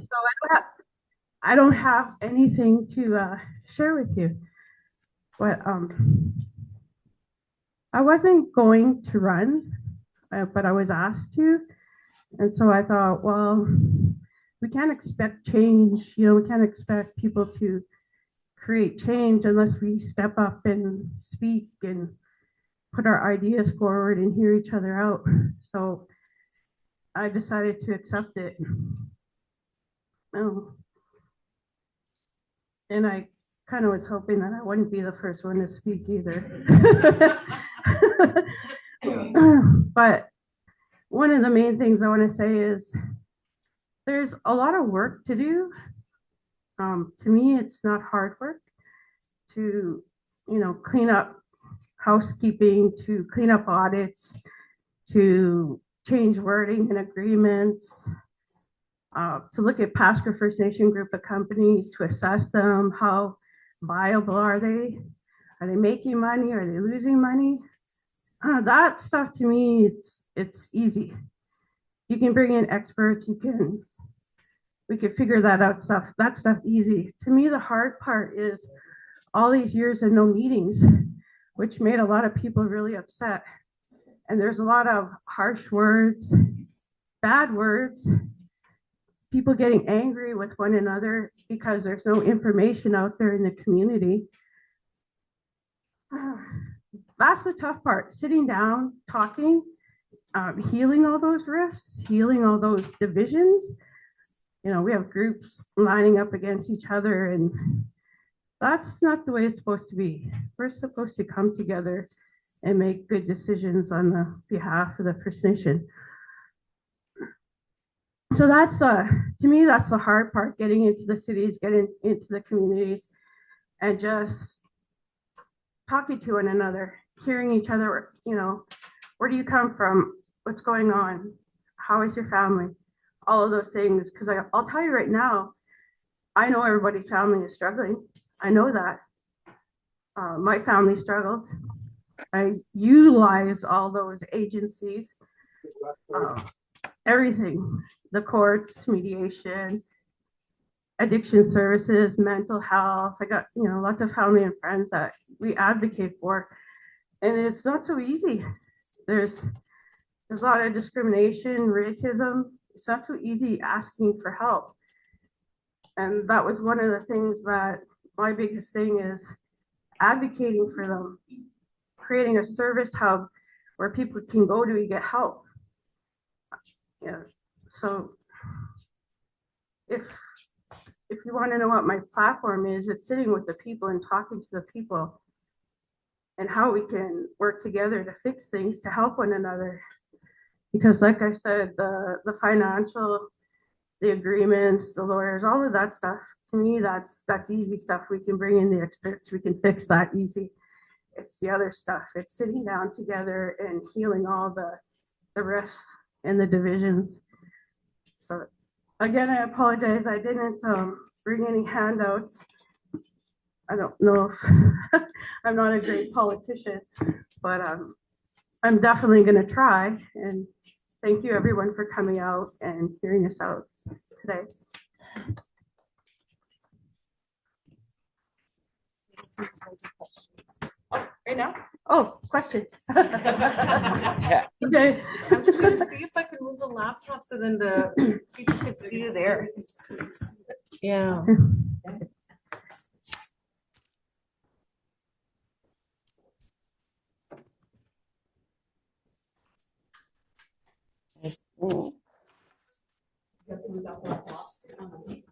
So I don't have anything to share with you. But I wasn't going to run, but I was asked to. And so I thought, well, we can't expect change. We can't expect people to create change unless we step up and speak and put our ideas forward and hear each other out. So I decided to accept it. Oh. And I kind of was hoping that I wouldn't be the first one to speak either. But one of the main things I want to say is there's a lot of work to do. To me, it's not hard work to, clean up housekeeping, to clean up audits, to change wording in agreements, to look at Pasqua First Nation group of companies, to assess them. How viable are they? Are they making money? Are they losing money? That stuff to me, it's easy. You can bring in experts. We can figure that out. That stuff easy. To me, the hard part is all these years of no meetings, which made a lot of people really upset. And there's a lot of harsh words, bad words, people getting angry with one another because there's no information out there in the community. That's the tough part, sitting down, talking, healing all those rifts, healing all those divisions. We have groups lining up against each other, and that's not the way it's supposed to be. We're supposed to come together and make good decisions on the behalf of the First Nation. So that's, to me, that's the hard part, getting into the cities, getting into the communities, and just talking to one another, hearing each other, where do you come from? What's going on? How is your family? All of those things, because I'll tell you right now, I know everybody's family is struggling. I know that. My family struggled. I utilized all those agencies, everything, the courts, mediation, addiction services, mental health. I got, lots of family and friends that we advocate for. And it's not so easy. There's a lot of discrimination, racism. It's not so easy asking for help. And that was one of the things that my biggest thing is advocating for them, creating a service hub where people can go to get help. Yeah. So if you want to know what my platform is, it's sitting with the people and talking to the people and how we can work together to fix things, to help one another. Because like I said, the financial, the agreements, the lawyers, all of that stuff, to me, that's easy stuff. We can bring in the experts, we can fix that easy. It's the other stuff. It's sitting down together and healing all the rifts and the divisions. So again, I apologize. I didn't bring any handouts. I don't know if I'm not a great politician, but I'm definitely going to try. And thank you everyone for coming out and hearing us out today. Right now? Oh, question. Yeah. Okay. I'm just going to see if I can move the laptop so then the people can see you there. Yeah.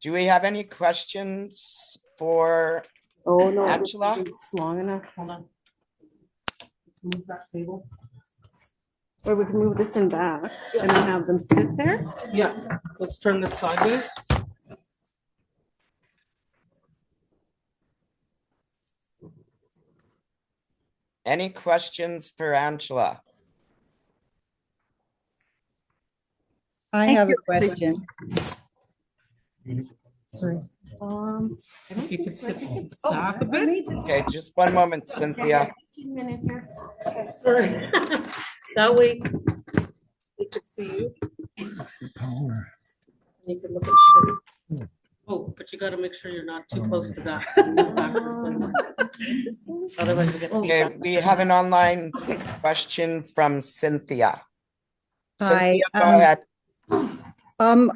Do we have any questions for Oh no, Angela? it's long enough. Hold on. Let's move that table. Or we can move this one back and then have them sit there. Yeah, let's turn this sideways. Any questions for Angela? I have a question. Sorry. If you could sit back a Oh, bit. Okay, just one moment, Cynthia. Just a minute here. Sorry. That way we could see you. You could look at the Oh, but you gotta make sure you're not too close to that. So move back just a little bit. Otherwise we get Okay, feedback. we have an online question from Cynthia. Hi, Cynthia, go ahead.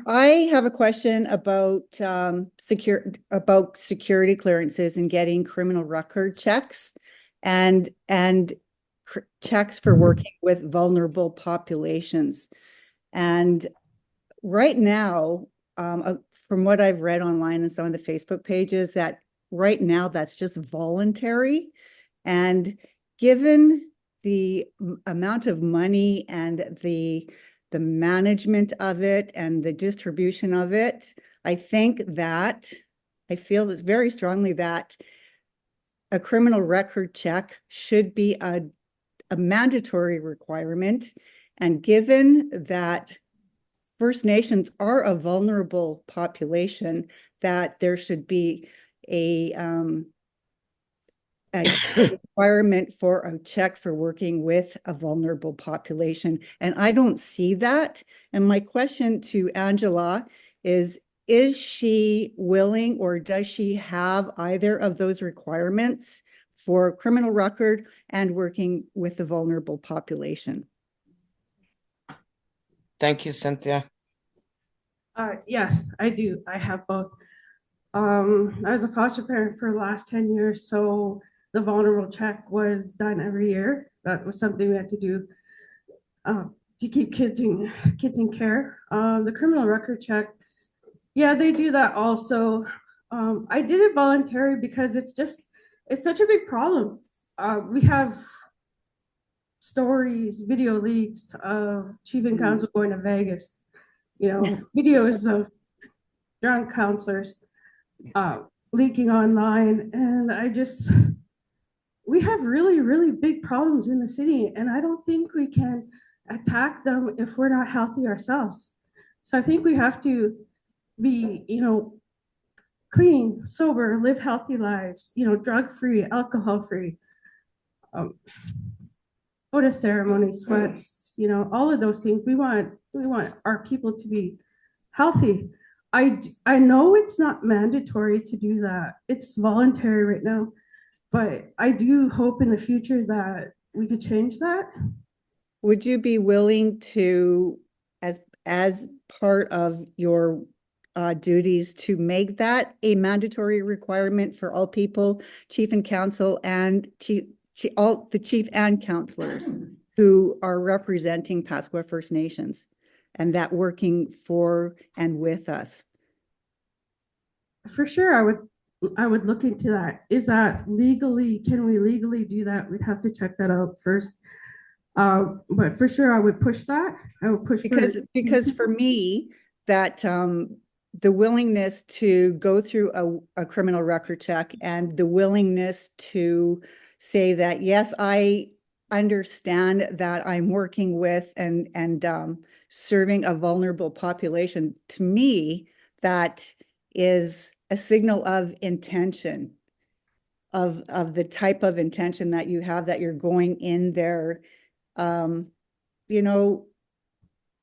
I have a question about security clearances and getting criminal record checks and checks for working with vulnerable populations. And right now, from what I've read online and some of the Facebook pages, that right now that's just voluntary. And given the amount of money and the management of it and the distribution of it, I think that I feel this very strongly that a criminal record check should be a mandatory requirement. And given that First Nations are a vulnerable population, that there should be a requirement for a check for working with a vulnerable population. And I don't see that. And my question to Angela is she willing or does she have either of those requirements for criminal record and working with the vulnerable population? Thank you, Cynthia. Yes, I do. I have both. I was a foster parent for the last 10 years, so the vulnerable check was done every year. That was something we had to do to keep kids in care. The criminal record check, yeah, they do that also. I did it voluntary because it's such a big problem. We have stories, video leaks of chief and council going to Vegas, videos of drunk counselors leaking online. And we have really, really big problems in the city. And I don't think we can attack them if we're not healthy ourselves. So I think we have to be, clean, sober, live healthy lives, drug-free, alcohol-free, go to ceremony, sweats, all of those things. We want our people to be healthy. I know it's not mandatory to do that. It's voluntary right now, but I do hope in the future that we could change that. Would you be willing to, as part of your duties, to make that a mandatory requirement for all people, chief and council, and all the chief and councillors who are representing Pasqua First Nations, and that working for and with us? For sure, I would look into that. Is that legally? Can we legally do that? We'd have to check that out first. But for sure, I would push that. I would push because for me, that the willingness to go through a criminal record check and the willingness to say that, yes, I understand that I'm working with and serving a vulnerable population, to me, that is a signal of intention, of the type of intention that you have, that you're going in there,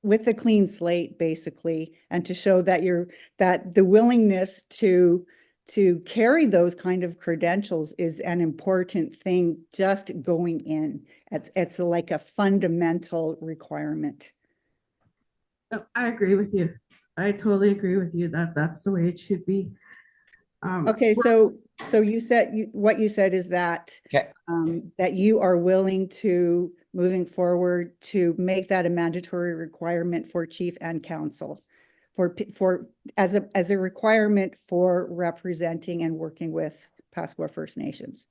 with a clean slate, basically, and to show that the willingness to carry those kind of credentials is an important thing just going in. It's like a fundamental requirement. I agree with you. I totally agree with you that that's the way it should be. Okay, so you said what you said is that that you are willing to, moving forward, to make that a mandatory requirement for chief and council, as a requirement for representing and working with Pasqua First Nations.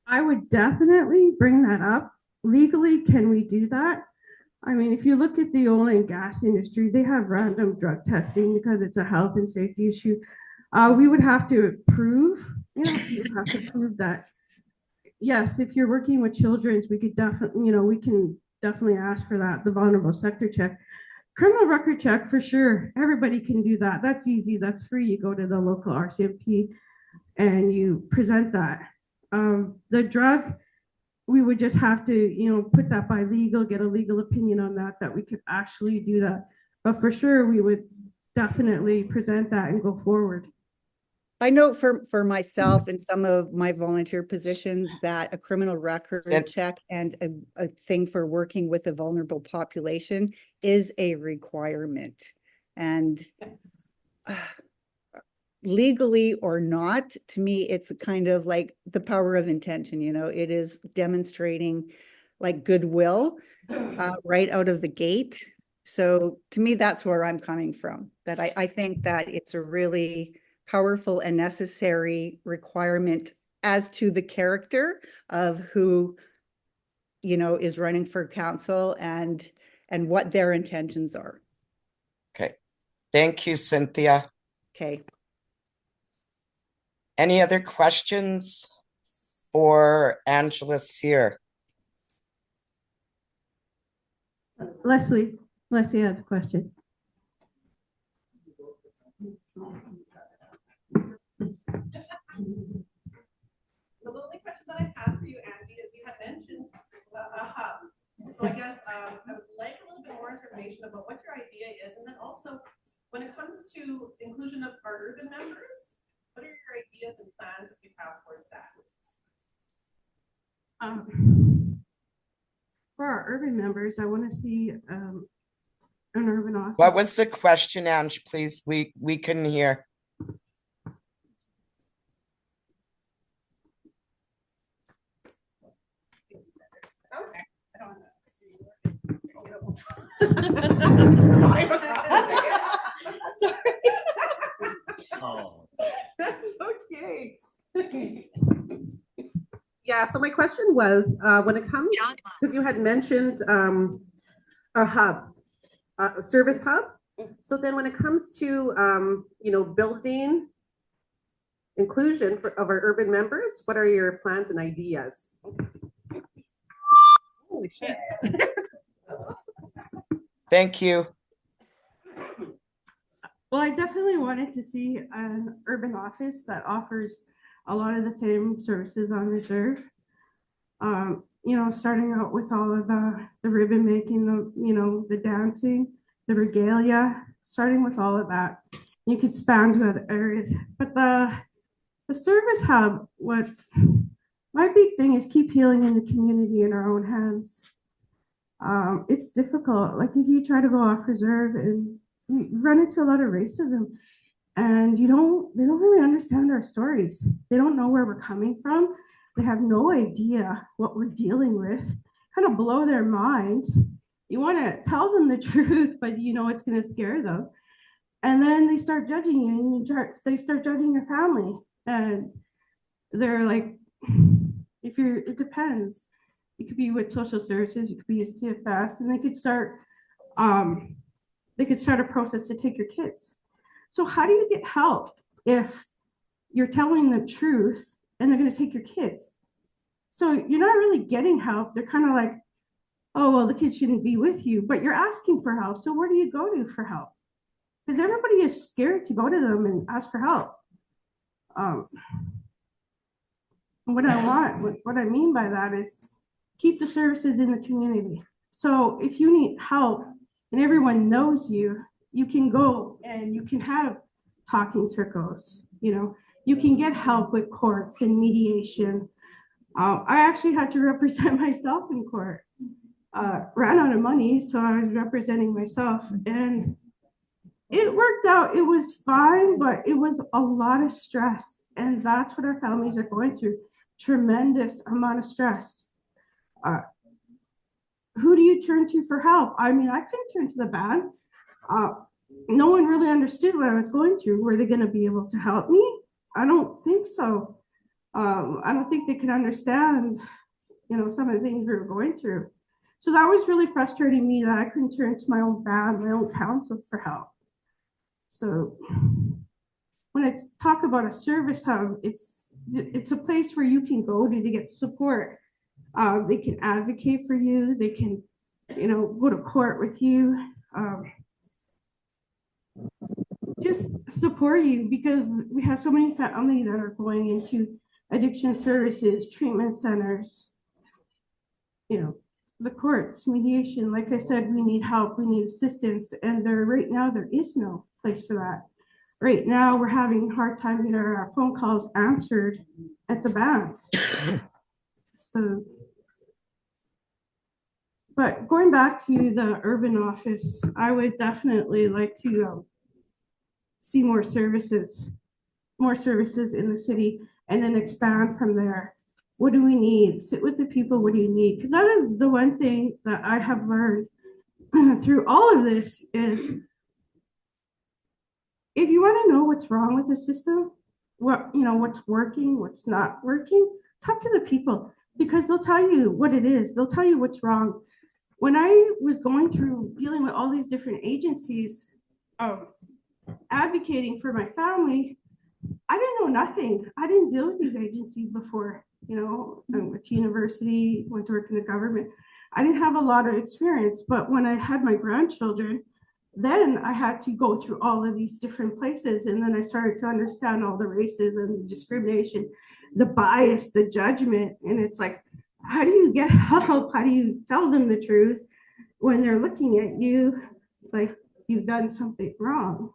I would definitely bring that up. Legally, can we do that? I mean, if you look at the oil and gas industry, they have random drug testing because it's a health and safety issue. We would have to prove, that, yes, if you're working with children, we could definitely, we can definitely ask for that, the vulnerable sector check. Criminal record check, for sure. Everybody can do that. That's easy. That's free. You go to the local RCMP and you present that. The drug, we would just have to, put that get a legal opinion on that we could actually do that. But for sure, we would definitely present that and go forward. I know for myself and some of my volunteer positions that a criminal record And- check and a thing for working with a vulnerable population is a requirement. And legally or not, to me, it's kind of like the power of intention, you know, it is demonstrating like goodwill right out of the gate. So to me, that's where I'm coming from, that I think that it's a really powerful and necessary requirement as to the character of who, you know, is running for council and what their intentions are. Okay. Thank you, Cynthia. Okay. Any other questions for Angela Cyr? Leslie has a question. So the only question that I have for you, Andy, is you had mentioned a hub. So I guess I would like a little bit more information about what your idea is, and then also when it comes to inclusion of our urban members, what are your ideas and plans that you have towards that? For our urban members, I want to see an urban office. What was the question, Ange, please? We couldn't hear. Okay. Oh. That's okay. Yeah, so my question was, when it comes, because you had mentioned a hub, a service hub. So then when it comes to, you know, building inclusion of our urban members, what are your plans and ideas? Holy shit. Thank you. Well, I definitely wanted to see an urban office that offers a lot of the same services on reserve. You know, starting out with all of the ribbon making, the dancing, the regalia, starting with all of that. You could span to other areas. But the service hub, what my big thing is keep healing in the community in our own hands. It's difficult. Like if you try to go off reserve and you run into a lot of racism and they don't really understand our stories. They don't know where we're coming from. They have no idea what we're dealing with, kind of blow their minds. You want to tell them the truth, but you know it's going to scare them. And then they start judging you and they start judging your family. And they're like, it depends. You could be with social services, you could be a CFS, and they could start a process to take your kids. So how do you get help if you're telling the truth and they're going to take your kids? So you're not really getting help. They're kind of like, oh, well, the kids shouldn't be with you, but you're asking for help. So where do you go to for help? Because everybody is scared to go to them and ask for help. What I mean by that is keep the services in the community. So if you need help and everyone knows you, you can go and you can have talking circles. You know, you can get help with courts and mediation. I actually had to represent myself in court. Ran out of money, so I was representing myself, and it worked out. It was fine, but it was a lot of stress, and that's what our families are going through. Tremendous amount of stress. Who do you turn to for help? I mean, I couldn't turn to the band. No one really understood what I was going through. Were they going to be able to help me? I don't think so. I don't think they could understand, you know, some of the things we were going through. So that was really frustrating me that I couldn't turn to my own band, my own council for help. So when I talk about a service hub, it's a place where you can go to get support. They can advocate for you. They can, you know, go to court with you. Just support you, because we have so many families that are going into addiction services, treatment centers, you know, the courts, mediation. Like I said, we need help, we need assistance, and right now there is no. place for that. Right now, we're having a hard time getting our phone calls answered at the band. So, but going back to the urban office, I would definitely like to see more services in the city, and then expand from there. What do we need? Sit with the people. What do you need? Because that is the one thing that I have learned through all of this is if you want to know what's wrong with the system, what's working, what's not working, talk to the people because they'll tell you what it is. They'll tell you what's wrong. When I was going through dealing with all these different agencies, advocating for my family, I didn't know nothing. I didn't deal with these agencies before. I went to university, went to work in the government. I didn't have a lot of experience, but when I had my grandchildren, then I had to go through all of these different places. And then I started to understand all the racism, the discrimination, the bias, the judgment. And it's like, how do you get help? How do you tell them the truth when they're looking at you like you've done something wrong?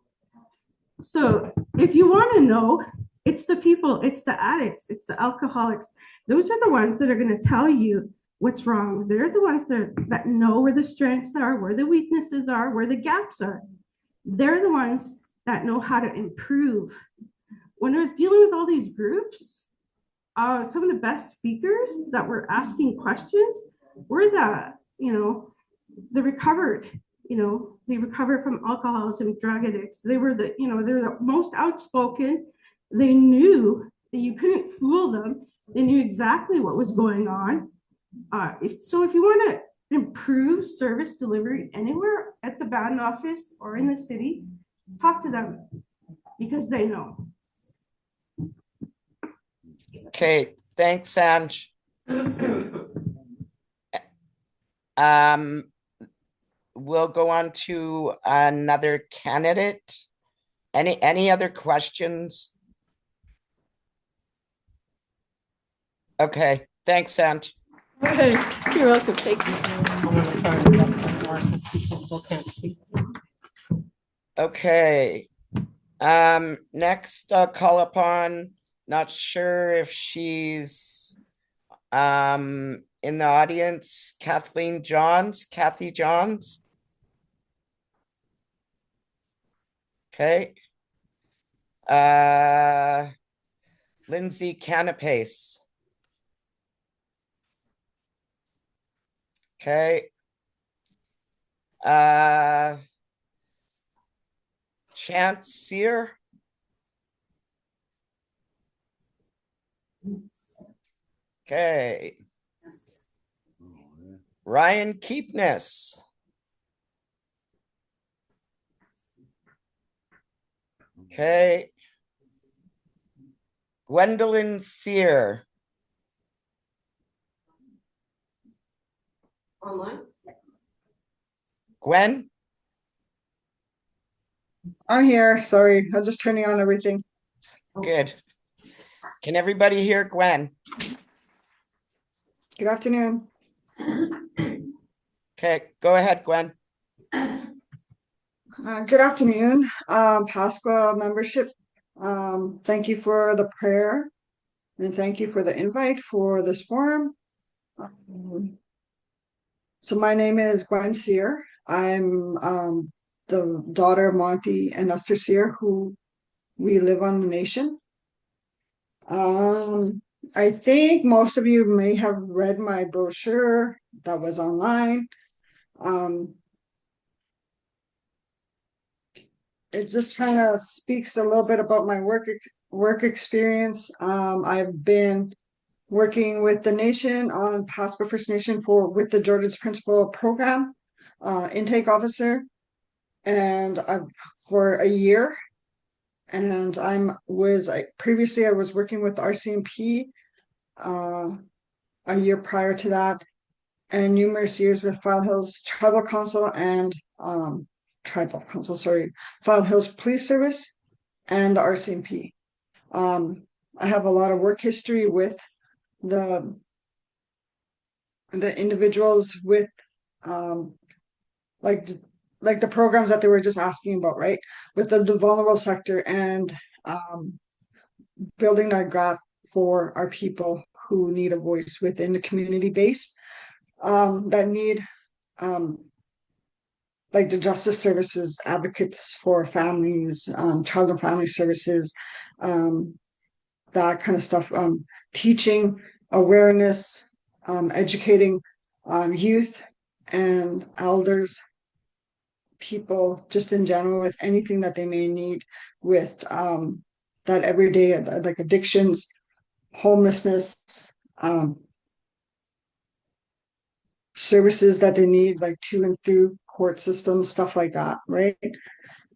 So if you want to know, it's the people, it's the addicts, it's the alcoholics. Those are the ones that are going to tell you what's wrong. They're the ones that know where the strengths are, where the weaknesses are, where the gaps are. They're the ones that know how to improve. When I was dealing with all these groups, some of the best speakers that were asking questions were the recovered. They recover from alcoholism, drug addicts. They're the most outspoken. They knew that you couldn't fool them. They knew exactly what was going on. If you want to improve service delivery anywhere at the band office or in the city, talk to them because they know. Okay, thanks, Ange. We'll go on to another candidate. Any other questions? Okay, thanks, Ange. You're welcome. Thank you. I'm gonna try to adjust this more because people still can't see. Okay. Next I'll call upon, not sure if she's in the audience, Kathy Johns. Okay. Lindsay Kahnapace. Okay. Chance Cyr. Okay. Ryan Keepness. Okay. Gwendolyn Cyr. Online? Gwen? I'm here. Sorry, I'm just turning on everything. Good. Can everybody hear Gwen? Good afternoon. Okay, go ahead, Gwen. Good afternoon, Pasqua membership. Thank you for the prayer and thank you for the invite for this forum. So my name is Gwen Cyr. I'm the daughter of Monty and Esther Cyr, who we live on the nation. I think most of you may have read my brochure that was online. It just kind of speaks a little bit about my work experience. I've been working with the nation on Pasqua First Nation with the Jordan's Principal Program, intake officer, and for a year. And previously I was working with RCMP a year prior to that, and numerous years with File Hills Tribal Council and File Hills Police Service and the RCMP. I have a lot of work history with the individuals with like the programs that they were just asking about, right? With the vulnerable sector and building that gap for our people who need a voice within the community base, that need like the justice services, advocates for families, child and family services, that kind of stuff, teaching, awareness, educating youth and elders, people just in general with anything that they may need with that everyday, like addictions, homelessness, services that they need, like to and through court systems, stuff like that, right?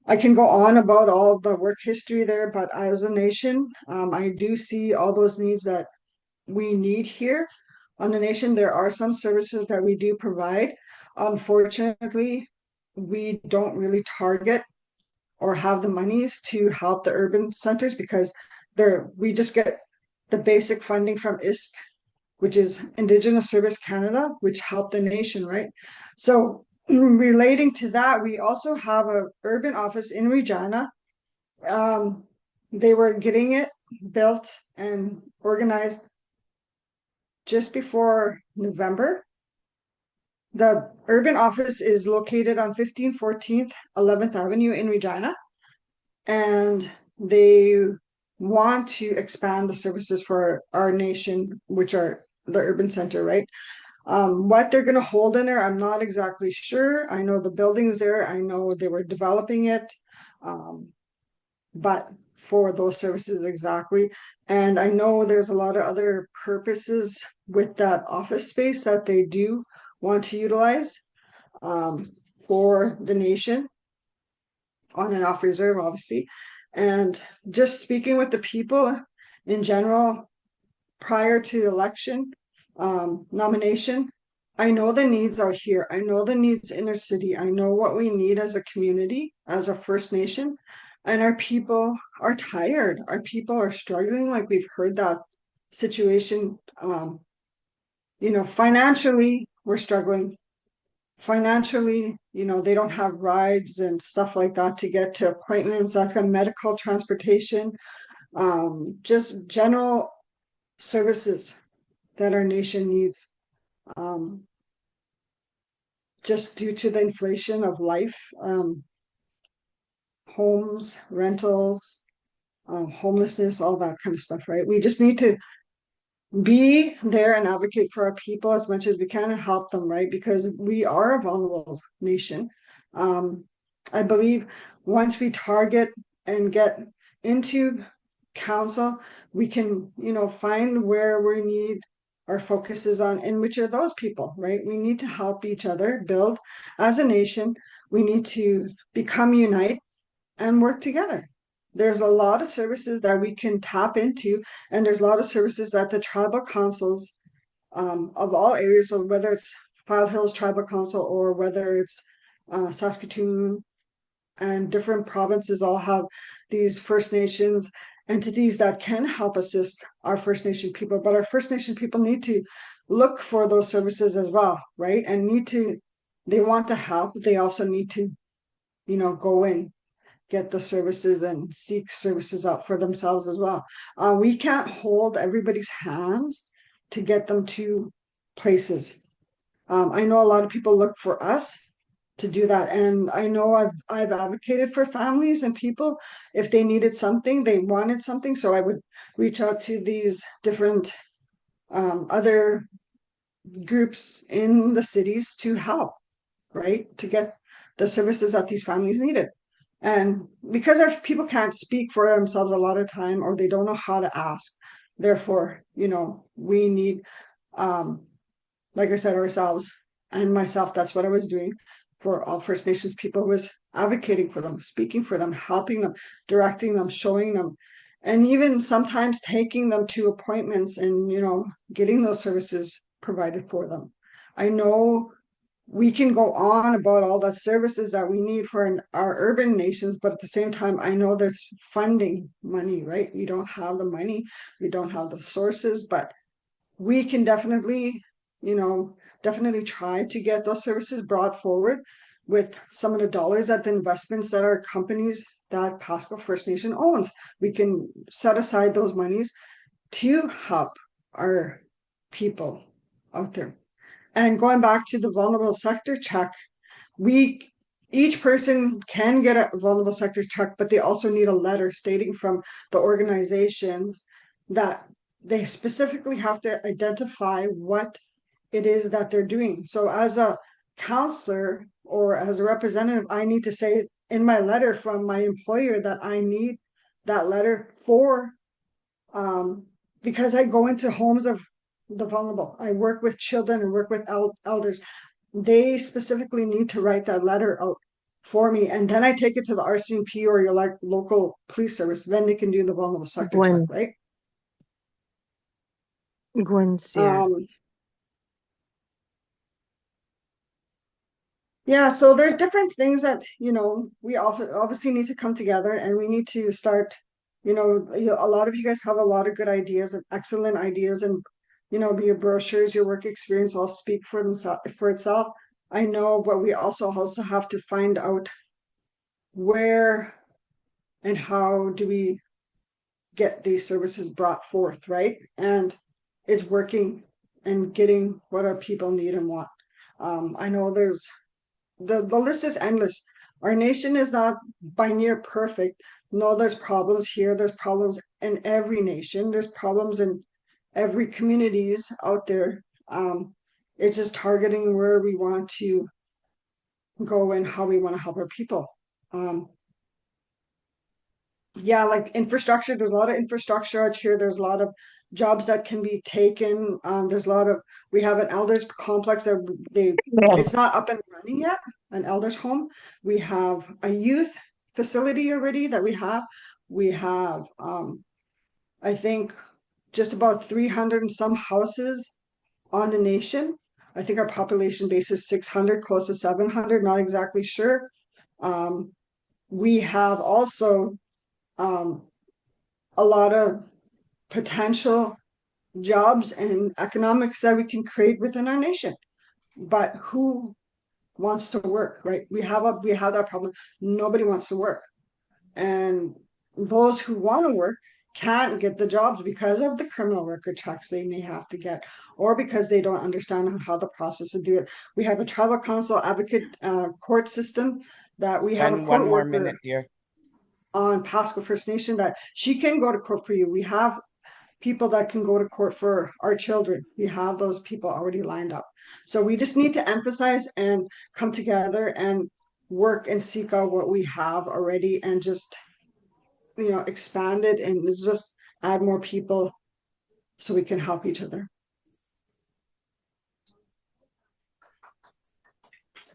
I can go on about all the work history there, but as a nation, I do see all those needs that we need here on the nation. There are some services that we do provide. Unfortunately, we don't really target or have the monies to help the urban centers because we just get the basic funding from ISC, which is Indigenous Service Canada, which helped the nation, right? So relating to that, we also have an urban office in Regina. They were getting it built and organized just before November. The urban office is located on 1514th 11th Avenue in Regina, and they want to expand the services for our nation, which are the urban center, right? What they're going to hold in there, I'm not exactly sure. I know the building's there. I know they were developing it, but for those services exactly. And I know there's a lot of other purposes with that office space that they do want to utilize for the nation on and off reserve, obviously. And just speaking with the people in general prior to election nomination, I know the needs are here. I know the needs in our city. I know what we need as a community, as a First Nation, and our people are tired. Our people are struggling. Like we've heard that situation. Financially, we're struggling. Financially, they don't have rides and stuff like that to get to appointments, that kind of medical transportation, just general services that our nation needs. Just due to the inflation of life, homes, rentals, homelessness, all that kind of stuff, right? We just need to be there and advocate for our people as much as we can and help them, right? Because we are a vulnerable nation. I believe once we target and get into council, we can, find where we need our focus is on, and which are those people, right? We need to help each other build as a nation. We need to become unite and work together. There's a lot of services that we can tap into, and there's a lot of services that the tribal councils of all areas, so whether it's File Hills Tribal Council or whether it's Saskatoon and different provinces, all have these First Nations entities that can help assist our First Nation people. But our First Nation people need to look for those services as well, right? And they want the help. They also need to, go in, get the services and seek services out for themselves as well. We can't hold everybody's hands to get them to places. I know a lot of people look for us to do that, and I know I've advocated for families and people if they needed something, they wanted something, so I would reach out to these different other groups in the cities to help, right, to get the services that these families needed. And because our people can't speak for themselves a lot of time, or they don't know how to ask, therefore, we need, like I said, ourselves and myself, that's what I was doing for all First Nations people, was advocating for them, speaking for them, helping them, directing them, showing them, and even sometimes taking them to appointments and, getting those services provided for them. I know we can go on about all the services that we need for our urban nations, but at the same time, I know there's funding money, right? We don't have the money, we don't have the sources, but we can definitely try to get those services brought forward. with some of the dollars that the investments that our companies that Pasqua First Nation owns. We can set aside those monies to help our people out there. And going back to the vulnerable sector check, each person can get a vulnerable sector check, but they also need a letter stating from the organizations that they specifically have to identify what it is that they're doing. So as a counselor or as a representative, I need to say in my letter from my employer that I need that letter for because I go into homes of the vulnerable. I work with children and work with elders. They specifically need to write that letter out for me, and then I take it to the RCMP or your like local police service. Then they can do the vulnerable sector check, right? Gwen Cyr. Yeah, so there's different things that we obviously need to come together, and we need to start. A lot of you guys have a lot of good ideas and excellent ideas, and your brochures, your work experience all speak for itself. I know, but we also have to find out where and how do we get these services brought forth, right? And is working and getting what our people need and want. I know there's the list is endless. Our nation is not by near perfect. No, there's problems here. There's problems in every nation. There's problems in every communities out there. It's just targeting where we want to go and how we want to help our people. Yeah, like infrastructure, there's a lot of infrastructure out here. There's a lot of jobs that can be taken. We have an elders complex that it's not up and running yet, an elders home. We have a youth facility already that we have. We have, I think, just about 300 and some houses on the nation. I think our population base is 600, close to 700, not exactly sure. We have also a lot of potential jobs and economics that we can create within our nation. But who wants to work, right? We have that problem. Nobody wants to work. And those who want to work can't get the jobs because of the criminal record checks they may have to get, or because they don't understand how the process to do it. We have a tribal council advocate court system that we have a court one more worker minute, dear. on Pasqua First Nation that she can go to court for you. We have people that can go to court for our children. We have those people already lined up. So we just need to emphasize and come together and work and seek out what we have already and just expand it and just add more people so we can help each other.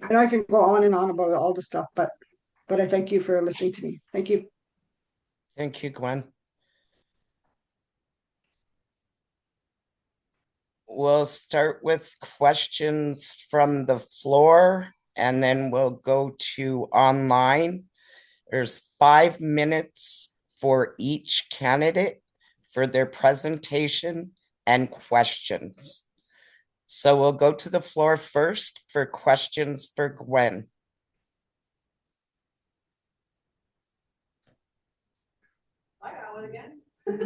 And I can go on and on about all the stuff, but I thank you for listening to me. Thank you. Thank you, Gwen. We'll start with questions from the floor, and then we'll go to online. There's 5 minutes for each candidate for their presentation and questions. So we'll go to the floor first for questions for Gwen. Hi, Alan again. If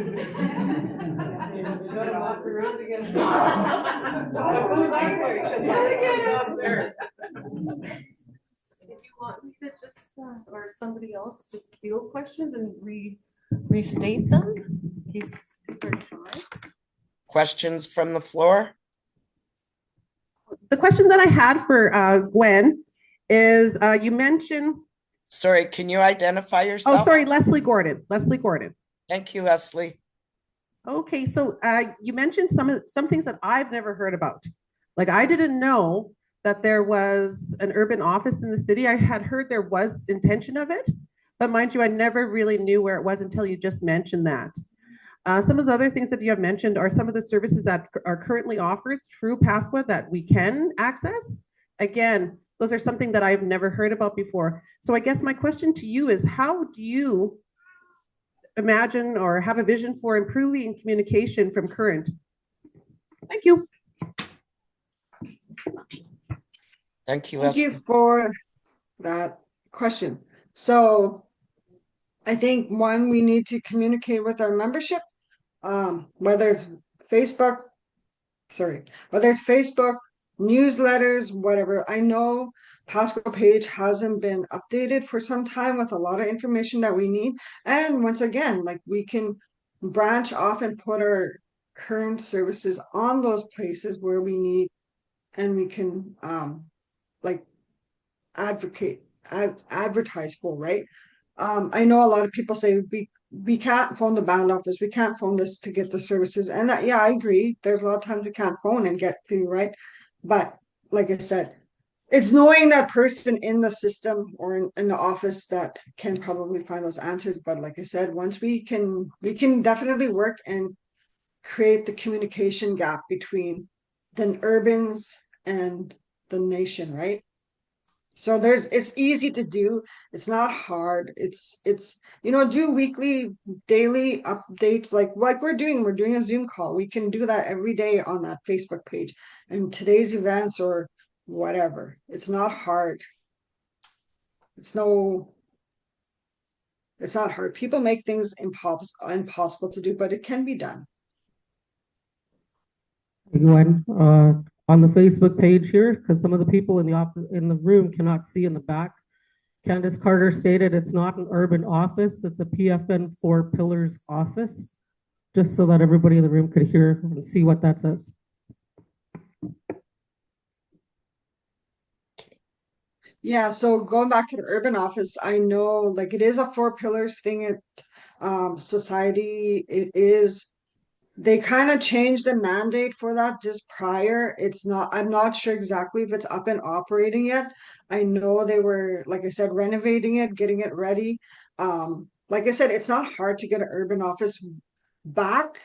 you want me to just, or somebody else, just field questions and restate them, in case people are shy. Questions from the floor? The question that I had for Gwen is you mentioned. Sorry, can you identify yourself? Oh, sorry, Leslie Gordon. Leslie Gordon. Thank you, Leslie. Okay, so you mentioned some things that I've never heard about. Like I didn't know that there was an urban office in the city. I had heard there was intention of it, but mind you, I never really knew where it was until you just mentioned that. Some of the other things that you have mentioned are some of the services that are currently offered through Pasqua that we can access. Again, those are something that I've never heard about before. So I guess my question to you is, how do you imagine or have a vision for improving communication from current? Thank you. Thank you, Thank Leslie. you for that question. So I think one, we need to communicate with our membership, whether it's Facebook, whether it's Facebook, newsletters, whatever. I know Pasqua page hasn't been updated for some time with a lot of information that we need. And once again, like we can branch off and put our current services on those places where we need, and we can like advocate advertise for, right? I know a lot of people say we can't phone the band office, we can't phone this to get the services, and that, yeah, I agree. There's a lot of times we can't phone and get to, right? But like I said, it's knowing that person in the system or in the office that can probably find those answers. But like I said, once we can definitely work and create the communication gap between the urbans and the nation, right? So it's easy to do. It's not hard. It's do weekly, daily updates like we're doing. We're doing a Zoom call. We can do that every day on that Facebook page and today's events or whatever. It's not hard. It's no, it's not hard. People make things impossible to do, but it can be done. Gwen, on the Facebook page here, because some of the people in the room cannot see in the back. Candace Carter stated it's not an urban office, it's a PFN 4 Pillars office, just so that everybody in the room could hear and see what that says. Yeah, so going back to the urban office, I know like it is a 4 pillars thing at society. It is, they kind of changed the mandate for that just prior. I'm not sure exactly if it's up and operating yet. I know they were, like I said, renovating it, getting it ready. Like I said, it's not hard to get an urban office. Back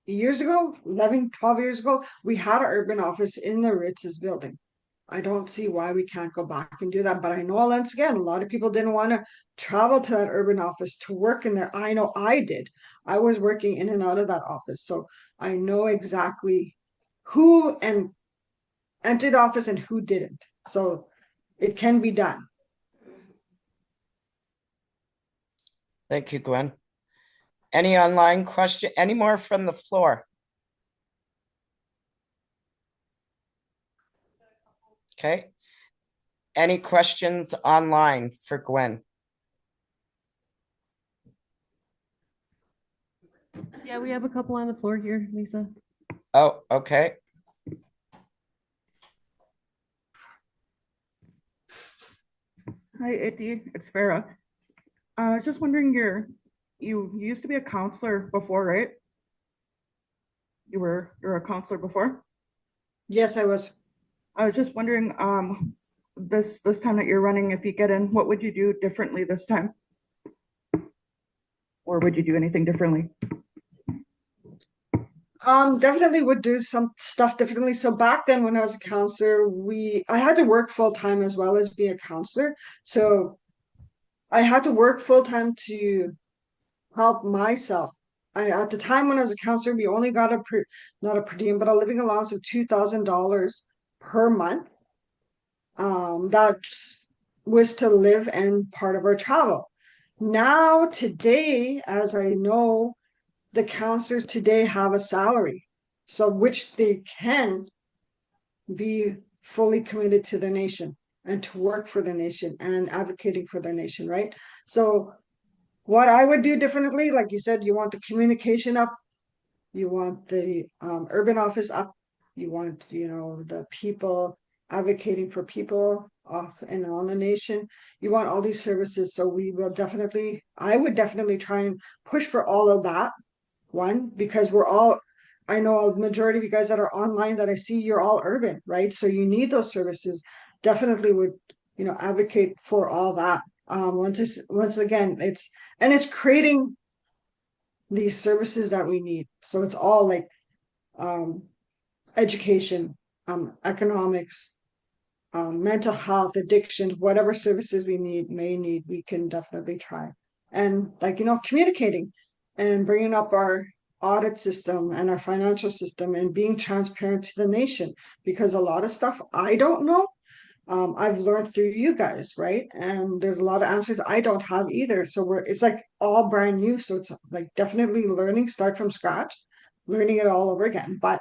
years ago, 11, 12 years ago, we had an urban office in the Ritz's building. I don't see why we can't go back and do that. But I know once again, a lot of people didn't want to travel to that urban office to work in there. I know I did. I was working in and out of that office. So I know exactly who and entered office and who didn't. So it can be done. Thank you, Gwen. Any online question? Any more from the floor? Okay. Any questions online for Gwen? Yeah, we have a couple on the floor here, Lisa. Oh, okay. Hi, Itty. It's Farah. I was just wondering, you used to be a counselor before, right? You're a counselor before? Yes, I was. I was just wondering, this time that you're running, if you get in, what would you do differently this time? Or would you do anything differently? Definitely would do some stuff differently. So back then when I was a counselor, I had to work full time as well as be a counselor. So I had to work full time to help myself. At the time when I was a counselor, we only got not a per diem, but a living allowance of $2,000 per month. That was to live and part of our travel. Now today, as I know, the counselors today have a salary, so which they can be fully committed to their nation and to work for their nation and advocating for their nation, right? So what I would do differently, like you said, you want the communication up, you want the urban office up, you want, the people advocating for people off and on the nation. You want all these services. So I would definitely try and push for all of that. One, because I know a majority of you guys that are online that I see, you're all urban, right? So you need those services. Definitely would, advocate for all that. Once again, it's creating these services that we need. So it's all like education, economics, mental health, addiction, whatever services we may need, we can definitely try. And communicating and bringing up our audit system and our financial system and being transparent to the nation, because a lot of stuff I don't know, I've learned through you guys, right? And there's a lot of answers I don't have either. So it's like all brand new. So it's like definitely learning, start from scratch, learning it all over again. But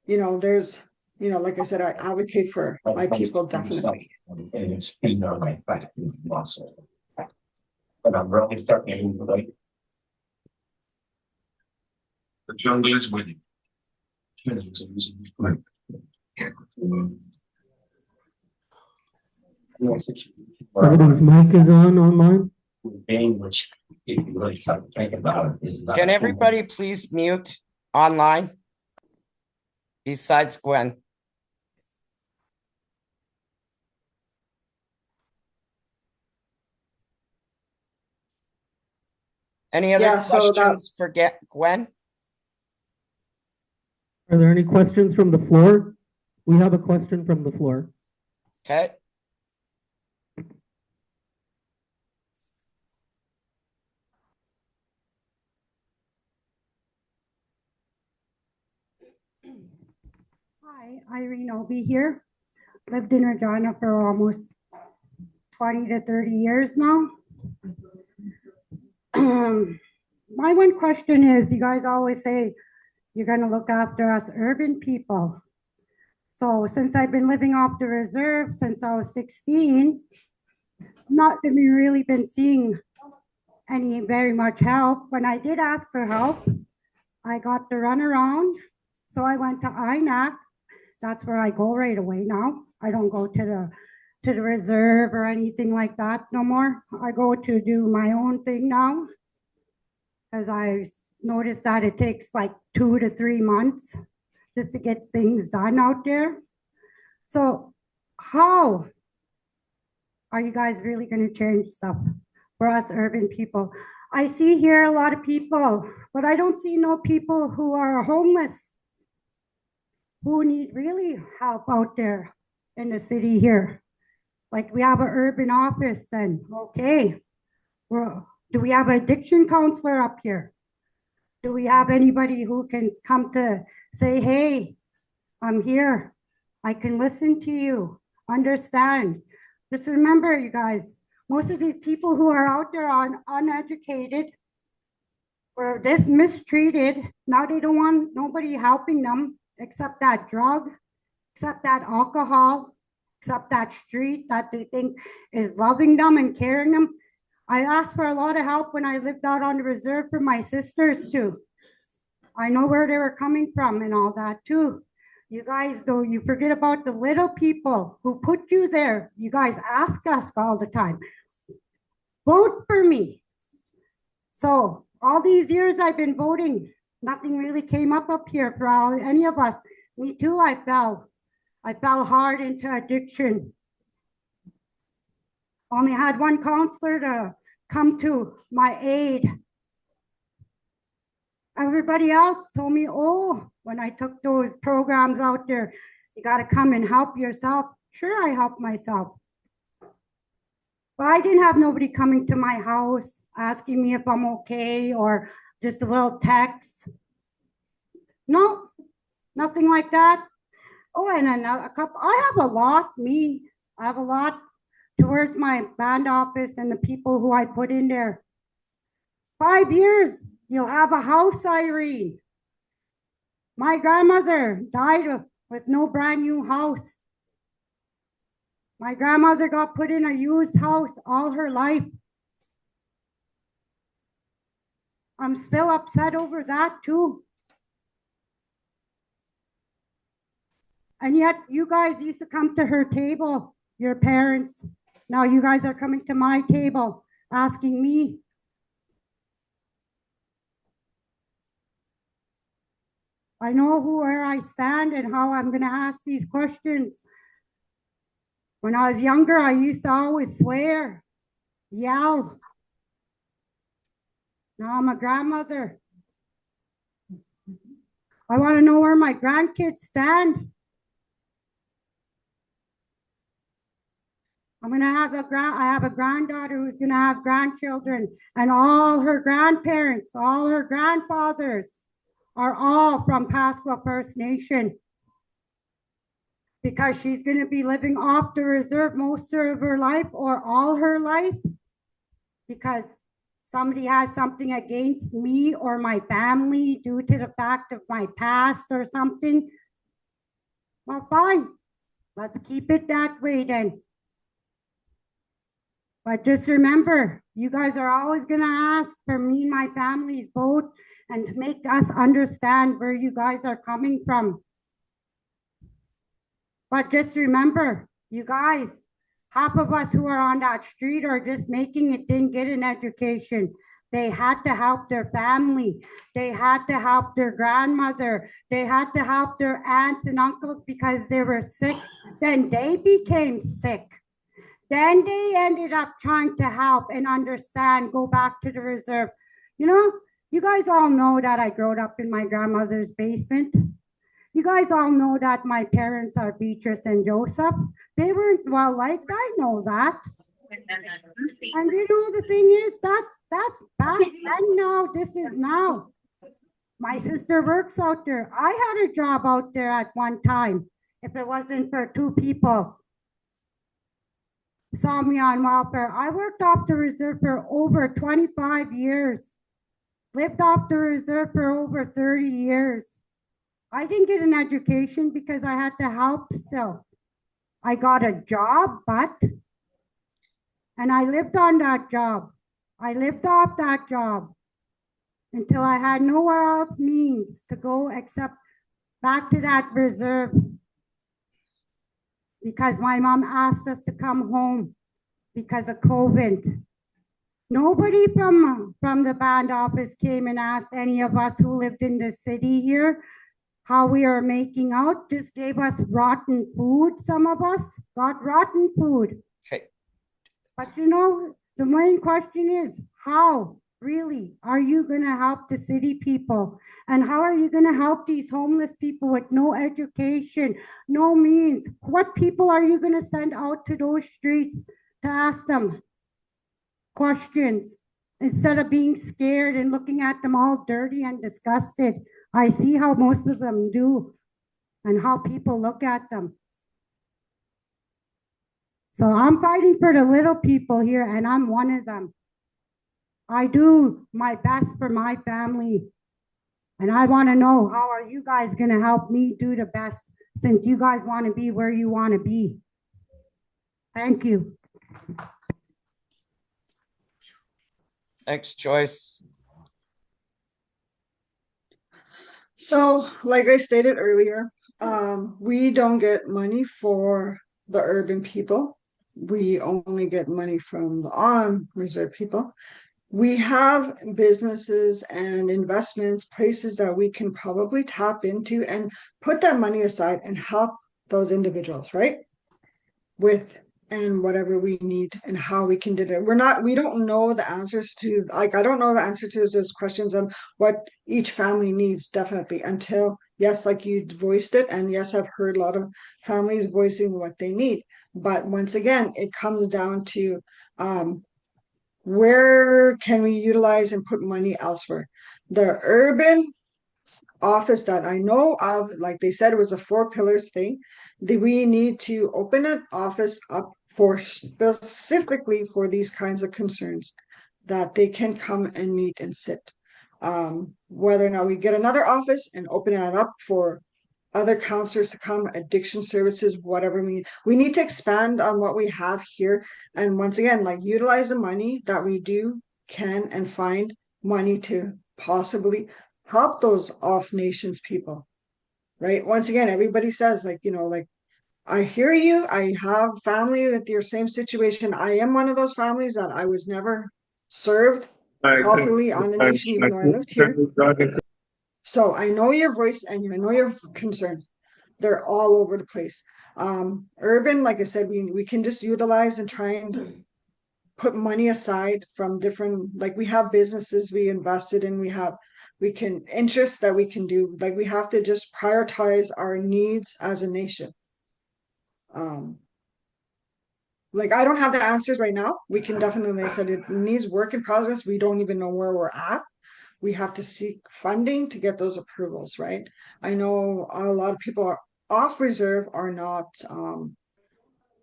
there's, like I said, I advocate for my people definitely. And it's been my back muscle. But I'm really starting to like the jungle is winning. Somebody's mic is on online. Which, if you really start to think about it, is not. Can everybody please mute online? Besides Gwen. Any other Yeah, so questions for Gwen? Are there any questions from the floor? We have a question from the floor. Okay. Hi, Irene Obey here. Lived in Regina for almost 20 to 30 years now. My one question is, you guys always say you're going to look after us urban people. So since I've been living off the reserve since I was 16, not really been seeing any very much help. When I did ask for help, I got to run around. So I went to INAC. That's where I go right away now. I don't go to the reserve or anything like that no more. I go to do my own thing now, because I noticed that it takes like 2 to 3 months just to get things done out there. So how are you guys really going to change stuff for us urban people? I see here a lot of people, but I don't see no people who are homeless, who need really help out there in the city here. Like, we have an urban office, and okay, do we have an addiction counselor up here? Do we have anybody who can come to say, hey, I'm here, I can listen to you, understand? Just remember, you guys, most of these people who are out there are uneducated, were mistreated. Now they don't want nobody helping them except that drug, except that alcohol, except that street that they think is loving them and caring them. I asked for a lot of help when I lived out on the reserve for my sisters too. I know where they were coming from and all that too. You guys, though, you forget about the little people who put you there. You guys ask us all the time, vote for me. So all these years I've been voting, nothing really came up here for any of us. Me too, I fell hard into addiction. Only had one counselor to come to my aid. Everybody else told me, oh, when I took those programs out there, you got to come and help yourself. Sure, I helped myself. But I didn't have nobody coming to my house asking me if I'm okay, or just a little text. No, nothing like that. Oh, and a couple, I have a lot towards my band office and the people who I put in there. 5 years, you'll have a house, Irene. My grandmother died with no brand new house. My grandmother got put in a used house all her life. I'm still upset over that too. And yet you guys used to come to her table, your parents. Now you guys are coming to my table asking me. I know where I stand and how I'm going to ask these questions. When I was younger, I used to always swear, yell. Now I'm a grandmother. I want to know where my grandkids stand. I have a granddaughter who's going to have grandchildren, and all her grandparents, all her grandfathers are all from Pasqua First Nation. because she's going to be living off the reserve most of her life or all her life because somebody has something against me or my family due to the fact of my past or something, well, fine. Let's keep it that way then. But just remember, you guys are always going to ask for me and my family's vote and to make us understand where you guys are coming from. But just remember, you guys, half of us who are on that street are just making it, didn't get an education. They had to help their family. They had to help their grandmother. They had to help their aunts and uncles because they were sick. Then they became sick. Then they ended up trying to help and understand, go back to the reserve. You know, you guys all know that I grew up in my grandmother's basement. You guys all know that my parents are Beatrice and Joseph. They weren't well liked. I know that. And you know, the thing is, that's back then now. This is now. My sister works out there. I had a job out there at one time. If it wasn't for two people saw me on welfare, I worked off the reserve for over 25 years. Lived off the reserve for over 30 years. I didn't get an education because I had to help still. I got a job, and I lived on that job. I lived off that job until I had nowhere else means to go except back to that reserve because my mom asked us to come home because of COVID. Nobody from the band office came and asked any of us who lived in the city here how we are making out, just gave us rotten food. Some of us got rotten food. Okay. But you know, the main question is, how really are you going to help the city people? And how are you going to help these homeless people with no education, no means? What people are you going to send out to those streets to ask them questions instead of being scared and looking at them all dirty and disgusted? I see how most of them do and how people look at them. So I'm fighting for the little people here, and I'm one of them. I do my best for my family, and I want to know, how are you guys going to help me do the best since you guys want to be where you want to be? Thank you. Thanks, Joyce. So, like I stated earlier, we don't get money for the urban people. We only get money from the on-reserve people. We have businesses and investments, places that we can probably tap into and put that money aside and help those individuals, right? With and whatever we need and how we can do it. We don't know the answers to, like, I don't know the answer to those questions and what each family needs, definitely, until, yes, like you voiced it, and yes, I've heard a lot of families voicing what they need. But once again, it comes down to where can we utilize and put money elsewhere? The urban office that I know of, like they said, it was a 4 pillars thing. We need to open an office up for specifically for these kinds of concerns that they can come and meet and sit. Whether or not we get another office and open it up for other counselors to come, addiction services, whatever we need to expand on what we have here. And once again, like, utilize the money that we can and find money to possibly help those off nations people, right? Once again, everybody says, like, you know, like, I hear you. I have family with your same situation. I am one of those families that I was never served properly on the nation, even though I lived here. So I know your voice and I know your concerns. They're all over the place. Urban, like I said, we can just utilize and try and put money aside from different, like, we have businesses we invested in, we can interest that we can do. Like, we have to just prioritize our needs as a nation. Like, I don't have the answers right now. We can definitely, like I said, it needs work in progress. We don't even know where we're at. We have to seek funding to get those approvals, right? I know a lot of people off reserve are not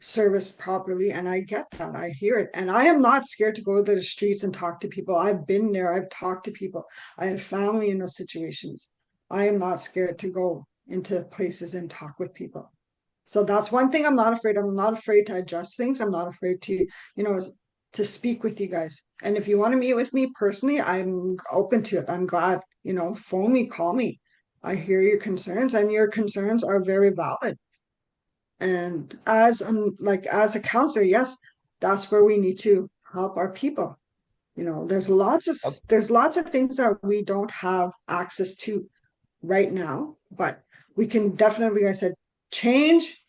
serviced properly. And I get that. I hear it. And I am not scared to go to the streets and talk to people. I've been there. I've talked to people. I have family in those situations. I am not scared to go into places and talk with people. So that's one thing I'm not afraid. I'm not afraid to adjust things. I'm not afraid to, to speak with you guys. And if you want to meet with me personally, I'm open to it. I'm glad, phone me, call me. I hear your concerns, and your concerns are very valid. And as as a counselor, yes, that's where we need to help our people. There's lots of things that we don't have access to right now, but we can definitely, like I said, change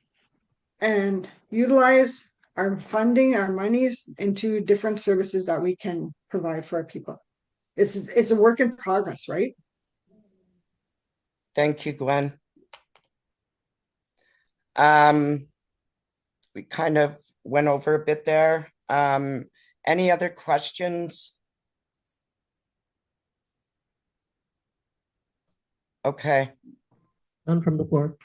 and utilize our funding, our monies into different services that we can provide for our people. It's a work in progress, right? Thank you, Gwen. We kind of went over a bit there. Any other questions? Okay. None from the floor.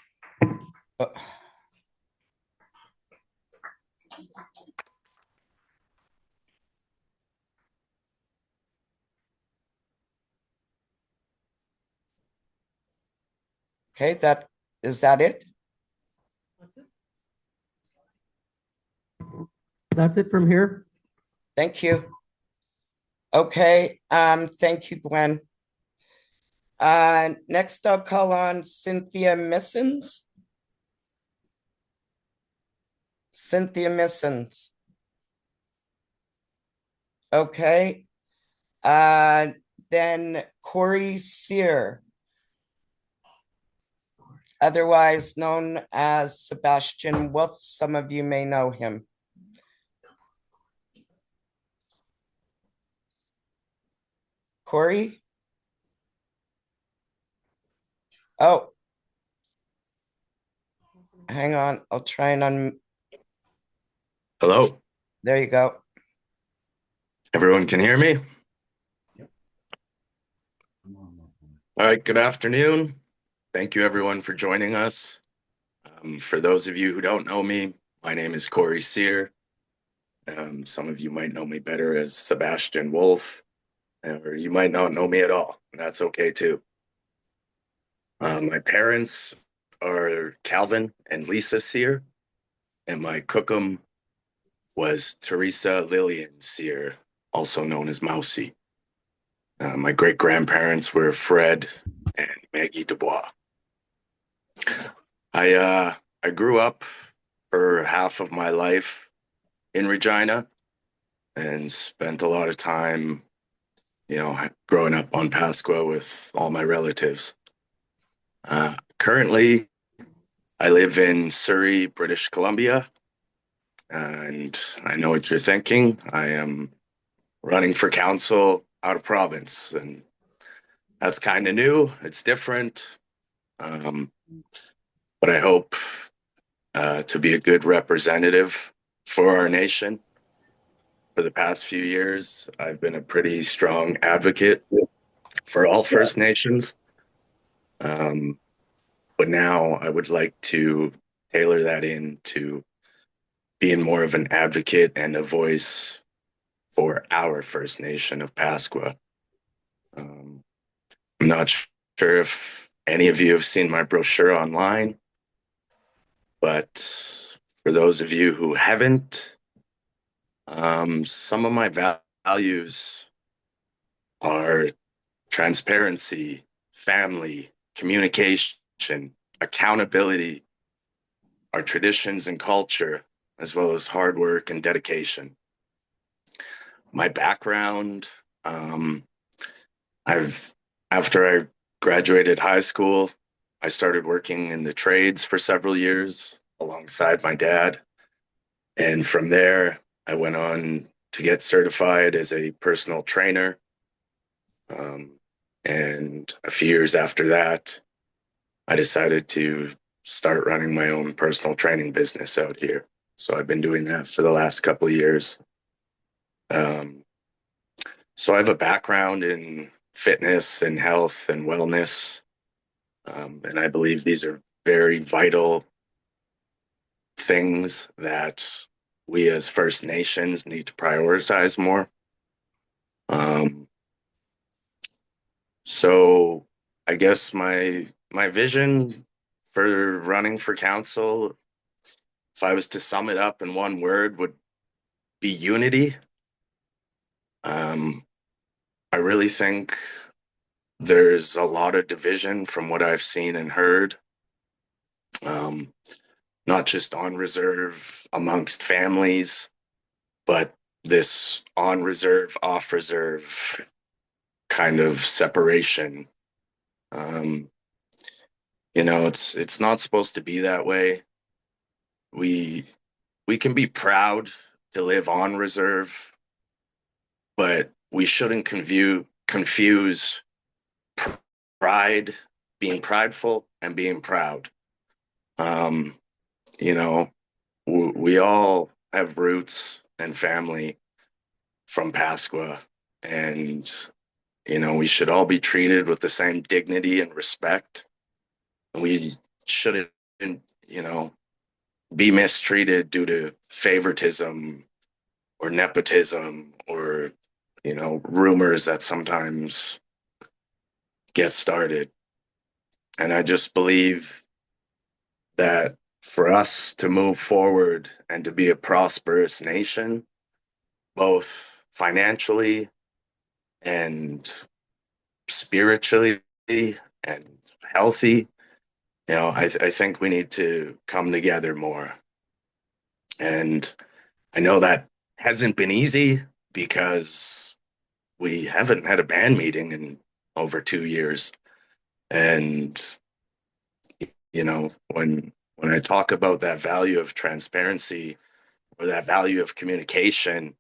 Okay, is that it? That's it from here. Thank you. Okay, thank you, Gwen. Next I'll call on Cynthia Missens. Cynthia Missens. Okay. Then Corey Cyr, otherwise known as Sebastian Wolfe. Some of you may know him. Corey? Oh. Hang on, I'll try and Hello. There you go. Everyone can hear me? All right, good afternoon. Thank you everyone for joining us. For those of you who don't know me, my name is Corey Cyr. Some of you might know me better as Sebastian Wolfe, or you might not know me at all, and that's okay too. My parents are Calvin and Lisa Cyr, and my cookum was Teresa Lillian Cyr, also known as Mousie. My great-grandparents were Fred and Maggie Dubois. I grew up for half of my life in Regina and spent a lot of time, growing up on Pasqua with all my relatives. Currently, I live in Surrey, British Columbia, and I know what you're thinking. I am running for council out of province, and that's kind of new. It's different, but I hope to be a good representative for our nation. For the past few years, I've been a pretty strong advocate for all First Nations, but now I would like to tailor that into being more of an advocate and a voice for our First Nation of Pasqua. I'm not sure if any of you have seen my brochure online, but for those of you who haven't, some of my values are transparency, family, communication, accountability, our traditions and culture, as well as hard work and dedication. My background, after I graduated high school, I started working in the trades for several years alongside my dad. And from there, I went on to get certified as a personal trainer. And a few years after that, I decided to start running my own personal training business out here. So I've been doing that for the last couple of years. So I have a background in fitness and health and wellness. And I believe these are very vital things that we as First Nations need to prioritize more. So I guess my vision for running for council, if I was to sum it up in one word, would be unity. I really think there's a lot of division from what I've seen and heard, not just on reserve amongst families, but this on reserve, off reserve kind of separation. You know, it's not supposed to be that way. We can be proud to live on reserve, but we shouldn't confuse pride, being prideful, and being proud. You know, we all have roots and family from Pasqua, and you know, we should all be treated with the same dignity and respect. We shouldn't, you know, be mistreated due to favoritism or nepotism or, you know, rumors that sometimes get started. And I just believe that for us to move forward and to be a prosperous nation, both financially and spiritually and healthy, you know, I think we need to come together more. And I know that hasn't been easy because we haven't had a band meeting in over 2 years. And, you know, when I talk about that value of transparency or that value of communication,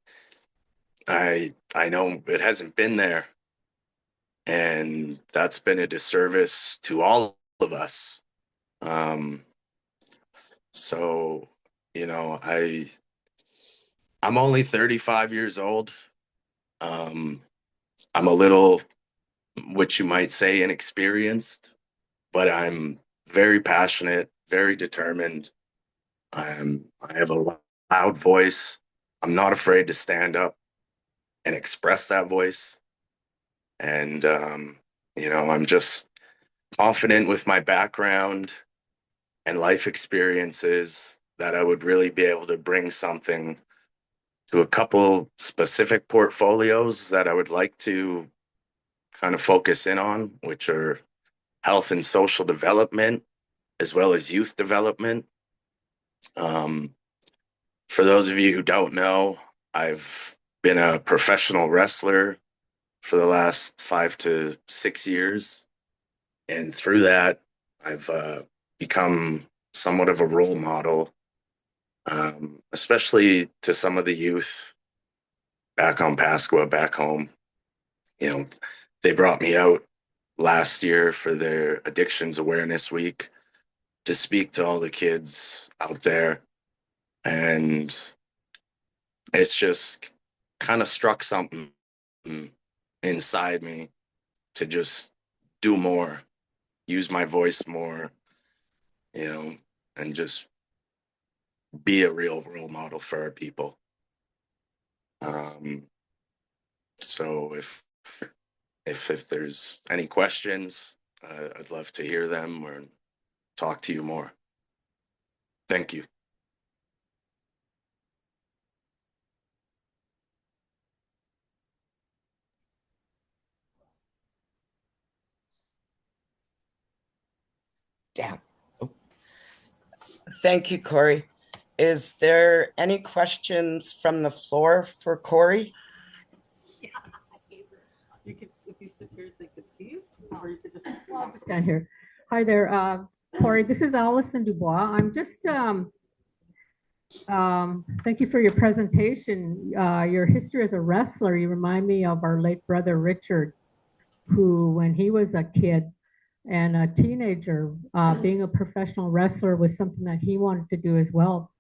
I know it hasn't been there. And that's been a disservice to all of us. So, you know, I'm only 35 years old. I'm a little, what you might say, inexperienced, but I'm very passionate, very determined. I have a loud voice. I'm not afraid to stand up and express that voice. And, you know, I'm just confident with my background and life experiences that I would really be able to bring something to a couple specific portfolios that I would like to kind of focus in on, which are health and social development, as well as youth development. For those of you who don't know, I've been a professional wrestler for the last 5 to 6 years. And through that, I've become somewhat of a role model, especially to some of the youth back on Pasqua, back home. You know, they brought me out last year for their Addictions Awareness Week to speak to all the kids out there. And it's just kind of struck something inside me to just do more, use my voice more, you know, and just be a real role model for our people. So if there's any questions, I'd love to hear them or talk to you more. Thank you. Damn. Oh. Thank you, Corey. Is there any questions from the floor for Corey? Yeah. You could, if you sit here, they could see you, or you could just. Well, I'll just stand here. Hi there, Corey. This is Alison Dubois. I'm just, thank you for your presentation. Your history as a wrestler, you remind me of our late brother Richard, who, when he was a kid and a teenager, being a professional wrestler was something that he wanted to do as well.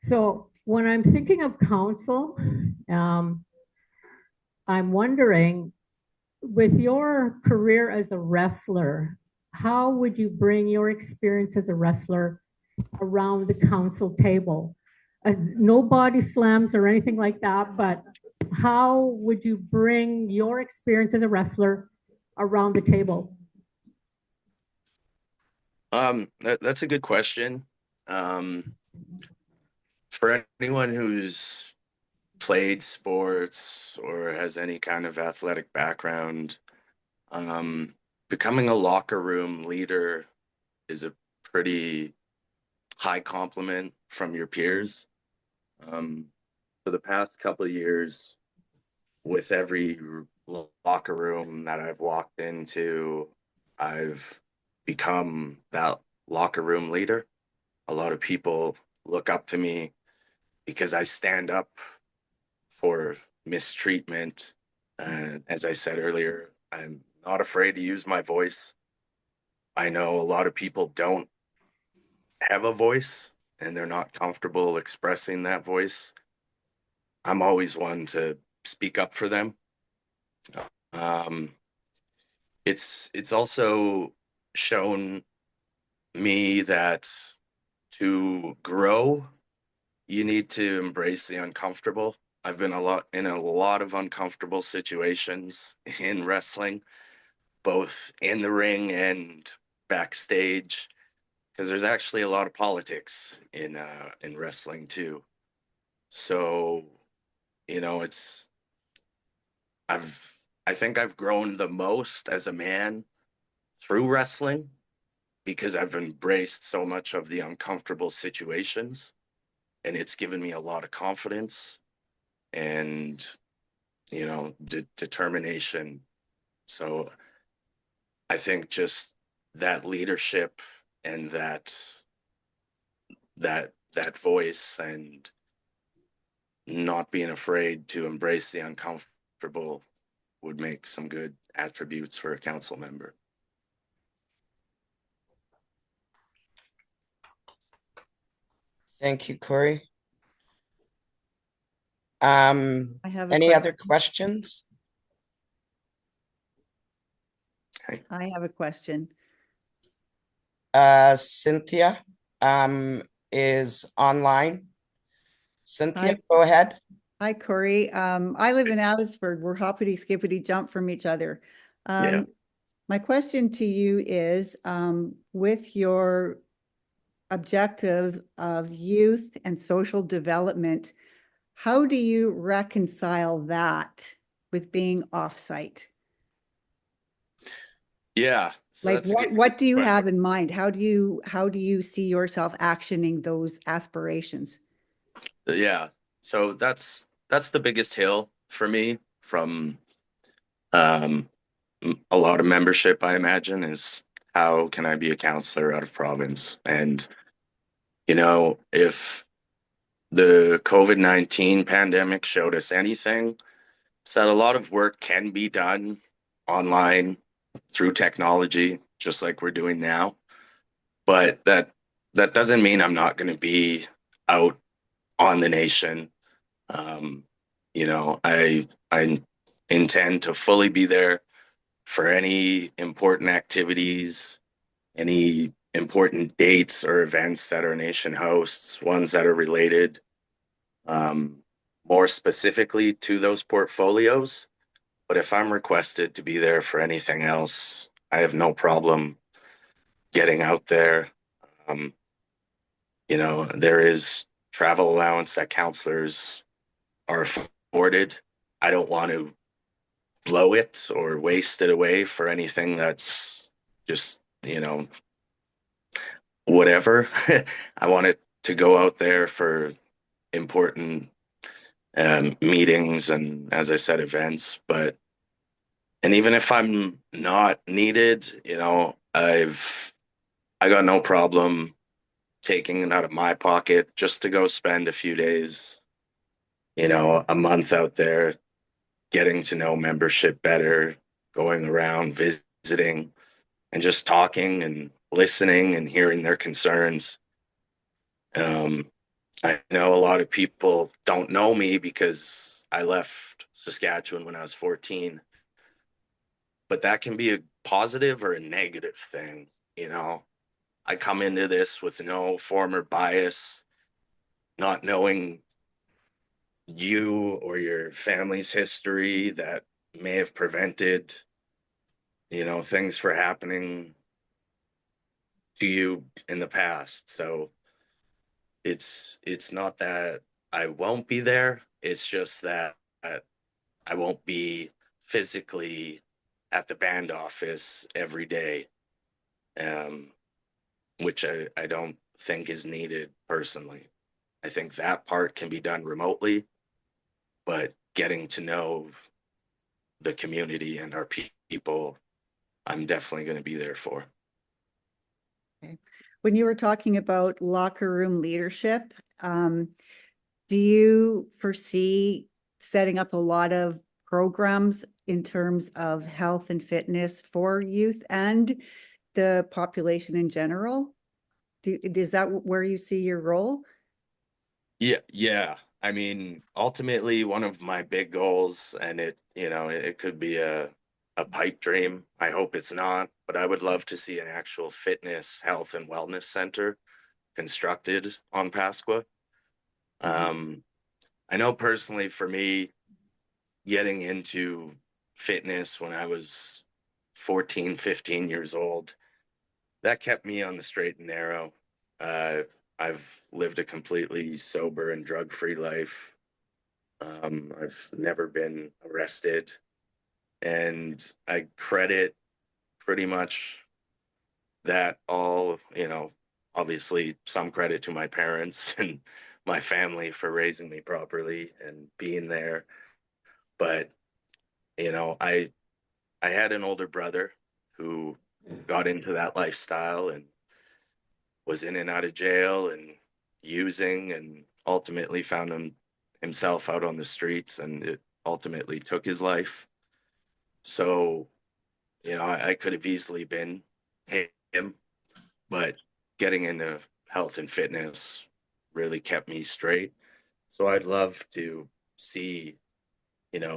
So when I'm thinking of council, I'm wondering, with your career as a wrestler, how would you bring your experience as a wrestler around the council table? No body slams or anything like that, but how would you bring your experience as a wrestler around the table? That's a good question. For anyone who's played sports or has any kind of athletic background, becoming a locker room leader is a pretty high compliment from your peers. For the past couple of years, with every locker room that I've walked into, I've become that locker room leader. A lot of people look up to me because I stand up for mistreatment. As I said earlier, I'm not afraid to use my voice. I know a lot of people don't have a voice and they're not comfortable expressing that voice. I'm always one to speak up for them. It's also shown me that to grow, you need to embrace the uncomfortable. I've been in a lot of uncomfortable situations in wrestling, both in the ring and backstage, because there's actually a lot of politics in wrestling too. So, you know, I think I've grown the most as a man through wrestling because I've embraced so much of the uncomfortable situations, and it's given me a lot of confidence and, you know, determination. So I think just that leadership and that voice and not being afraid to embrace the uncomfortable would make some good attributes for a council member. Thank you, Corey. I have Any other questions? I have a question. Cynthia is online. Cynthia, Hi. go ahead. Hi, Corey. I live in Abbotsford. We're hoppity skippity jump from each other. Yeah. My question to you is, with your objective of youth and social development, how do you reconcile that with being offsite? Yeah. So Like, that's a good what do you question. have in mind? How do you see yourself actioning those aspirations? Yeah. So that's the biggest hill for me from a lot of membership, I imagine, is how can I be a counselor out of province? And, you know, if the COVID-19 pandemic showed us anything, it's that a lot of work can be done online through technology, just like we're doing now. But that doesn't mean I'm not going to be out on the nation. You know, I intend to fully be there for any important activities, any important dates or events that our nation hosts, ones that are related more specifically to those portfolios. But if I'm requested to be there for anything else, I have no problem getting out there. You know, there is travel allowance that counselors are afforded. I don't want to blow it or waste it away for anything that's just, you know, whatever. I want it to go out there for important meetings and, as I said, events. And even if I'm not needed, you know, I got no problem taking it out of my pocket just to go spend a few days, you know, a month out there, getting to know membership better, going around visiting and just talking and listening and hearing their concerns. I know a lot of people don't know me because I left Saskatchewan when I was 14, but that can be positive or a negative thing. You know, I come into this with no former bias, not knowing you or your family's history that may have prevented, you know, things from happening to you in the past. So it's not that I won't be there. It's just that I won't be physically at the band office every day, which I don't think is needed personally. I think that part can be done remotely, but getting to know the community and our people, I'm definitely going to be there for. When you were talking about locker room leadership, do you foresee setting up a lot of programs in terms of health and fitness for youth and the population in general? Is that where you see your role? Yeah. I mean, ultimately, one of my big goals, and it could be a pipe dream. I hope it's not, but I would love to see an actual fitness, health, and wellness center constructed on Pasqua. I know personally for me, getting into fitness when I was 14, 15 years old, that kept me on the straight and narrow. I've lived a completely sober and drug-free life. I've never been arrested. And I credit pretty much that all, obviously some credit to my parents and my family for raising me properly and being there. But, I had an older brother who got into that lifestyle and was in and out of jail and using, and ultimately found himself out on the streets, and it ultimately took his life. So, I could have easily been him, but getting into health and fitness really kept me straight. So I'd love to see,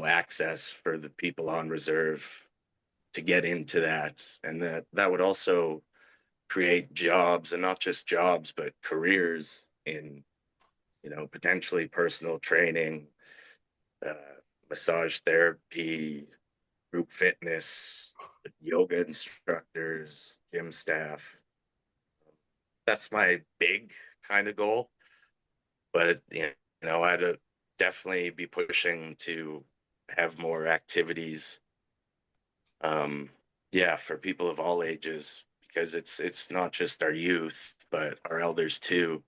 access for the people on reserve to get into that. And that would also create jobs, and not just jobs, but careers in, potentially personal training, massage therapy, group fitness, yoga instructors, gym staff. That's my big kind of goal. But, I'd definitely be pushing to have more activities. For people of all ages, because it's not just our youth, but our elders too.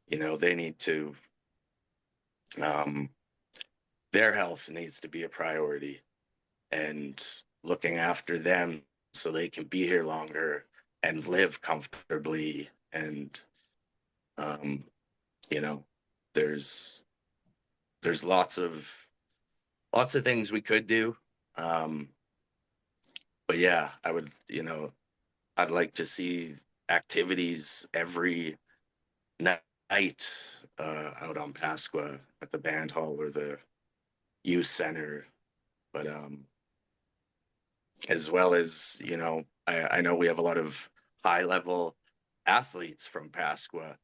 They need to, their health needs to be a priority, and looking after them so they can be here longer and live comfortably. And, there's lots of things we could do. But yeah, I'd like to see activities every night out on Pasqua at the band hall or the youth center. But as well as, I know we have a lot of high level athletes from Pasqua.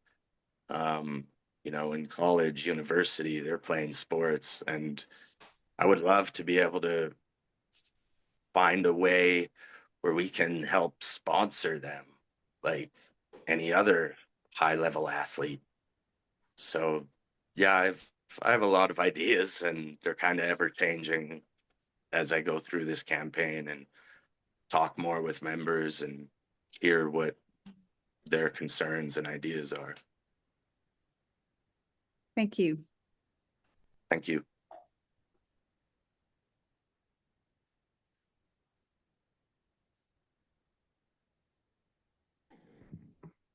In college, university, they're playing sports, and I would love to be able to find a way where we can help sponsor them like any other high level athlete. So yeah, I have a lot of ideas, and they're kind of ever changing as I go through this campaign and talk more with members and hear what their concerns and ideas are. Thank you. Thank you.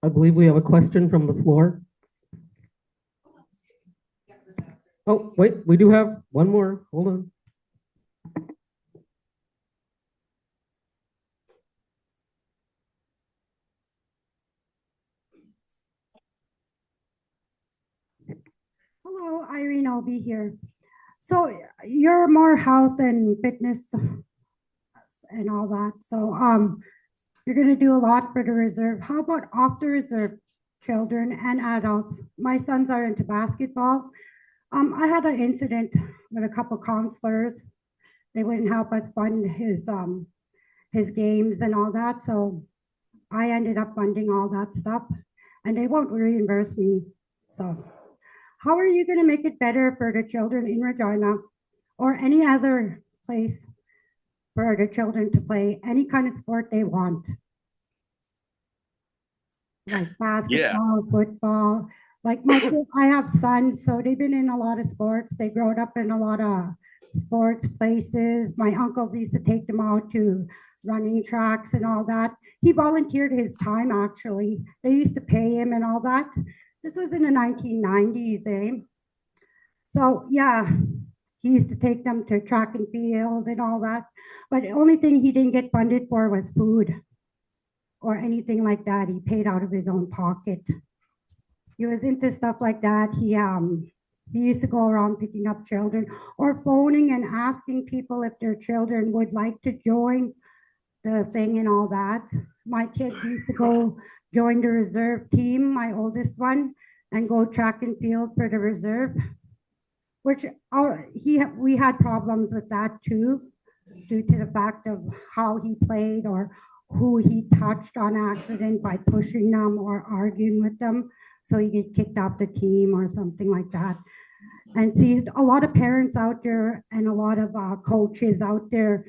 I believe we have a question from the floor. Oh, wait, we do have one more. Hold on. Hello, Ironeagle Obey here. So you're more health and fitness and all that. So you're gonna do a lot for the reserve. How about off the reserve children and adults? My sons are into basketball. I had an incident with a couple counselors. They wouldn't help us fund his games and all that. So I ended up funding all that stuff, and they won't reimburse me. So how are you going to make it better for the children in Regina or any other place for the children to play any kind of sport they want? Like basketball, football. Like my kid, I have sons, so they've been in a lot of sports. They growed up in a lot of sports places. My uncles used to take them out to running tracks and all that. He volunteered his time, actually. They used to pay him and all that. This was in the 1990s, eh? So yeah, he used to take them to track and field and all that. But the only thing he didn't get funded for was food or anything like that. He paid out of his own pocket. He was into stuff like that. He used to go around picking up children or phoning and asking people if their children would like to join the thing and all that. My kid used to go join the reserve team, my oldest one, and go track and field for the reserve, which we had problems with that too, due to the fact of how he played or who he touched on accident by pushing them or arguing with them. So he get kicked off the team or something like that. And see, a lot of parents out there and a lot of coaches out there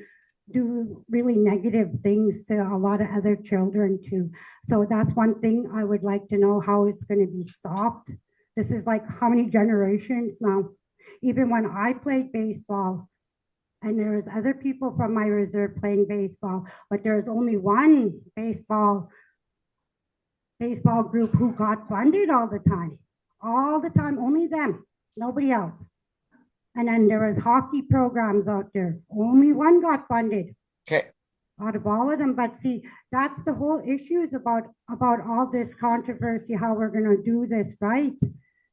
do really negative things to a lot of other children too. So that's one thing I would like to know how it's going to be stopped. This is like how many generations now? Even when I played baseball, and there was other people from my reserve playing baseball, but there's only one baseball group who got funded all the time, only them, nobody else. And then there was hockey programs out there, only one got funded. Okay. Out of all of them. But see, that's the whole issue is about all this controversy, how we're going to do this, right?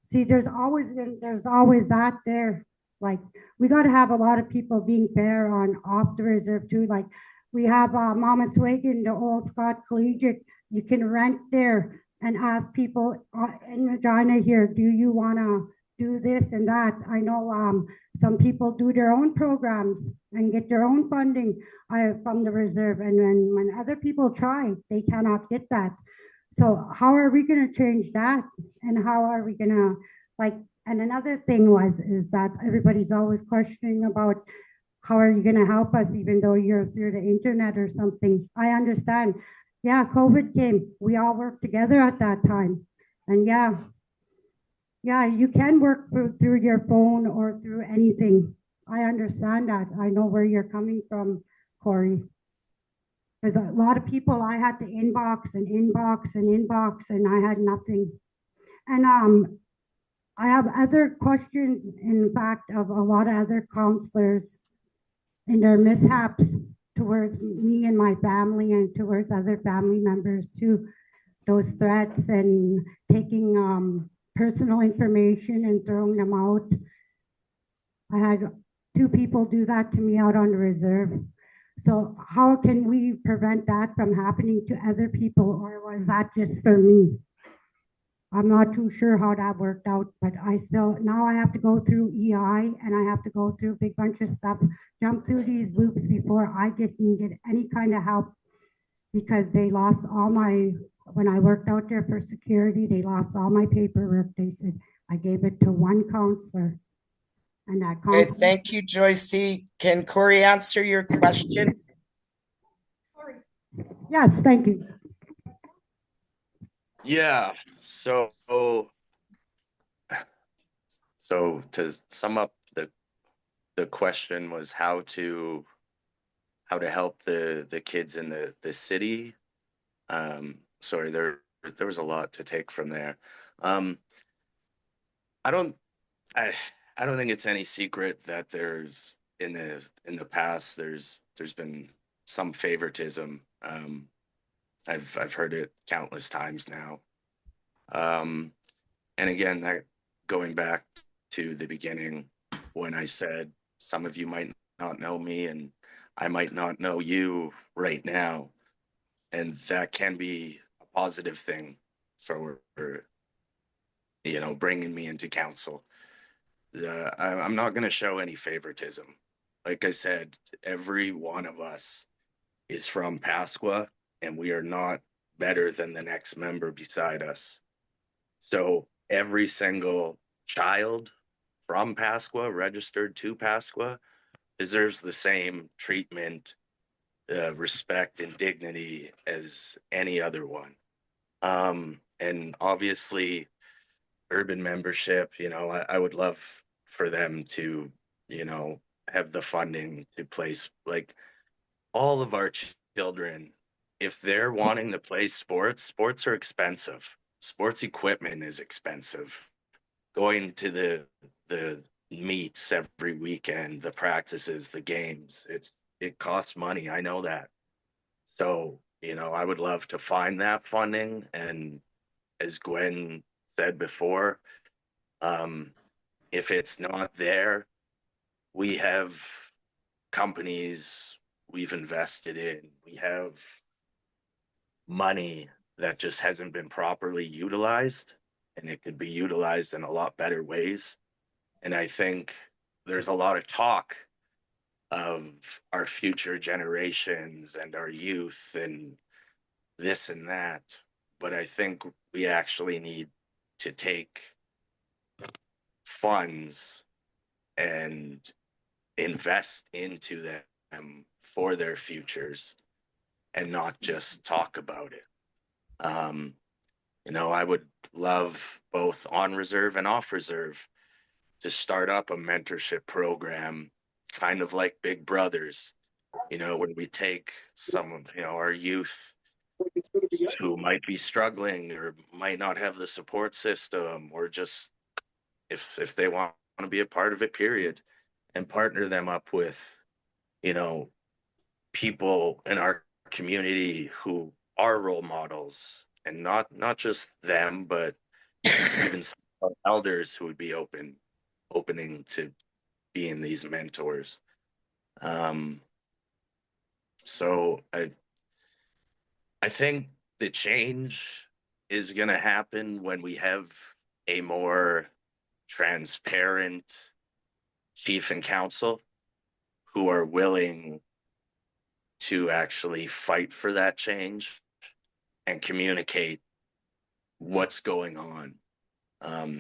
See, there's always that there. Like, we got to have a lot of people being fair on off the reserve too. Like, we have Mama Swagan, the old Scott Collegiate. You can rent there and ask people in Regina here, do you want to do this and that? I know some people do their own programs and get their own funding from the reserve. And then when other people try, they cannot get that. So how are we going to change that? And how are we going to, like, and another thing is that everybody's always questioning about how are you going to help us even though you're through the internet or something. I understand. Yeah, COVID came. We all worked together at that time. And yeah, you can work through your phone or through anything. I understand that. I know where you're coming from, Corey. There's a lot of people I had to inbox and I had nothing. And I have other questions, in fact, of a lot of other counselors in their mishaps towards me and my family and towards other family members too. Those threats and taking personal information and throwing them out. I had 2 people do that to me out on the reserve. So how can we prevent that from happening to other people, or was that just for me? I'm not too sure how that worked out, but now I have to go through EI and I have to go through a big bunch of stuff, jump through these loops before I can get any kind of help, because they lost when I worked out there for security, they lost all my paperwork. They said I gave it to one counselor. And that Okay, thank you, Joycey. Can Corey answer your question? Yes, thank you. Yeah, so to sum up, the question was how to help the kids in the city. Sorry, there was a lot to take from there. I don't think it's any secret that there's in the past there's been some favoritism. I've heard it countless times now. And again, that going back to the beginning when I said some of you might not know me and I might not know you right now, and that can be a positive thing for bringing me into council. I'm not going to show any favoritism. Like I said, every one of us is from Pasqua, and we are not better than the next member beside us. So every single child from Pasqua, registered to Pasqua, deserves the same treatment, respect, and dignity as any other one. And obviously, urban membership, I would love for them to, have the funding to place, like, all of our children, if they're wanting to play sports are expensive. Sports equipment is expensive. Going to the meets every weekend, the practices, the games, it costs money. I know that. So, I would love to find that funding. And as Gwen said before, if it's not there, we have companies we've invested in. We have money that just hasn't been properly utilized, and it could be utilized in a lot better ways. And I think there's a lot of talk of our future generations and our youth and this and that. But I think we actually need to take funds and invest into them for their futures and not just talk about it. I would love both on reserve and off reserve to start up a mentorship program, kind of like Big Brothers, where we take some of, our youth who might be struggling or might not have the support system, or just if they want to be a part of it, period, and partner them up with, people in our community who are role models, and not just them, but even some elders who would be opening to being these mentors. So I think the change is going to happen when we have a more transparent chief and council who are willing to actually fight for that change and communicate what's going on.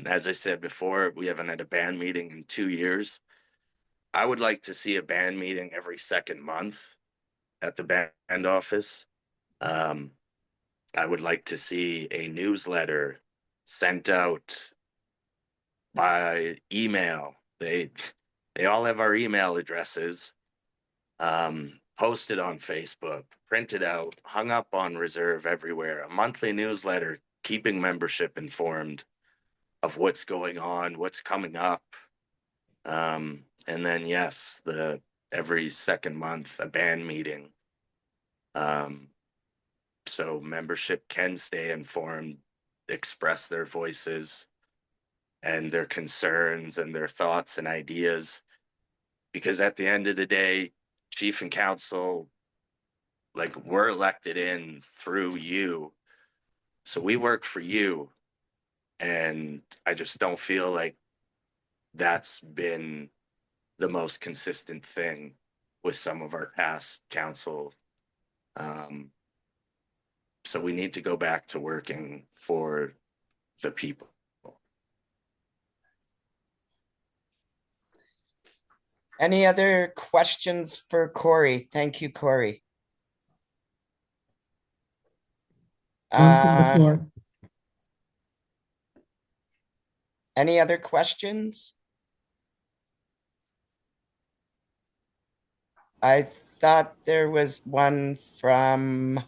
As I said before, we haven't had a band meeting in 2 years. I would like to see a band meeting every second month at the band office. I would like to see a newsletter sent out by email. They all have our email addresses, posted on Facebook, printed out, hung up on reserve everywhere. A monthly newsletter keeping membership informed of what's going on, what's coming up. And then, yes, every second month, a band meeting. So membership can stay informed, express their voices and their concerns and their thoughts and ideas. Because at the end of the day, chief and council, like, we're elected in through you. So we work for you. And I just don't feel like that's been the most consistent thing with some of our past council. So we need to go back to working for the people. Any other questions for Corey? Thank you, Corey. None from the floor. Any other questions? I thought there was one from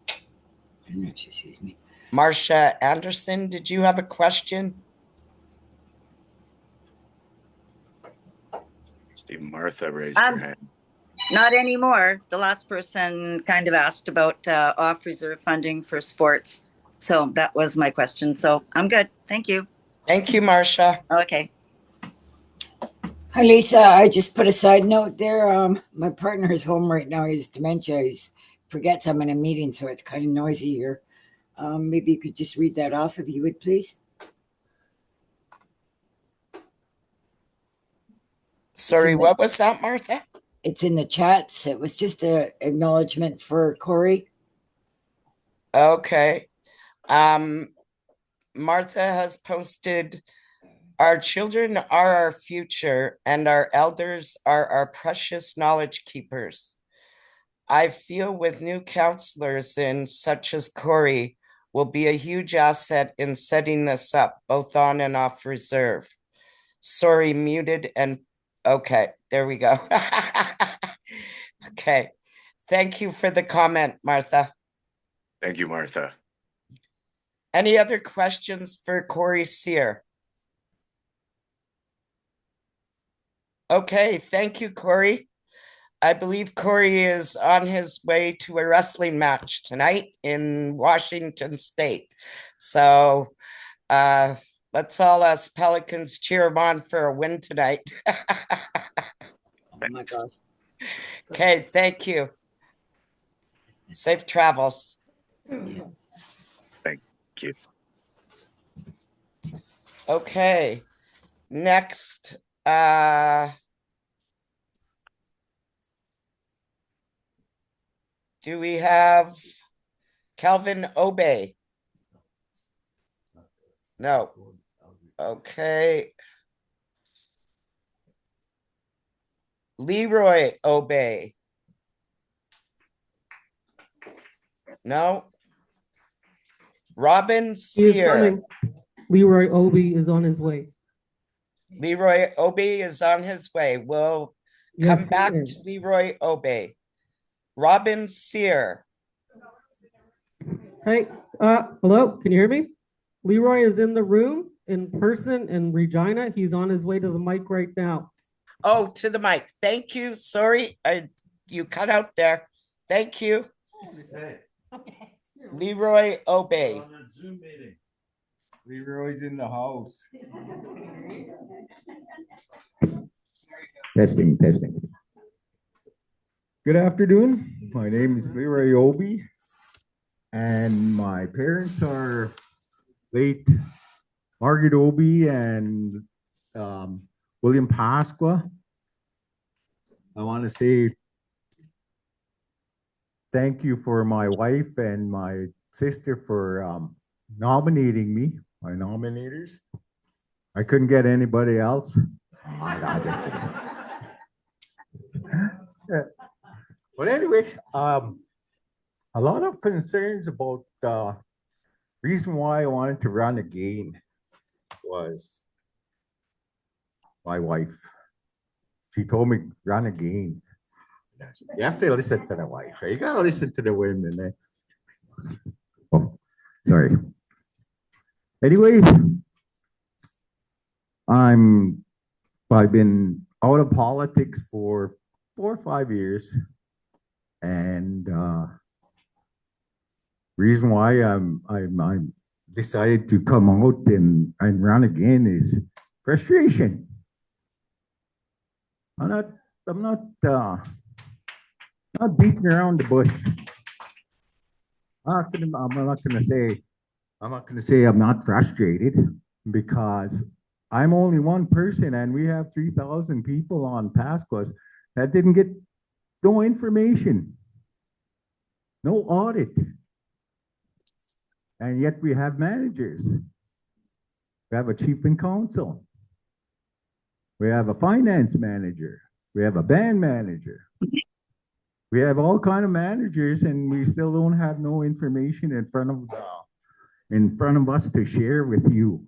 I don't know if she sees me. Marcia Anderson. Did you have a question? See Martha raised her hand. Not anymore. The last person kind of asked about off reserve funding for sports. So that was my question. So I'm good. Thank you. Thank you, Marcia. Okay. Hi, Lisa. I just put a side note there. My partner is home right now. He has dementia. He forgets I'm in a meeting, so it's kind of noisy here. Maybe you could just read that off if you would, please. Sorry, what was that, Martha? It's in the chats. It was just a acknowledgement for Corey. Okay. Martha has posted, our children are our future and our elders are our precious knowledge keepers. I feel with new counselors in such as Corey will be a huge asset in setting this up, both on and off reserve. Sorry, muted and okay, there we go. Okay. Thank you for the comment, Martha. Thank you, Martha. Any other questions for Corey Cyr? Okay, thank you, Corey. I believe Corey is on his way to a wrestling match tonight in Washington State. So let's all us Pelicans cheer him on for a win tonight. Oh my gosh. Okay, thank you. Safe travels. Thank you. Okay, next, do we have Calvin Obey? No. Okay. Leroy Obey? No. Robin He is Cyr? coming. Leroy Obey is on his way. Leroy Obey is on his way. We'll Yes, come back he to is. Leroy Obey. Robin Cyr? Hey, hello, can you hear me? Leroy is in the room in person in Regina. He's on his way to the mic right now. Oh, to the mic. Thank you. Sorry, you cut out there. Thank you. Leroy Obey. On a Zoom meeting. Leroy's in the house. Testing. Good afternoon. My name is Leroy Obey, and my parents are late Margaret Obey and William Pasqua. I want to say thank you for my wife and my sister for nominating me, my nominators. I couldn't get anybody else. But anyway, a lot of concerns about reason why I wanted to run again was my wife. She told me run again. You have to listen to the wife. Right? You gotta listen to the women. Eh? Oh, sorry. Anyway, I've been out of politics for 4 or 5 years, and reason why I'm decided to come out and run again is frustration. I'm not beating around the bush. I'm not gonna say I'm not frustrated, because I'm only one person and we have 3,000 people on Pasquas that didn't get no information, no audit. And yet we have managers. We have a chief and counsel. We have a finance manager. We have a band manager. We have all kind of managers, and we still don't have no information in front of us to share with you.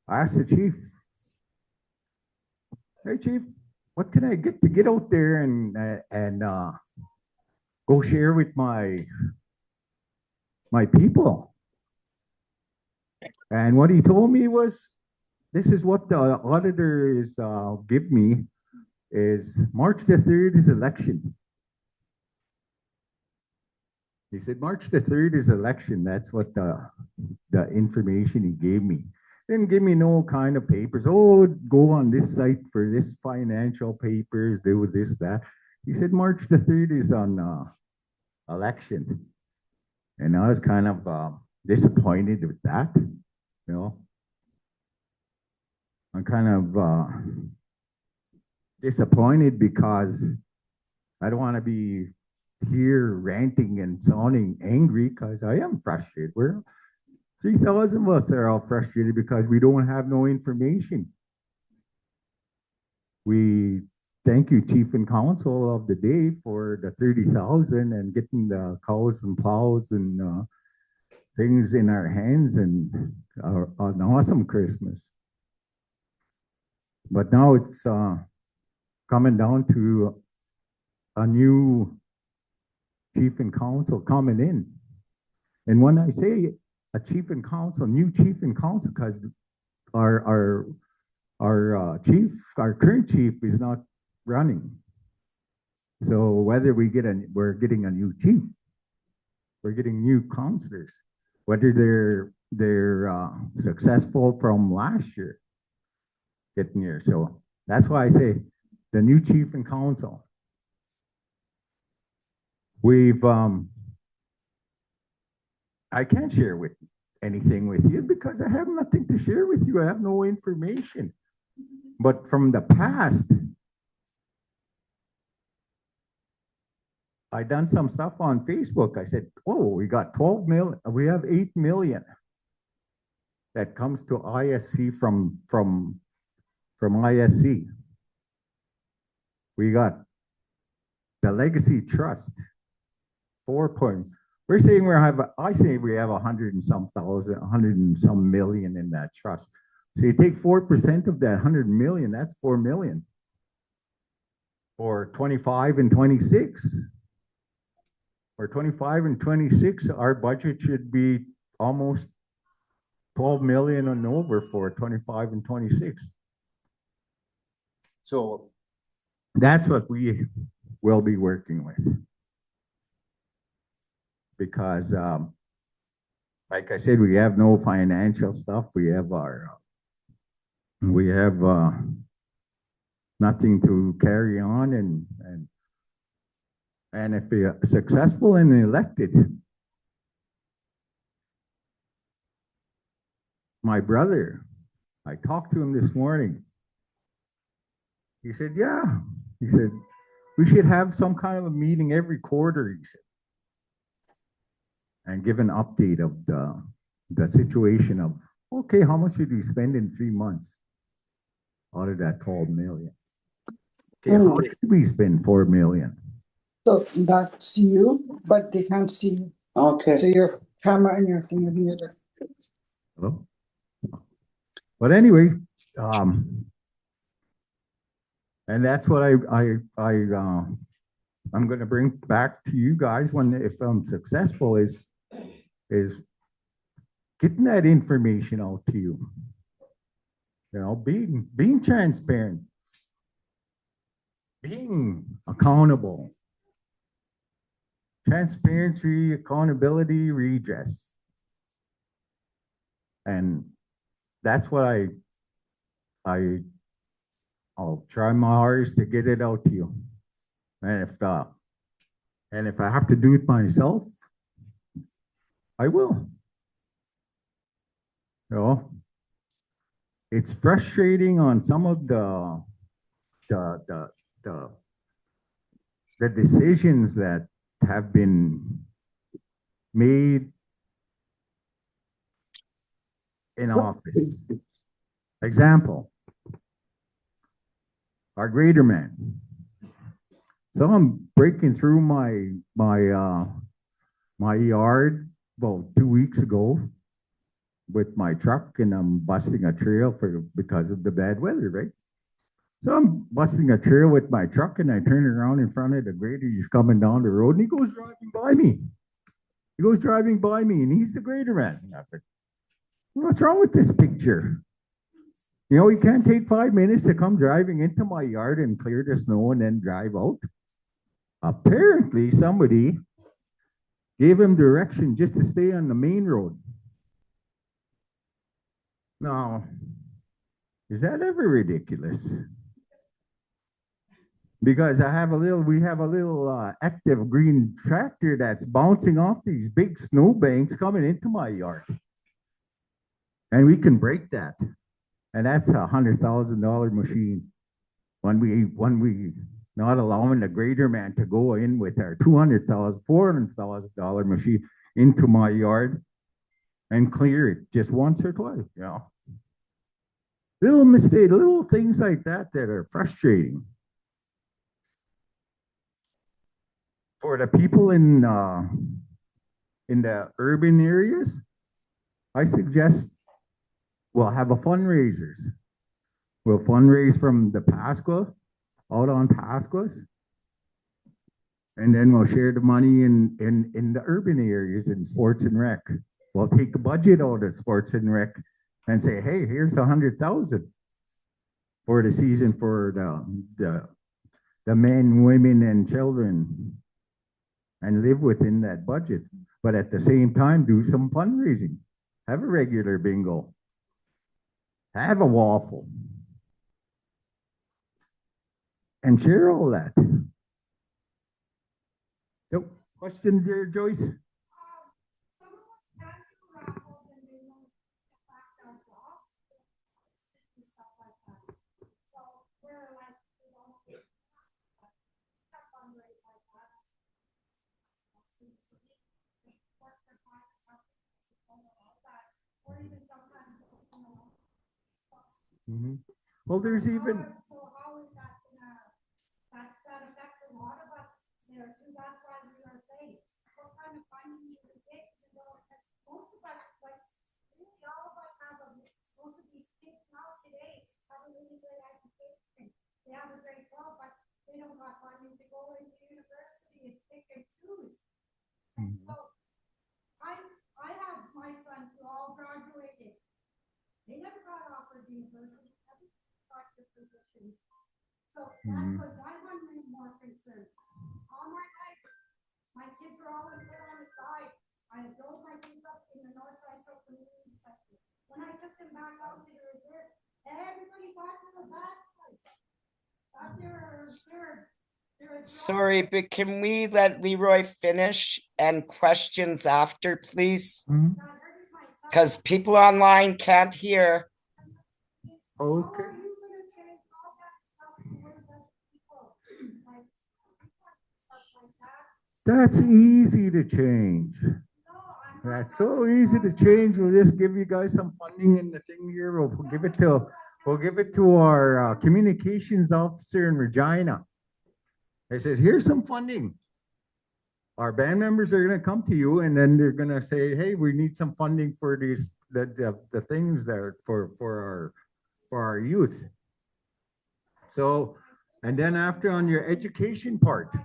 I asked the chief, "Hey chief, what can I get to get out there and go share with my people?" And what he told me was, this is what the auditors give me, is March the 3rd is election. He said March the 3rd is election. That's what the information he gave me. Didn't give me no kind of papers. Oh, go on this site for this financial papers, do this, that. He said March the 3rd is on election. And I was kind of disappointed with that, you know. I'm kind of disappointed because I don't want to be here ranting and sounding angry because I am frustrated. We're 3,000 of us are all frustrated because we don't have no information. We thank you, Chief and Council of the day, for the 30,000 and getting the cows and plows and things in our hands and an awesome Christmas. But now it's coming down to a new Chief and Council coming in. And when I say a Chief and Council, new Chief and Council, because our chief, our current chief is not running. So whether we're getting a new chief, we're getting new councilors, whether they're successful from last year getting here. So that's why I say the new Chief and Council. We've I can't share with anything with you because I have nothing to share with you. I have no information. But from the past, I done some stuff on Facebook. I said, oh, we got 12 million, we have 8 million that comes to ISC from ISC. We got the Legacy Trust, 4 point. We're saying I say we have 100 and some thousand, 100 and some million in that trust. So you take 4% of that 100 million, that's 4 million. For 25 and 26. For 25 and 26, our budget should be almost 12 million and over for 25 and 26. So that's what we will be working with. Because, like I said, we have no financial stuff. We have nothing to carry on, and if we are successful and elected, my brother, I talked to him this morning. He said, yeah. He said, we should have some kind of a meeting every quarter, he said, and give an update of the situation of, okay, how much did we spend in 3 months out of that 12 million? Okay, how did we spend 4 million? So that's you, but they can't see you. Okay. So your camera and your thing are muted. Hello? But anyway, and that's what I'm going to bring back to you guys if I'm successful is getting that information out to you. You know, being transparent, being accountable, transparency, accountability, redress. And that's what I'll try my hardest to get it out to you. And if I have to do it myself, I will. You know, it's frustrating on some of the decisions that have been made in office. Example, our grader man. Someone breaking through my yard about 2 weeks ago with my truck, and I'm busting a trail because of the bad weather, right? So I'm busting a trail with my truck, and I turn around in front of the grader. He's coming down the road, and he goes driving by me. He goes driving by me, and he's the grader man. And I think, what's wrong with this picture? You know, he can't take 5 minutes to come driving into my yard and clear the snow and then drive out. Apparently, somebody gave him direction just to stay on the main road. Now, is that ever ridiculous? Because we have a little active green tractor that's bouncing off these big snowbanks coming into my yard. And we can break that. And that's $100,000 machine. When we not allowing the grader man to go in with our $400,000 machine into my yard and clear it just once or twice, you know. Little mistake, little things like that that are frustrating. For the people in the urban areas, I suggest we'll have a fundraisers. We'll fundraise from the Pasqua, out on Pasquas. And then we'll share the money in the urban areas in sports and rec. We'll take the budget out of sports and rec and say, hey, here's 100,000 for the season for the men, women, and children, and live within that budget. But at the same time, do some fundraising. Have a regular bingo. Have a waffle. And share all that. Yep. Question there, Joyce? Mm-hmm. Well, there's even. So how is that that affects a lot of us there too? That's why we are saying what kind of funding you can take to go, because most of us, like really all of us most of these kids now today have a really good education. They have a great job, but they don't have funding to go into university. It's pick and choose. And so I have my sons who all graduated. They never got offered university, never got the positions. So that's what I'm more concerned. All my life, my kids were always put on the side. I drove my kids up in the north side of the community sector. When I took them back out to the reserve, everybody thought they were bad guys. Thought they were scared. Sorry, but can we let Leroy finish and questions after, please? Because people online can't hear. Okay. That's easy to change. That's so easy to change. We'll just give you guys some funding in the thing here. We'll give it to our communications officer in Regina. It says, here's some funding. Our band members are going to come to you, and then they're going to say, hey, we need some funding for these the things that for our youth. So, and then after on your education part,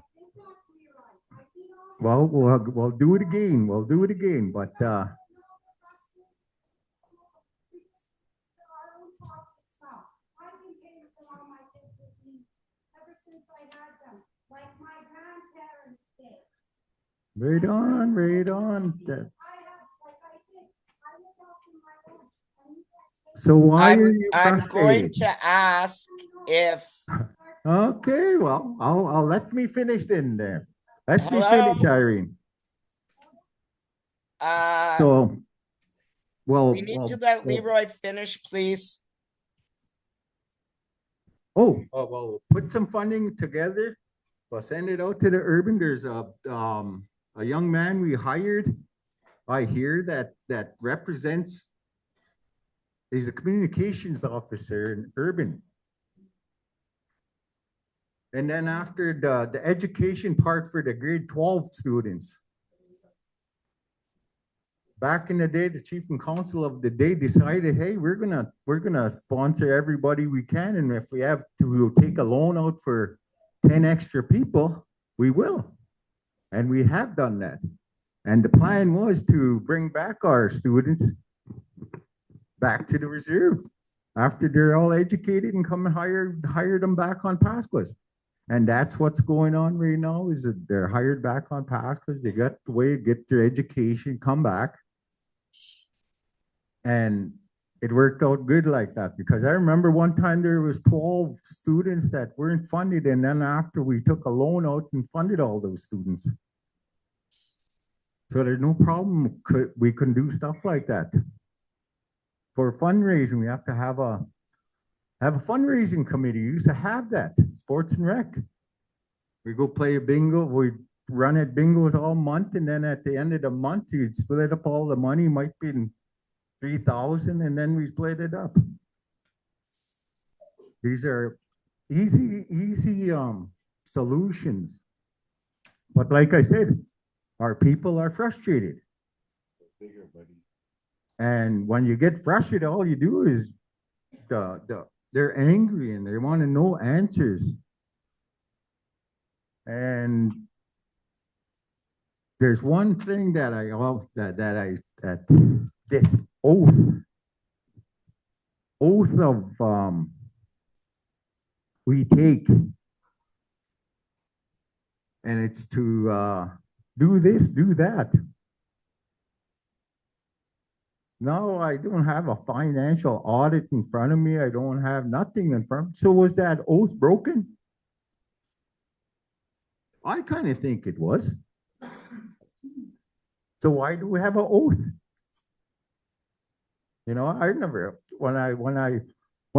well, we'll do it again. We'll do it again, but right on, right on. So why are you I'm going frustrated? to ask if. Okay, well, I'll let me finish then there. Let me Hello? finish, Irene. So, well, we need to let Leroy finish, please. Well, put some funding together. We'll send it out to the urban. There's a young man we hired. I hear that represents. He's the communications officer in urban. And then after the education part for the grade 12 students. Back in the day, the chief and council of the day decided, hey, we're gonna sponsor everybody we can, and if we have to take a loan out for 10 extra people, we will. And we have done that. And the plan was to bring back our students back to the reserve after they're all educated and come and hire them back on Pasquas. And that's what's going on right now, is that they're hired back on Pasquas. They got the way to get their education, come back. And it worked out good like that, because I remember one time there was 12 students that weren't funded, and then after we took a loan out and funded all those students. So there's no problem, we can do stuff like that. For fundraising, we have to have a fundraising committee. We used to have that, sports and rec. We go play a bingo, we run at bingos all month, and then at the end of the month, you'd split up all the money, might be in 3,000, and then we split it up. These are easy solutions. But like I said, our people are frustrated. And when you get frustrated, all you do is they're angry and they want to know answers. And there's one thing that this oath of we take, and it's to do this, do that. No, I don't have a financial audit in front of me. I don't have nothing in front of me. So was that oath broken? I kind of think it was. So why do we have an oath? You know, I never, when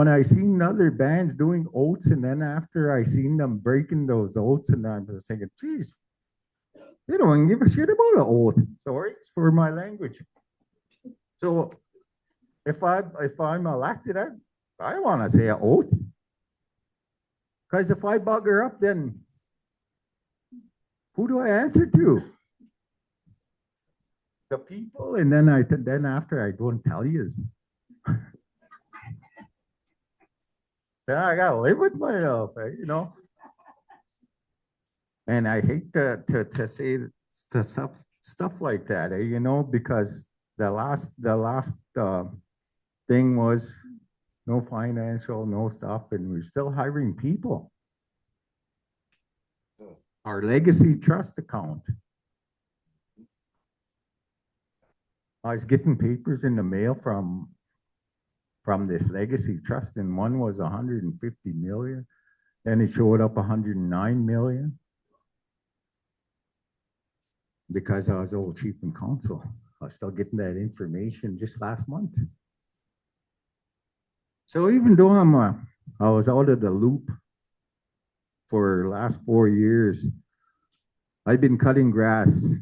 I seen other bands doing oaths, and then after I seen them breaking those oaths, and I was thinking, geez, they don't even give a shit about an oath. Sorry, it's for my language. So if I'm elected, I want to say an oath. Because if I bugger up, then who do I answer to? The people, and then after I don't tell you. Then I gotta live with myself, you know. And I hate to say the stuff like that, you know, because the last thing was no financial, no stuff, and we're still hiring people. Our legacy trust account. I was getting papers in the mail from this legacy trust, and one was 150 million, and it showed up 109 million. Because I was old chief and council, I was still getting that information just last month. So even though I was out of the loop for the last 4 years, I've been cutting grass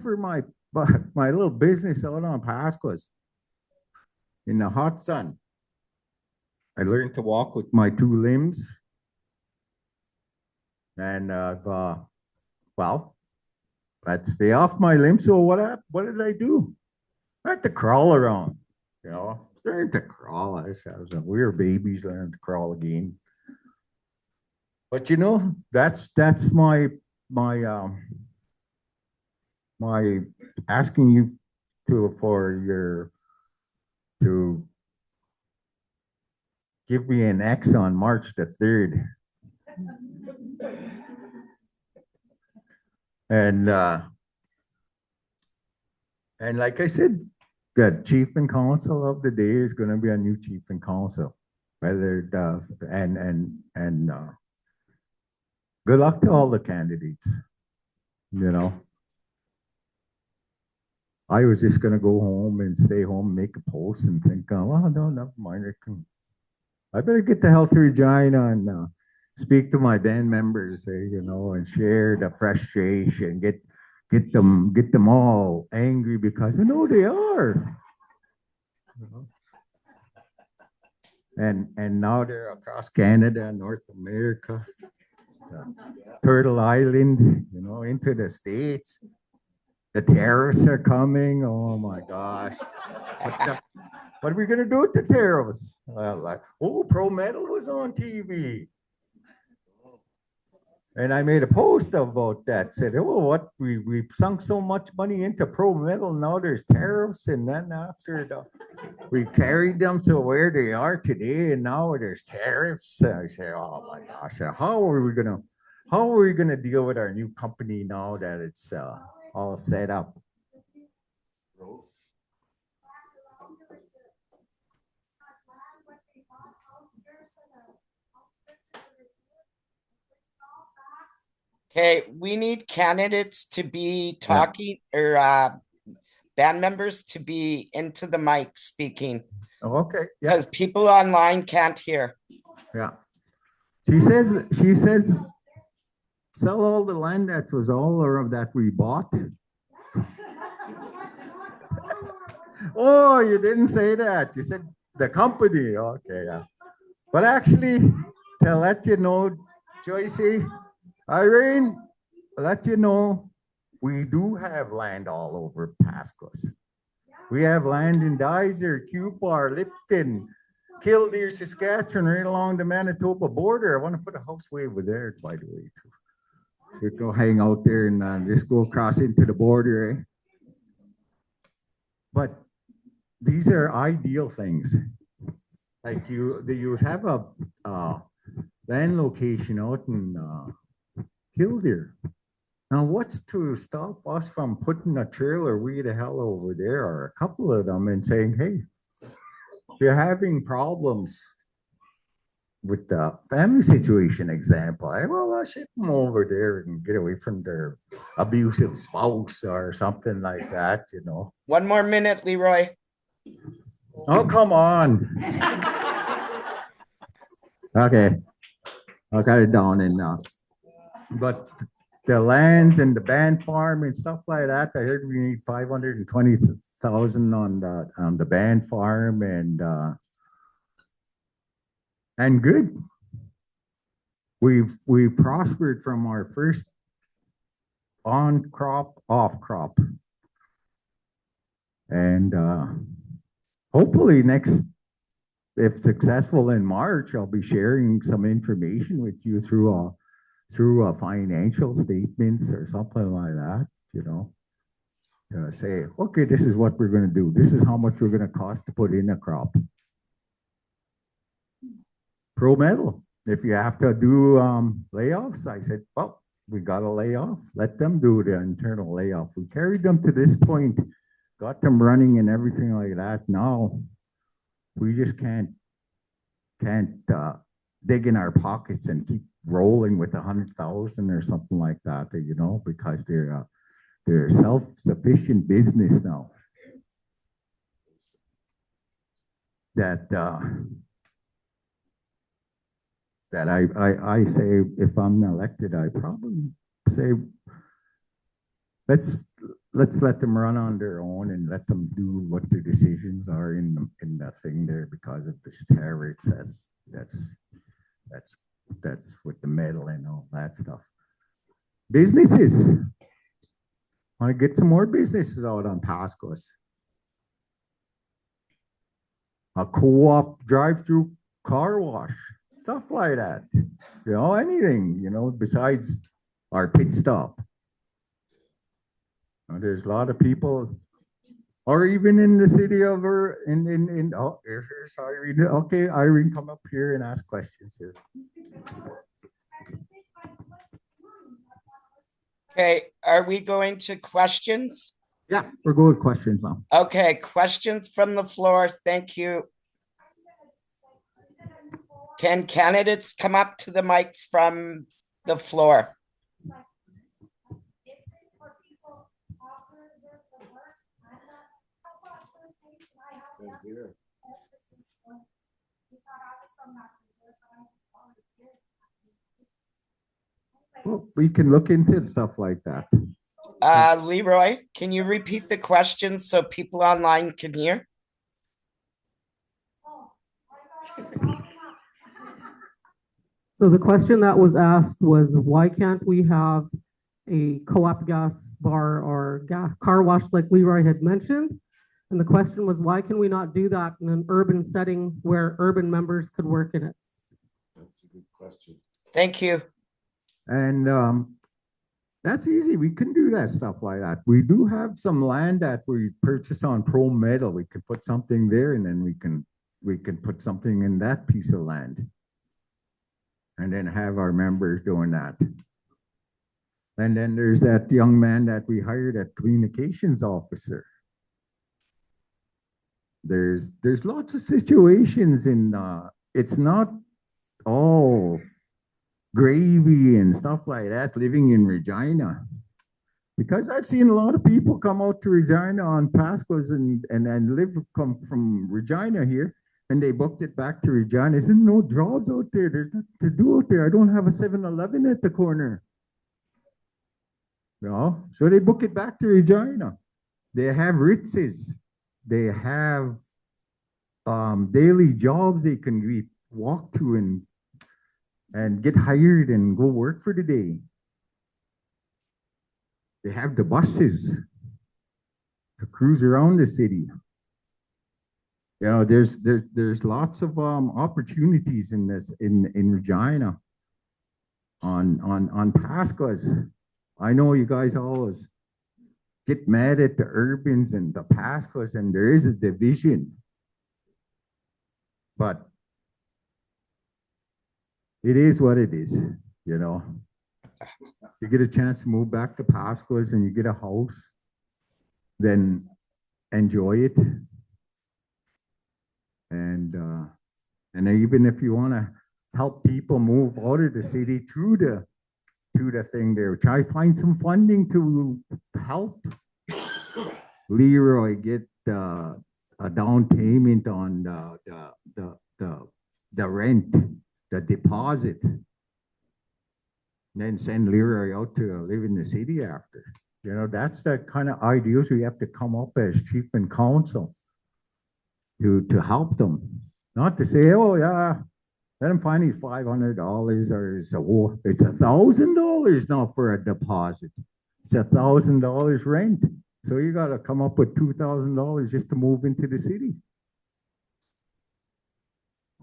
for my little business out on Pasquas in the hot sun. I learned to walk with my 2 limbs, and well, I'd stay off my limbs. So what did I do? I had to crawl around, you know. Learned to crawl. We were babies, learned to crawl again. But you know, that's my asking you to give me an X on March the 3rd. And like I said, the chief and council of the day is going to be a new chief and council. Whether it does, and good luck to all the candidates. You know, I was just going to go home and stay home, make a post, and think, oh, well, no, never mind. I better get the hell to Regina and speak to my band members, you know, and share the frustration, get them all angry, because I know they are. You know? And now they're across Canada, North America, Turtle Island, you know, into the States. The terrorists are coming. Oh my gosh. What are we gonna do with the terrorists? Pro Metal was on TV. And I made a post about that. Said, oh, what we've sunk so much money into Pro Metal. Now there's tariffs, and then after we carried them to where they are today, and now there's tariffs. I say, oh my gosh, how are we gonna deal with our new company now that it's all set up? Okay, we need candidates to be talking or band members to be into the mic speaking. Okay, yeah, Because people online can't hear. yeah. She says, sell all the land that was all or that we bought. Oh, you didn't say that. You said the company. Okay, yeah. But actually, to let you know, Joycey, Irene, let you know, we do have land all over Pasqua. We have land in Dyser, Cupar, Lipton, Killdeer, Saskatchewan, right along the Manitoba border. I want to put a house way over there, by the way, too. So we go hang out there and just go across into the border. Eh? But these are ideal things. Like you have a land location out in Killdeer. Now, what's to stop us from putting a trailer way the hell over there, or a couple of them, and saying, hey, if you're having problems with the family situation example, I'll ship them over there and get away from their abusive spouse or something like that, you know. 1 more minute, Leroy. Oh, come on. Okay. I got it down in now. But the lands and the band farm and stuff like that, I heard we need 520,000 on the band farm and good. We've prospered from our first on crop, off crop. And hopefully if successful in March, I'll be sharing some information with you through a financial statements or something like that, you know. Say, okay, this is what we're going to do. This is how much we're going to cost to put in a crop. Pro metal. If you have to do layoffs, I said, well, we got to lay off. Let them do the internal layoff. We carried them to this point, got them running and everything like that. Now we just can't dig in our pockets and keep rolling with 100,000 or something like that, you know, because they're self-sufficient business now. That I say, if I'm elected, I probably say, let's let them run on their own and let them do what their decisions are in that thing there, because of this tariffs. That's with the metal and all that stuff. Businesses. Want to get some more businesses out on Pasqua. A co-op drive-through car wash, stuff like that. You know, anything, you know, besides our pit stop. There's a lot of people, or even in the city of here's Irene. Okay, Irene, come up here and ask questions here. Okay, are we going to questions? Yeah, we're going with questions now. Okay, questions from the floor. Thank you. Can candidates come up to the mic from the floor? Well, we can look into stuff like that. Leroy, can you repeat the question so people online can hear? So the question that was asked was, why can't we have a co-op gas bar or car wash like Leroy had mentioned? And the question was, why can we not do that in an urban setting where urban members could work in it? That's a good question. Thank you. And that's easy. We can do that stuff like that. We do have some land that we purchase on Pro Metal. We could put something there, and then we can put something in that piece of land, and then have our members doing that. And then there's that young man that we hired at communications officer. There's lots of situations in it's not all gravy and stuff like that living in Regina. Because I've seen a lot of people come out to Regina on Pasquas and live come from Regina here, and they booked it back to Regina. There's no jobs out there. There's nothing to do out there. I don't have a 7-Eleven at the corner. No, so they book it back to Regina. They have Ritzes. They have daily jobs they can walk to and get hired and go work for the day. They have the buses to cruise around the city. You know, there's lots of opportunities in Regina on Pasquas. I know you guys always get mad at the urbans and the Pasquas, and there is a division. But it is what it is, you know. You get a chance to move back to Pasquas and you get a house, then enjoy it. And even if you want to help people move out of the city to the thing there, try find some funding to help Leroy get a down payment on the rent, the deposit. And then send Leroy out to live in the city after. You know, that's the kind of ideas we have to come up as chief and council to help them. Not to say, oh yeah, let him find his $500 or it's $1,000 now for a deposit. It's $1,000 rent. So you got to come up with $2,000 just to move into the city.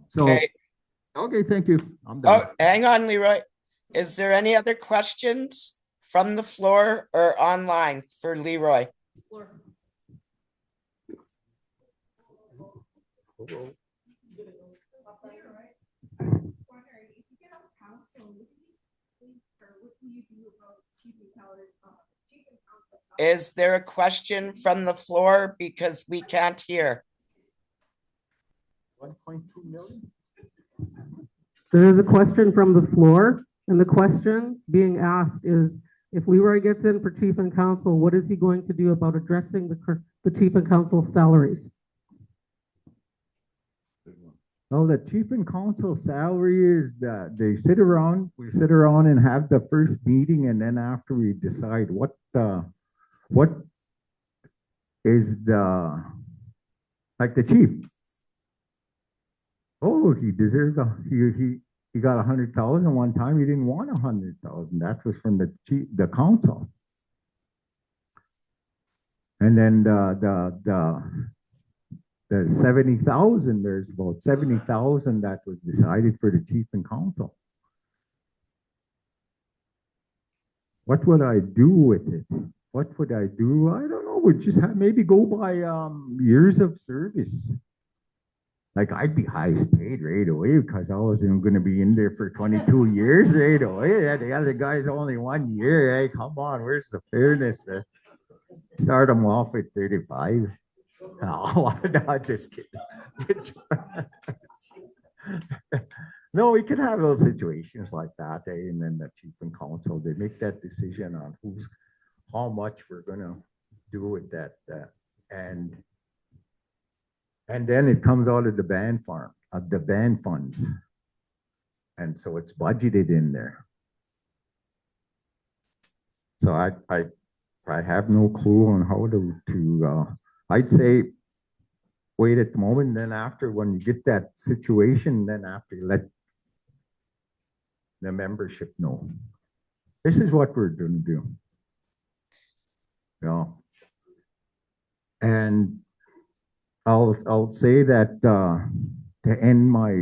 So, okay, thank you. I'm done. Oh, hang on, Leroy. Is there any other questions from the floor or online for Leroy? Is there a question from the floor because we can't hear? 1.2 million. There is a question from the floor, and the question being asked is, if Leroy gets in for chief and council, what is he going to do about addressing the chief and council salaries? Well, the chief and council salary is that we sit around and have the first meeting, and then after we decide what is like the chief. Oh, he deserves he got 100,000 one time. He didn't want 100,000. That was from the council. And then the 70,000, there's about 70,000 that was decided for the chief and council. What would I do with it? What would I do? I don't know. Would just maybe go by years of service. Like I'd be highest paid right away because I wasn't going to be in there for 22 years right away. Yeah, the other guy's only 1 year. Hey, come on, where's the fairness there? Start them off at 35. Oh, no, just kidding. No, we can have little situations like that, and then the chief and council, they make that decision on how much we're gonna do with that, and then it comes out of the band funds, and so it's budgeted in there. So I have no clue on how to I'd say wait at the moment, then after when you get that situation, then after you let the membership know. This is what we're going to do. Yeah. And I'll say that to end my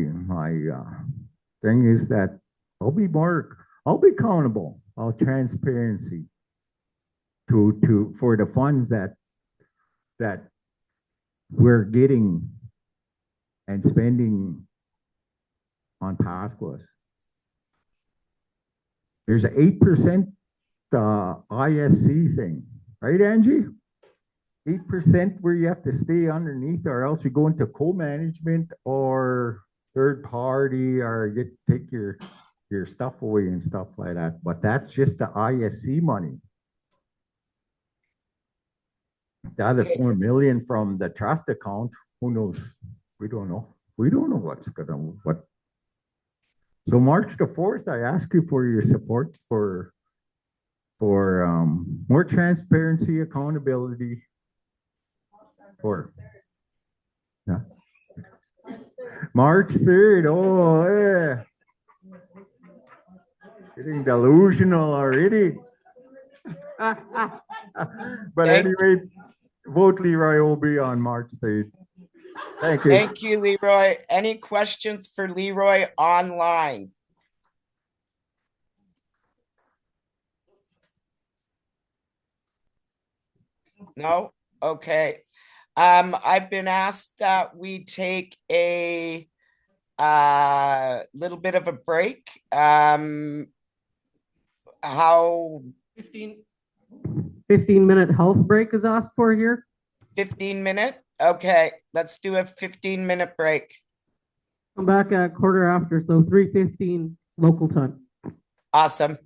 thing is that I'll be accountable, I'll transparency for the funds that we're getting and spending on Pasquas. There's an 8% ISC thing, right, Angie? 8% where you have to stay underneath, or else you go into co-management or third party, or take your your stuff away and stuff like that. But that's just the ISC money. The other Okay. 4 million from the trust account, who knows? We don't know. We don't know what. So March the 4th, I ask you for your support for more transparency, accountability for yeah. March 3rd. Oh, yeah. Getting delusional already. But anyway, vote Leroy Obey on March 3rd. Thank you. Thank you, Leroy. Any questions for Leroy online? No? Okay. I've been asked that we take a little bit of a break. How 15-minute health break is asked for here. 15-minute? Okay, let's do a 15-minute break. Come back at quarter after, so 3:15 local time. Awesome.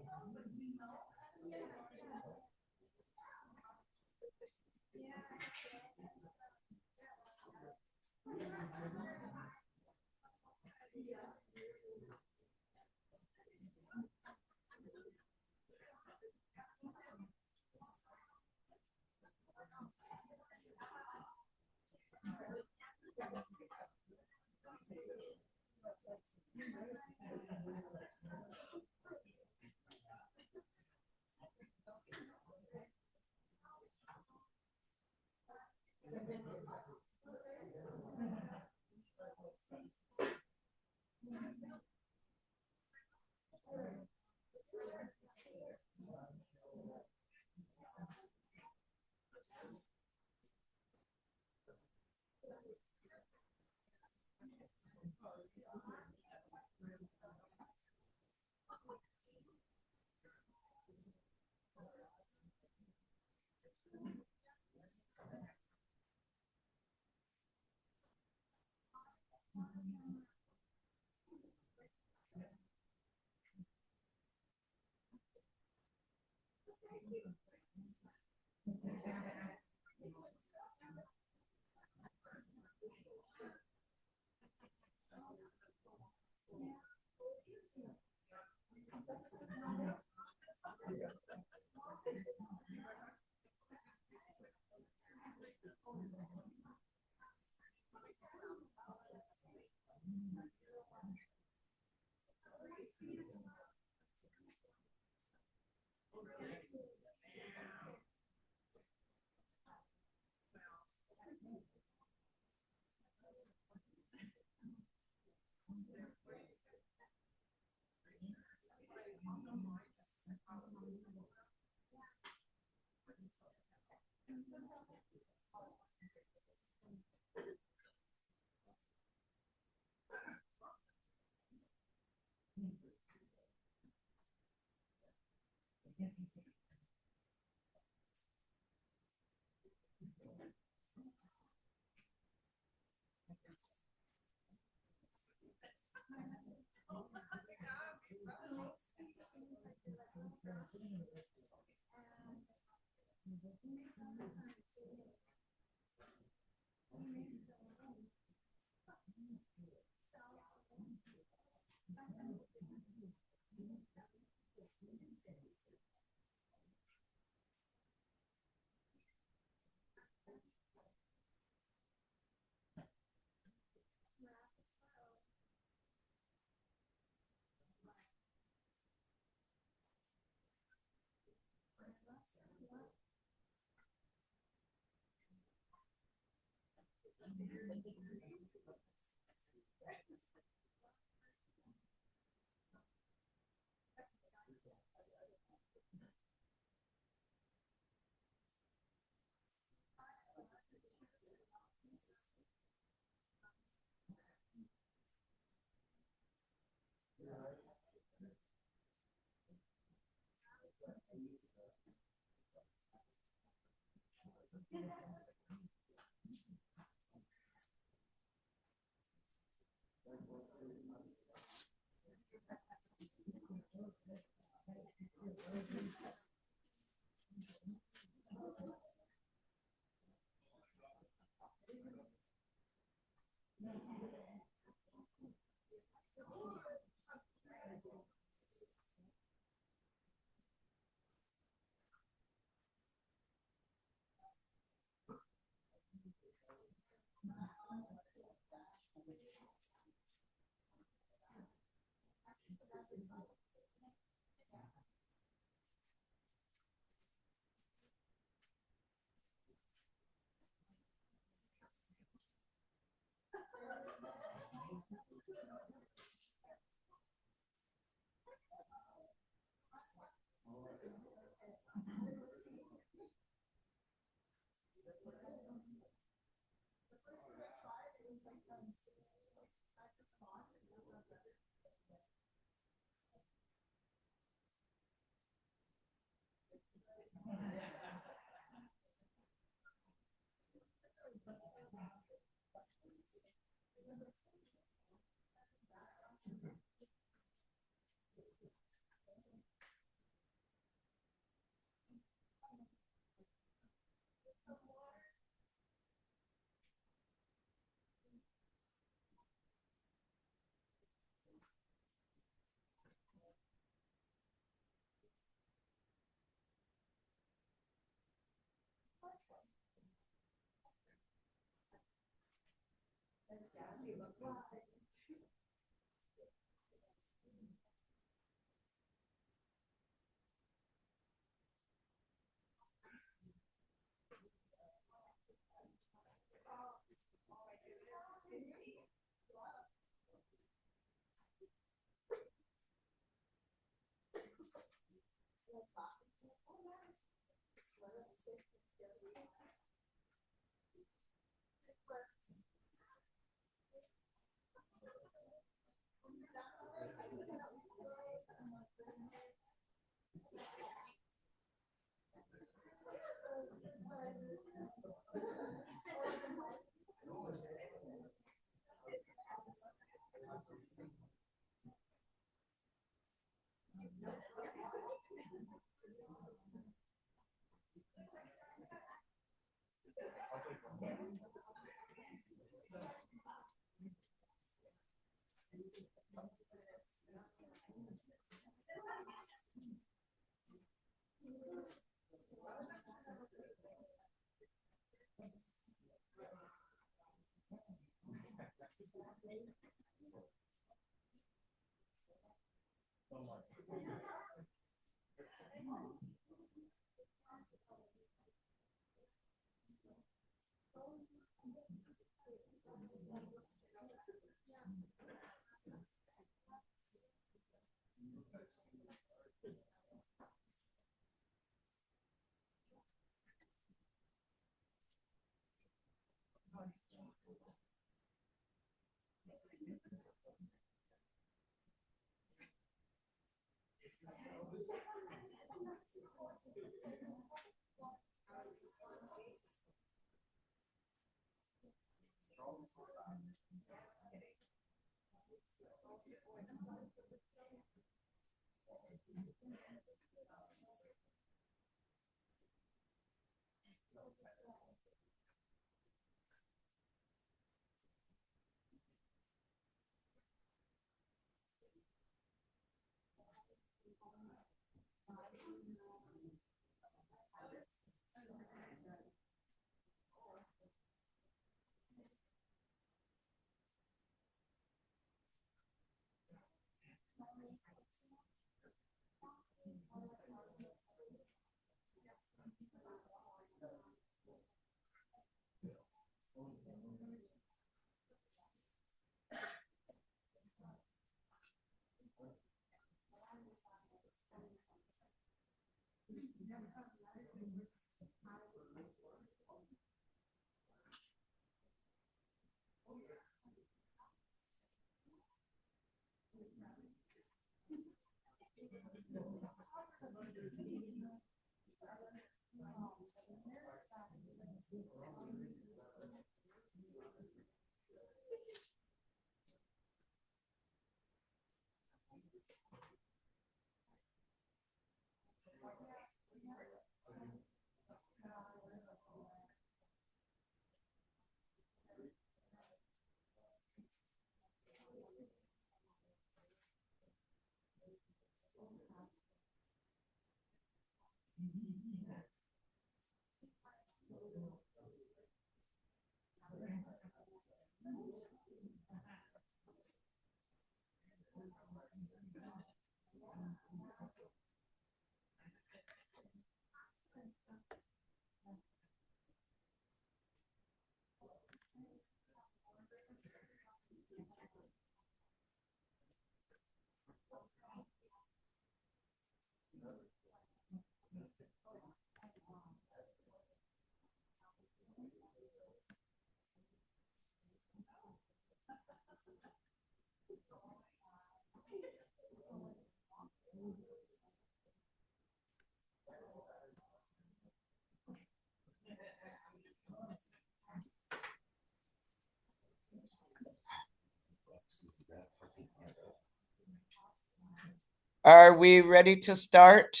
Are we ready to start?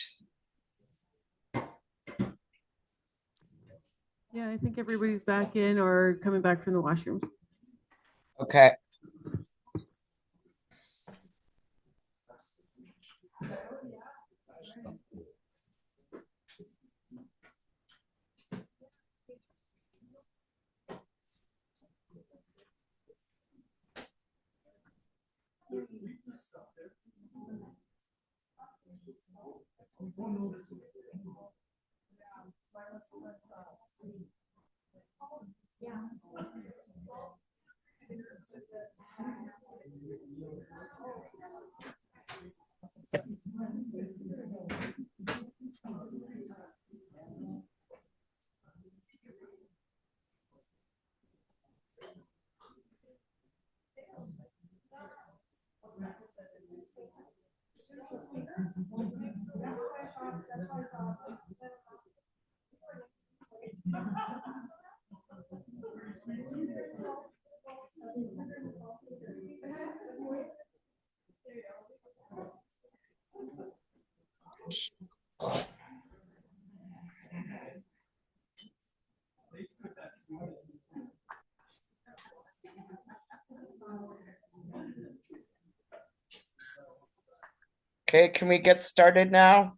Yeah, I think everybody's back in or coming back from the washrooms. Okay. Okay, can we get started now?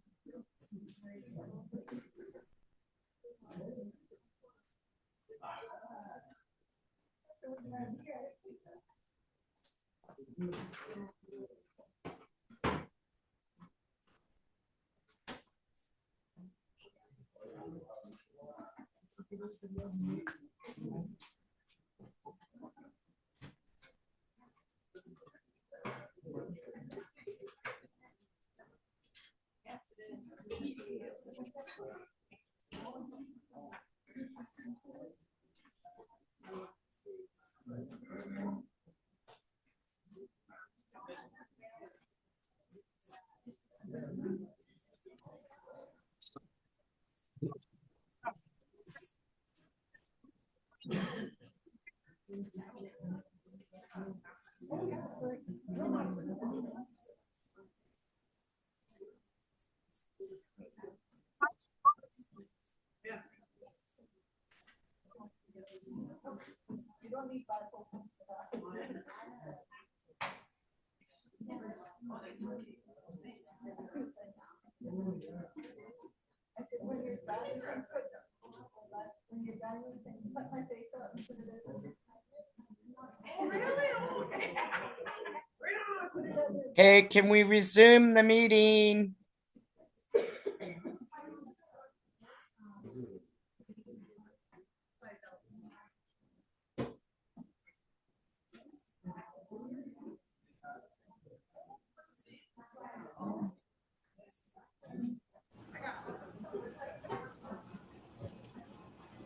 Okay, can we resume the meeting?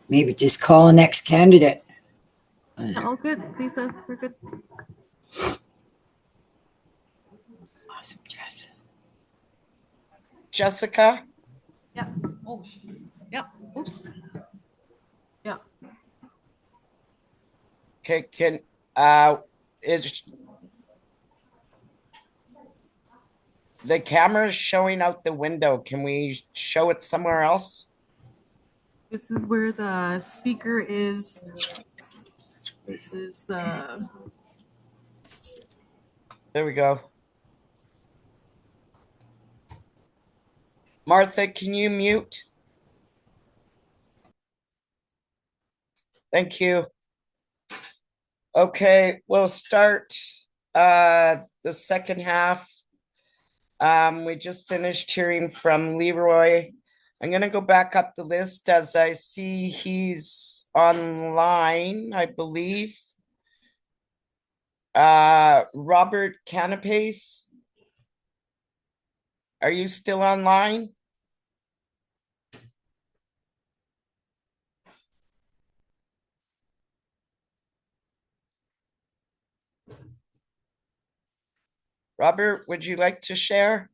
Maybe just call the next candidate. All good, Lisa. We're good. Awesome, Jess. Jessica? Yeah. Oh, yeah. Oops. Yeah. Okay, is the camera's showing out the window? Can we show it somewhere else? This is where the speaker is. This is the. There we go. Martha, can you mute? Thank you. Okay, we'll start the second half. We just finished hearing from Leroy. I'm going to go back up the list as I see he's online, I believe. Robert Kahnapace, are you still online? Robert, would you like to share?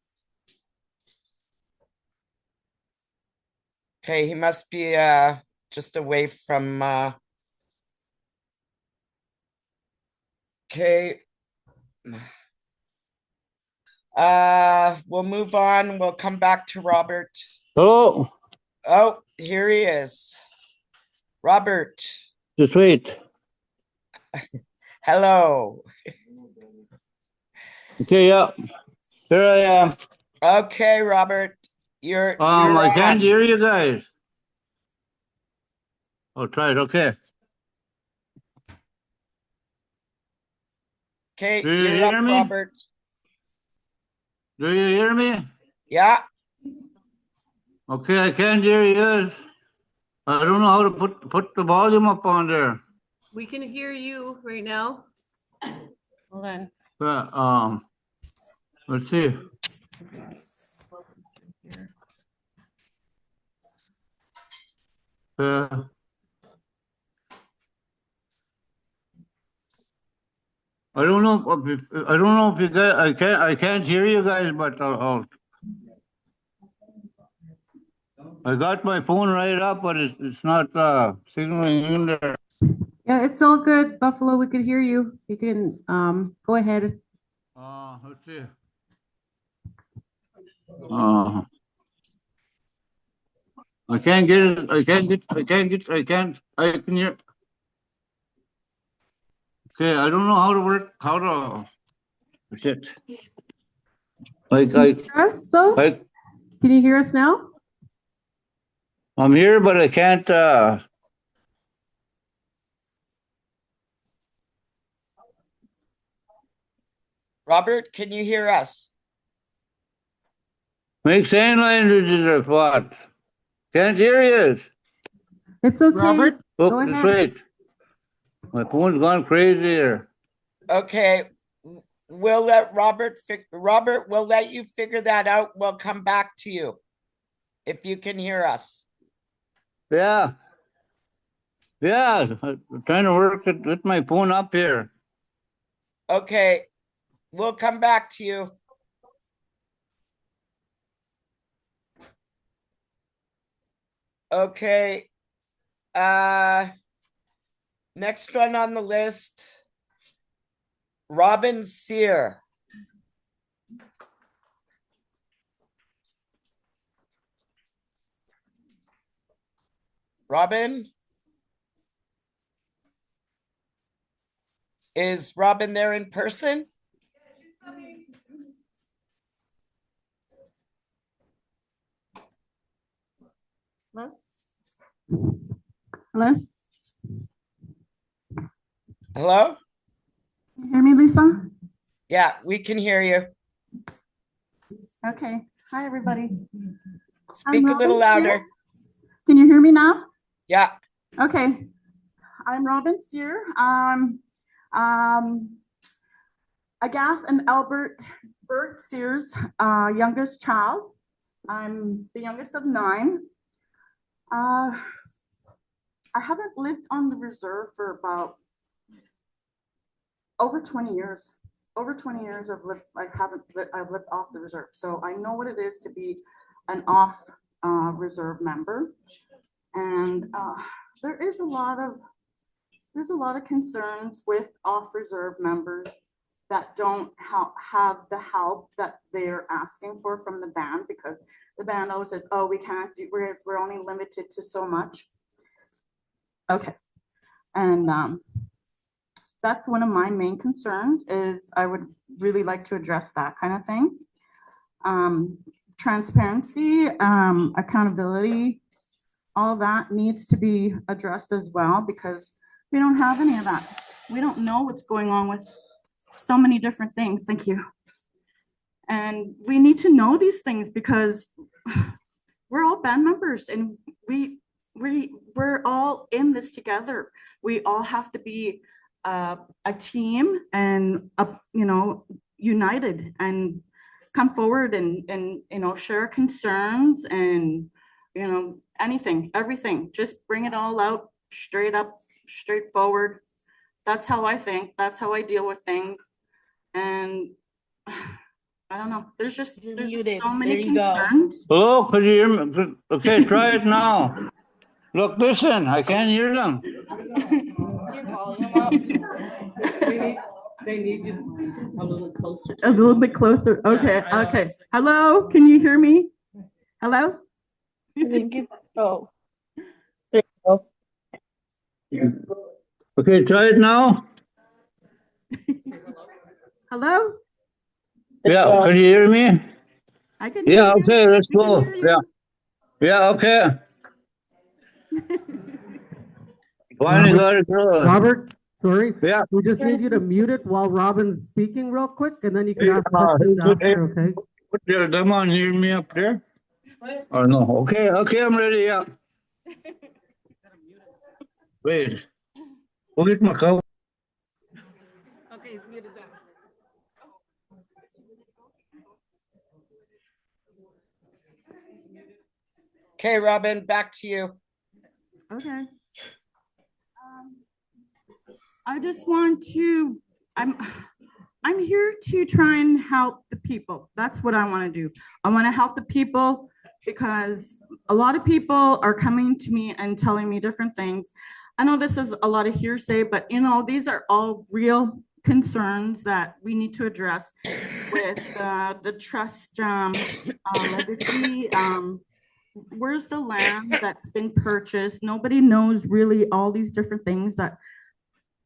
Okay, he must be just away from okay. We'll move on. We'll come back to Robert. Hello. Oh, here he is. Robert. Just wait. Hello. Okay, yeah. Here I am. Okay, Robert. You're I can't on. hear you guys. I'll try it. Okay. Okay, Do you you're hear up, me? Robert. Do you hear me? Yeah. Okay, I can't hear you. I don't know how to put the volume up on there. We can hear you right now. Hold on. Let's see. I don't know if you guys. I can't hear you guys, but I got my phone right up, but it's not signaling in there. Yeah, it's all good, Buffalo. We could hear you. You can go ahead. Let's see. I can't get it. I can hear. Okay, I don't know how to work. Shit. Can you hear us though? Can you hear us now? I'm here, but I can't. Robert, can you hear us? Make sign languages or what? Can't hear you. It's okay. Robert? Oh, Go just ahead. wait. My phone's gone crazy here. Okay. We'll let Robert we'll let you figure that out. We'll come back to you if you can hear us. Yeah. Yeah. I'm trying to work it with my phone up here. Okay. We'll come back to you. Okay. Next one on the list. Robin Cyr. Robin? Is Robin there in person? Hello? Hello? Hello? Can you hear me, Lisa? Yeah, we can hear you. Okay. Hi, everybody. Speak a little louder. Can you hear me now? Yeah. Okay. I'm Robin Cyr. Agath and Albert Bert Cyr's youngest child. I'm the youngest of 9. I haven't lived on the reserve for about over 20 years. Over 20 years I've lived off the reserve. So I know what it is to be an off reserve member. And there's a lot of concerns with off reserve members that don't have the help that they're asking for from the band, because the band always says, oh, we can't do, we're only limited to so much. Okay. And that's one of my main concerns, is I would really like to address that kind of thing. Transparency, accountability, all that needs to be addressed as well, because we don't have any of that. We don't know what's going on with so many different things. Thank you. And we need to know these things, because we're all band members and we're all in this together. We all have to be a team and united and come forward and share concerns and anything, everything. Just bring it all out straight up, straightforward. That's how I think. That's how I deal with things. And I don't know. There's just muted. so many There you go. concerns. Hello, could you hear me? Okay, try it now. Look, listen, I can't hear them. Your volume up. They need you a little closer. A little bit closer. Okay, Yeah, okay. Hello, can you hear me? Hello? Oh. There you go. Okay, try it now. Hello? Yeah, can you hear me? I can hear Yeah, you. okay, let's We can go. hear you. Yeah. Yeah, okay. Finally got it through. Robert, sorry. Yeah. We just need you to mute it while Robin's speaking real quick, and then you can Hey, ask questions after, okay? Put them on, hear me up there? Or no? Okay, okay, I'm ready, yeah. Wait. We'll get my coat. Okay, he's muted back. Okay, Robin, back to you. Okay. I just want to, I'm here to try and help the people. That's what I want to do. I want to help the people because a lot of people are coming to me and telling me different things. I know this is a lot of hearsay, but you know, these are all real concerns that we need to address with the trust legacy. Where's the land that's been purchased? Nobody knows really all these different things that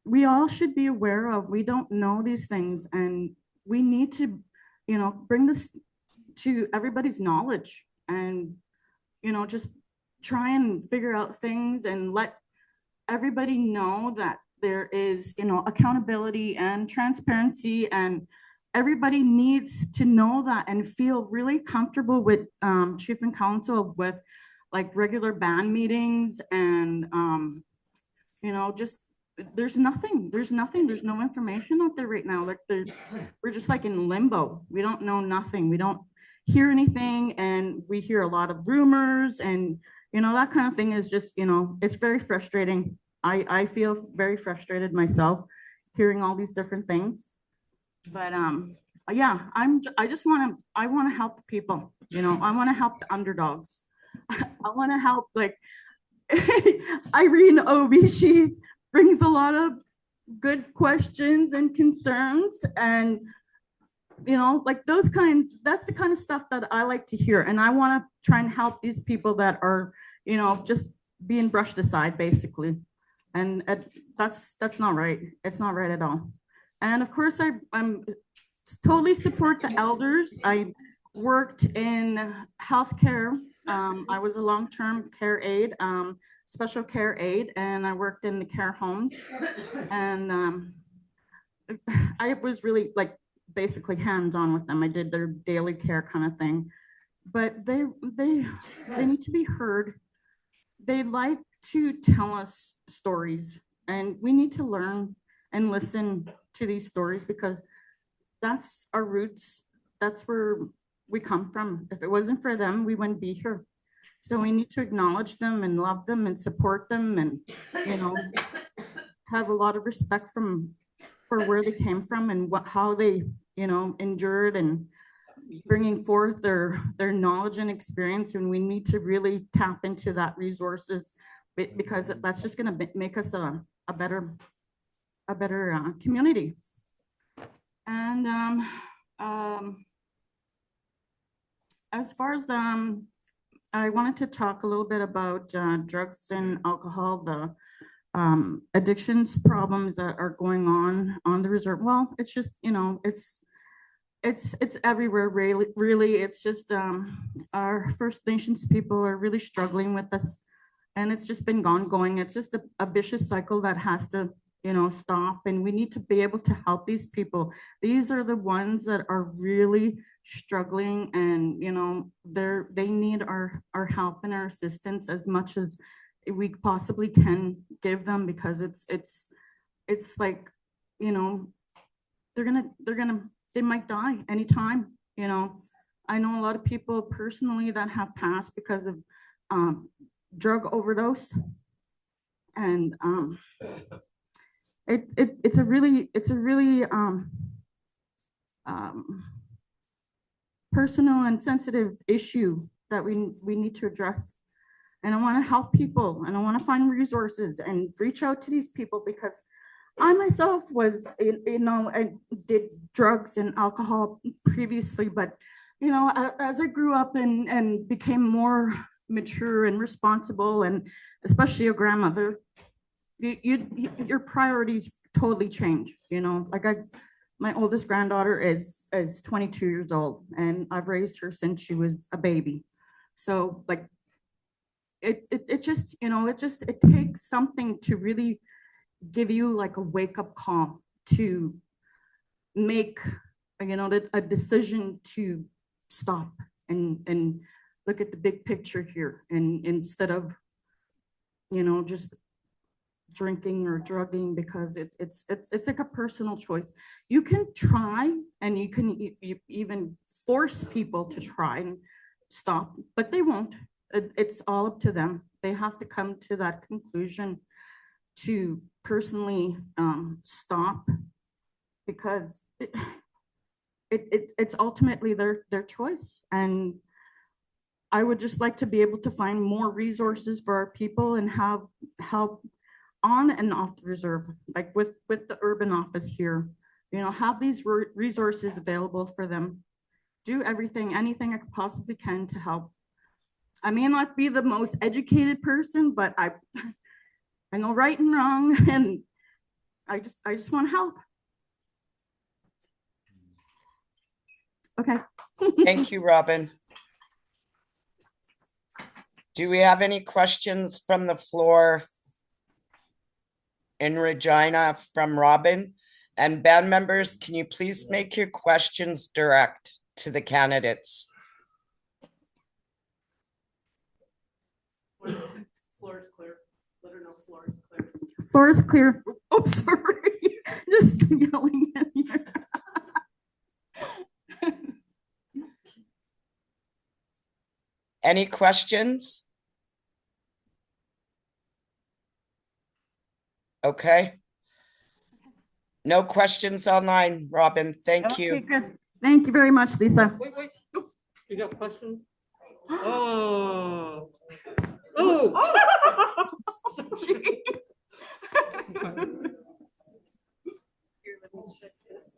we all should be aware of. We don't know these things, and we need to, you know, bring this to everybody's knowledge and, you know, just try and figure out things and let everybody know that there is, you know, accountability and transparency, and everybody needs to know that and feel really comfortable with chief and council with like regular band meetings and, you know, just there's no information out there right now. Like we're just like in limbo. We don't know nothing. We don't hear anything, and we hear a lot of rumors, and you know, that kind of thing is just, you know, it's very frustrating. I feel very frustrated myself hearing all these different things. But yeah, I just want to help the people, you know. I want to help the underdogs. I want to help, like Ironeagle Obey. She brings a lot of good questions and concerns, and you know, like those kinds, that's the kind of stuff that I like to hear. And I want to try and help these people that are, you know, just being brushed aside basically. And that's not right. It's not right at all. And of course, I'm totally support the elders. I worked in healthcare. I was a long-term care aide, special care aide, and I worked in the care homes. And I was really like basically hands-on with them. I did their daily care kind of thing. But they need to be heard. They like to tell us stories, and we need to learn and listen to these stories because that's our roots. That's where we come from. If it wasn't for them, we wouldn't be here. So we need to acknowledge them and love them and support them, and you know, have a lot of respect for where they came from and how they, you know, endured and bringing forth their knowledge and experience. And we need to really tap into that resources because that's just going to make us a better community. And as far as I wanted to talk a little bit about drugs and alcohol, the addictions problems that are going on the reserve. Well, it's just, you know, it's everywhere, really. It's just our First Nations people are really struggling with this, and it's just been going. It's just a vicious cycle that has to, you know, stop, and we need to be able to help these people. These are the ones that are really struggling, and you know, they need our help and our assistance as much as we possibly can give them, because it's like, you know, they might die anytime. You know, I know a lot of people personally that have passed because of drug overdose, and it's a really personal and sensitive issue that we need to address. And I want to help people, and I want to find resources and reach out to these people, because I myself was, I did drugs and alcohol previously, but as I grew up and became more mature and responsible, and especially a grandmother, your priorities totally change. Like my oldest granddaughter is 22 years old, and I've raised her since she was a baby. So like it just it takes something to really give you like a wake up call to make a decision to stop and look at the big picture here, and instead of just drinking or drugging, because it's like a personal choice. You can try, and you can even force people to try and stop, but they won't. It's all up to them. They have to come to that conclusion to personally stop, because it's ultimately their choice. And I would just like to be able to find more resources for our people and have help on and off the reserve, like with the urban office here, have these resources available for them. Do anything I possibly can to help. I may not be the most educated person, but I know right and wrong, and I just want to help. Okay. Thank you, Robin. Do we have any questions from the floor in Regina from Robin? And band members, can you please make your questions direct to the candidates? Floor is clear. Let her know floor is clear. Floor is clear. Oh, sorry. Just yelling at you. Any questions? Okay. No questions online, Robin. Thank you. Okay, good. Thank you very much, Lisa. Wait. Oh, you got a question? Oh. Oh.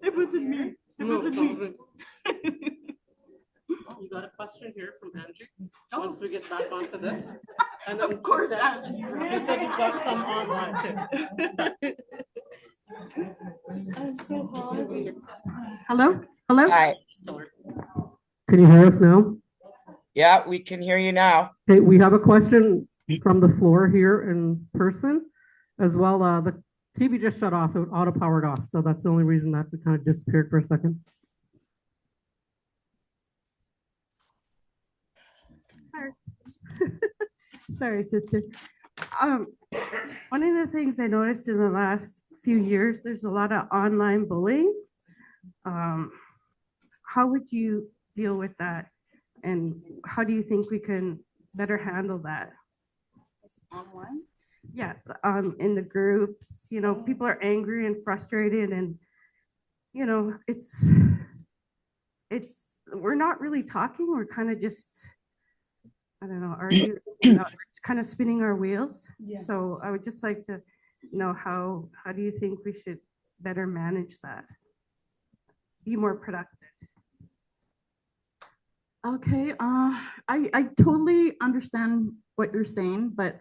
It wasn't me. It wasn't me. You got a question here from Angie. Once we get back onto this. And then Of course, you said you've got some online too. I'm so hungry. Hello? Hello? Hi. Can you hear us now? Yeah, we can hear you now. Okay, we have a question from the floor here in person as well. The TV just shut off, it auto powered off. So that's the only reason that we kind of disappeared for a second. Sorry, sister. One of the things I noticed in the last few years, there's a lot of online bullying. How would you deal with that? And how do you think we can better handle that? Online? Yeah, in the groups, people are angry and frustrated, and we're not really talking. We're kind of just, I don't know, arguing. It's kind of spinning our wheels. Yeah. So I would just like to know how do you think we should better manage that? Be more productive. Okay, I totally understand what you're saying, but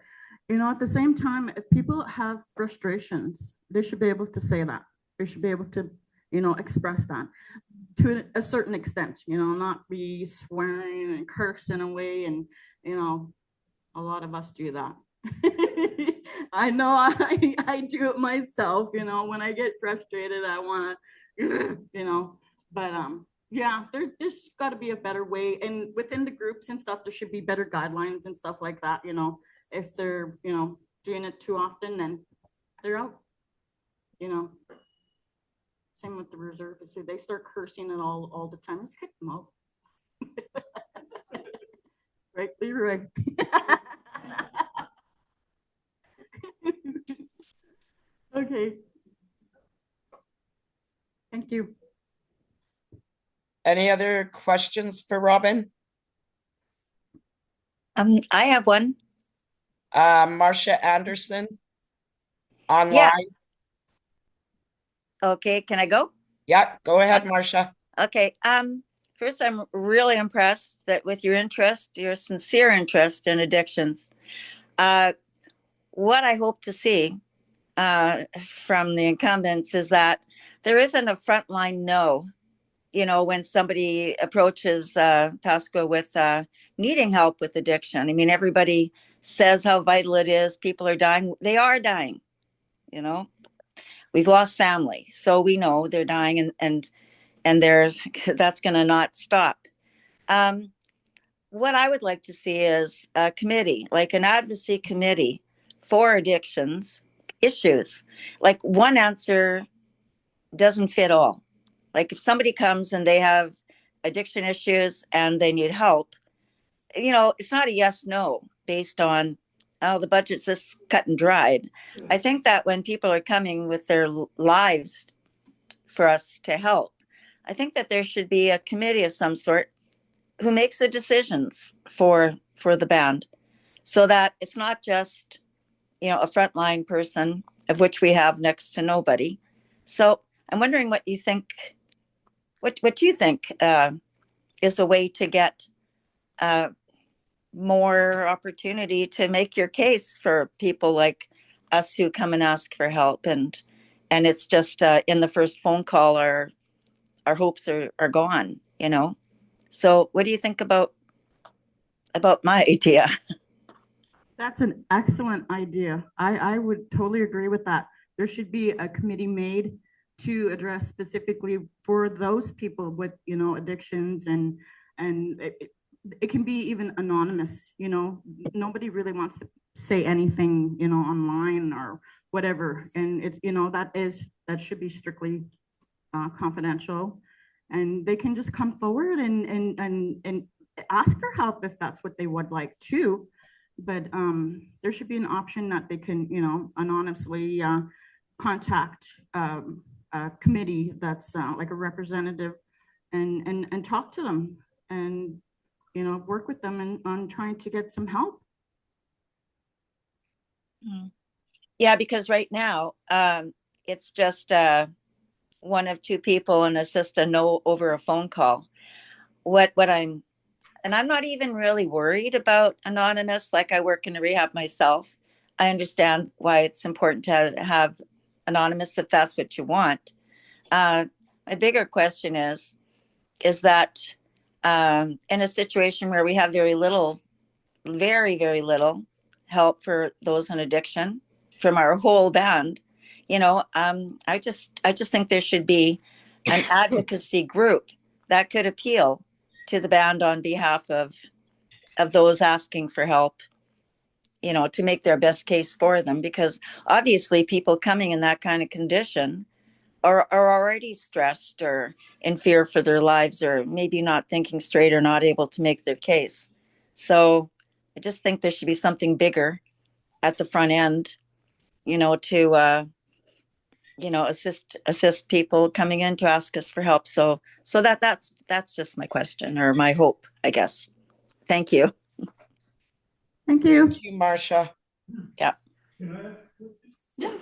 at the same time, if people have frustrations, they should be able to say that. They should be able to, express that to a certain extent, not be swearing and cursing away, and a lot of us do that. I know I do it myself, when I get frustrated, I want to, but yeah, there's got to be a better way, and within the groups and stuff, there should be better guidelines and stuff like that. If they're doing it too often, then they're out. Same with the reservists. So they start cursing it all the time. Let's kick them out. Right, Leroy. Okay. Thank you. Any other questions for Robin? I have one. Marcia Anderson online. Yeah. Okay, can I go? Yeah, go ahead, Marcia. Okay. First, I'm really impressed that with your interest, your sincere interest in addictions. What I hope to see from the incumbents is that there isn't a frontline no. You know, when somebody approaches Pasqua with needing help with addiction. I mean, everybody says how vital it is. People are dying. They are dying. You know, we've lost family, so we know they're dying, and there's that's going to not stop. What I would like to see is a committee, like an advocacy committee for addictions issues. Like one answer doesn't fit all. Like if somebody comes and they have addiction issues and they need help, you know, it's not a yes, no based on, oh, the budget's just cut and dried. I think that when people are coming with their lives for us to help, I think that there should be a committee of some sort who makes the decisions for the band, so that it's not just, you know, a frontline person, of which we have next to nobody. So I'm wondering what you think, what you think is a way to get more opportunity to make your case for people like us who come and ask for help, and it's just in the first phone call our hopes are gone, you know. So what do you think about my idea? That's an excellent idea. I would totally agree with that. There should be a committee made to address specifically for those people with, you know, addictions, and it can be even anonymous, you know. Nobody really wants to say anything, you know, online or whatever. And it's, you know, that should be strictly confidential, and they can just come forward and ask for help if that's what they would like to. But there should be an option that they can, you know, anonymously contact a committee that's like a representative, and talk to them, and, you know, work with them on trying to get some help. Yeah, because right now it's just one of two people, and it's just a no over a phone call. I'm not even really worried about anonymous. Like, I work in a rehab myself. I understand why it's important to have anonymous if that's what you want. My bigger question is that in a situation where we have very little help for those in addiction from our whole band, you know, I just think there should be an advocacy group that could appeal to the band on behalf of those asking for help, you know, to make their best case for them, because obviously people coming in that kind of condition are already stressed or in fear for their lives, or maybe not thinking straight or not able to make their case. So I just think there should be something bigger at the front end, you know, to you know, assist people coming in to ask us for help. So that's just my question, or my hope, I guess. Thank you. Thank you. Thank you, Marcia. Yeah. Can I ask a question? Yes.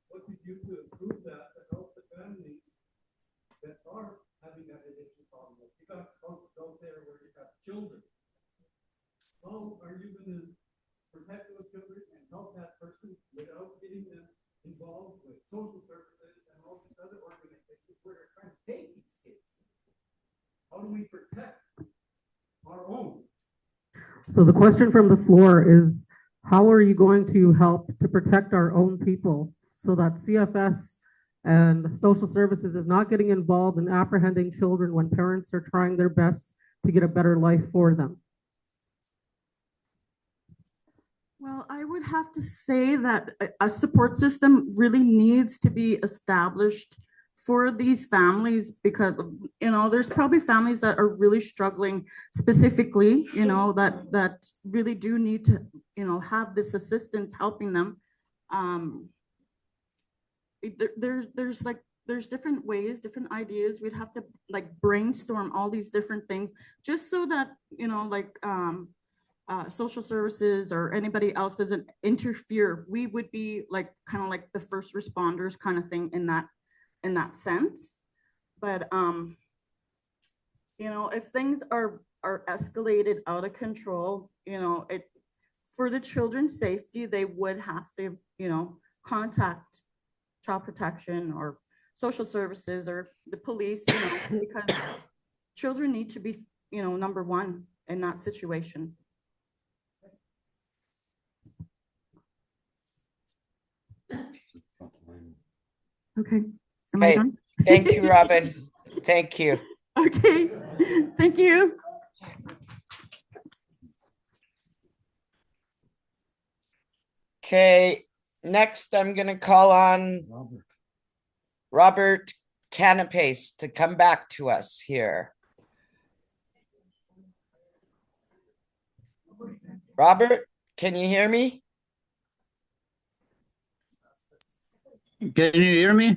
What we do to improve that to help the families that are having that addiction problem? You got folks out there where you got children. How are you going to protect those children and help that person without getting them involved with social services and all these other organizations where they're trying to take these kids? How do we protect our own? So the question from the floor is, how are you going to help to protect our own people so that CFS and social services is not getting involved in apprehending children when parents are trying their best to get a better life for them? Well, I would have to say that a support system really needs to be established for these families, because, you know, there's probably families that are really struggling specifically, you know, that really do need to, you know, have this assistance helping them. There's different ways, different ideas. We'd have to like brainstorm all these different things just so that, you know, like social services or anybody else doesn't interfere. We would be like kind of like the first responders kind of thing in that sense. But you know, if things are escalated out of control, you know, for the children's safety, they would have to, you know, contact child protection or social services or the police, you know, because children need to be, you know, number one in that situation. Okay. Am I done? Thank you, Robin. Thank you. Okay. Thank you. Okay. Next, I'm going to call on Robert Kahnapace to come back to us here. Robert, can you hear me? Can you hear me?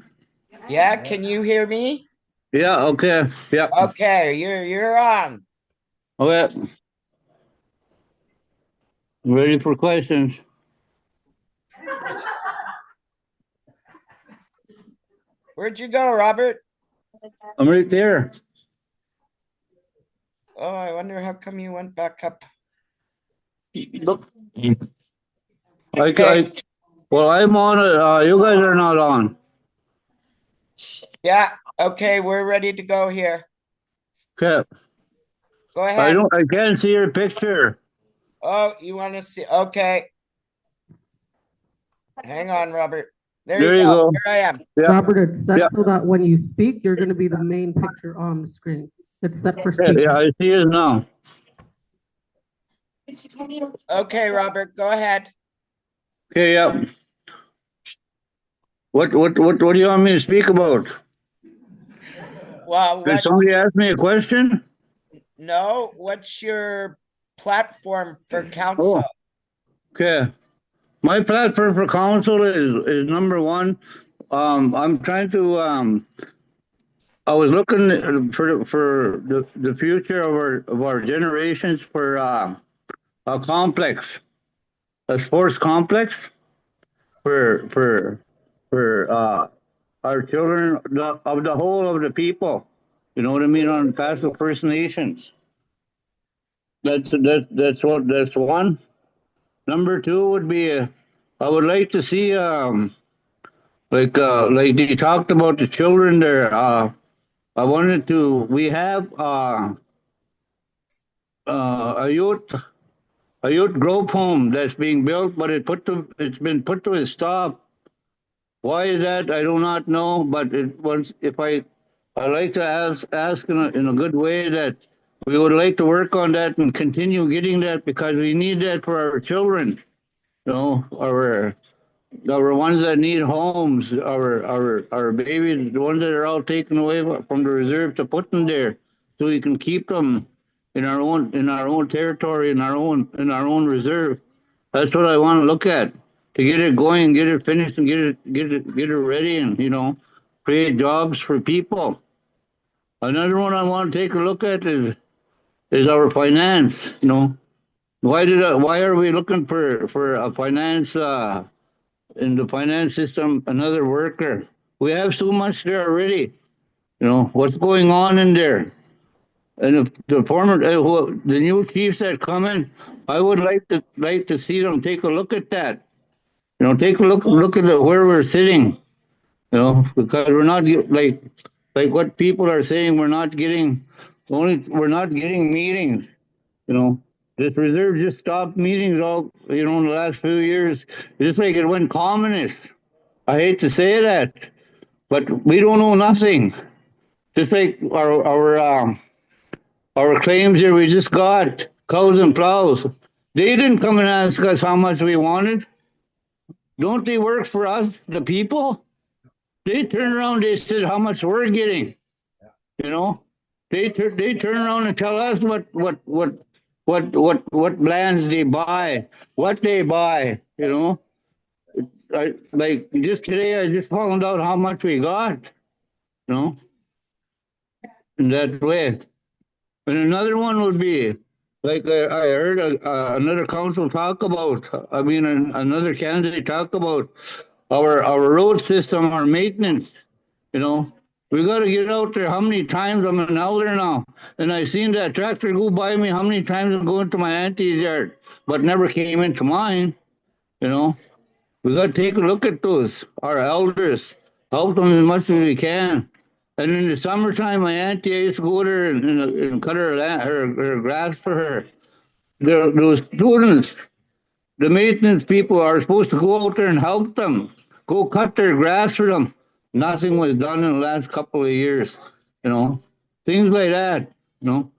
Yeah, can you hear me? Yeah, okay. Yeah. Okay, you're on. Okay. Ready for questions? Where'd you go, Robert? I'm right there. Oh, I wonder how come you went back up. Look. Well, I'm on it. You guys are not on. Yeah, okay, we're ready to go here. Okay. Go ahead. I can't see your picture. Oh, you want to see? Okay. Hang on, Robert. There you go. Here I am. Yeah. Robert, it's set so that when you speak, you're going to be the main picture on the screen. It's set for speaking. Yeah, I see it now. Okay, Robert, go ahead. Okay, yeah. What do you want me to speak about? Well, Did somebody ask me a question? No, what's your platform for council? Okay. My platform for council is number one. I'm trying to I was looking for the future of our generations for a complex, a sports complex for our children of the whole of the people. You know what I mean, on Pasqua First Nations. That's one. Number two would be I would like to see like you talked about the children there. I wanted to. We have a youth group home that's being built, but it's been put to a stop. Why is that? I do not know. But I like to ask in a good way that we would like to work on that and continue getting that because we need that for our children. You know, our ones that need homes, our babies, the ones that are all taken away from the reserve, to put them there so we can keep them in our own territory, in our own reserve. That's what I want to look at, to get it going, get it finished, and get it ready, and create jobs for people. Another one I want to take a look at is our finance. You know, why are we looking for a finance in the finance system, another worker? We have so much there already. You know, what's going on in there? And if the new chiefs that come in, I would like to see them take a look at that. You know, take a look at where we're sitting. You know, because we're not like what people are saying. We're not getting meetings. You know, this reserve just stopped meetings all in the last few years. Just like it went communist. I hate to say that, but we don't know nothing. Just like our claims here we just got, cows and plows. They didn't come and ask us how much we wanted. Don't they work for us, the people? they turn around, they said how much we're getting. You know, they turn around and tell us what lands they buy, what they buy. You know, like just today, I just found out how much we got. You know, in that way. And another one would be like I heard another council talk about. I mean, another candidate talk about our road system, our maintenance. You know, we got to get out there. How many times I'm an elder now, and I seen that tractor go by me. How many times I'm going to my auntie's yard, but never came into mine. You know, we got to take a look at those. Our elders, help them as much as we can. And in the summertime, my auntie, I used to go there and cut her grass for her. Those students, the maintenance people are supposed to go out there and help them, go cut their grass for them. Nothing was done in the last couple of years, you know, things like that, you know.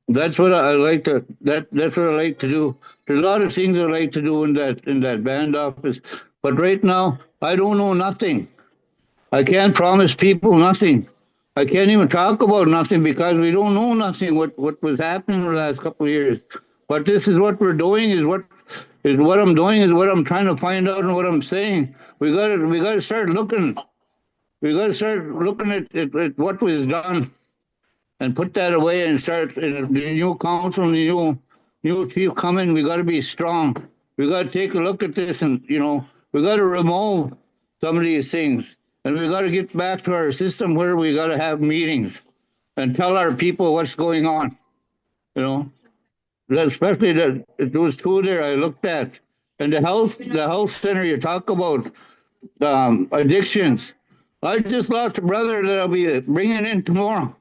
That's what I like to. That's what I like to do. There's a lot of things I like to do in that band office, but right now I don't know nothing. I can't promise people nothing. I can't even talk about nothing because we don't know nothing what was happening in the last couple of years. But this is what we're doing. Is what I'm doing. Is what I'm trying to find out and what I'm saying. We gotta start looking. We gotta start looking at what was done and put that away and start the new council, the new chief coming. We got to be strong. We got to take a look at this, and we got to remove some of these things, and we got to get back to our system where we got to have meetings and tell our people what's going on. Especially those two there I looked at, and the health center you talk about, addictions. I just lost a brother that I'll be bringing in tomorrow.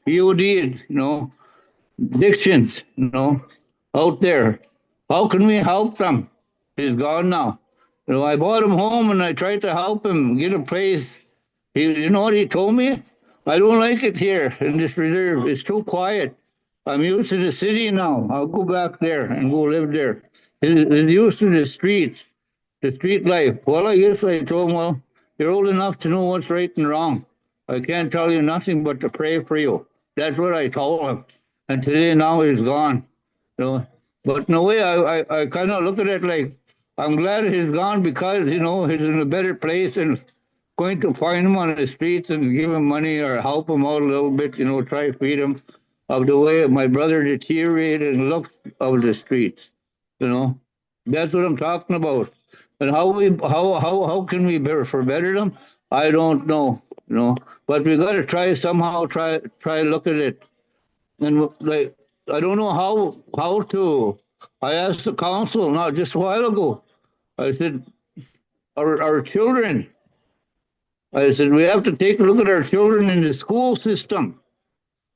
EOD, addictions, out there. How can we help them? He's gone now. I brought him home and I tried to help him get a place. You know what he told me? I don't like it here in this reserve. It's too quiet. I'm used to the city now. I'll go back there and go live there. He's used to the streets, the street life. Well, I guess I told him, well, you're old enough to know what's right and wrong. I can't tell you nothing but to pray for you. That's what I told him. And today now he's gone. But in a way, I kind of look at it like I'm glad he's gone because, he's in a better place and going to find him on the streets and give him money or help him out a little bit, try to feed him of the way my brother deteriorated and looked of the streets. That's what I'm talking about. And how can we better them? I don't know, but we got to try somehow try look at it. And like I don't know how to. I asked the council not just a while ago. I said, our children. I said we have to take a look at our children in the school system.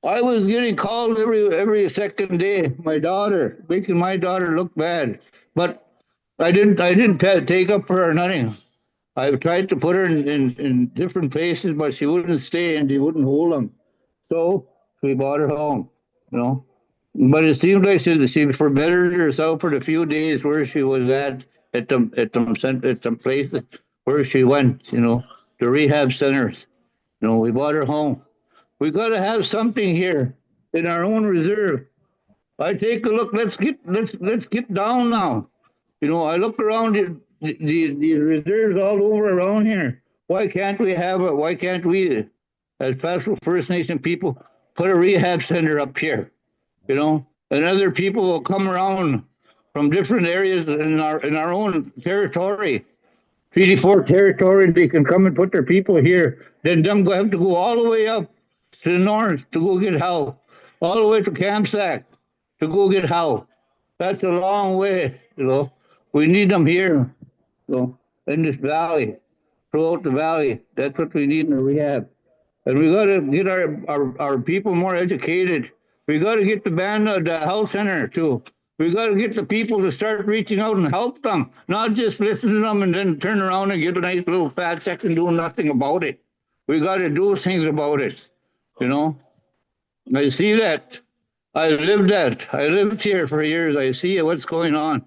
I was getting called every second day. My daughter, making my daughter look bad, but I didn't take up for her nothing. I tried to put her in different places, but she wouldn't stay and they wouldn't hold them. So we brought her home, But it seemed like she bettered herself for the few days where she was at the places where she went, the rehab centers. We brought her home. We got to have something here in our own reserve. I take a look. Let's get down now. I look around the reserves all over around here. Why can't we have it? Why can't we, as Pasqua First Nation people, put a rehab center up here? And other people will come around from different areas in our own territory, Treaty 4 territory. They can come and put their people here. Then them have to go all the way up to the north to go get help, all the way to Kamsack to go get help. That's a long way, We need them here, in this valley, throughout the valley. That's what we need in the rehab. And we got to get our people more educated. We got to get the health center too. We got to get the people to start reaching out and help them, not just listen to them and then turn around and get a nice little fat check and do nothing about it. We got to do things about it. I see that. I lived here for years. I see what's going on.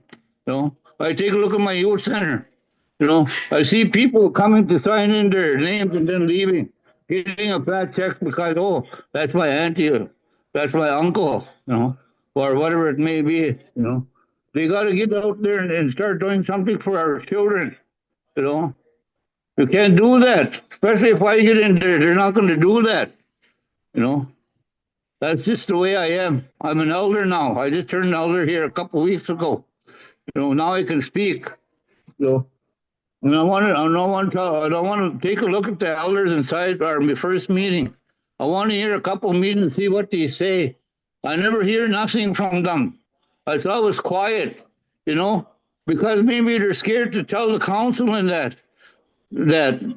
I take a look at my youth center. You know, I see people coming to sign in their names and then leaving, getting a fat check because, oh, that's my auntie, that's my uncle, you know, or whatever it may be, you know. They got to get out there and start doing something for our children, you know. You can't do that, especially if I get in there. They're not going to do that, you know. That's just the way I am. I'm an elder now. I just turned elder here a couple of weeks ago. You know, now I can speak. You know, and I don't want to take a look at the elders inside our first meeting. I want to hear a couple of meetings and see what they say. I never hear nothing from them. It's always quiet, you know, because maybe they're scared to tell the council and that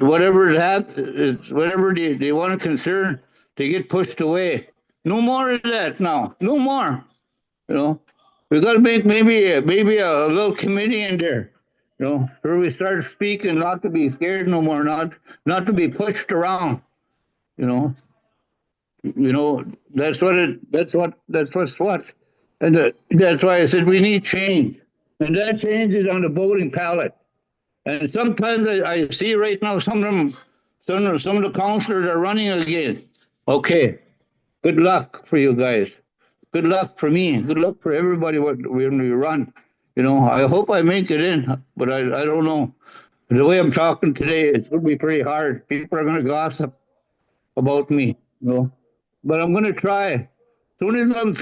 whatever whatever they want to concern, they get pushed away. No more of that now. No more. You know, we got to make maybe a little committee in there. You know, where we start speaking, not to be scared no more, not to be pushed around. You know, that's what's what, and that's why I said we need change, and that change is on the voting ballot. And sometimes I see right now some of the councillors are running again. Okay, good luck for you guys. Good luck for me. Good luck for everybody when we run. You know, I hope I make it in, but I don't know. The way I'm talking today, it's going to be pretty hard. People are going to gossip about me, you know. But I'm going to try. As soon as I'm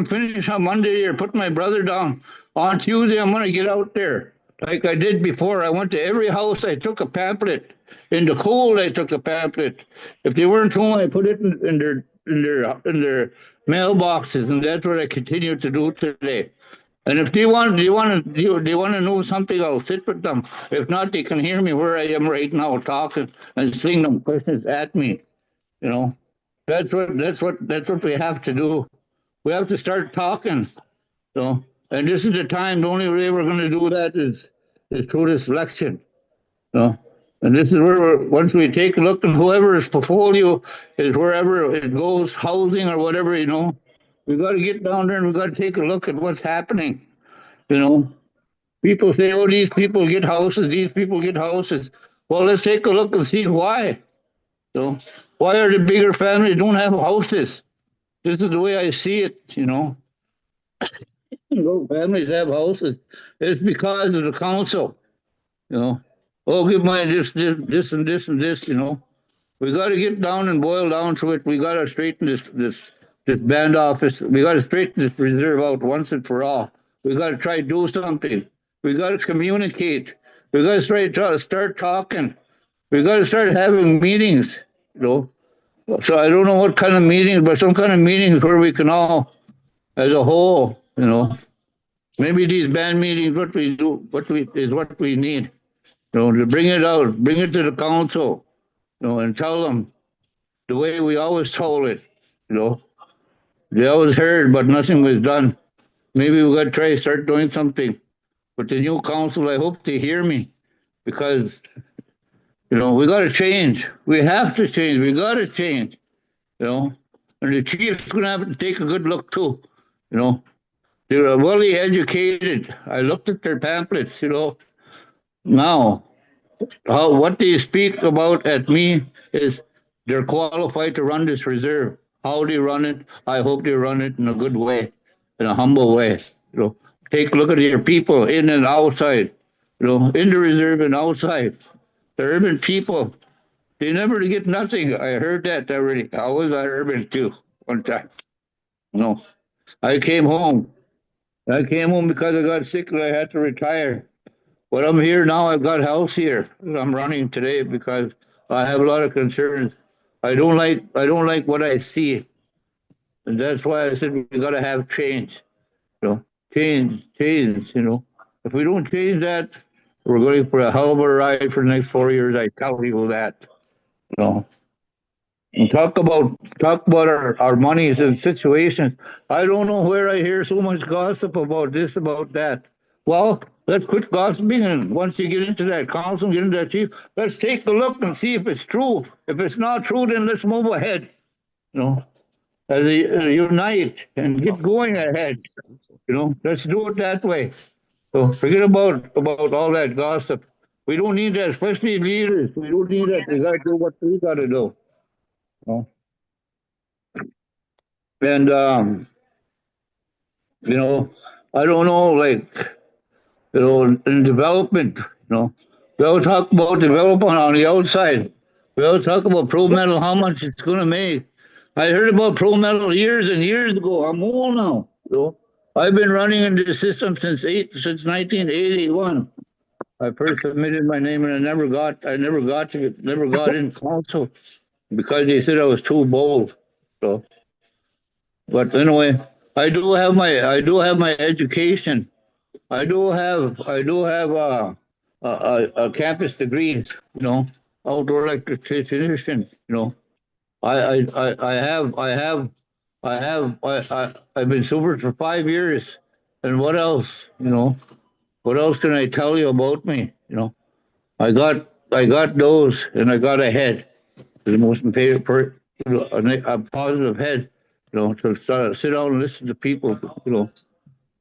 finished on Monday or put my brother down, on Tuesday I'm going to get out there like I did before. I went to every house. I took a pamphlet. In the cold, I took a pamphlet. If they weren't home, I put it in their mailboxes, and that's what I continue to do today. And if they want to know something, I'll sit with them. If not, they can hear me where I am right now, talking and sling them questions at me. You know, that's what we have to do. We have to start talking. So, and this is the time. The only way we're going to do that is through this election. So, and this is where once we take a look at whoever's portfolio is wherever it goes, housing or whatever, you know, we got to get down there and we got to take a look at what's happening. You know, people say, "Oh, these people get houses. These people get houses." Well, let's take a look and see why. So, why are the bigger families don't have houses? This is the way I see it. You know, families have houses. It's because of the council. You know, oh, give my this and this and this. You know, we got to get down and boil down to it. We got to straighten this band office. We got to straighten this reserve out once and for all. We got to try to do something. We got to communicate. We got to start talking. We got to start having meetings. You know, so I don't know what kind of meetings, but some kind of meetings where we can all, as a whole, you know, maybe these band meetings, what we need. You know, to bring it out, bring it to the council, you know, and tell them the way we always told it. You know, they always heard, but nothing was done. Maybe we got to try to start doing something. But the new council, I hope they hear me, because you know we got to change. We have to change. We got to change. You know, and the chief's going to have to take a good look too. You know, they're well educated. I looked at their pamphlets. You know, now what they speak about at me is they're qualified to run this reserve. How they run it, I hope they run it in a good way, in a humble way. You know, take a look at your people in and outside. You know, in the reserve and outside. The urban people, they never get nothing. I heard that already. I was at urban too one time. You know, I came home. I came home because I got sick and I had to retire. But I'm here now. I've got health here. I'm running today because I have a lot of concerns. I don't like what I see, and that's why I said we got to have change. You know, change. You know, if we don't change that, we're going for a hell of a ride for the next 4 years. I tell you that. You know, and talk about our monies and situations. I don't know where I hear so much gossip about this, about that. Well, let's quit gossiping, and once you get into that council, get into that chief, let's take a look and see if it's true. If it's not true, then let's move ahead. You know, as a unite and get going ahead. You know, let's do it that way. So forget about all that gossip. We don't need that, especially leaders. We don't need that. We gotta do what we gotta do. You know? And you know, I don't know, like, you know, in development, you know, we all talk about development on the outside. We all talk about Pro Metal, how much it's gonna make. I heard about Pro Metal years and years ago. I'm old now. You know, I've been running in the system since 1981. I first submitted my name and I never got in council because they said I was too bold. So, but anyway, I do have my education. I do have a campus degrees. You know, outdoor electrician. You know, I've been sober for 5 years. And what else? You know, what else can I tell you about me? You know, I got those, and I got a head. The most important, a positive head. You know, to sit down and listen to people. You know,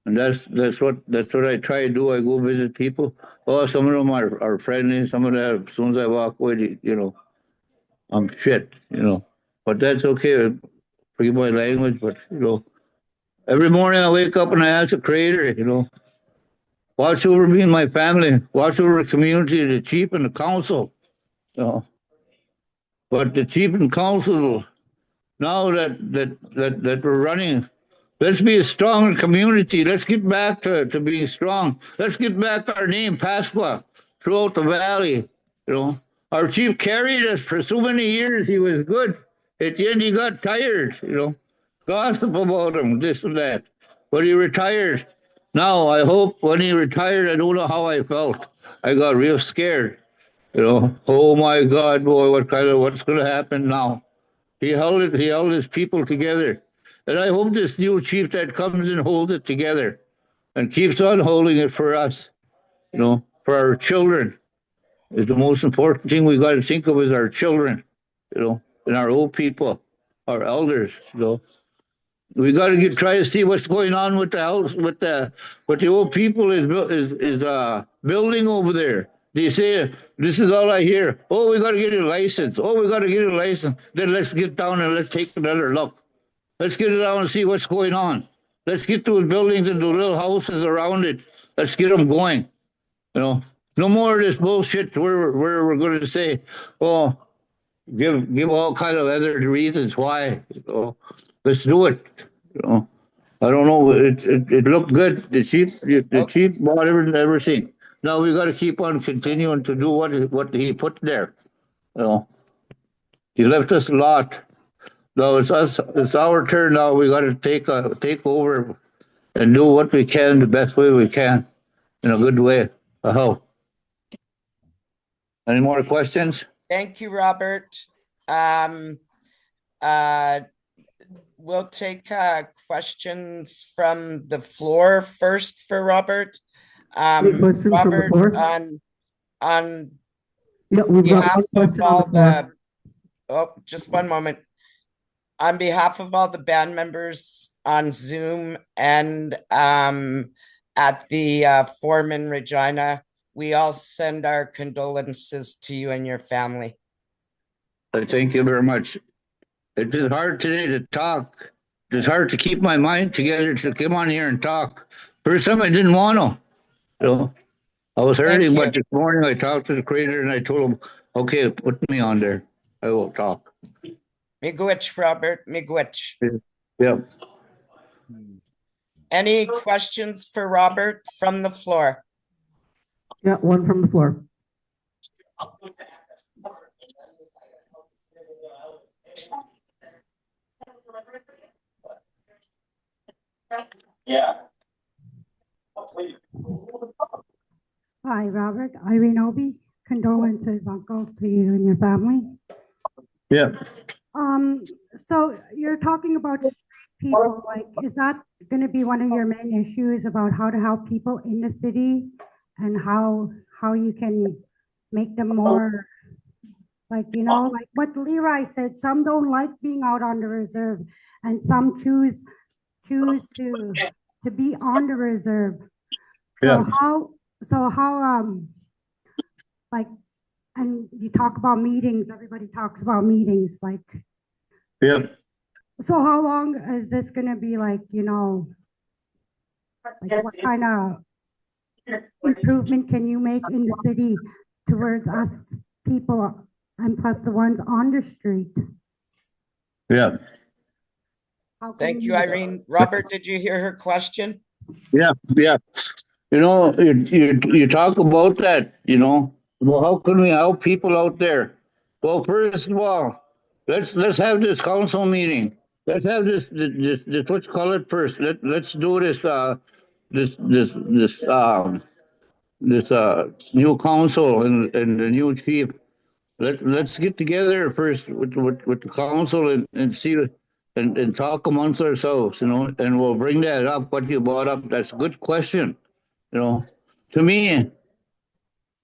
and that's what I try to do. I go visit people. Oh, some of them are friendly. Some of them, as soon as I walk away, you know, I'm shit. You know, but that's okay. Forgive my language, but you know, every morning I wake up and I ask the Creator, you know, watch over me and my family, watch over the community, the chief and the council. You know, but the chief and council, now that we're running, let's be a strong community. Let's get back to being strong. Let's get back our name, Pasqua, throughout the valley. You know, our chief carried us for so many years. He was good. At the end, he got tired. You know, gossip about him, this and that. But he retired. Now, I hope when he retired, I don't know how I felt. I got real scared. You know, oh my God, boy, what's going to happen now? He held his people together. And I hope this new chief that comes and holds it together and keeps on holding it for us, you know, for our children. Is the most important thing we got to think of is our children, you know, and our old people, our elders, you know. We got to try to see what's going on with the house, with the old people is building over there. They say this is all I hear. Oh, we got to get a license. Oh, we got to get a license. Then let's get down and let's take another look. Let's get down and see what's going on. Let's get those buildings and the little houses around it. Let's get them going. You know, no more of this bullshit where we're going to say, oh, give all kind of other reasons why. You know, let's do it. You know, I don't know. It looked good. The chief bought everything. Now we got to keep on continuing to do what he put there. You know, he left us a lot. Now it's us. It's our turn now. We got to take over and do what we can the best way we can, in a good way. How? Any more questions? Thank you, Robert. We'll take questions from the floor first for Robert. Any questions from the Robert, floor? on Yeah, we've got one behalf of question all on the floor. just one moment. On behalf of all the band members on Zoom and at the Forum in Regina, we all send our condolences to you and your family. Thank you very much. It is hard today to talk. It's hard to keep my mind together to come on here and talk. First time I didn't want to. You know, I was hurting, but this morning I talked to the Creator and I told him, okay, put me on there. I will talk. Miigwech, Robert, miigwech. Yep. Any questions for Robert from the floor? Yeah, one from the floor. Yeah. Hi, Robert. Ironeagle Obey. Condolences, uncle, to you and your family. Yeah. So you're talking about people, like, is that going to be one of your main issues about how to help people in the city and how you can make them more, like, you know, like what Leroy said, some don't like being out on the reserve and some choose to be on the reserve. So how, like, and you talk about meetings, everybody talks about meetings, like, Yeah. so how long is this gonna be, like, like what kind of improvement can you make in the city towards us people and plus the ones on the street? Yeah. Thank you, Irene. Robert, did you hear her question? Yeah. You talk about that, well, how can we help people out there? Well, first of all, let's have this council meeting. Let's have this let's call it first. Let's do this new council and the new chief. Let's get together first with the council and see and talk amongst ourselves, and we'll bring that up, what you brought up. That's a good question. To me,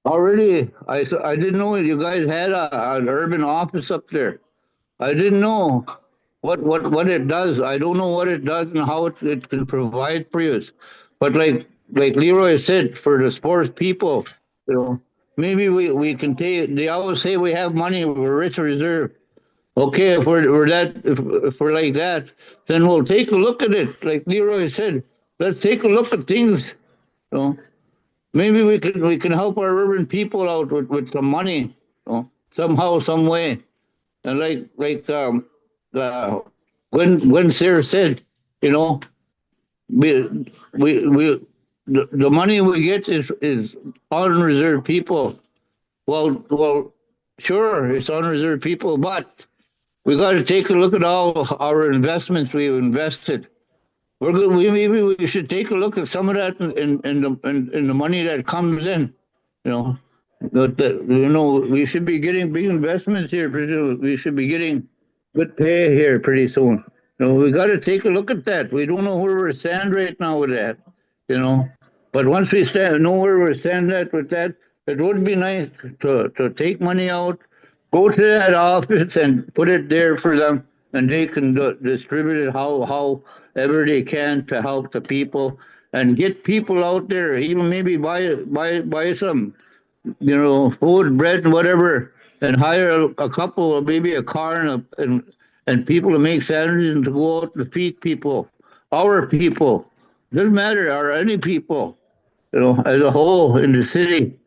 already, I didn't know you guys had an urban office up there. I didn't know what it does. I don't know what it does and how it can provide for you. But like Leroy said, for the sports people, maybe we can take. They always say we have money, we're rich reserve. Okay, if we're like that, then we'll take a look at it. Like Leroy said, let's take a look at things. You know, maybe we can help our urban people out with some money, somehow, some way. And Gwen Cyr said, we the money we get is unreserved people. Well, sure, it's unreserved people, but we got to take a look at all our investments we've invested. Maybe we should take a look at some of that in the money that comes in. We should be getting big investments here. We should be getting good pay here pretty soon. We got to take a look at that. We don't know where we stand right now with that. But once we know where we stand at with that, it would be nice to take money out, go to that office and put it there for them, and they can distribute it however they can to help the people and get people out there. Even maybe buy some, food, bread, and whatever, and hire a couple, maybe a car and people to make sandwiches and to go out to feed people, our people. Doesn't matter, or any people, as a whole in the city.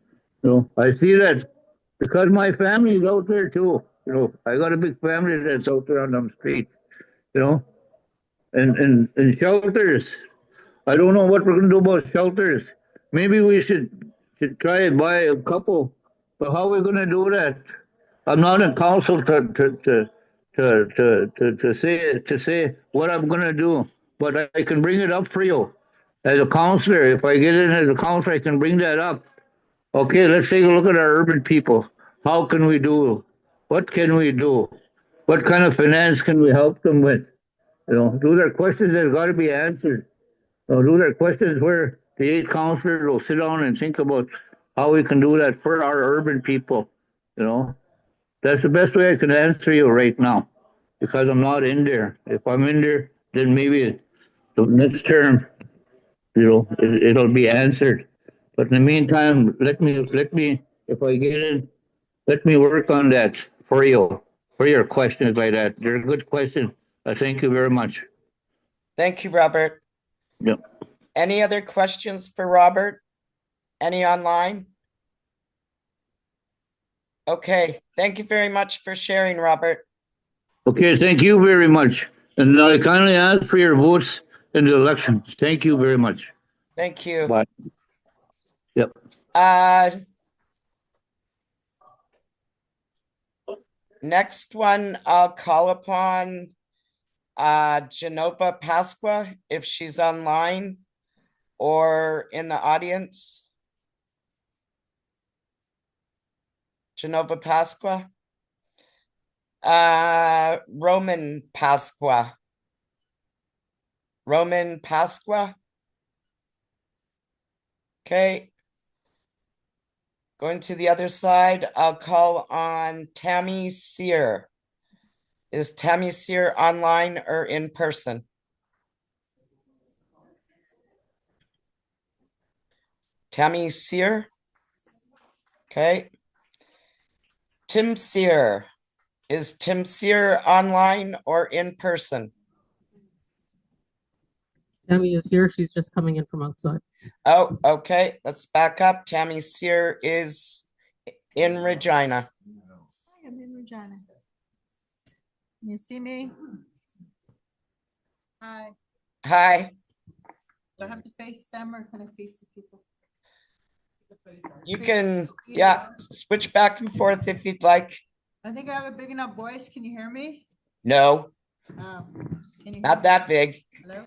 I see that because my family's out there too. I got a big family that's out there on them streets. And shelters. I don't know what we're gonna do about shelters. Maybe we should try and buy a couple. But how are we gonna do that? I'm not in council to say what I'm gonna do, but I can bring it up for you as a counselor. If I get in as a counselor, I can bring that up. Okay, let's take a look at our urban people. How can we do? What can we do? What kind of finance can we help them with? Those are questions that got to be answered. Those are questions where the 8 counselors will sit down and think about how we can do that for our urban people. That's the best way I can answer you right now, because I'm not in there. If I'm in there, then maybe the next term, it'll be answered. But in the meantime, let me, if I get in, let me work on that for you, for your questions like that. They're good questions. Thank you very much. Thank you, Robert. Yep. Any other questions for Robert? Any online? Okay, thank you very much for sharing, Robert. Okay, thank you very much. And I kindly ask for your votes in the elections. Thank you very much. Thank you. Bye. Yep. Next one, I'll call upon Genova Pasqua, if she's online or in the audience. Genova Pasqua. Roman Pasqua. Roman Pasqua. Okay. Going to the other side, I'll call on Tammy Cyr. Is Tammy Cyr online or in person? Tammy Cyr. Okay. Tim Cyr. Is Tim Cyr online or in person? Tammy is here. She's just coming in from outside. Oh, okay. Let's back up. Tammy Cyr is in Regina. Hi, I'm in Regina. Can you see me? Hi. Hi. Do I have to face them or can I face the people? You can, yeah, switch back and forth if you'd like. I think I have a big enough voice. Can you hear me? No, Oh, can you hear not me? that big. Hello?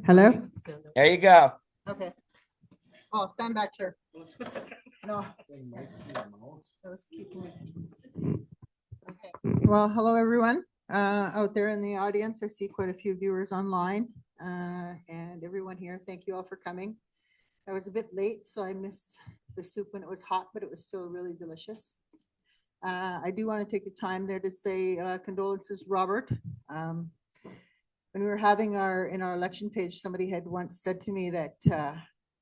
Hello? There you go. Okay. Oh, stand back here. No. That was keeping me. Okay. Well, hello, everyone. Out there in the audience, I see quite a few viewers online. And everyone here, thank you all for coming. I was a bit late, so I missed the soup when it was hot, but it was still really delicious. I do want to take the time there to say condolences, Robert. When we were having in our election page, somebody had once said to me that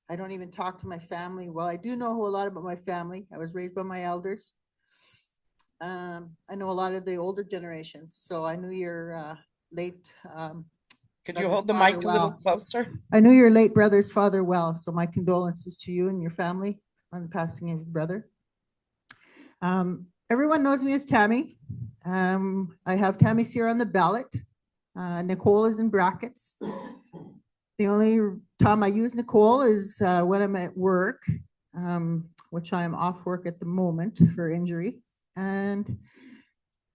I don't even talk to my family. Well, I do know a lot about my family. I was raised by my elders. I know a lot of the older generations, so I knew your late. Could you hold the mic a little closer? I knew your late brother's father well, so my condolences to you and your family on the passing of your brother. Everyone knows me as Tammy. I have Tammy Cyr on the ballot. Nicole is in brackets. The only time I use Nicole is when I'm at work, which I am off work at the moment for injury. And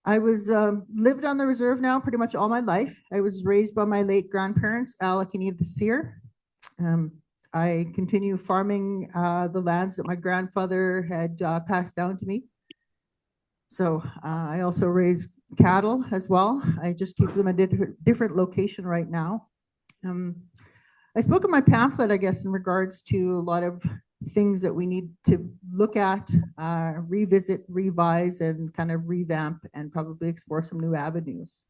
I was lived on the reserve now pretty much all my life. I was raised by my late grandparents, Alec and Eva Cyr. I continue farming the lands that my grandfather had passed down to me. So I also raise cattle as well. I just keep them at a different location right now. I spoke in my pamphlet, I guess, in regards to a lot of things that we need to look at, revisit, revise, and kind of revamp and probably explore some new avenues.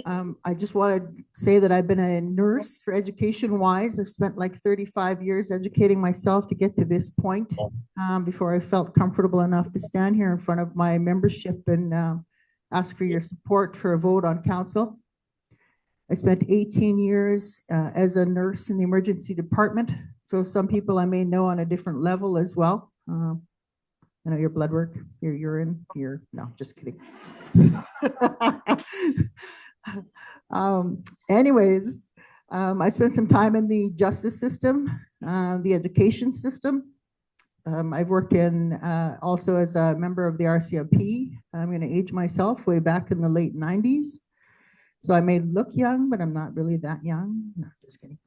I just want to say that I've been a nurse for education wise. I've spent like 35 years educating myself to get to this point before I felt comfortable enough to stand here in front of my membership and ask for your support for a vote on council. I spent 18 years as a nurse in the emergency department. So some people I may know on a different level as well. I know your blood work, your urine, no, just kidding. Anyways, I spent some time in the justice system, the education system. I've worked in also as a member of the RCMP. I'm going to age myself way back in the late 90s. So I may look young, but I'm not really that young. No, just kidding.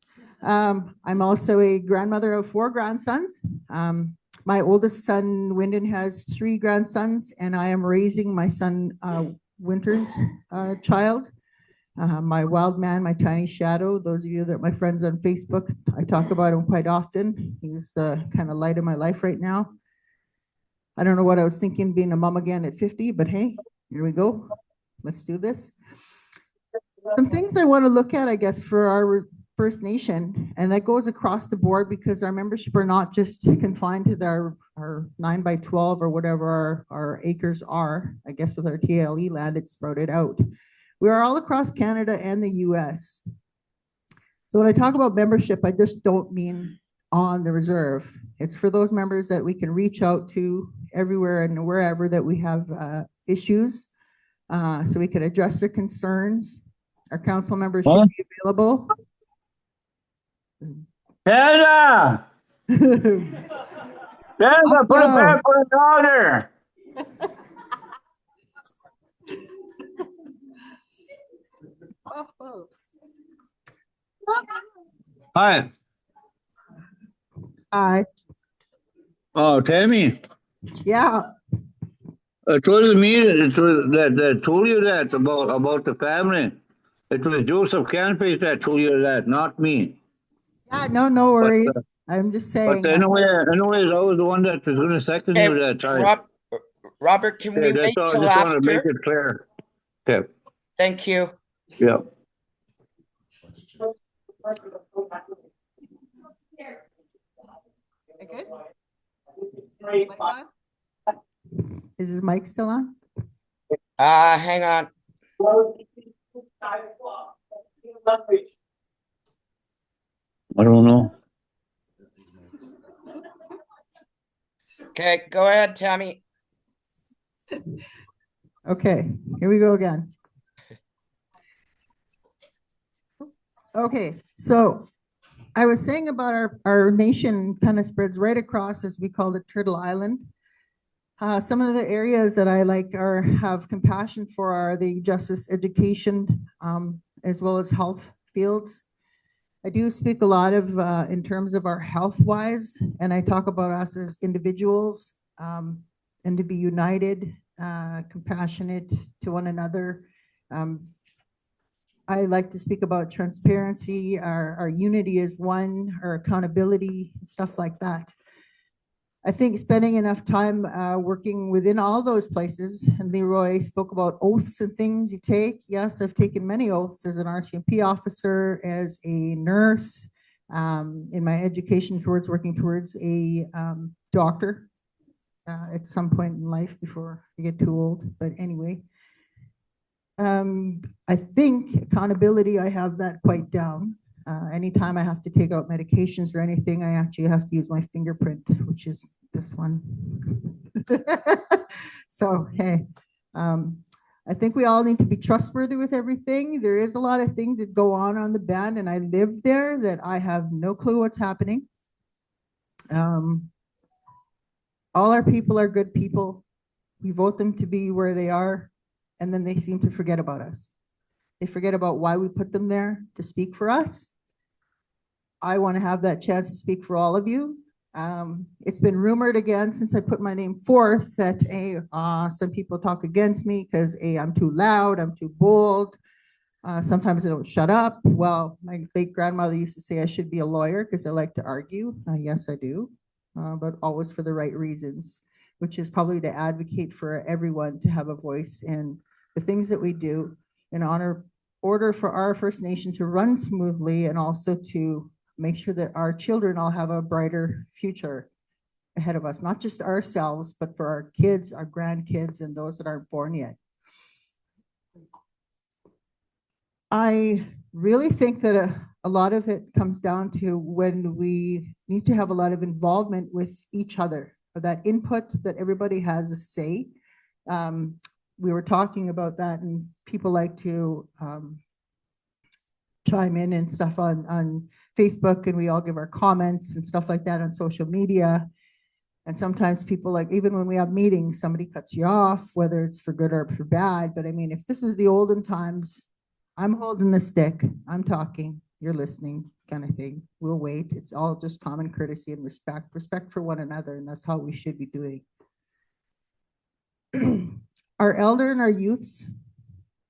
I'm also a grandmother of 4 grandsons. My oldest son, Wyndon, has 3 grandsons, and I am raising my son, Winter's child. My wild man, my tiny shadow. Those of you that are my friends on Facebook, I talk about him quite often. He's kind of light in my life right now. I don't know what I was thinking being a mom again at 50, but hey, here we go. Let's do this. Some things I want to look at, I guess, for our First Nation, and that goes across the board because our membership are not just confined to our 9 by 12 or whatever our acres are. I guess with our TLE land, it's sprouted out. We are all across Canada and the US. So when I talk about membership, I just don't mean on the reserve. It's for those members that we can reach out to everywhere and wherever that we have issues, so we can address their concerns. Our council members should be available. Canada! Canada, put a passport in order! Hi. Hi. Oh, Tammy. Yeah. It was me that told you that about the family. It was Joseph Kahnapace that told you that, not me. Yeah, no worries. I'm just saying. But anyways, I was the one that was going to second you that time. Robert, can we wait till just want to make after? it clear. Okay. Thank you. Yeah. Okay. Is his mic on? Is his mic still on? Hang on. I don't know. Okay, go ahead, Tammy. Okay, here we go again. Okay, so I was saying about our nation kind of spreads right across, as we call it, Turtle Island. Some of the areas that I like or have compassion for are the justice, education, as well as health fields. I do speak a lot of in terms of our health wise, and I talk about us as individuals and to be united, compassionate to one another. I like to speak about transparency, our unity as one, our accountability, stuff like that. I think spending enough time working within all those places, and Leroy spoke about oaths and things you take. Yes, I've taken many oaths as an RCMP officer, as a nurse, in my education towards working towards a doctor at some point in life before I get too old. But anyway, I think accountability, I have that quite down. Anytime I have to take out medications or anything, I actually have to use my fingerprint, which is this one. So, hey, I think we all need to be trustworthy with everything. There is a lot of things that go on the band, and I live there that I have no clue what's happening. All our people are good people. We vote them to be where they are, and then they seem to forget about us. They forget about why we put them there to speak for us. I want to have that chance to speak for all of you. It's been rumored again since I put my name forth that some people talk against me because I'm too loud, I'm too bold. Sometimes I don't shut up. Well, my late grandmother used to say I should be a lawyer because I like to argue. Yes, I do, but always for the right reasons, which is probably to advocate for everyone to have a voice in the things that we do in order for our First Nation to run smoothly, and also to make sure that our children all have a brighter future ahead of us, not just ourselves, but for our kids, our grandkids, and those that aren't born yet. I really think that a lot of it comes down to when we need to have a lot of involvement with each other, that input that everybody has a say. We were talking about that, and people like to chime in and stuff on Facebook, and we all give our comments and stuff like that on social media. And sometimes people, like, even when we have meetings, somebody cuts you off, whether it's for good or for bad. But I mean, if this was the olden times, I'm holding the stick, I'm talking, you're listening, kind of thing. We'll wait. It's all just common courtesy and respect for one another, and that's how we should be doing. Our elder and our youths,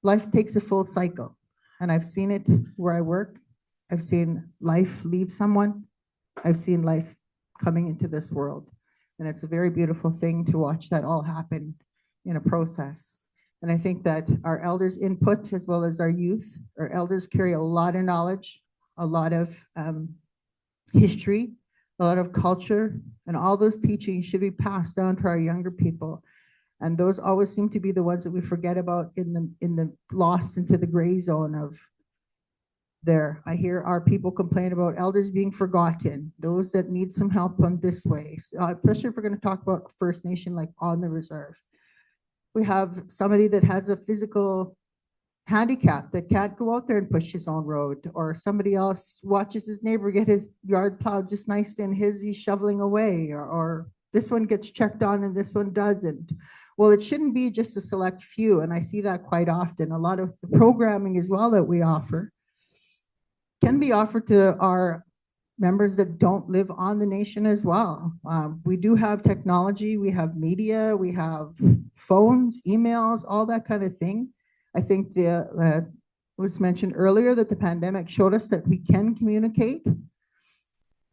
life takes a full cycle. And I've seen it where I work. I've seen life leave someone. I've seen life coming into this world. And it's a very beautiful thing to watch that all happen in a process. And I think that our elders' input, as well as our youth, our elders carry a lot of knowledge, a lot of history, a lot of culture, and all those teachings should be passed down to our younger people. And those always seem to be the ones that we forget about in the lost into the gray zone of there. I hear our people complain about elders being forgotten, those that need some help on this way, especially if we're going to talk about First Nation, like on the reserve. We have somebody that has a physical handicap that can't go out there and push his own road, or somebody else watches his neighbor get his yard plowed just nice and he's shoveling away, or this one gets checked on and this one doesn't. Well, it shouldn't be just a select few, and I see that quite often. A lot of the programming as well that we offer can be offered to our members that don't live on the nation as well. We do have technology, we have media, we have phones, emails, all that kind of thing. I think it was mentioned earlier that the pandemic showed us that we can communicate.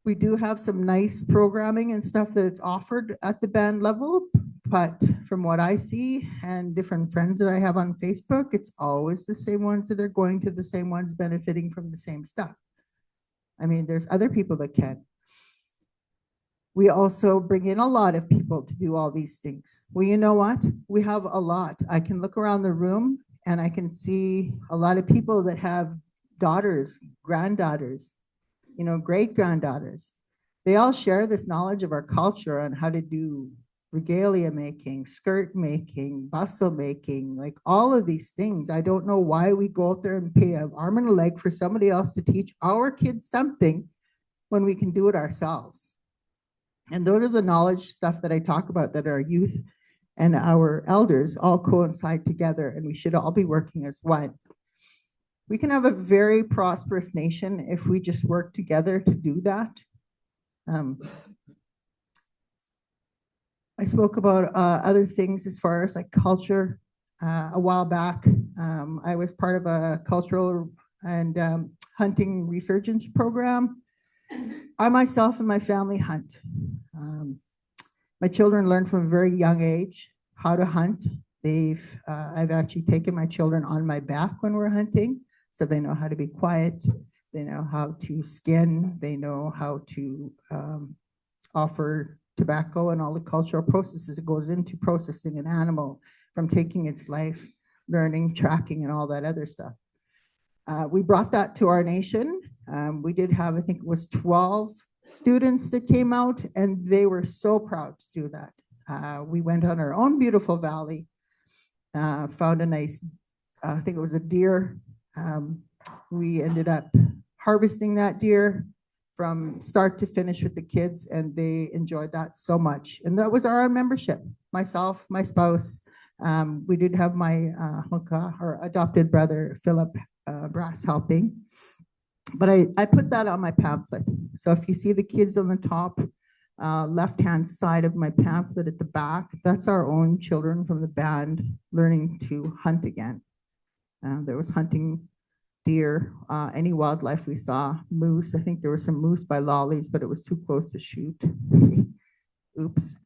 We do have some nice programming and stuff that's offered at the band level, but from what I see and different friends that I have on Facebook, it's always the same ones that are going to the same ones benefiting from the same stuff. I mean, there's other people that can. We also bring in a lot of people to do all these things. Well, you know what? We have a lot. I can look around the room and I can see a lot of people that have daughters, granddaughters, you know, great granddaughters. They all share this knowledge of our culture on how to do regalia making, skirt making, bustle making, like all of these things. I don't know why we go out there and pay an arm and a leg for somebody else to teach our kids something when we can do it ourselves. And those are the knowledge stuff that I talk about, that our youth and our elders all coincide together, and we should all be working as one. We can have a very prosperous nation if we just work together to do that. I spoke about other things as far as like culture. A while back, I was part of a cultural and hunting resurgence program. I myself and my family hunt. My children learned from a very young age how to hunt. I've actually taken my children on my back when we're hunting, so they know how to be quiet. They know how to skin. They know how to offer tobacco and all the cultural processes that goes into processing an animal, from taking its life, learning, tracking, and all that other stuff. We brought that to our nation. We did have, I think it was 12 students that came out, and they were so proud to do that. We went on our own beautiful valley, found a nice, I think it was a deer. We ended up harvesting that deer from start to finish with the kids, and they enjoyed that so much. And that was our membership, myself, my spouse. We did have my our adopted brother, Philip Brass, helping. But I put that on my pamphlet. So if you see the kids on the top left-hand side of my pamphlet at the back, that's our own children from the band learning to hunt again. There was hunting deer, any wildlife we saw, moose. I think there were some moose by lollies, but it was too close to shoot. Oops.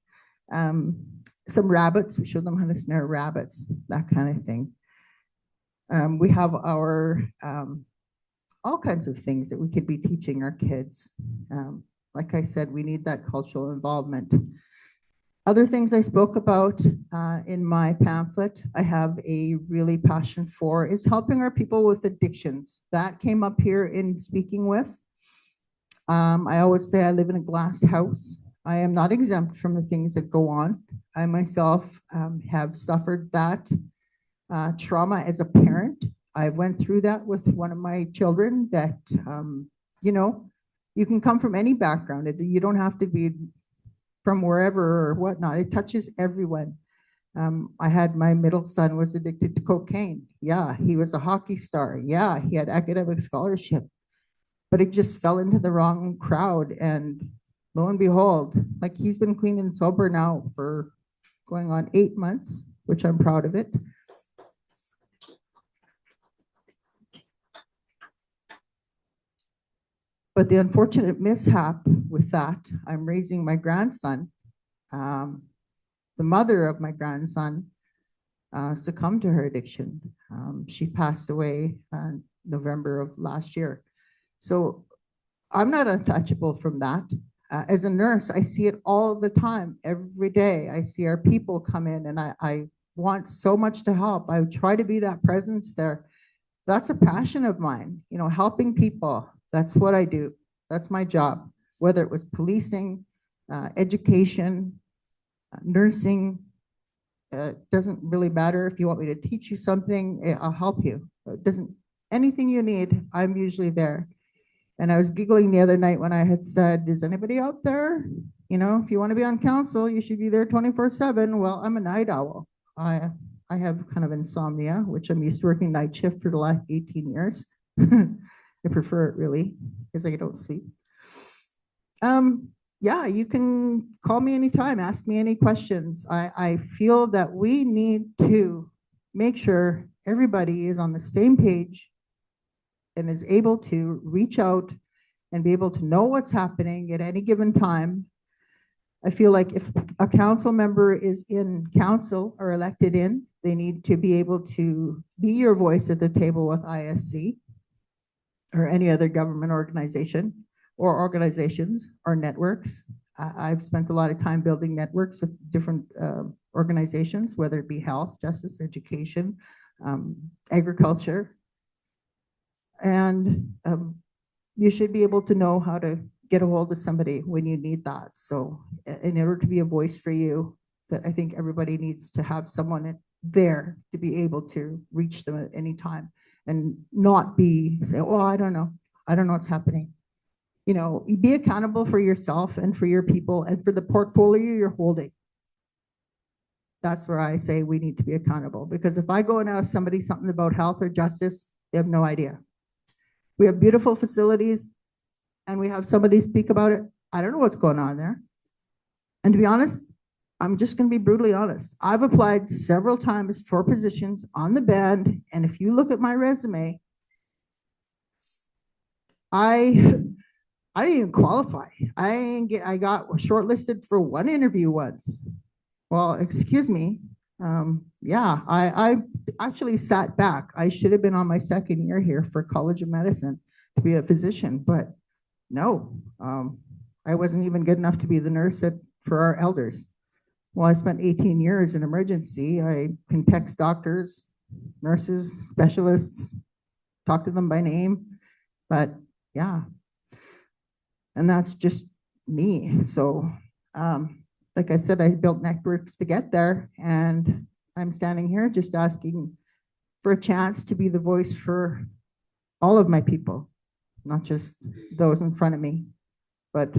Some rabbits, we showed them how to snare rabbits, that kind of thing. We have our all kinds of things that we could be teaching our kids. Like I said, we need that cultural involvement. Other things I spoke about in my pamphlet, I have a really passion for, is helping our people with addictions. That came up here in speaking with. I always say I live in a glass house. I am not exempt from the things that go on. I myself have suffered that trauma as a parent. I've went through that with one of my children that, you know, you can come from any background. You don't have to be from wherever or whatnot. It touches everyone. I had my middle son was addicted to cocaine. Yeah, he was a hockey star. Yeah, he had academic scholarship, but it just fell into the wrong crowd. And lo and behold, like he's been clean and sober now for going on 8 months, which I'm proud of it. But the unfortunate mishap with that, I'm raising my grandson. The mother of my grandson succumbed to her addiction. She passed away in November of last year. So I'm not untouchable from that. As a nurse, I see it all the time, every day. I see our people come in, and I want so much to help. I try to be that presence there. That's a passion of mine, you know, helping people. That's what I do. That's my job, whether it was policing, education, nursing. Doesn't really matter. If you want me to teach you something, I'll help you. It doesn't, anything you need, I'm usually there. And I was giggling the other night when I had said, is anybody out there? You know, if you want to be on council, you should be there 24/7. Well, I'm a night owl. I have kind of insomnia, which I'm used to working night shift for the last 18 years. I prefer it really because I don't sleep. Yeah, you can call me anytime, ask me any questions. I feel that we need to make sure everybody is on the same page and is able to reach out and be able to know what's happening at any given time. I feel like if a council member is in council or elected in, they need to be able to be your voice at the table with ISC or any other government organization or organizations or networks. I've spent a lot of time building networks with different organizations, whether it be health, justice, education, agriculture. And you should be able to know how to get a hold of somebody when you need that. So in order to be a voice for you, that I think everybody needs to have someone there to be able to reach them at any time and not be say, oh, I don't know what's happening. You know, be accountable for yourself and for your people and for the portfolio you're holding. That's where I say we need to be accountable, because if I go and ask somebody something about health or justice, they have no idea. We have beautiful facilities and we have somebody speak about it. I don't know what's going on there. And to be honest, I'm just going to be brutally honest. I've applied several times for positions on the band, and if you look at my resume, I didn't even qualify. I got shortlisted for one interview once. Well, excuse me. Yeah, I actually sat back. I should have been on my second year here for College of Medicine to be a physician, but no, I wasn't even good enough to be the nurse for our elders. Well, I spent 18 years in emergency. I can text doctors, nurses, specialists, talk to them by name, but yeah. And that's just me. So, like I said, I built networks to get there, and I'm standing here just asking for a chance to be the voice for all of my people, not just those in front of me, but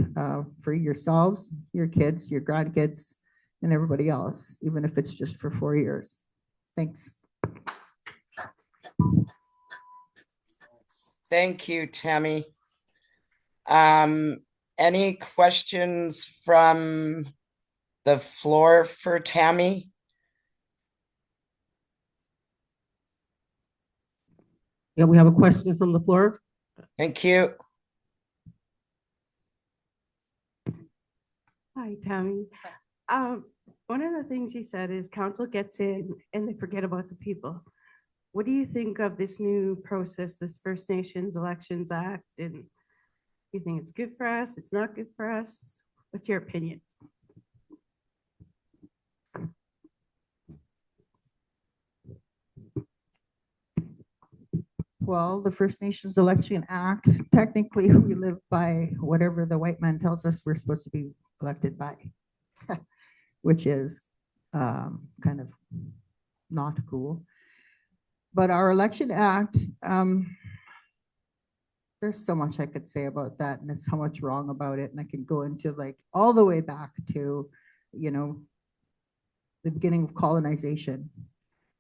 for yourselves, your kids, your grandkids, and everybody else, even if it's just for 4 years. Thanks. Thank you, Tammy. Any questions from the floor for Tammy? Yeah, we have a question from the floor. Thank you. Hi, Tammy. One of the things you said is council gets in and they forget about the people. What do you think of this new process, this First Nations Elections Act? And you think it's good for us? It's not good for us? What's your opinion? Well, the First Nations Election Act, technically we live by whatever the white man tells us we're supposed to be elected by, which is kind of not cool. But our Election Act, there's so much I could say about that, and there's so much wrong about it. And I could go into like all the way back to, you know, the beginning of colonization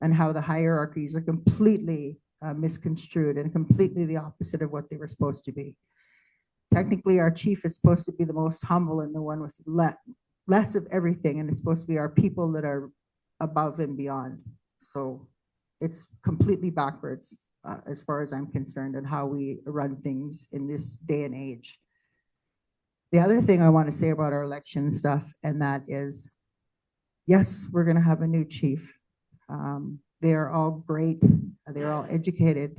and how the hierarchies are completely misconstrued and completely the opposite of what they were supposed to be. Technically, our chief is supposed to be the most humble and the one with less of everything, and it's supposed to be our people that are above and beyond. So it's completely backwards as far as I'm concerned, and how we run things in this day and age. The other thing I want to say about our election stuff, and that is, yes, we're going to have a new chief. They are all great. They're all educated.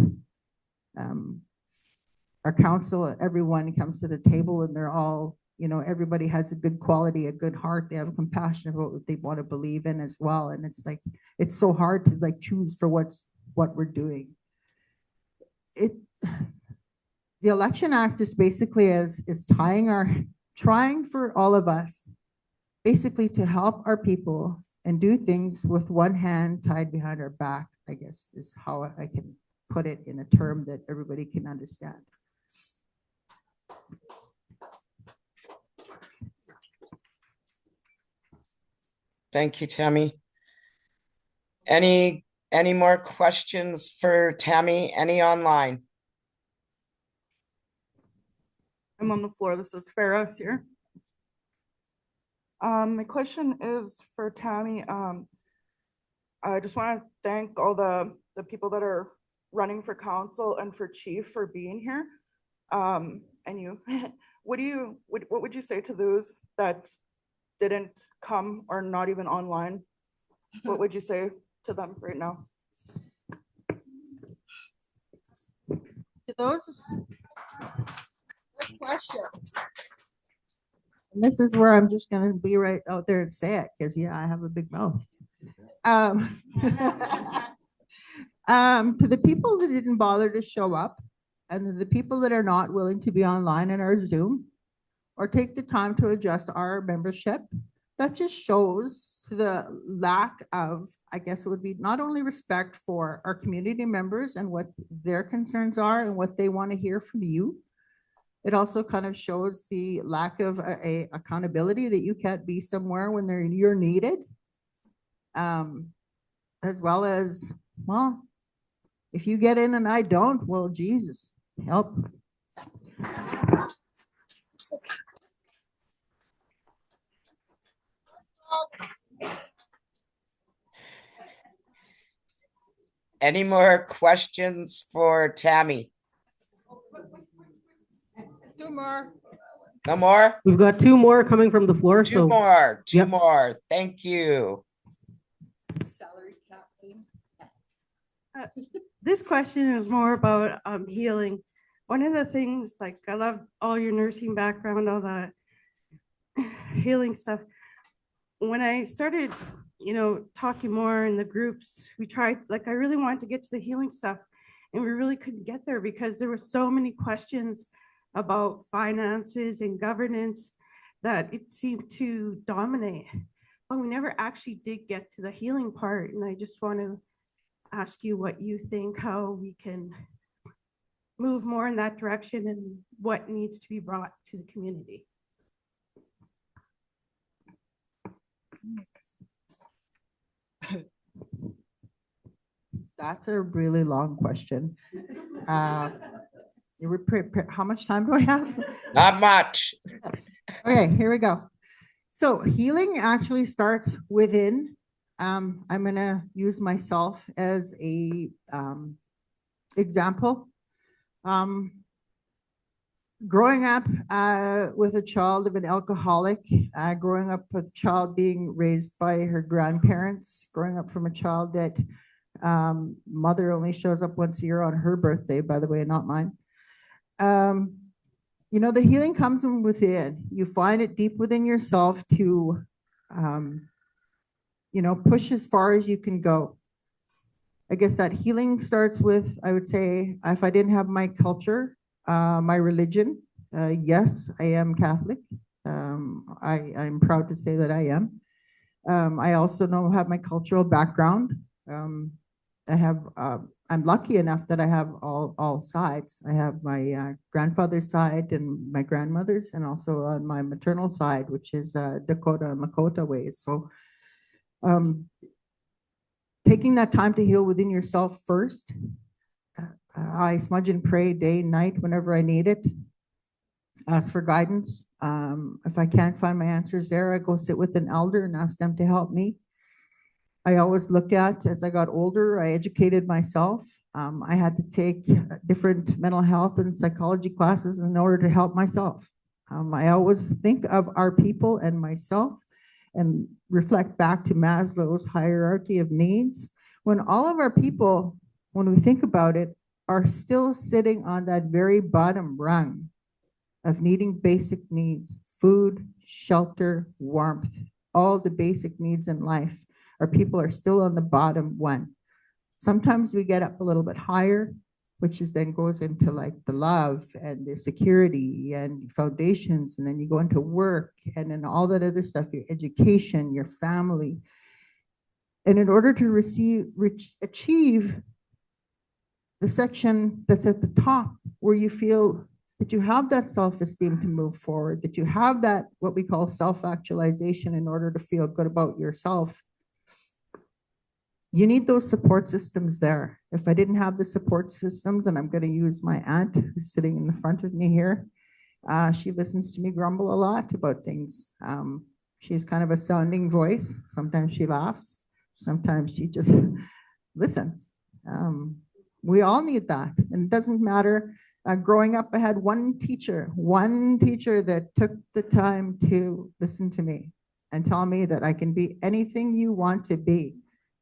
Our council, everyone comes to the table and they're all, you know, everybody has a good quality, a good heart. They have a compassion about what they want to believe in as well. And it's like, it's so hard to like choose for what we're doing. The Election Act is basically is trying for all of us basically to help our people and do things with one hand tied behind our back, I guess is how I can put it in a term that everybody can understand. Thank you, Tammy. Any more questions for Tammy? Any online? I'm on the floor. This is Farah here. My question is for Tammy. I just want to thank all the people that are running for council and for chief for being here. And you, what would you say to those that didn't come or not even online? What would you say to them right now? To those, good question. And this is where I'm just gonna be right out there and say it, because yeah, I have a big mouth. To the people that didn't bother to show up, and to the people that are not willing to be online in our Zoom, or take the time to adjust our membership, that just shows the lack of, I guess it would be not only respect for our community members and what their concerns are and what they want to hear from you. It also kind of shows the lack of a accountability, that you can't be somewhere when you're needed. As well as, well, if you get in and I don't, well, Jesus, help. Any more questions for Tammy? Two more. No more? We've got two more coming from the floor. Two more. Thank you. Salary cap thing. This question is more about healing. One of the things, like, I love all your nursing background, all that healing stuff. When I started, talking more in the groups, we tried, like, I really wanted to get to the healing stuff, and we really couldn't get there because there were so many questions about finances and governance that it seemed to dominate. But we never actually did get to the healing part. And I just want to ask you what you think, how we can move more in that direction and what needs to be brought to the community. That's a really long question. How much time do I have? Not much. Okay, here we go. So healing actually starts within. I'm going to use myself as a example. Growing up with a child of an alcoholic, growing up with a child being raised by her grandparents, growing up from a child that mother only shows up once a year on her birthday, by the way, not mine. The healing comes from within. You find it deep within yourself to, push as far as you can go. I guess that healing starts with, I would say, if I didn't have my culture, my religion, yes, I am Catholic. I'm proud to say that I am. I also have my cultural background. I'm lucky enough that I have all sides. I have my grandfather's side and my grandmother's, and also on my maternal side, which is Dakota and Lakota ways. So taking that time to heal within yourself first. I smudge and pray day and night whenever I need it. Ask for guidance. If I can't find my answers there, I go sit with an elder and ask them to help me. I always look at, as I got older, I educated myself. I had to take different mental health and psychology classes in order to help myself. I always think of our people and myself and reflect back to Maslow's hierarchy of needs. When all of our people, when we think about it, are still sitting on that very bottom rung of needing basic needs, food, shelter, warmth, all the basic needs in life. Our people are still on the bottom one. Sometimes we get up a little bit higher, which is then goes into like the love and the security and foundations, and then you go into work and then all that other stuff, your education, your family. And in order to achieve the section that's at the top, where you feel that you have that self-esteem to move forward, that you have that, what we call self-actualization, in order to feel good about yourself, you need those support systems there. If I didn't have the support systems, and I'm going to use my aunt who's sitting in the front of me here, she listens to me grumble a lot about things. She's kind of a sounding voice. Sometimes she laughs. Sometimes she just listens. We all need that. And it doesn't matter. Growing up, I had one teacher that took the time to listen to me and tell me that I can be anything you want to be.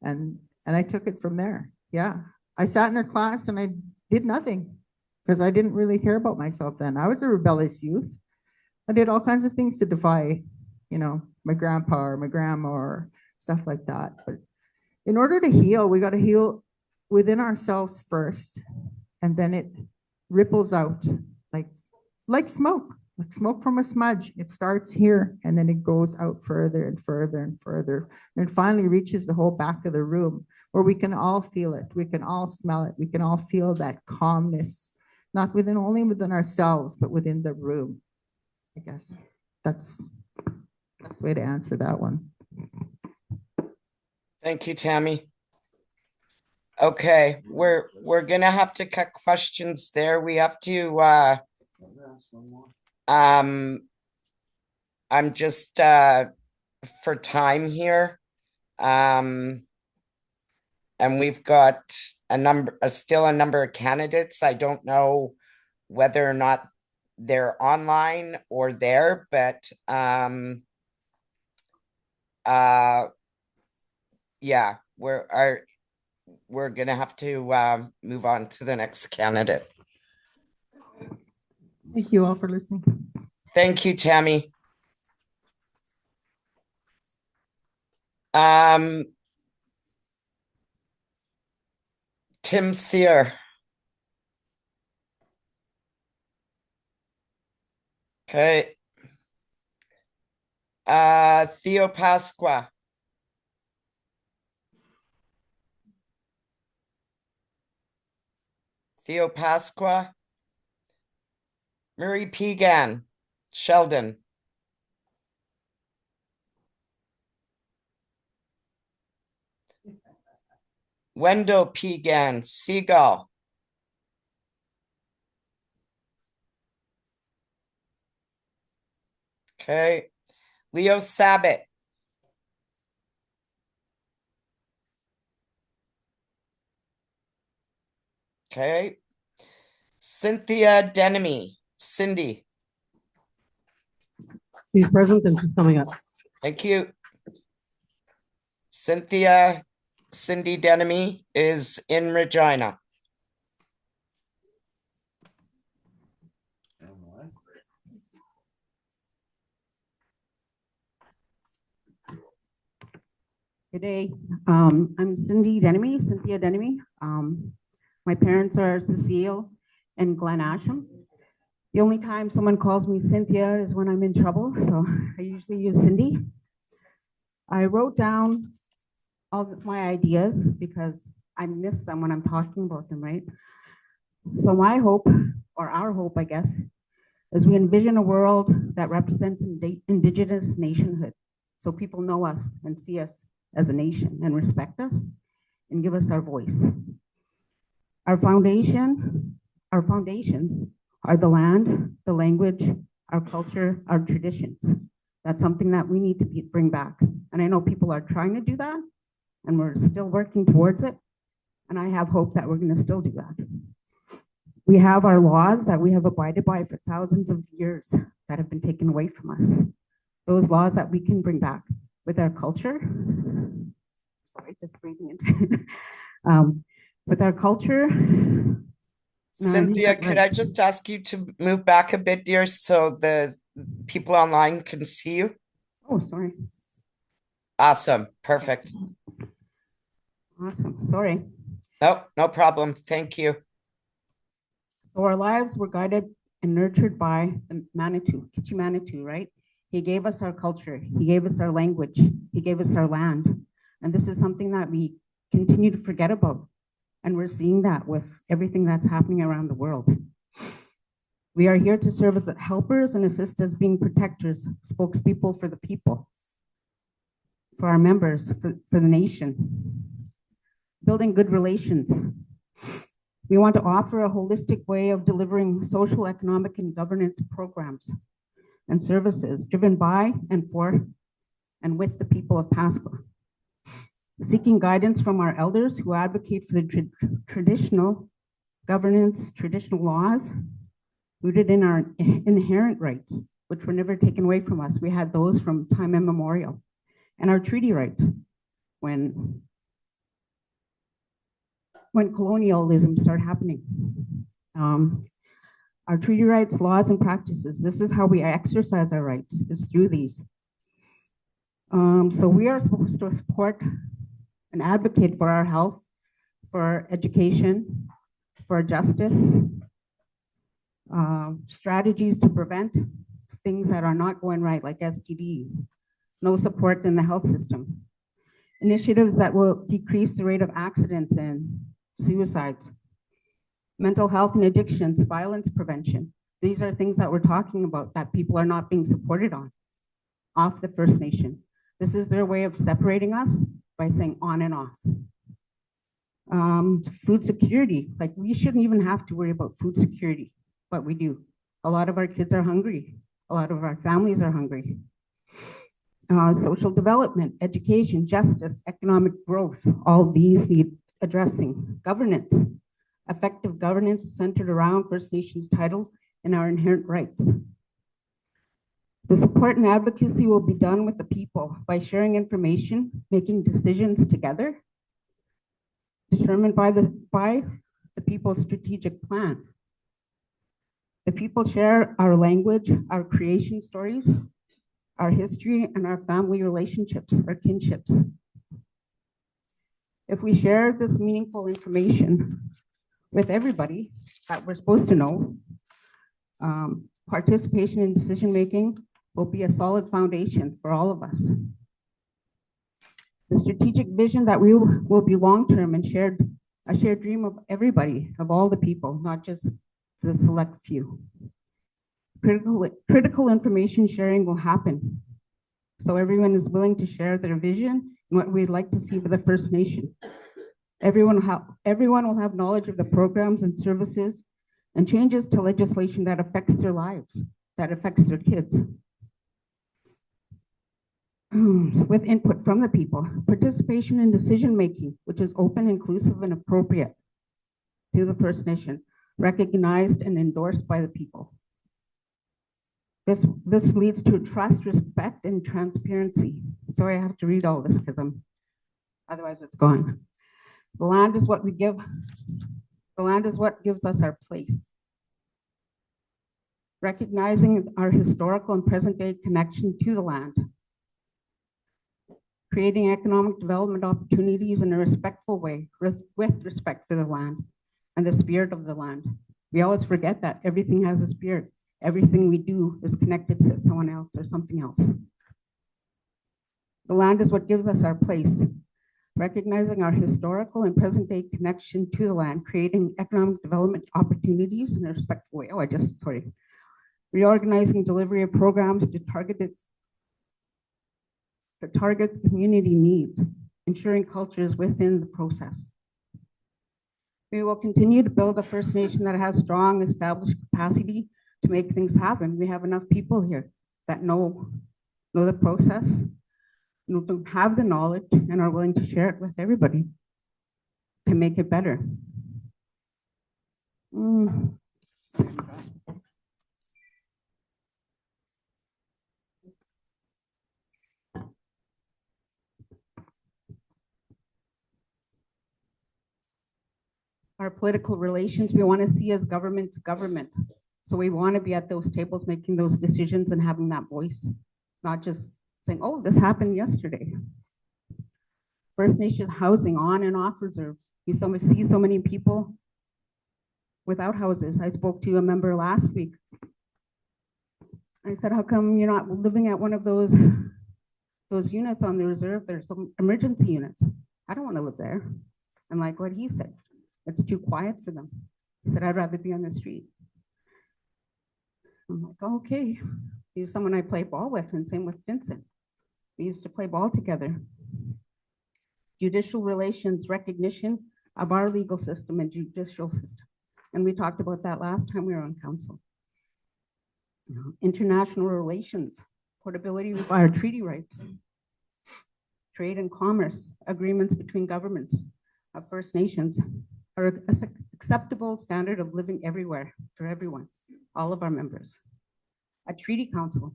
And I took it from there. Yeah. I sat in her class and I did nothing because I didn't really care about myself then. I was a rebellious youth. I did all kinds of things to defy, my grandpa or my grandma or stuff like that. But in order to heal, we got to heal within ourselves first, and then it ripples out like smoke from a smudge. It starts here and then it goes out further and further and further, and it finally reaches the whole back of the room where we can all feel it, we can all smell it, we can all feel that calmness, not only within ourselves, but within the room. I guess that's the best way to answer that one. Thank you, Tammy. Okay, we're gonna have to cut questions there. We have to I'm just for time here. And we've got still a number of candidates. I don't know whether or not they're online or there, but yeah, we're gonna have to move on to the next candidate. Thank you all for listening. Thank you, Tammy. Tim Cyr. Okay. Theo Pasqua. Theo Pasqua. Murray Pegan. Sheldon. Wendell Pegan. Seagull. Okay. Leo Sabit. Okay. Cynthia Desnomie. Cindy. She's present and she's coming up. Thank you. Cindy Desnomie is in Regina. Good day. I'm Cynthia Desnomie. My parents are Cecile and Glen Asham. The only time someone calls me Cynthia is when I'm in trouble, so I usually use Cindy. I wrote down all of my ideas because I miss them when I'm talking about them, right? So my hope, or our hope, I guess, is we envision a world that represents Indigenous nationhood, so people know us and see us as a nation and respect us and give us our voice. Our foundations are the land, the language, our culture, our traditions. That's something that we need to bring back. And I know people are trying to do that, and we're still working towards it. And I have hope that we're going to still do that. We have our laws that we have abided by for thousands of years that have been taken away from us. Those laws that we can bring back with our culture. Sorry, just breathing in. With our culture. Cynthia, could I just ask you to move back a bit, dear, so the people online can see you? Oh, sorry. Awesome. Perfect. Awesome. Sorry. No problem. Thank you. So our lives were guided and nurtured by the Manitou, Kichi Manitou, right? He gave us our culture. He gave us our language. He gave us our land. And this is something that we continue to forget about. And we're seeing that with everything that's happening around the world. We are here to serve as helpers and assist as being protectors, spokespeople for the people, for our members, for the nation, building good relations. We want to offer a holistic way of delivering social, economic, and governance programs and services driven by and for and with the people of Pasqua. Seeking guidance from our elders who advocate for the traditional governance, traditional laws rooted in our inherent rights, which were never taken away from us. We had those from time immemorial, and our treaty rights when colonialism started happening. Our treaty rights, laws, and practices. This is how we exercise our rights, is through these. So we are supposed to support and advocate for our health, for our education, for justice, strategies to prevent things that are not going right, like STDs, no support in the health system, initiatives that will decrease the rate of accidents and suicides, mental health and addictions, violence prevention. These are things that we're talking about that people are not being supported on off the First Nation. This is their way of separating us by saying on and off. Food security, like we shouldn't even have to worry about food security, but we do. A lot of our kids are hungry. A lot of our families are hungry. Social development, education, justice, economic growth, all these need addressing. Governance, effective governance centered around First Nations title and our inherent rights. The support and advocacy will be done with the people by sharing information, making decisions together, determined by the people's strategic plan. The people share our language, our creation stories, our history, and our family relationships, our kinships. If we share this meaningful information with everybody that we're supposed to know, participation in decision-making will be a solid foundation for all of us. The strategic vision that we will be long-term and a shared dream of everybody, of all the people, not just the select few. Critical information sharing will happen. So everyone is willing to share their vision and what we'd like to see for the First Nation. Everyone will have knowledge of the programs and services and changes to legislation that affects their lives, that affects their kids. With input from the people, participation in decision-making, which is open, inclusive, and appropriate to the First Nation, recognized and endorsed by the people. This leads to trust, respect, and transparency. Sorry, I have to read all this because otherwise it's gone. The land is what we give. The land is what gives us our place. Recognizing our historical and present day connection to the land. Creating economic development opportunities in a respectful way, with respect for the land and the spirit of the land. We always forget that everything has a spirit. Everything we do is connected to someone else or something else. The land is what gives us our place. Recognizing our historical and present day connection to the land, creating economic development opportunities in a respectful way. Reorganizing delivery of programs to target community needs, ensuring culture is within the process. We will continue to build a First Nation that has strong established capacity to make things happen. We have enough people here that know the process, don't have the knowledge, and are willing to share it with everybody to make it better. Our political relations, we want to see as government to government. So we want to be at those tables making those decisions and having that voice, not just saying, oh, this happened yesterday. First Nation housing on and off reserve. We see so many people without houses. I spoke to a member last week. I said, how come you're not living at one of those units on the reserve? There's some emergency units. I don't want to live there. And like what he said, it's too quiet for them. He said, I'd rather be on the street. I'm like, oh, okay. He's someone I play ball with, and same with Vincent. We used to play ball together. Judicial relations, recognition of our legal system and judicial system. And we talked about that last time we were on council. International relations, portability of our treaty rights, trade and commerce, agreements between governments of First Nations, are an acceptable standard of living everywhere for everyone, all of our members. A treaty council,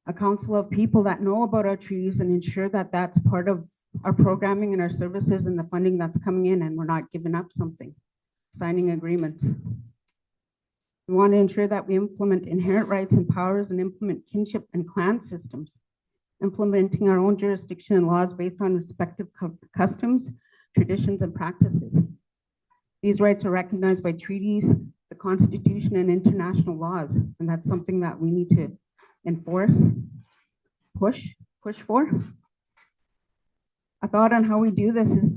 a council of people that know about our treaties and ensure that that's part of our programming and our services and the funding that's coming in, and we're not giving up something, signing agreements. We want to ensure that we implement inherent rights and powers and implement kinship and clan systems, implementing our own jurisdiction and laws based on respective customs, traditions, and practices. These rights are recognized by treaties, the Constitution, and international laws, and that's something that we need to enforce, push for. A thought on how we do this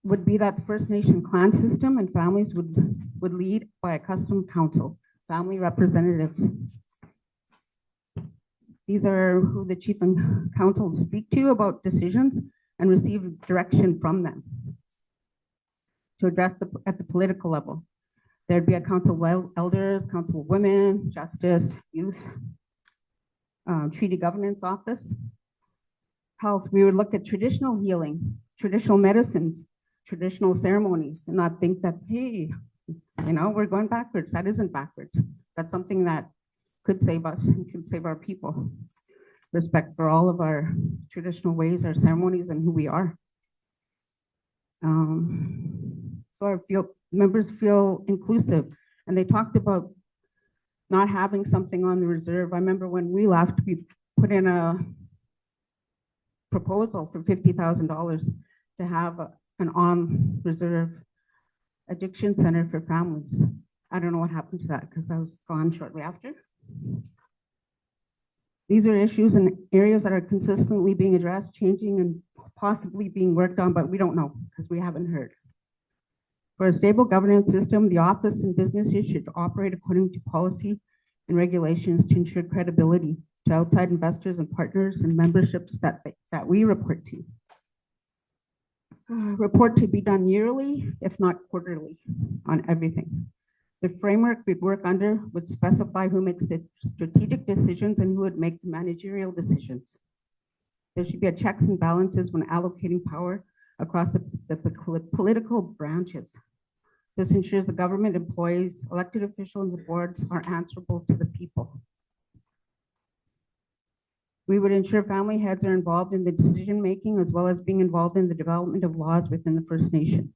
would be that the First Nation clan system and families would lead by a custom council, family representatives. These are who the chief and council speak to about decisions and receive direction from them to address at the political level. There'd be a council of elders, council of women, justice, youth, treaty governance office, health. We would look at traditional healing, traditional medicines, traditional ceremonies, and not think that, hey, you know, we're going backwards. That isn't backwards. That's something that could save us and could save our people. Respect for all of our traditional ways, our ceremonies, and who we are. So I feel members feel inclusive, and they talked about not having something on the reserve. I remember when we left, we put in a proposal for $50,000 to have an on reserve addiction center for families. I don't know what happened to that because I was gone shortly after. These are issues and areas that are consistently being addressed, changing, and possibly being worked on, but we don't know because we haven't heard. For a stable governance system, the office and businesses should operate according to policy and regulations to ensure credibility to outside investors and partners and memberships that we report to. Report to be done yearly, if not quarterly, on everything. The framework we work under would specify who makes the strategic decisions and who would make the managerial decisions. There should be a checks and balances when allocating power across the political branches. This ensures the government employees, elected officials, and boards are answerable to the people. We would ensure family heads are involved in the decision-making as well as being involved in the development of laws within the First Nation.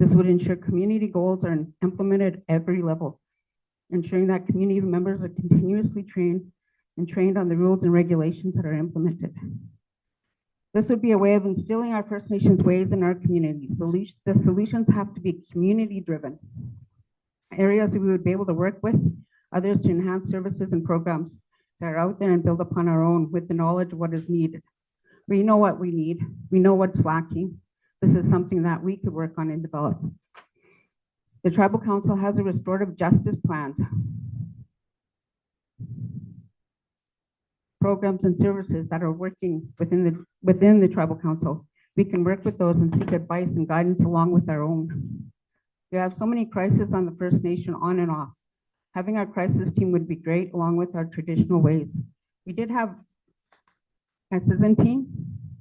This would ensure community goals are implemented at every level, ensuring that community members are continuously trained on the rules and regulations that are implemented. This would be a way of instilling our First Nations ways in our communities. The solutions have to be community-driven. Areas we would be able to work with, others to enhance services and programs that are out there and build upon our own with the knowledge of what is needed. We know what we need. We know what's lacking. This is something that we could work on and develop. The Tribal Council has a restorative justice plans, programs and services that are working within the Tribal Council. We can work with those and seek advice and guidance along with our own. We have so many crises on the First Nation on and off. Having our crisis team would be great along with our traditional ways. We did have a citizen team,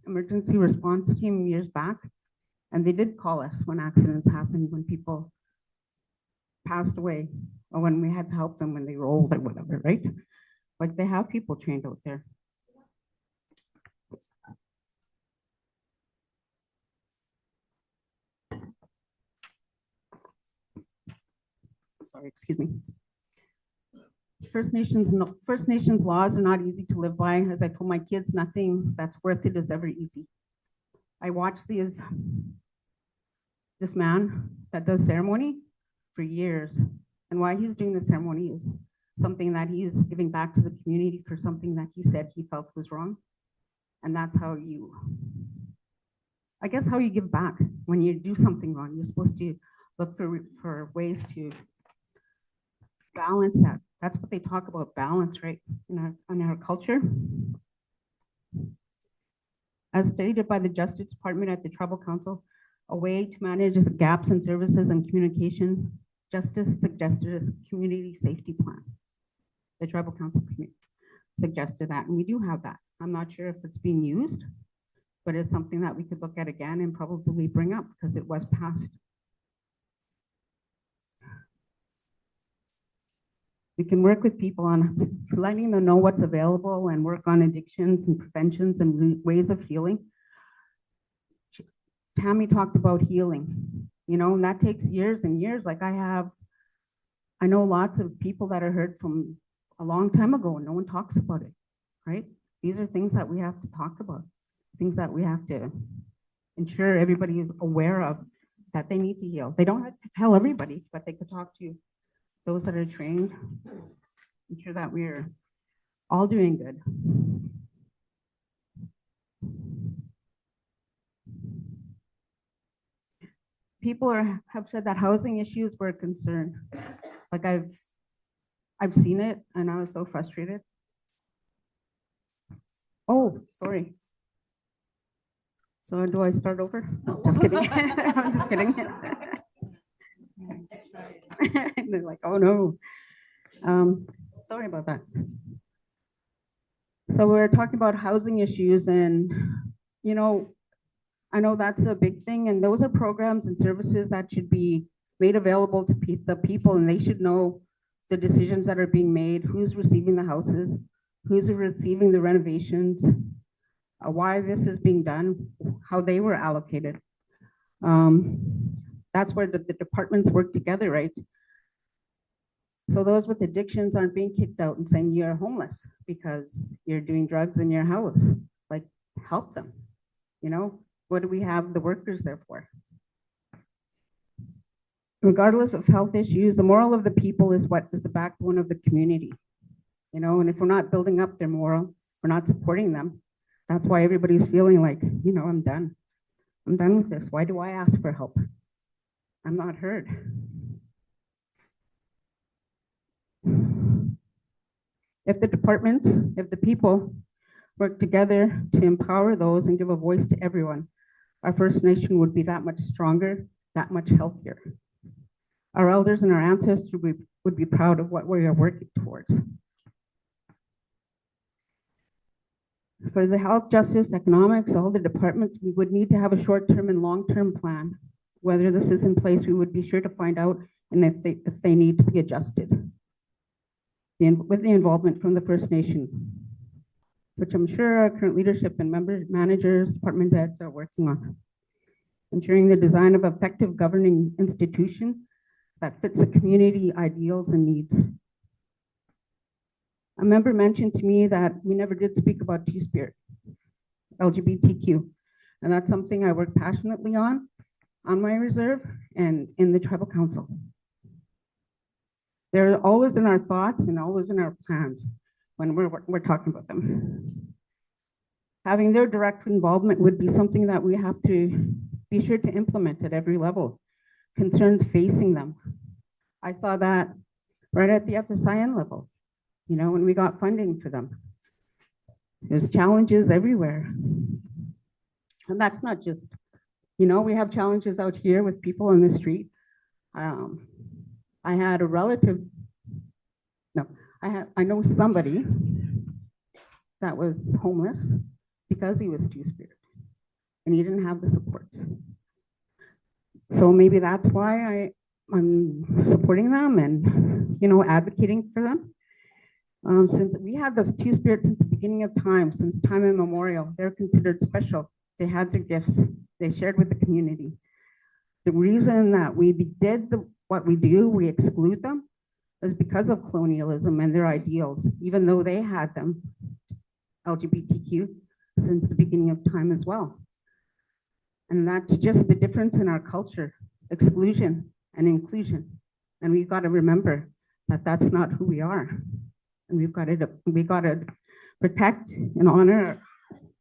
emergency response team years back, and they did call us when accidents happened, when people passed away, or when we had to help them when they were old or whatever, right? Like they have people trained out there. Sorry, excuse me. First Nations laws are not easy to live by. As I told my kids, nothing that's worth it is ever easy. I watched this man that does ceremony for years, and why he's doing the ceremony is something that he's giving back to the community for something that he said he felt was wrong. And that's how you, I guess, how you give back when you do something wrong. You're supposed to look for ways to balance that. That's what they talk about, balance, right, in our culture. As stated by the Justice Department at the Tribal Council, a way to manage the gaps in services and communication, Justice suggested a community safety plan. The Tribal Council suggested that, and we do have that. I'm not sure if it's being used, but it's something that we could look at again and probably bring up because it was passed. We can work with people on letting them know what's available and work on addictions and preventions and ways of healing. Tammy talked about healing, you know, and that takes years and years. Like I I know lots of people that are hurt from a long time ago and no one talks about it, right? These are things that we have to talk about, things that we have to ensure everybody is aware of, that they need to heal. They don't have to tell everybody, but they could talk to those that are trained, ensure that we're all doing good. People have said that housing issues were a concern. Like I've seen it and I was so frustrated. Oh, sorry. So do I start over? No, just kidding. I'm just kidding. And they're like, oh no. Sorry about that. So we're talking about housing issues and, you know, I know that's a big thing and those are programs and services that should be made available to the people and they should know the decisions that are being made, who's receiving the houses, who's receiving the renovations, why this is being done, how they were allocated. That's where the departments work together, right? So those with addictions aren't being kicked out and saying you're homeless because you're doing drugs in your house. Like, help them, you know? What do we have the workers there for? Regardless of health issues, the moral of the people is what is the backbone of the community, you know? And if we're not building up their moral, we're not supporting them. That's why everybody's feeling like, you know, I'm done. I'm done with this. Why do I ask for help? I'm not heard. If the departments, if the people work together to empower those and give a voice to everyone, our First Nation would be that much stronger, that much healthier. Our elders and our ancestors would be proud of what we are working towards. For the health, justice, economics, all the departments, we would need to have a short-term and long-term plan. Whether this is in place, we would be sure to find out and if they need to be adjusted. With the involvement from the First Nation, which I'm sure our current leadership and members, managers, department heads are working on. Ensuring the design of effective governing institution that fits the community ideals and needs. A member mentioned to me that we never did speak about Two-Spirit, LGBTQ, and that's something I work passionately on my reserve and in the tribal council. They're always in our thoughts and always in our plans when we're talking about them. Having their direct involvement would be something that we have to be sure to implement at every level. Concerns facing them. I saw that right at the FSIN level, you know, when we got funding for them. There's challenges everywhere. And that's not just, you know, we have challenges out here with people in the street. I had a relative, I know somebody that was homeless because he was Two-Spirit and he didn't have the supports. So maybe that's why I'm supporting them and, you know, advocating for them. Since we had those Two-Spirit since the beginning of time, since time immemorial, they're considered special. They had their gifts, they shared with the community. The reason that we did what we do, we exclude them, is because of colonialism and their ideals, even though they had them, LGBTQ, since the beginning of time as well. And that's just the difference in our culture, exclusion and inclusion. And we've got to remember that that's not who we are. And we got to protect and honor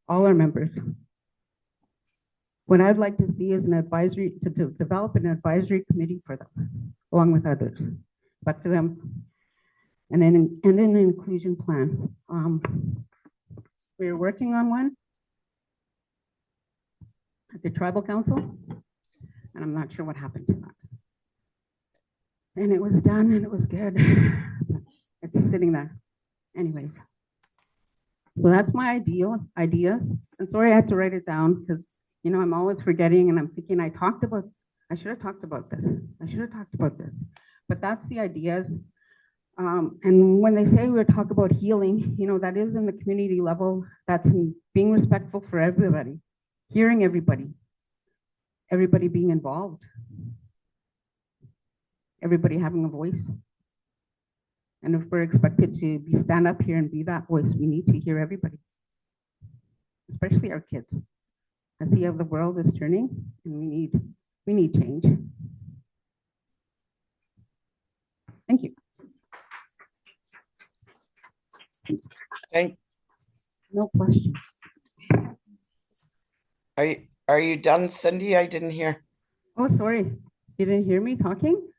all our members. What I'd like to see is an advisory, to develop an advisory committee for them, along with others, but for them, and an inclusion plan. We're working on one at the tribal council, and I'm not sure what happened to that. And it was done and it was good. It's sitting there. Anyways. So that's my ideas. And sorry I had to write it down because, you know, I'm always forgetting and I'm thinking I should have talked about this. I should have talked about this. But that's the ideas. And when they say we're talking about healing, you know, that is in the community level. That's in being respectful for everybody, hearing everybody being involved, everybody having a voice And if we're expected to stand up here and be that voice, we need to hear everybody, especially our kids. I see how the world is turning, and we need change. Thank you. No questions. Are you done, Cindy? I didn't hear. Oh, sorry. You didn't hear me talking?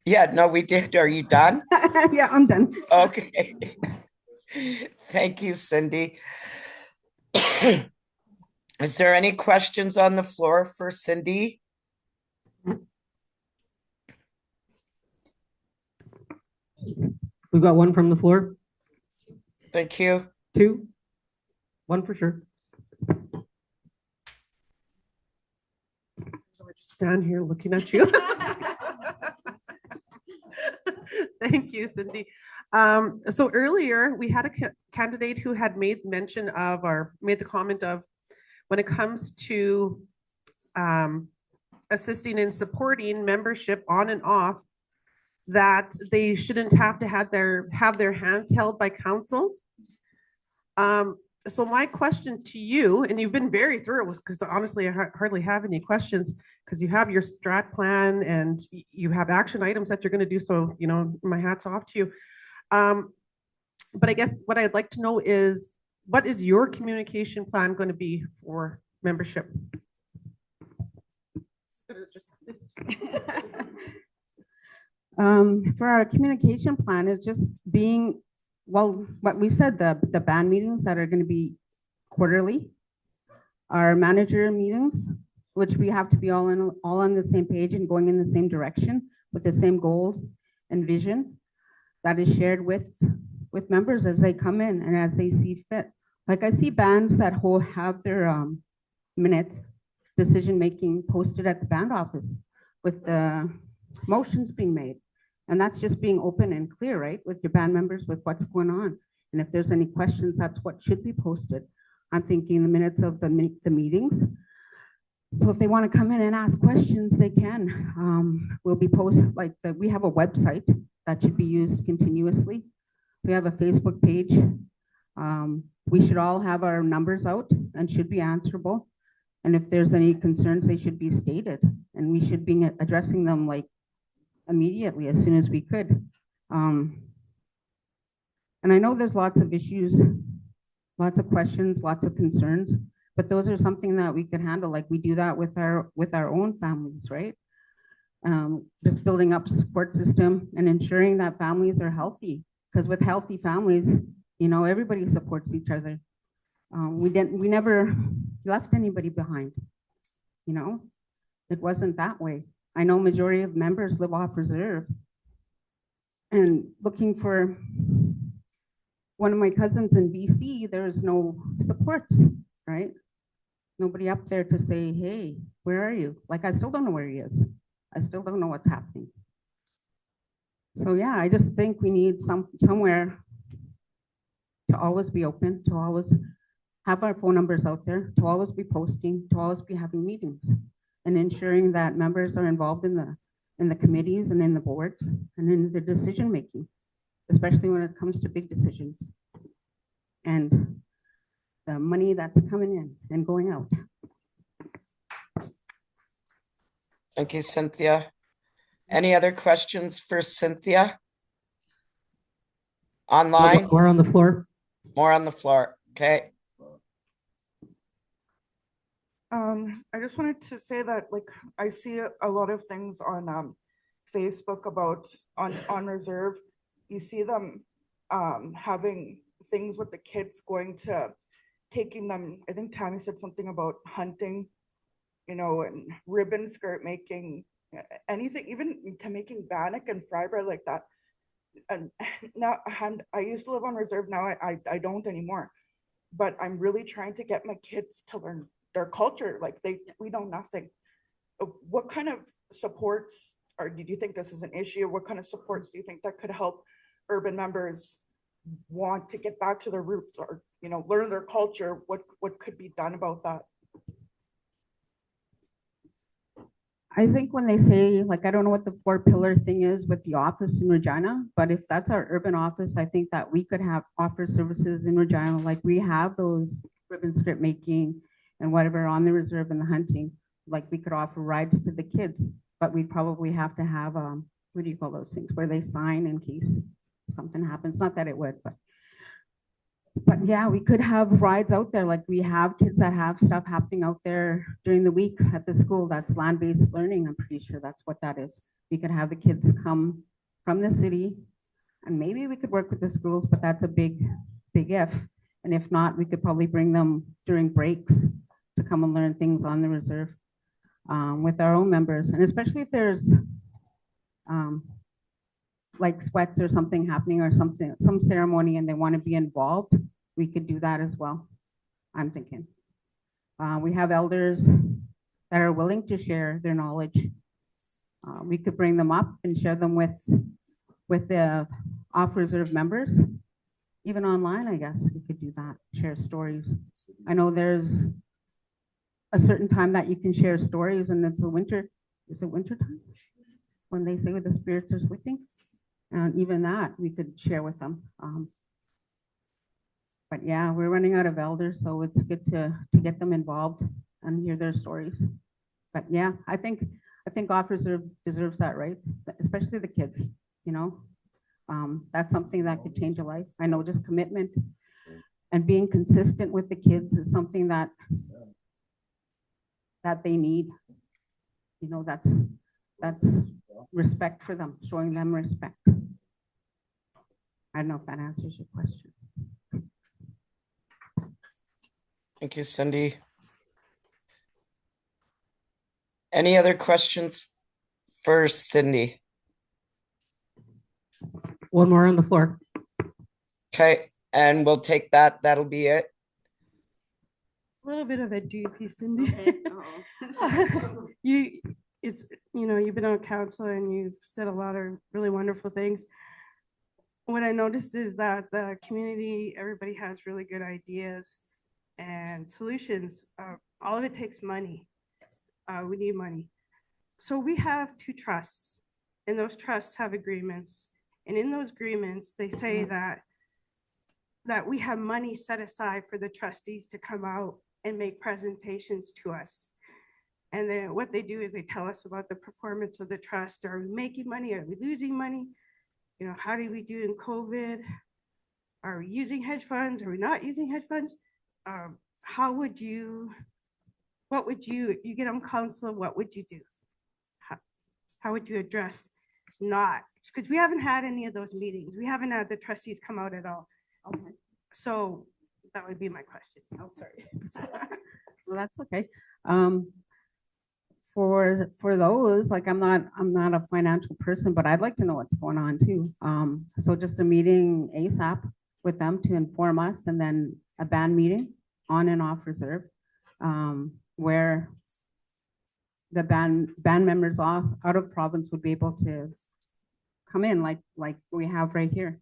Yeah, no, we did. Are you done? Yeah, I'm done. Okay. Thank you, Cindy. Is there any questions on the floor for Cindy? We've got one from the floor. Thank you. Two. One for sure. So I just stand here looking at you. Thank you, Cindy. So earlier we had a candidate who had made mention of, or made the comment of, when it comes to assisting and supporting membership on and off, that they shouldn't have to have their hands held by council. So my question to you, and you've been very thorough, because honestly, I hardly have any questions, because you have your strat plan and you have action items that you're going to do. So, you know, my hat's off to you. But I guess what I'd like to know is, what is your communication plan going to be for membership? For our communication plan, is just being, well, what we said, the band meetings that are going to be quarterly, our manager meetings, which we have to be all on the same page and going in the same direction with the same goals and vision that is shared with members as they come in and as they see fit. Like, I see bands that have their minutes, decision making posted at the band office with the motions being made. And that's just being open and clear, right, with your band members, with what's going on. And if there's any questions, that's what should be posted. I'm thinking the minutes of the meetings. So if they want to come in and ask questions, they can. We'll be posted, like, we have a website that should be used continuously. We have a Facebook page. We should all have our numbers out and should be answerable. And if there's any concerns, they should be stated. And we should be addressing them, like, immediately, as soon as we could. And I know there's lots of issues, lots of questions, lots of concerns, but those are something that we could handle. Like, we do that with our own families, right? Just building up support system and ensuring that families are healthy, because with healthy families, you know, everybody supports each other. We never left anybody behind, you know? It wasn't that way. I know majority of members live off reserve. And looking for one of my cousins in BC, there's no supports, right? Nobody up there to say, hey, where are you? Like, I still don't know where he is. I still don't know what's happening. So yeah, I just think we need somewhere to always be open, to always have our phone numbers out there, to always be posting, to always be having meetings, and ensuring that members are involved in the committees and in the boards and in the decision making, especially when it comes to big decisions and the money that's coming in and going out. Thank you, Cynthia. Any other questions for Cynthia? Online? More on the floor. More on the floor. Okay. I just wanted to say that, like, I see a lot of things on Facebook about on reserve. You see them having things with the kids, taking them. I think Tammy said something about hunting, you know, and ribbon skirt making, anything, even to making bannock and fry bread like that. And now, I used to live on reserve. Now I don't anymore. But I'm really trying to get my kids to learn their culture. Like, we know nothing. What kind of supports, or do you think this is an issue? What kind of supports do you think that could help urban members want to get back to their roots, or, you know, learn their culture? What could be done about that? I think when they say, like, I don't know what the 4-pillar thing is with the office in Regina, but if that's our urban office, I think that we could offer services in Regina, like we have those ribbon script making and whatever on the reserve and the hunting. Like we could offer rides to the kids, but we'd probably have to have, what do you call those things, where they sign in case something happens. Not that it would, but yeah, we could have rides out there. Like we have kids that have stuff happening out there during the week at the school. That's land-based learning. I'm pretty sure that's what that is. We could have the kids come from the city, and maybe we could work with the schools, but that's a big if. And if not, we could probably bring them during breaks to come and learn things on the reserve with our own members. And especially if there's like sweats or something happening or some ceremony and they want to be involved, we could do that as well. I'm thinking. We have elders that are willing to share their knowledge. We could bring them up and share them with the off-reserve members. Even online, I guess we could do that, share stories. I know there's a certain time that you can share stories, and it's winter time? When they say the spirits are sleeping? And even that we could share with them. But yeah, we're running out of elders, so it's good to get them involved and hear their stories. But yeah, I think off reserve deserves that, right? Especially the kids, you know. That's something that could change a life. I know just commitment and being consistent with the kids is something that they need. You know, that's respect for them, showing them respect. I don't know if that answers your question. Thank you, Cindy. Any other questions for Cindy? One more on the floor. Okay, and we'll take that. That'll be it. A little bit of a doozy, Cindy. You've been on council and you've said a lot of really wonderful things. What I noticed is that the community, everybody has really good ideas and solutions. All of it takes money. We need money. So we have 2 trusts, and those trusts have agreements. And in those agreements, they say that we have money set aside for the trustees to come out and make presentations to us. And then what they do is they tell us about the performance of the trust. Are we making money? Are we losing money? You know, how did we do in COVID? Are we using hedge funds? Are we not using hedge funds? You get on council, what would you do? How would you address not? Because we haven't had any of those meetings. We haven't had the trustees come out at all. Okay. So that would be my question. Oh, sorry. Well, that's okay. For those, like I'm not a financial person, but I'd like to know what's going on too. So just a meeting ASAP with them to inform us, and then a band meeting on and off reserve, where the band members out of province would be able to come in like we have right here.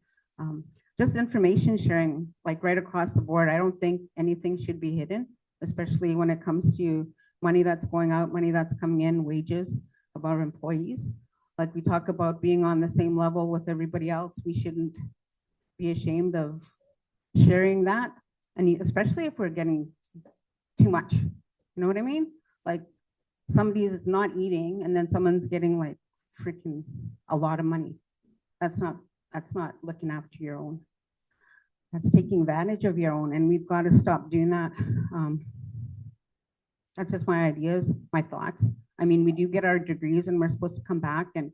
Just information sharing, like right across the board. I don't think anything should be hidden, especially when it comes to money that's going out, money that's coming in, wages of our employees. Like we talk about being on the same level with everybody else, we shouldn't be ashamed of sharing that. And especially if we're getting too much, you know what I mean? Like somebody is not eating and then someone's getting like freaking a lot of money. That's not looking after your own. That's taking advantage of your own, and we've got to stop doing that. That's just my ideas, my thoughts. I mean, we do get our degrees and we're supposed to come back and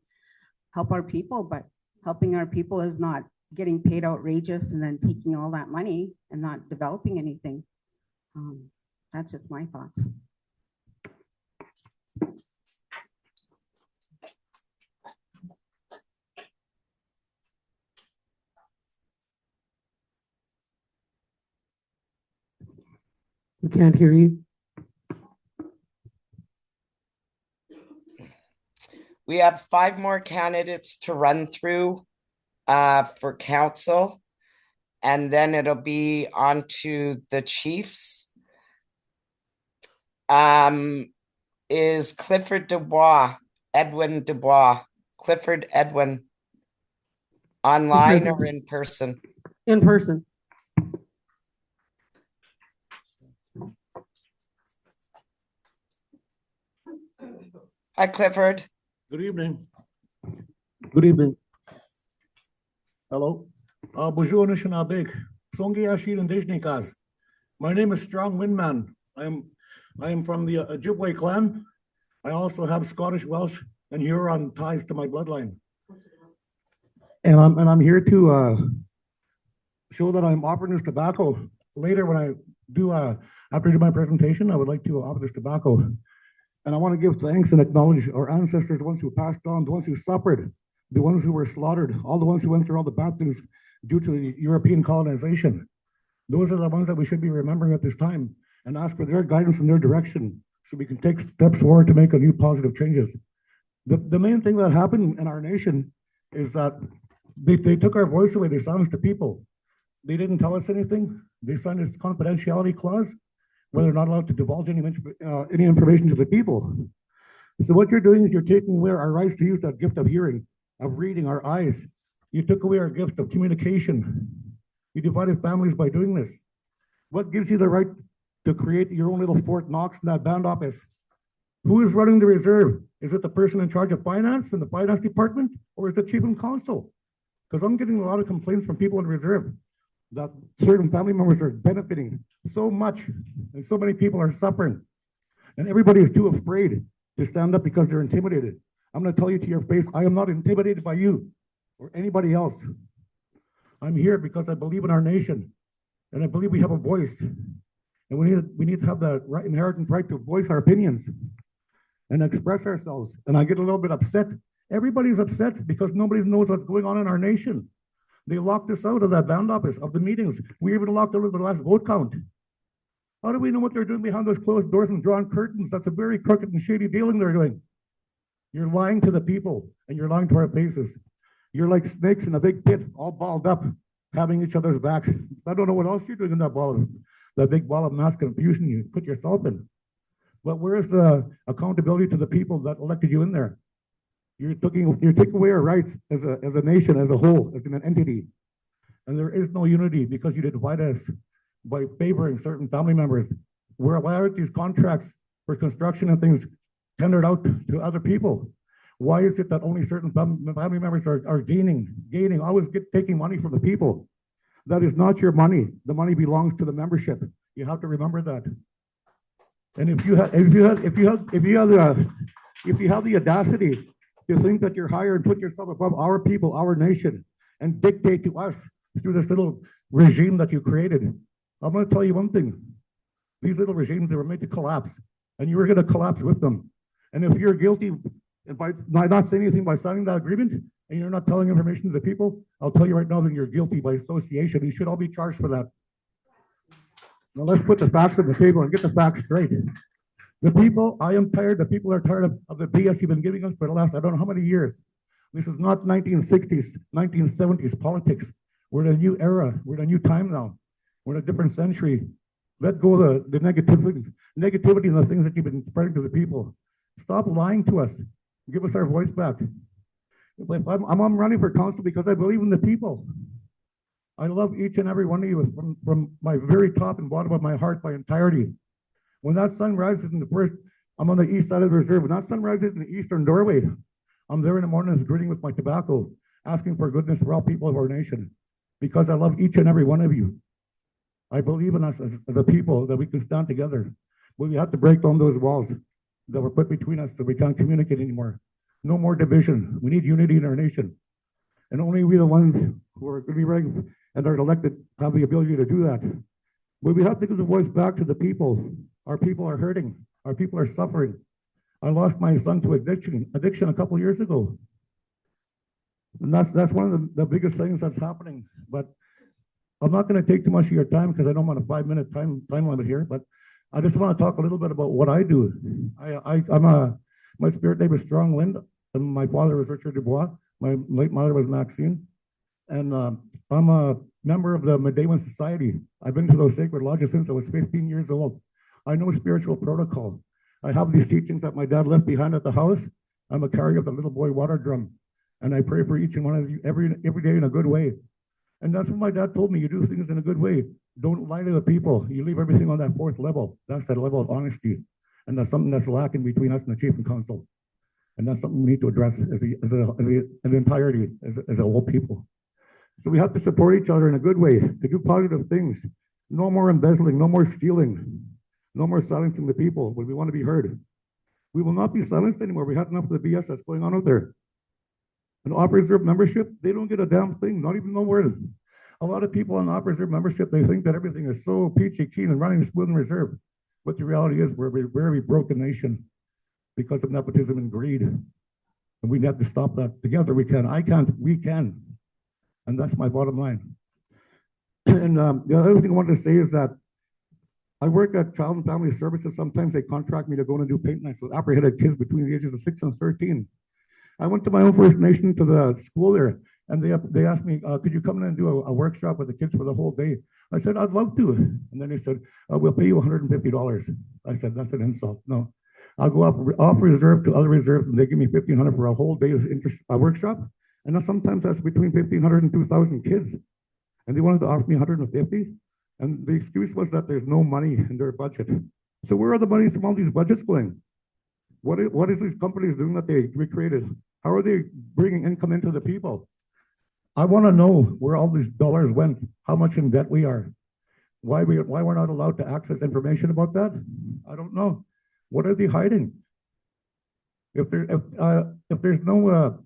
help our people, but helping our people is not getting paid outrageous and then taking all that money and not developing anything. That's just my thoughts. We can't hear you. We have 5 more candidates to run through for council, and then it'll be on to the chiefs. is Clifford Dubois, Edwin Dubois, Clifford Edwin, online or in person? In person. Hi, Clifford. Good evening. Good evening. Hello. Bonjour, Nishanabeg. Songi Ashir and Deshnikas. My name is Strong Windman. I am from the Ojibwe clan. I also have Scottish, Welsh, and Huron ties to my bloodline. And I'm here to show that I'm offering this tobacco. Later, when I do after I do my presentation, I would like to offer this tobacco. And I want to give thanks and acknowledge our ancestors, the ones who passed on, the ones who suffered, the ones who were slaughtered, all the ones who went through all the bad things due to the European colonization. Those are the ones that we should be remembering at this time and ask for their guidance and their direction so we can take steps forward to make a new positive changes. The main thing that happened in our nation is that they took our voice away. They silenced the people. They didn't tell us anything. They signed this confidentiality clause where they're not allowed to divulge any information to the people. So what you're doing is you're taking away our rights to use that gift of hearing, of reading, our eyes. You took away our gift of communication. You divided families by doing this. What gives you the right to create your own little Fort Knox in that band office? Who is running the reserve? Is it the person in charge of finance in the finance department, or is it chief and counsel? Because I'm getting a lot of complaints from people in reserve that certain family members are benefiting so much and so many people are suffering. And everybody is too afraid to stand up because they're intimidated. I'm going to tell you to your face, I am not intimidated by you or anybody else. I'm here because I believe in our nation and I believe we have a voice. And we need to have the inherent right to voice our opinions and express ourselves. And I get a little bit upset. Everybody's upset because nobody knows what's going on in our nation. They locked us out of that band office, of the meetings. We even locked out of the last vote count. How do we know what they're doing behind those closed doors and drawn curtains? That's a very crooked and shady dealing they're doing. You're lying to the people and you're lying to our faces. You're like snakes in a big pit, all balled up, having each other's backs. I don't know what else you're doing in that big ball of mass confusion you put yourself in. But where is the accountability to the people that elected you in there? You're taking away our rights as a nation, as a whole, as an entity. And there is no unity because you divide us by favoring certain family members. Why aren't these contracts for construction and things tendered out to other people? Why is it that only certain family members are gaining, always taking money from the people? That is not your money. The money belongs to the membership. You have to remember that. And if you have the audacity to think that you're higher and put yourself above our people, our nation, and dictate to us through this little regime that you created, I'm going to tell you one thing. These little regimes, they were made to collapse, and you were going to collapse with them. And if you're guilty by not saying anything by signing that agreement, and you're not telling information to the people, I'll tell you right now that you're guilty by association. You should all be charged for that. Now let's put the facts on the table and get the facts straight. The people, I am tired, the people are tired of the BS you've been giving us for the last, I don't know how many years. This is not 1960s, 1970s politics. We're in a new era. We're in a new time now. We're in a different century. Let go of the negativity and the things that you've been spreading to the people. Stop lying to us. Give us our voice back. I'm running for council because I believe in the people. I love each and every one of you from my very top and bottom of my heart, my entirety. When that sun rises I'm on the east side of the reserve. When that sun rises in the eastern doorway, I'm there in the mornings gritting with my tobacco, asking for goodness for all people of our nation, because I love each and every one of you. I believe in us as a people that we can stand together. But we have to break down those walls that were put between us so we can't communicate anymore. No more division. We need unity in our nation. And only we, the ones who are going to be running and are elected, have the ability to do that. But we have to give the voice back to the people. Our people are hurting. Our people are suffering. I lost my son to addiction a couple of years ago. And that's one of the biggest things that's happening. But I'm not going to take too much of your time because I know I'm on a 5-minute time limit here. But I just want to talk a little bit about what I do. My spirit name is Strong Wind, and my father was Richard Dubois. My late mother was Maxine. And I'm a member of the Medewan Society. I've been to those sacred lodges since I was 15 years old. I know spiritual protocol. I have these teachings that my dad left behind at the house. I'm a carrier of the little boy water drum. And I pray for each and one of you every day in a good way. And that's what my dad told me. You do things in a good way. Don't lie to the people. You leave everything on that fourth level. That's that level of honesty. And that's something that's lacking between us and the chief and council. And that's something we need to address an entirety, as a whole people. So we have to support each other in a good way, to do positive things. No more embezzling, no more stealing, no more silencing the people when we want to be heard. We will not be silenced anymore. We had enough of the BS that's going on out there. An op reserve membership, they don't get a damn thing, not even no word. A lot of people on op reserve membership, they think that everything is so peachy keen and running smooth in reserve. But the reality is we're a very broken nation because of nepotism and greed. And we have to stop that. Together we can. I can't, we can. And that's my bottom line. And the other thing I wanted to say is that I work at Child and Family Services. Sometimes they contract me to go and do paint nights with apprehended kids between the ages of 6 and 13. I went to my own First Nation to the school there, and they asked me, could you come in and do a workshop with the kids for the whole day? I said, I'd love to. And then they said, we'll pay you $150. I said, that's an insult. No, I'll go off reserve to other reserves, and they give me $1,500 for a whole day of workshop. And now sometimes that's between 1,500 and 2,000 kids. And they wanted to offer me 150. And the excuse was that there's no money in their budget. So where are the monies from all these budgets going? What is these companies doing that they recreated? How are they bringing income into the people? I want to know where all these dollars went, how much in debt we are, why we're not allowed to access information about that. I don't know. What are they hiding? If there's no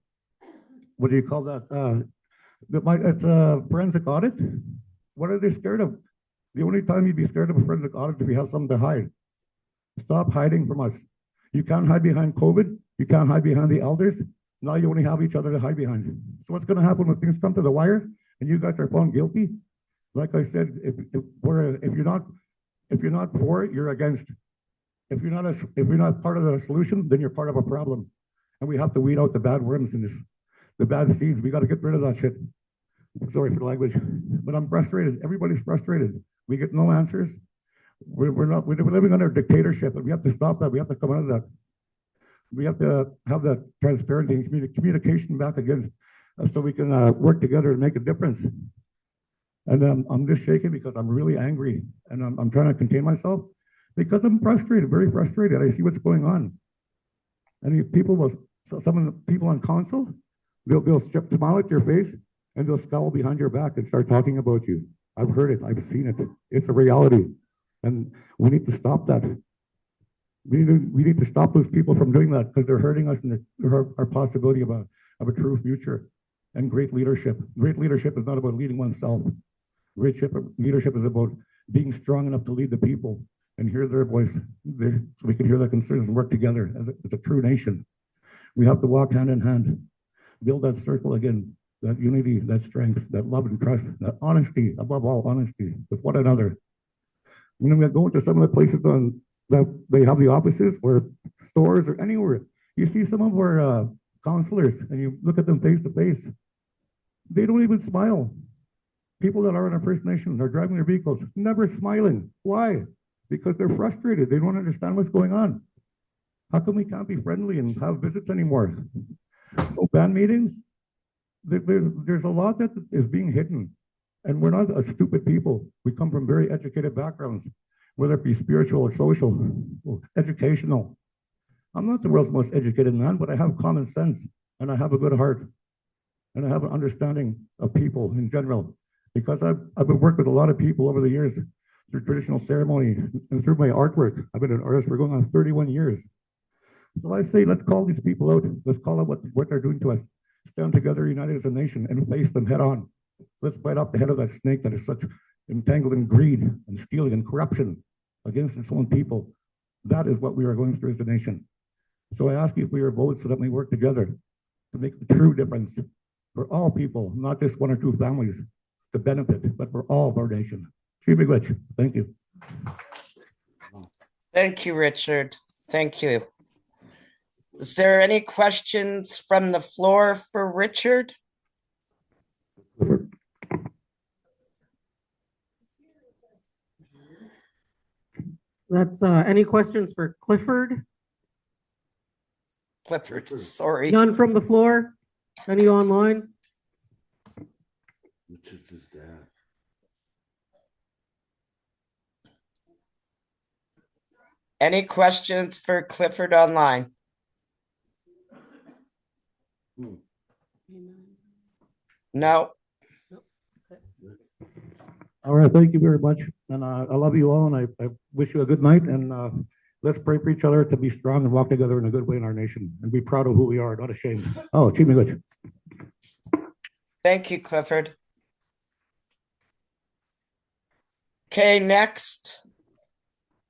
what do you call that? It's a forensic audit. What are they scared of? The only time you'd be scared of a forensic audit is if you have something to hide. Stop hiding from us. You can't hide behind COVID. You can't hide behind the elders. Now you only have each other to hide behind. So what's going to happen when things come to the wire and you guys are found guilty? Like I said, if you're not for it, you're against. If you're not part of the solution, then you're part of a problem. And we have to weed out the bad worms in this, the bad seeds. We got to get rid of that shit. Sorry for the language, but I'm frustrated. Everybody's frustrated. We get no answers. We're living under a dictatorship, and we have to stop that. We have to come out of that. We have to have that transparency and communication back again, so we can work together and make a difference. And I'm just shaking because I'm really angry, and I'm trying to contain myself because I'm frustrated, very frustrated. I see what's going on, and some of the people on council, they'll smile at your face and they'll scowl behind your back and start talking about you. I've heard it. I've seen it. It's a reality, and we need to stop that. We need to stop those people from doing that because they're hurting us and our possibility of a true future and great leadership. Great leadership is not about leading oneself. Great leadership is about being strong enough to lead the people and hear their voice so we can hear their concerns and work together as a true nation. We have to walk hand in hand, build that circle again, that unity, that strength, that love and trust, that honesty, above all honesty with one another. When we go into some of the places that they have the offices or stores or anywhere, you see some of our counselors and you look at them face to face, they don't even smile. People that are in our First Nation are driving their vehicles, never smiling. Why? Because they're frustrated. They don't understand what's going on. How come we can't be friendly and have visits anymore? No band meetings? There's a lot that is being hidden. And we're not a stupid people. We come from very educated backgrounds, whether it be spiritual or social, or educational. I'm not the world's most educated man, but I have common sense and I have a good heart and I have an understanding of people in general because I've worked with a lot of people over the years through traditional ceremony and through my artwork. I've been an artist for going on 31 years. So I say, let's call these people out. Let's call out what they're doing to us. Stand together, united as a nation, and face them head on. Let's bite off the head of that snake that is such entangled in greed and stealing and corruption against its own people. That is what we are going through as a nation. So I ask you for your votes so that we work together to make a true difference for all people, not just one or two families to benefit, but for all of our nation. Chief Miigwech, thank you. Thank you, Richard. Thank you. Is there any questions from the floor for Richard? That's any questions for Clifford? Clifford, sorry. None from the floor? Any online? Which is his dad. Any questions for Clifford online? No. All right, thank you very much. And I love you all, and I wish you a good night. And let's pray for each other to be strong and walk together in a good way in our nation and be proud of who we are, not ashamed. Oh, Chimigoch. Thank you, Clifford. Okay, next,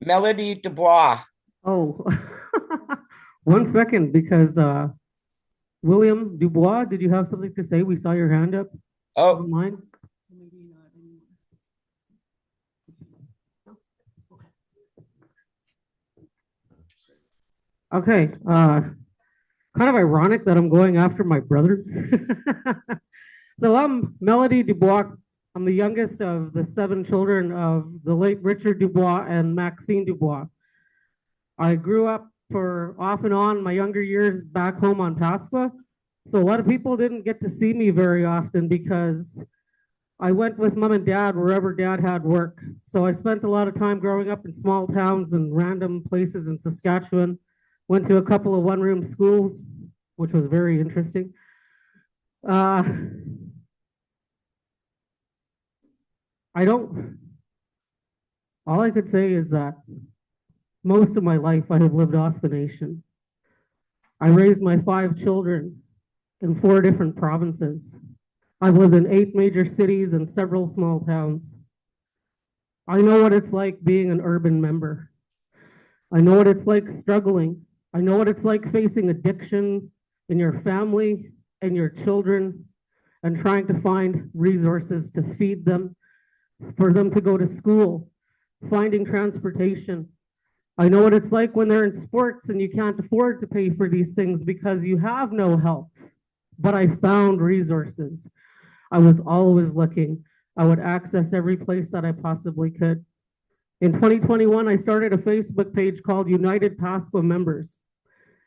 Melodie Dubois. Oh, 1 second, because William Dubois, did you have something to say? We saw your hand up. Oh, online. Okay, kind of ironic that I'm going after my brother. So I'm Melodie Dubois. I'm the youngest of the 7 children of the late Richard Dubois and Maxine Dubois. I grew up for off and on my younger years back home on Pasqua. So a lot of people didn't get to see me very often because I went with mom and dad wherever dad had work. So I spent a lot of time growing up in small towns and random places in Saskatchewan. Went to a couple of one-room schools, which was very interesting. All I could say is that most of my life I have lived off the nation. I raised my 5 children in 4 different provinces. I've lived in 8 major cities and several small towns. I know what it's like being an urban member. I know what it's like struggling. I know what it's like facing addiction in your family and your children and trying to find resources to feed them, for them to go to school, finding transportation. I know what it's like when they're in sports and you can't afford to pay for these things because you have no help. But I found resources. I was always looking. I would access every place that I possibly could. In 2021, I started a Facebook page called United Pasqua Members.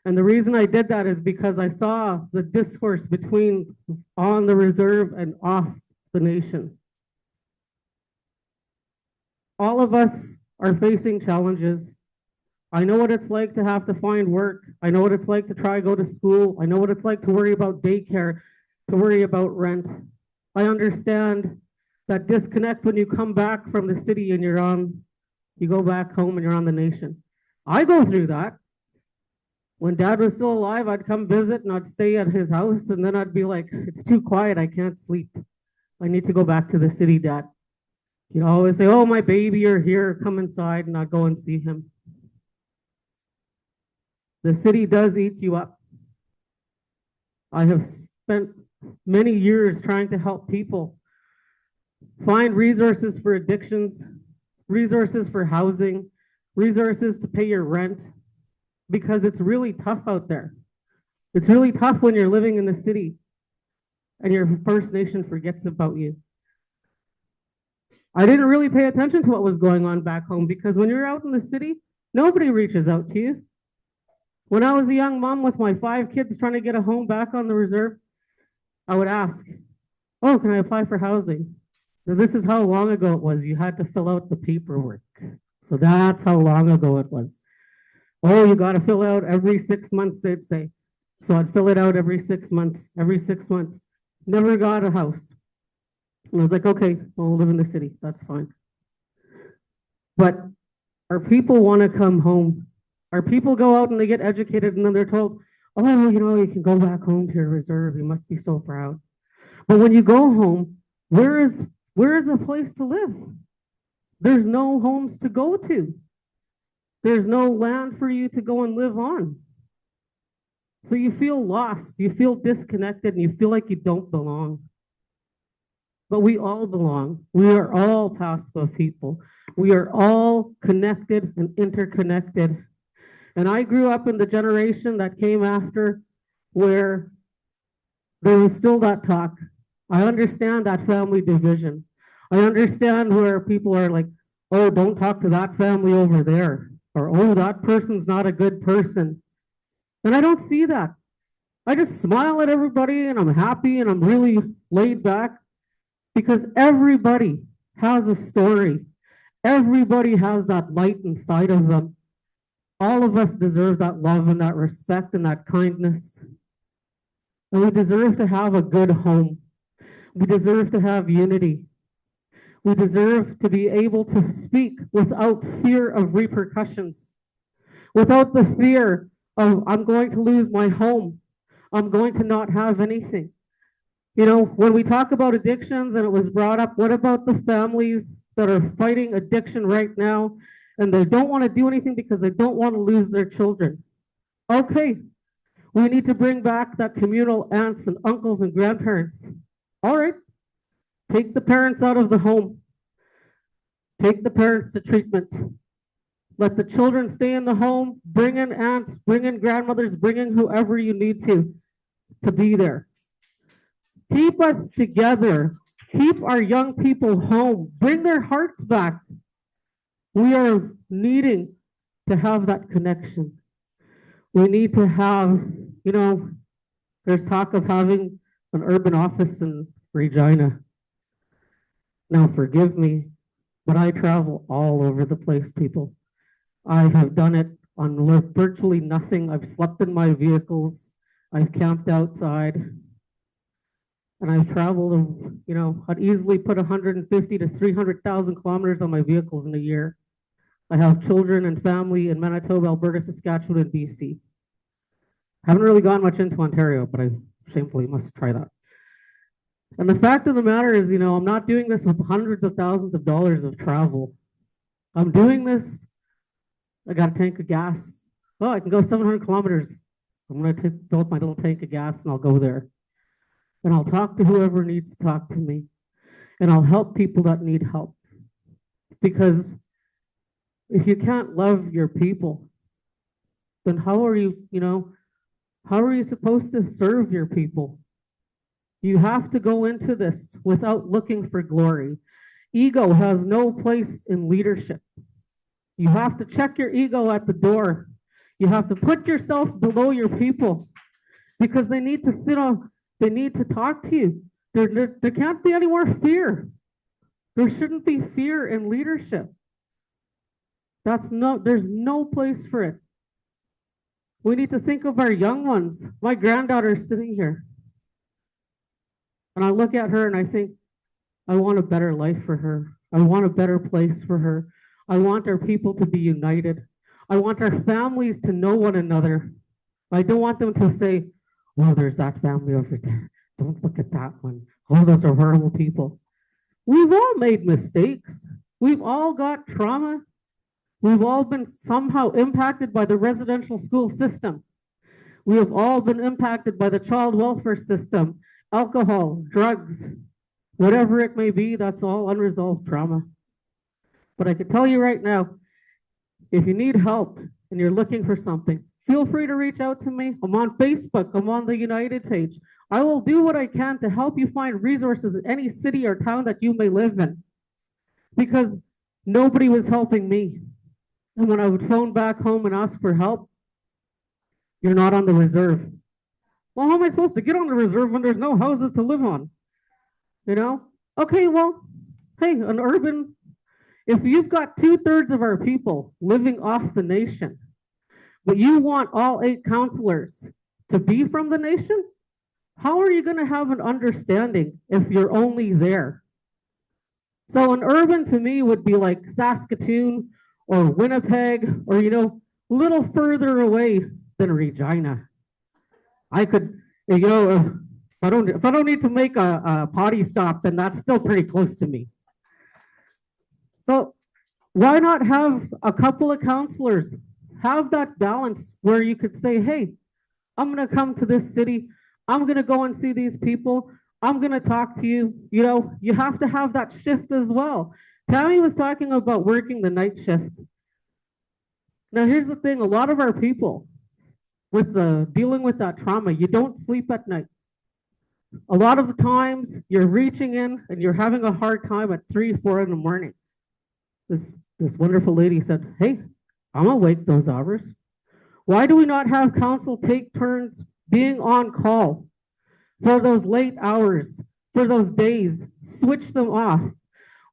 And the reason I did that is because I saw the discourse between on the reserve and off the nation. All of us are facing challenges. I know what it's like to have to find work. I know what it's like to try to go to school. I know what it's like to worry about daycare, to worry about rent. I understand that disconnect when you come back from the city and you go back home and you're on the nation. I go through that. When dad was still alive, I'd come visit and I'd stay at his house, and then I'd be like, it's too quiet, I can't sleep. I need to go back to the city, Dad. He'd always say, oh, my baby, you're here, come inside, and I'd go and see him. The city does eat you up. I have spent many years trying to help people find resources for addictions, resources for housing, resources to pay your rent, because it's really tough out there. It's really tough when you're living in the city and your First Nation forgets about you. I didn't really pay attention to what was going on back home because when you're out in the city, nobody reaches out to you. When I was a young mom with my 5 kids trying to get a home back on the reserve, I would ask, oh, can I apply for housing? Now, this is how long ago it was. You had to fill out the paperwork. So that's how long ago it was. Oh, you got to fill out every 6 months, they'd say. So I'd fill it out every 6 months, Never got a house. And I was like, okay, well, we'll live in the city. That's fine. But our people want to come home. Our people go out and they get educated and then they're told, oh, you can go back home to your reserve. You must be so proud. But when you go home, where is a place to live? There's no homes to go to. There's no land for you to go and live on. So you feel lost, you feel disconnected, and you feel like you don't belong. But we all belong. We are all Pasqua people. We are all connected and interconnected. And I grew up in the generation that came after where there was still that talk. I understand that family division. I understand where people are like, Oh, don't talk to that family over there. Or, oh, that person's not a good person. And I don't see that. I just smile at everybody and I'm happy and I'm really laid back because everybody has a story. Everybody has that light inside of them. All of us deserve that love and that respect and that kindness. And we deserve to have a good home. We deserve to have unity. We deserve to be able to speak without fear of repercussions, without the fear of, I'm going to lose my home. I'm going to not have anything. You know, when we talk about addictions and it was brought up, what about the families that are fighting addiction right now and they don't want to do anything because they don't want to lose their children? Okay, we need to bring back that communal aunts and uncles and grandparents. All right, take the parents out of the home. Take the parents to treatment. Let the children stay in the home. Bring in aunts, bring in grandmothers, bring in whoever you need to be there. Keep us together. Keep our young people home. Bring their hearts back. We are needing to have that connection. We need to have, you know, there's talk of having an urban office in Regina. Now, forgive me, but I travel all over the place, people. I have done it on virtually nothing. I've slept in my vehicles. I've camped outside. And I've traveled, you know, I'd easily put 150 to 300,000 kilometers on my vehicles in a year. I have children and family in Manitoba, Alberta, Saskatchewan, and BC. Haven't really gone much into Ontario, but I shamefully must try that. And the fact of the matter is, you know, I'm not doing this with hundreds of thousands of dollars of travel. I'm doing this, I got a tank of gas. Oh, I can go 700 kilometers. I'm gonna fill up my little tank of gas and I'll go there. And I'll talk to whoever needs to talk to me. And I'll help people that need help. Because if you can't love your people, then how are you, you know, how are you supposed to serve your people? You have to go into this without looking for glory. Ego has no place in leadership. You have to check your ego at the door. You have to put yourself below your people because they need to sit on, they need to talk to you. There can't be any more fear. There shouldn't be fear in leadership. There's no place for it. We need to think of our young ones. My granddaughter is sitting here. And I look at her and I think, I want a better life for her. I want a better place for her. I want our people to be united. I want our families to know one another. I don't want them to say, oh, there's that family over there. Don't look at that one. Oh, those are horrible people. We've all made mistakes. We've all got trauma. We've all been somehow impacted by the residential school system. We have all been impacted by the child welfare system, alcohol, drugs, whatever it may be, that's all unresolved trauma. But I can tell you right now, if you need help and you're looking for something, feel free to reach out to me. I'm on Facebook, I'm on the United page. I will do what I can to help you find resources in any city or town that you may live in. Because nobody was helping me. And when I would phone back home and ask for help, you're not on the reserve. Well, how am I supposed to get on the reserve when there's no houses to live on? You know? Okay, well, hey, an urban, if you've got 2/3 of our people living off the nation, but you want all 8 councillors to be from the nation, how are you going to have an understanding if you're only there? So an urban to me would be like Saskatoon or Winnipeg or, you know, a little further away than Regina. I could, you know, if I don't need to make a potty stop, then that's still pretty close to me. So why not have a couple of councillors have that balance where you could say, hey, I'm going to come to this city. I'm going to go and see these people. I'm going to talk to you. You know, you have to have that shift as well. Tammy was talking about working the night shift. Now, here's the thing. A lot of our people with dealing with that trauma, you don't sleep at night. A lot of the times you're reaching in and you're having a hard time at 3, 4 in the morning. this wonderful lady said, hey, I'm awake those hours. Why do we not have council take turns being on call for those late hours, for those days, switch them off?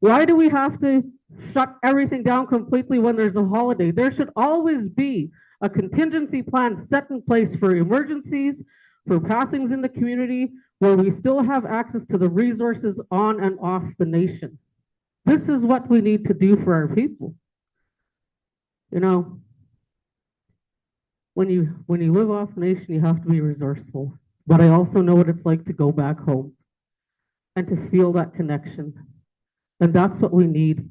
Why do we have to shut everything down completely when there's a holiday? There should always be a contingency plan set in place for emergencies, for passings in the community, where we still have access to the resources on and off the nation. This is what we need to do for our people. You know, when you live off the nation, you have to be resourceful. But I also know what it's like to go back home and to feel that connection. And that's what we need.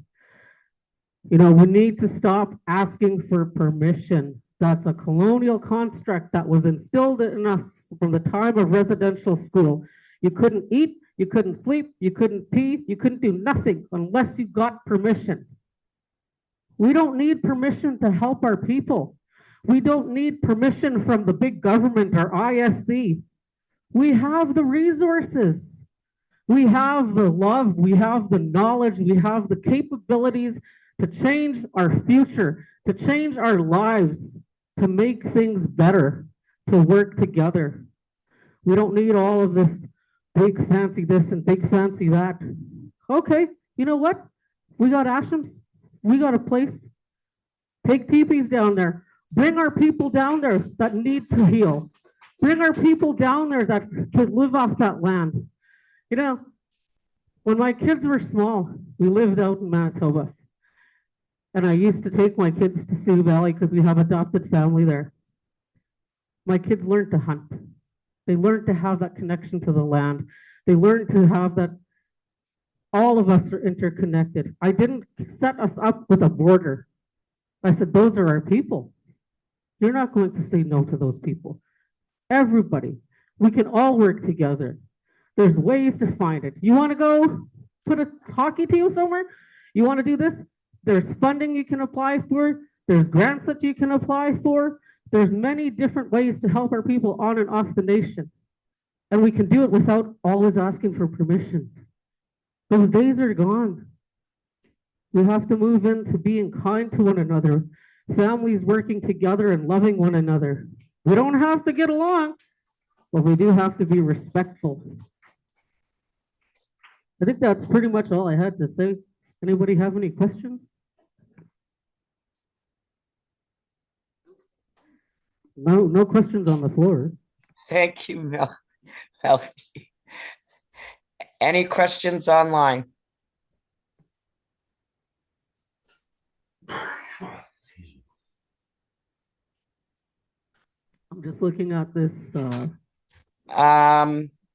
You know, we need to stop asking for permission. That's a colonial construct that was instilled in us from the time of residential school. You couldn't eat, you couldn't sleep, you couldn't pee, you couldn't do nothing unless you got permission. We don't need permission to help our people. We don't need permission from the big government or ISC. We have the resources. We have the love, we have the knowledge, we have the capabilities to change our future, to change our lives, to make things better, to work together. We don't need all of this big fancy this and big fancy that. Okay, you know what? We got ashrams, we got a place. Take teepees down there. Bring our people down there that need to heal. Bring our people down there that can live off that land. You know, when my kids were small, we lived out in Manitoba. And I used to take my kids to Sioux Valley because we have adopted family there. My kids learned to hunt. They learned to have that connection to the land. They learned to have that all of us are interconnected. I didn't set us up with a border. I said, those are our people. You're not going to say no to those people. Everybody, we can all work together. There's ways to find it. You want to go put a hockey team somewhere? You want to do this? There's funding you can apply for. There's grants that you can apply for. There's many different ways to help our people on and off the nation. And we can do it without always asking for permission. Those days are gone. We have to move into being kind to one another, families working together and loving one another. We don't have to get along, but we do have to be respectful. I think that's pretty much all I had to say. Anybody have any questions? No questions on the floor. Thank you, Melodie. Any questions online? I'm just looking at this from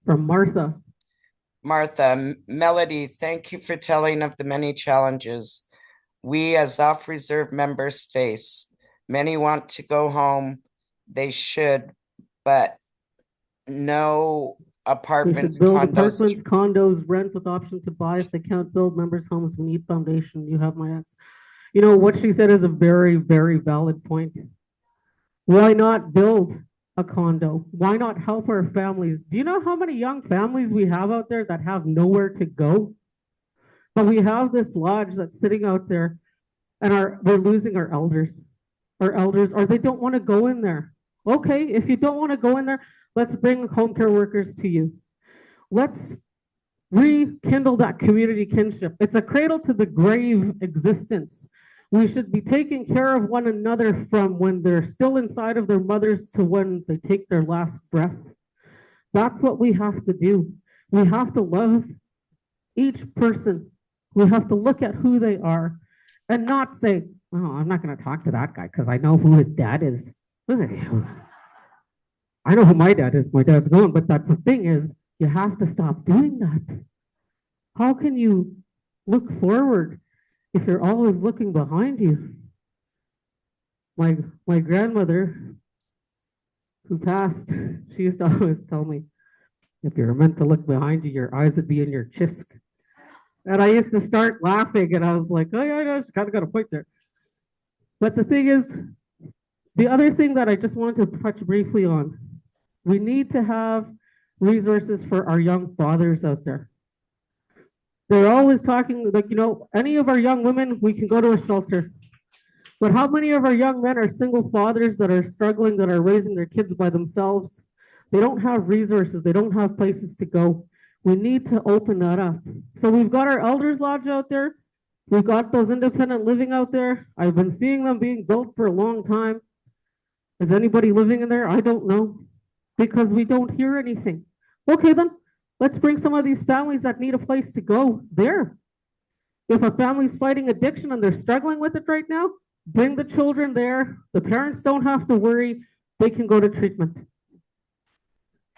Martha. Martha, Melodie, thank you for telling of the many challenges we as off-reserve members face. Many want to go home. They should, but no apartments, build condos. Apartments, condos, rent with option to buy. If they can't build members' homes, we need foundation. You have my ex. You know, what she said is a very, very valid point. Why not build a condo? Why not help our families? Do you know how many young families we have out there that have nowhere to go? But we have this lodge that's sitting out there and we're losing our elders, or they don't want to go in there. Okay, if you don't want to go in there, let's bring home care workers to you. Let's rekindle that community kinship. It's a cradle to the grave existence. We should be taking care of one another from when they're still inside of their mothers to when they take their last breath. That's what we have to do. We have to love each person. We have to look at who they are and not say, oh, I'm not going to talk to that guy because I know who his dad is. I know who my dad is. My dad's gone, but that's the thing is, you have to stop doing that. How can you look forward if you're always looking behind you? My grandmother, who passed, she used to always tell me, if you're meant to look behind you, your eyes would be in your chisk. And I used to start laughing, and I was like, oh yeah, she kind of got a point there. But the thing is, the other thing that I just wanted to touch briefly on, we need to have resources for our young fathers out there. They're always talking like, any of our young women, we can go to a shelter. But how many of our young men are single fathers that are struggling, that are raising their kids by themselves? They don't have resources. They don't have places to go. We need to open that up. So we've got our elders lodge out there. We've got those independent living out there. I've been seeing them being built for a long time. Is anybody living in there? I don't know, because we don't hear anything. Okay, then let's bring some of these families that need a place to go there. If a family's fighting addiction and they're struggling with it right now, bring the children there. The parents don't have to worry. They can go to treatment.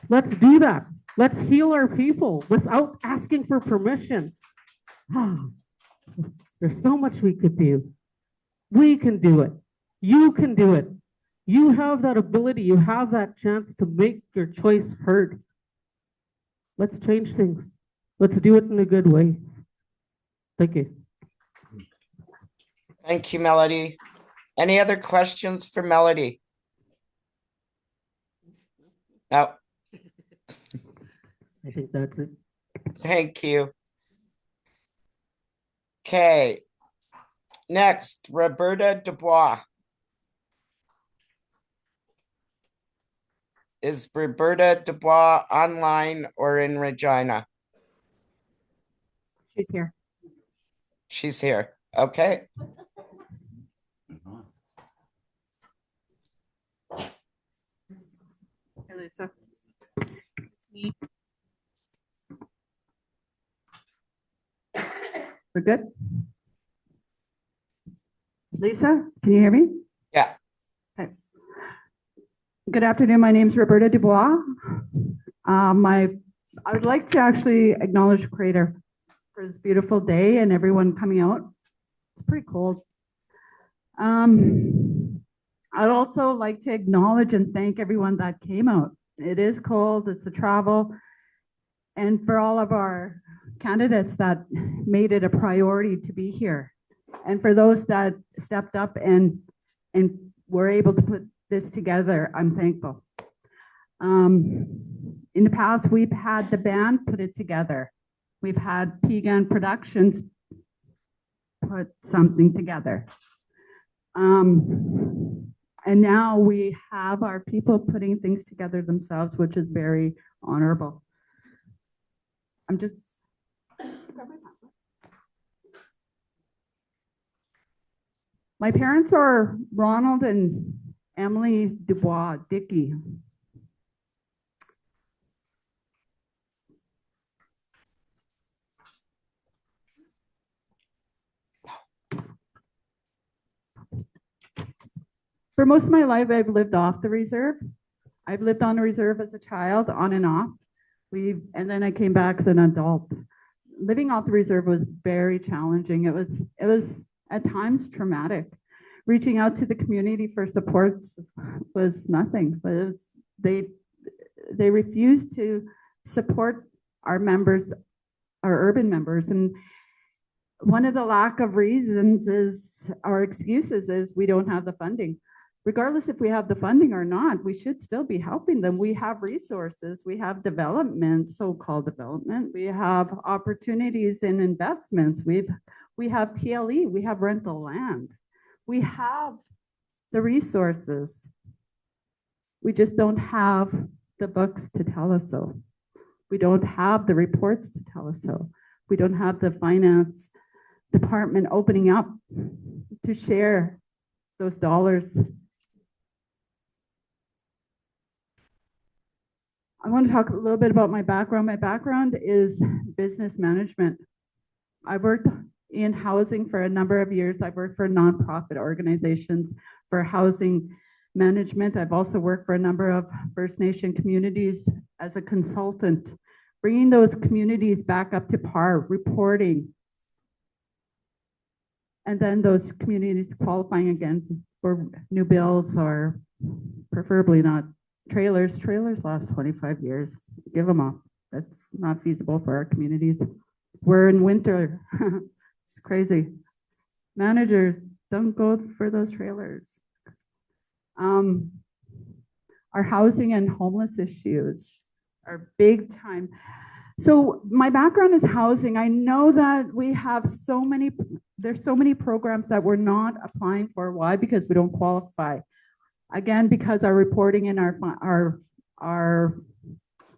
Let's do that. Let's heal our people without asking for permission. There's so much we could do. We can do it. You can do it. You have that ability. You have that chance to make your choice heard. Let's change things. Let's do it in a good way. Thank you. Thank you, Melodie. Any other questions for Melodie? No. I think that's it. Thank you. Okay. Next, Roberta Dubois. Is Roberta Dubois online or in Regina? She's here. She's here. Okay. Hey, Lisa. It's me. We're good? Lisa, can you hear me? Yeah. Okay. Good afternoon. My name is Roberta Dubois. I would like to actually acknowledge the Creator for this beautiful day and everyone coming out. It's pretty cold. I'd also like to acknowledge and thank everyone that came out. It is cold, it's a travel, and for all of our candidates that made it a priority to be here. And for those that stepped up and were able to put this together, I'm thankful. In the past, we've had the band put it together. We've had Pegan Productions put something together. And now we have our people putting things together themselves, which is very honorable. I'm just. My parents are Ronald and Emily Dubois Dickey. For most of my life, I've lived off the reserve. I've lived on the reserve as a child, on and off. And then I came back as an adult. Living off the reserve was very challenging. It was at times traumatic. Reaching out to the community for support was nothing, but they refused to support our members, our urban members. And one of the lack of reasons is, our excuses is, we don't have the funding. Regardless if we have the funding or not, we should still be helping them. We have resources, we have development, so-called development, we have opportunities in investments, we have TLE, we have rental land, we have the resources. We just don't have the books to tell us so. We don't have the reports to tell us so. We don't have the finance department opening up to share those dollars. I want to talk a little bit about my background. My background is business management. I've worked in housing for a number of years. I've worked for nonprofit organizations for housing management. I've also worked for a number of First Nation communities as a consultant, bringing those communities back up to par, reporting, and then those communities qualifying again for new builds, or preferably not trailers. Trailers last 25 years. Give them up. That's not feasible for our communities. We're in winter. It's crazy. Managers, don't go for those trailers. Our housing and homeless issues are big time. So my background is housing. I know that we have there's so many programs that we're not applying for. Why? Because we don't qualify. Again, because our reporting and our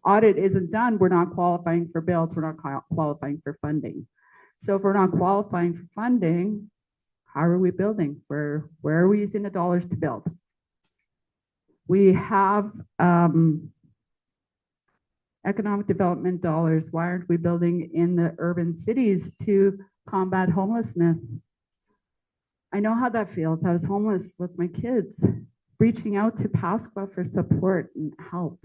audit isn't done, we're not qualifying for bills, we're not qualifying for funding. So if we're not qualifying for funding, how are we building? Where are we using the dollars to build? We have economic development dollars. Why aren't we building in the urban cities to combat homelessness? I know how that feels. I was homeless with my kids, reaching out to Pasqua for support and help.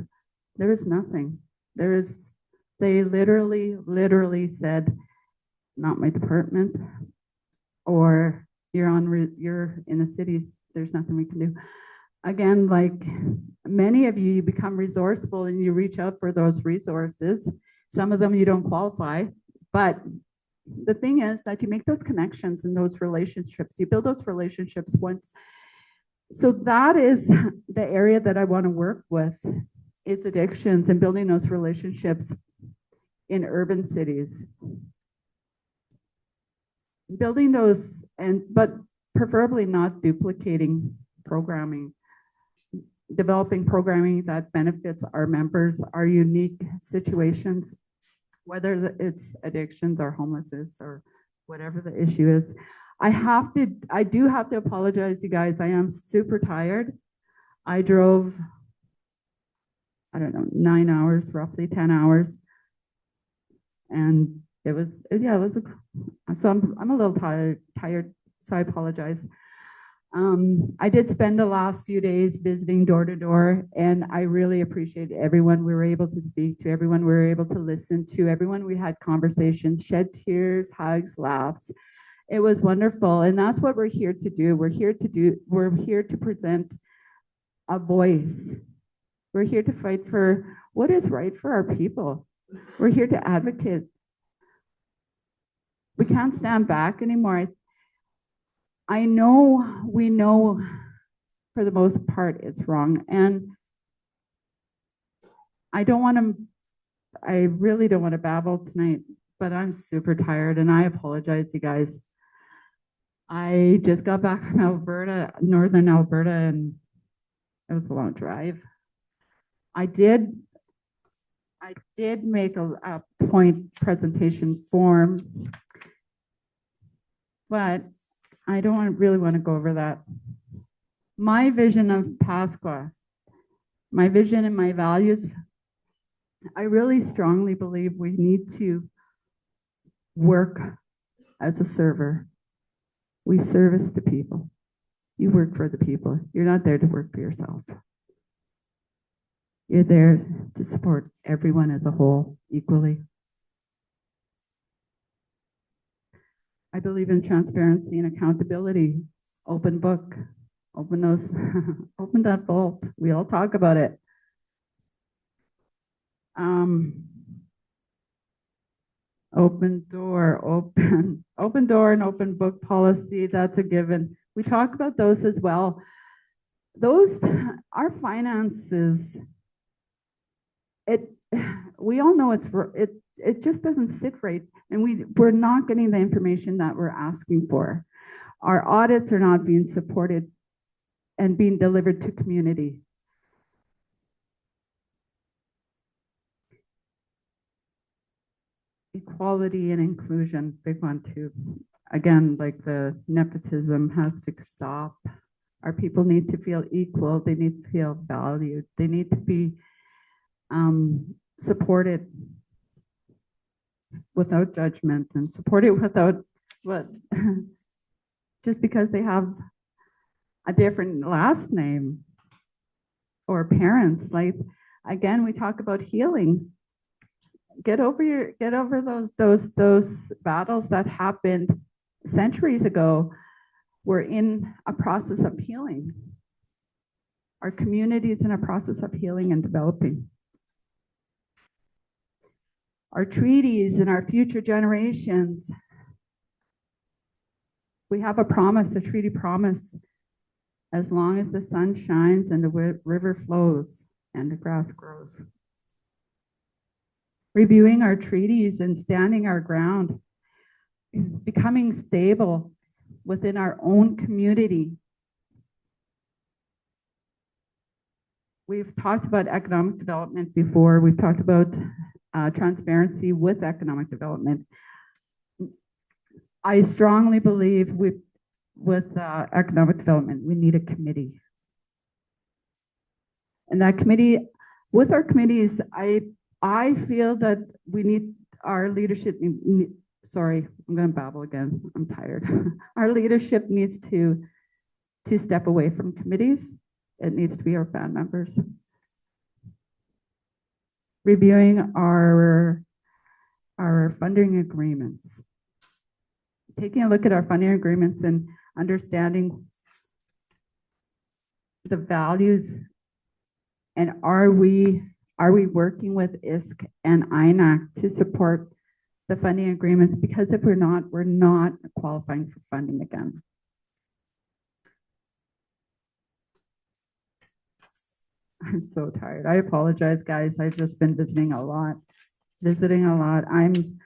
There was nothing. They literally said, not my department, or you're in the cities, there's nothing we can do. Again, like many of you become resourceful and you reach out for those resources. Some of them you don't qualify, but the thing is that you make those connections and those relationships. You build those relationships once. So that is the area that I want to work with, is addictions and building those relationships in urban cities. Building those, but preferably not duplicating programming. Developing programming that benefits our members, our unique situations, whether it's addictions or homelessness or whatever the issue is. I do have to apologize, you guys. I am super tired. I drove, I don't know, 9 hours, roughly 10 hours. And so I'm a little tired, so I apologize. I did spend the last few days visiting door to door, and I really appreciate everyone we were able to speak to, everyone we were able to listen to, everyone we had conversations, shed tears, hugs, laughs. It was wonderful, and that's what we're here to do. We're here to present a voice. We're here to fight for what is right for our people. We're here to advocate. We can't stand back anymore. I know we know for the most part it's wrong. And I really don't want to babble tonight, but I'm super tired and I apologize, you guys. I just got back from Alberta, northern Alberta, and it was a long drive. I did make a point presentation form, but I don't really want to go over that. My vision of Pasqua, my vision and my values, I really strongly believe we need to work as a server. We service the people. You work for the people. You're not there to work for yourself. You're there to support everyone as a whole equally. I believe in transparency and accountability. Open book, open that vault. We all talk about it. Open door and open book policy, that's a given. We talk about those as well. Our finances, we all know it just doesn't sit right, and we're not getting the information that we're asking for. Our audits are not being supported and being delivered to community. Equality and inclusion, big one too. Again, like the nepotism has to stop. Our people need to feel equal. They need to feel valued. They need to be supported without judgment and supported without just because they have a different last name or parents. Like, again, we talk about healing. Get over those battles that happened centuries ago. We're in a process of healing. Our community is in a process of healing and developing. Our treaties and our future generations. We have a promise, a treaty promise. As long as the sun shines and the river flows and the grass grows. reviewing our treaties and standing our ground, becoming stable within our own community. We've talked about economic development before. We've talked about transparency with economic development. I strongly believe with economic development, we need a committee. And that committee, with our committees, I feel that we need our leadership, sorry, I'm gonna babble again, I'm tired. Our leadership needs to step away from committees. It needs to be our band members. Reviewing our funding agreements. Taking a look at our funding agreements and understanding the values, and are we working with ISK and INAC to support the funding agreements? Because if we're not qualifying for funding again. I'm so tired. I apologize, guys. I've just been visiting a lot. I'm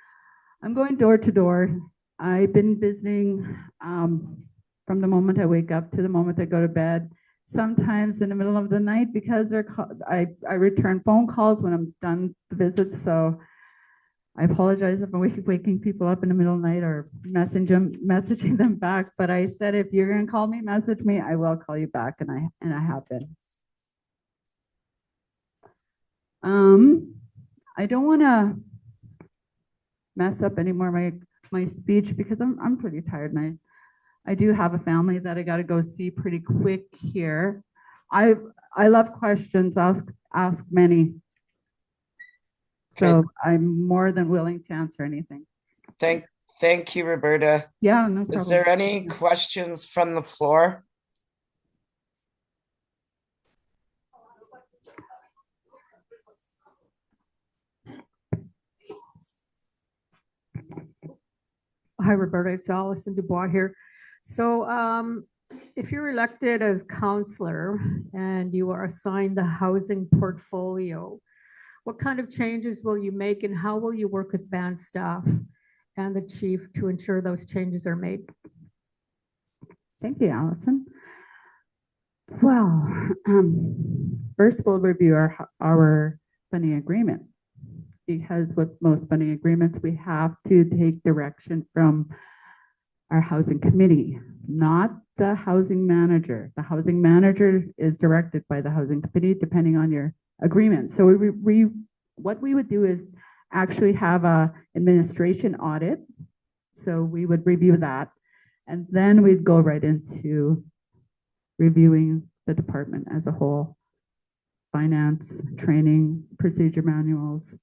going door to door. I've been visiting from the moment I wake up to the moment I go to bed, sometimes in the middle of the night, because I return phone calls when I'm done the visits. So I apologize if I'm waking people up in the middle of the night or messaging them back. But I said, if you're going to call me, message me, I will call you back, and I have been. I don't want to mess up anymore my speech, because I'm pretty tired, and I do have a family that I got to go see pretty quick here. I love questions. Ask many. So Okay. I'm more than willing to answer anything. Thank you, Roberta. Yeah, no problem. Is there any questions from the floor? Hi, Roberta. It's Alison Dubois here. So if you're elected as councillor and you are assigned the housing portfolio, what kind of changes will you make, and how will you work with band staff and the chief to ensure those changes are made? Thank you, Allison. Well, first we'll review our funding agreement, because with most funding agreements, we have to take direction from our housing committee, not the housing manager. The housing manager is directed by the housing committee depending on your agreement. So what we would do is actually have a administration audit. So we would review that, and then we'd go right into reviewing the department as a whole: finance, training, procedure manuals.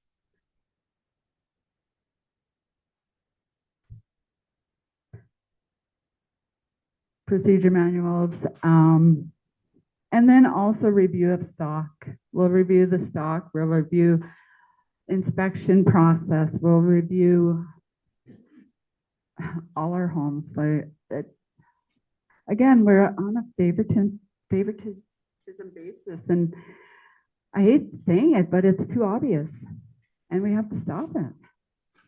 And then also review of stock. We'll review the stock, we'll review inspection process, we'll review all our homes. Again, we're on a favoritism basis, and I hate saying it, but it's too obvious, and we have to stop it.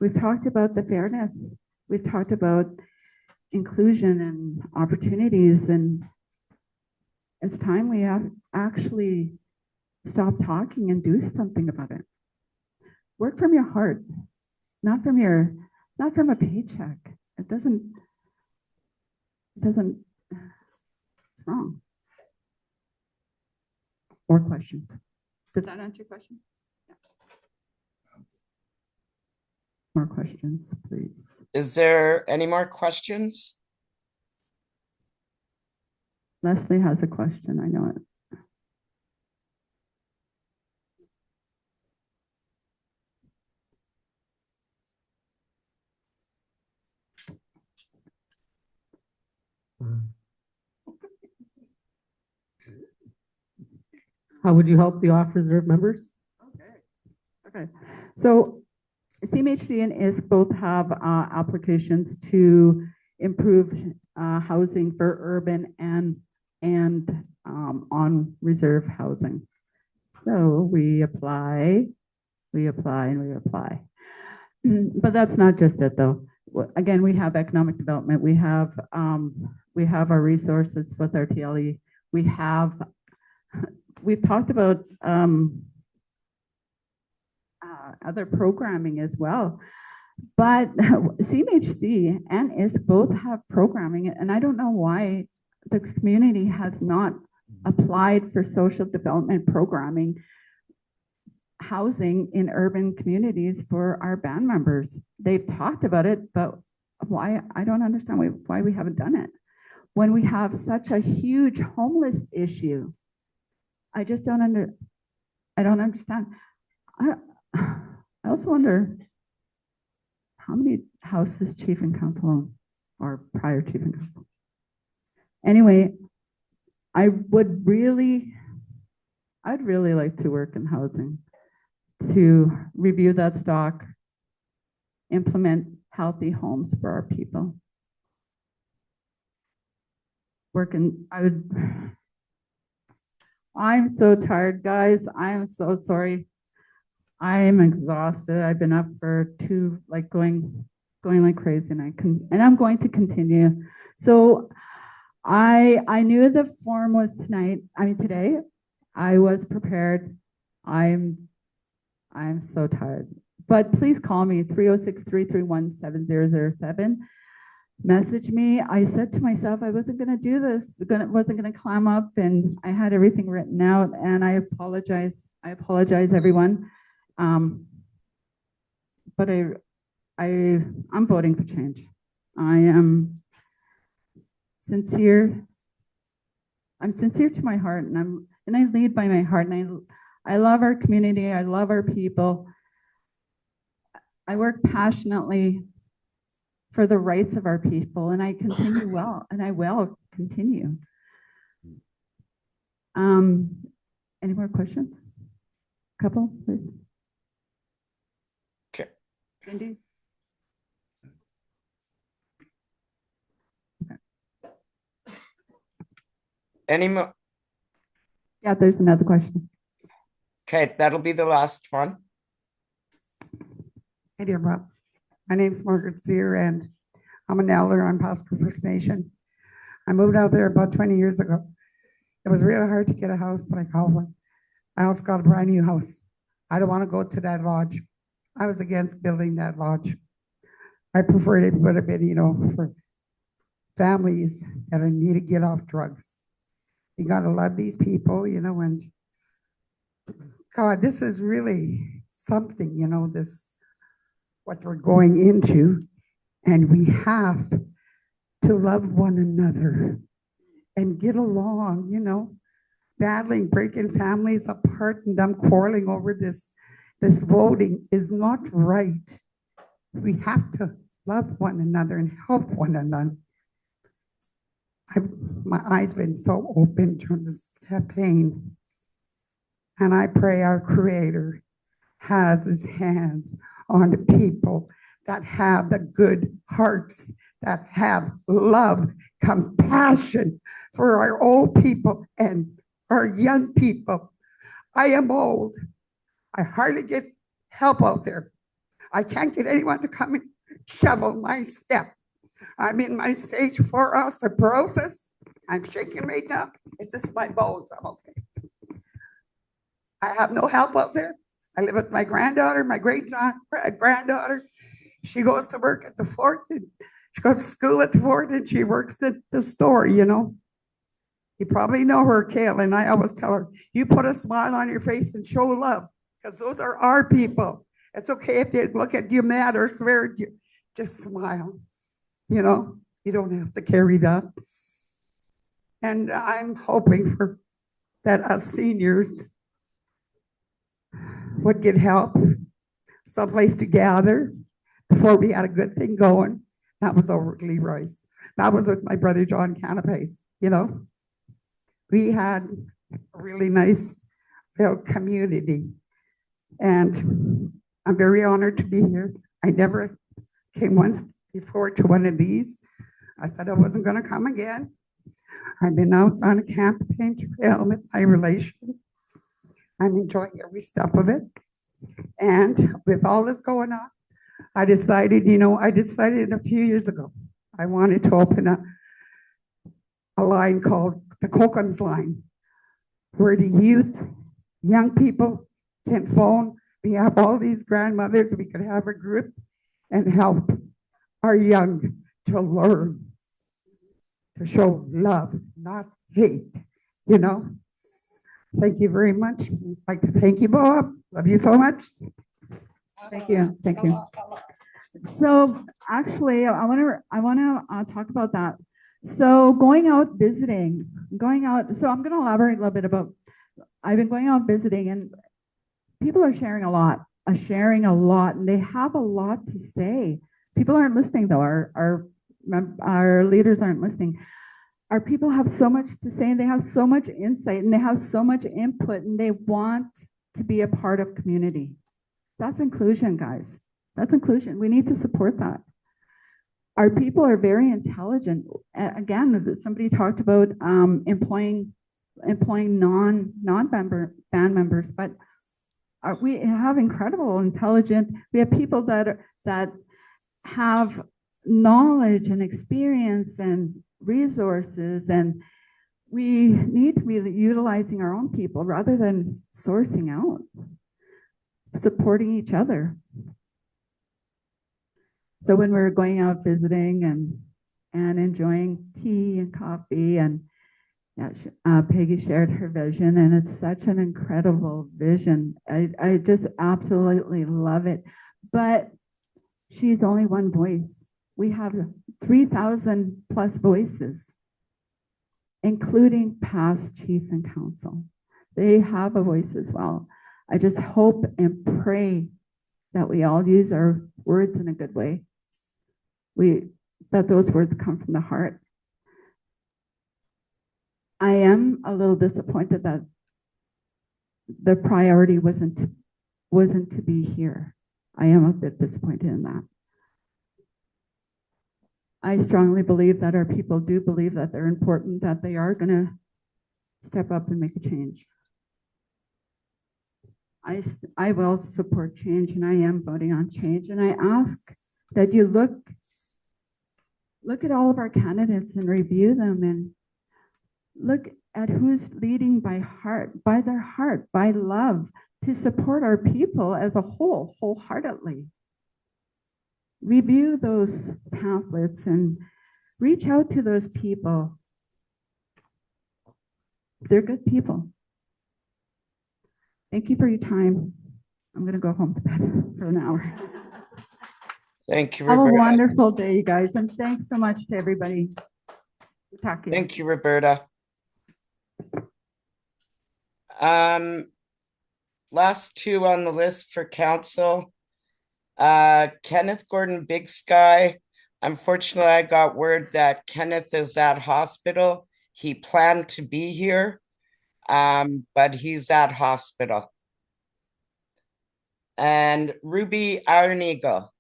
We've talked about the fairness, we've talked about inclusion and opportunities, and it's time we have actually stop talking and do something about it. Work from your heart, not from a paycheck. It doesn't, it's wrong. More questions? Did that answer your question? Yeah. More questions, please. Is there any more questions? Leslie has a question, I know it. How would you help the off-reserve members? Okay. So CMHC and ISK both have applications to improve housing for urban and on reserve housing. So we apply we apply and we apply. But that's not just it though. Again, we have economic development. We have our resources with our TLE. We've talked about other programming as well. But CMHC and ISK both have programming, and I don't know why the community has not applied for social development programming, housing in urban communities for our band members. They've talked about it, but why? I don't understand why we haven't done it. When we have such a huge homeless issue, I just don't understand. I also wonder how many houses chief and council own, or prior chief and council. Anyway, I'd really like to work in housing, to review that stock, implement healthy homes for our people. I'm so tired, guys. I am so sorry. I am exhausted. I've been up for going like crazy, and I'm going to continue. So I knew the form was today. I was prepared. I'm so tired. But please call me 306-331-7007. Message me. I said to myself I wasn't going to do this. Wasn't going to climb up, and I had everything written out. And I apologize. I apologize, everyone. But I'm voting for change. I am sincere. I'm sincere to my heart, and I lead by my heart. And I love our community. I love our people. I work passionately for the rights of our people, and I continue well, and I will continue. Any more questions? Couple, please. Okay. Cindy? Any more? Yeah, there's another question. Okay, that'll be the last one. Hey, dear Rob. My name's Margaret Cyr, and I'm an elder on Pasqua First Nation. I moved out there about 20 years ago. It was really hard to get a house, but I got one. I also got a brand new house. I don't want to go to that lodge. I was against building that lodge. I preferred it would have been, for families that need to get off drugs. You got to love these people, and God, this is really something, this, what we're going into, and we have to love one another and get along, battling, breaking families apart and them quarreling over this voting is not right. We have to love one another and help one another. My eyes been so open during this campaign, and I pray our Creator has his hands on the people that have the good hearts, that have love, compassion for our old people and our young people. I am old. I hardly get help out there. I can't get anyone to come and shovel my step. I'm in my stage 4 osteoporosis. I'm shaking right now. It's just my bones. I'm okay. I have no help out there. I live with my granddaughter, my great-granddaughter. She goes to work at the fort. And she goes to school at the fort, and she works at the store, You probably know her, Kale, and I always tell her, you put a smile on your face and show love, because those are our people. It's okay if they look at you mad or swear at you. Just smile. You don't have to carry that. And I'm hoping for that us seniors would get help, someplace to gather before we had a good thing going. That was over at Leroy's. That was with my brother John Kahnapace. We had a really nice little community, and I'm very honored to be here. I never came once before to one of these. I said I wasn't going to come again. I've been out on a campaign trail with my relation. I'm enjoying every step of it. And with all this going on, I decided a few years ago, I wanted to open a line called the Kokums line, where the youth, young people can phone. We have all these grandmothers, we could have a group and help our young to learn, to show love, not hate, you know? Thank you very much. I'd like to thank you, Bob. Love you so much. Thank you. Thank you. So actually, I want to talk about that. So going out visiting, so I'm going to elaborate a little bit about, I've been going out visiting and people are sharing a lot, and they have a lot to say. People aren't listening though. Our leaders aren't listening. Our people have so much to say, and they have so much insight, and they have so much input, and they want to be a part of community. That's inclusion, guys. That's inclusion. We need to support that. Our people are very intelligent. Again, somebody talked about employing non-band members, but we have incredible intelligent. We have people that have knowledge and experience and resources, and we need to be utilizing our own people rather than sourcing out, supporting each other. So when we're going out visiting and enjoying tea and coffee, and Peggy shared her vision, and it's such an incredible vision. I just absolutely love it. But she's only one voice. We have 3,000 plus voices, including past chief and council. They have a voice as well. I just hope and pray that we all use our words in a good way. That those words come from the heart. I am a little disappointed that the priority wasn't to be here. I am a bit disappointed in that. I strongly believe that our people do believe that they're important, that they are going to step up and make a change. I will support change, and I am voting on change. And I ask that you look at all of our candidates and review them, and look at who's leading by heart, by love, to support our people as a whole, wholeheartedly. Review those pamphlets and reach out to those people. They're good people. Thank you for your time. I'm going to go home to bed for an hour. Thank you, Have Roberta. a wonderful day, you guys, and thanks so much to everybody. Talk to you. Thank you, Roberta. Last two on the list for council. Kenneth Gordon Bigsky. Unfortunately, I got word that Kenneth is at hospital. He planned to be here, but he's at hospital. And Ruby Ironeagle.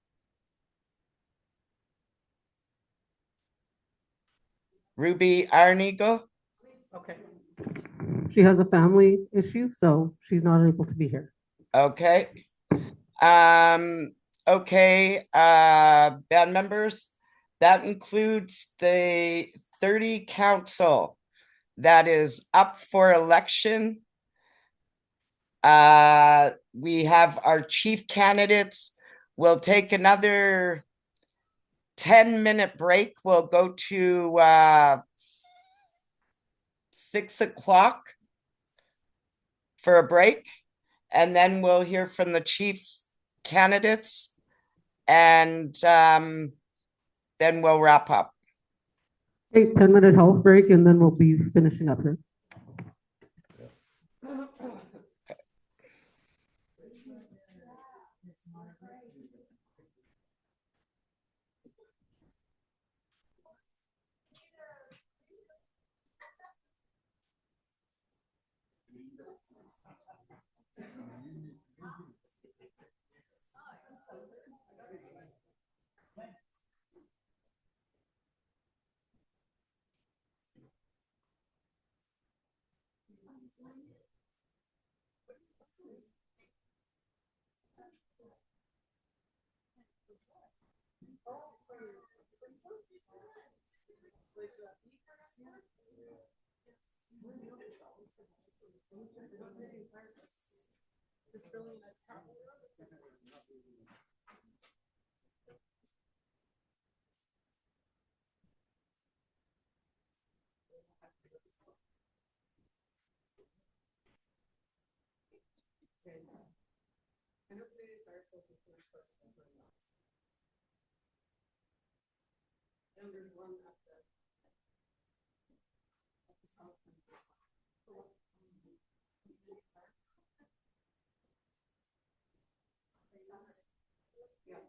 Ruby Ironeagle. Okay. She has a family issue, so she's not able to be here. Okay. Okay, band members, that includes the 30 council that is up for election. We have our chief candidates. We'll take another 10-minute break. We'll go to 6 o'clock for a break, and then we'll hear from the chief candidates, and then we'll wrap up. Okay, 10-minute health break, and then we'll be finishing up here. And there's one at the south end. Yeah.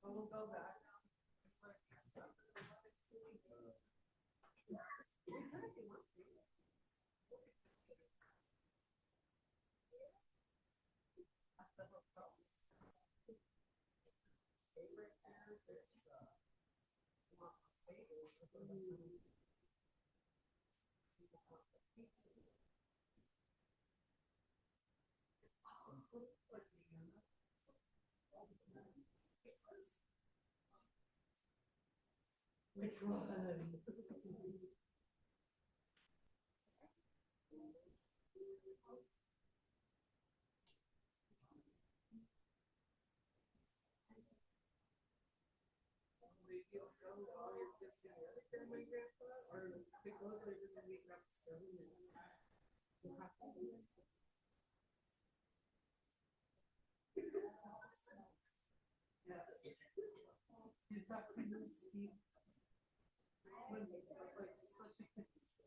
We'll go back. Which one?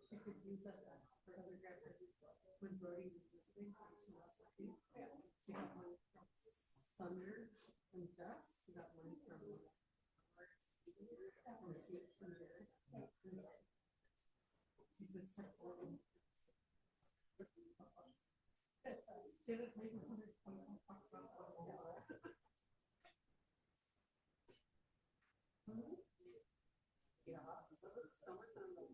She could use that for other grandparents. When Brody was visiting, she was lucky. She got one from Thunder and Jess. She got one from she just kept going. She was making 100 bucks on yeah, so this is summertime.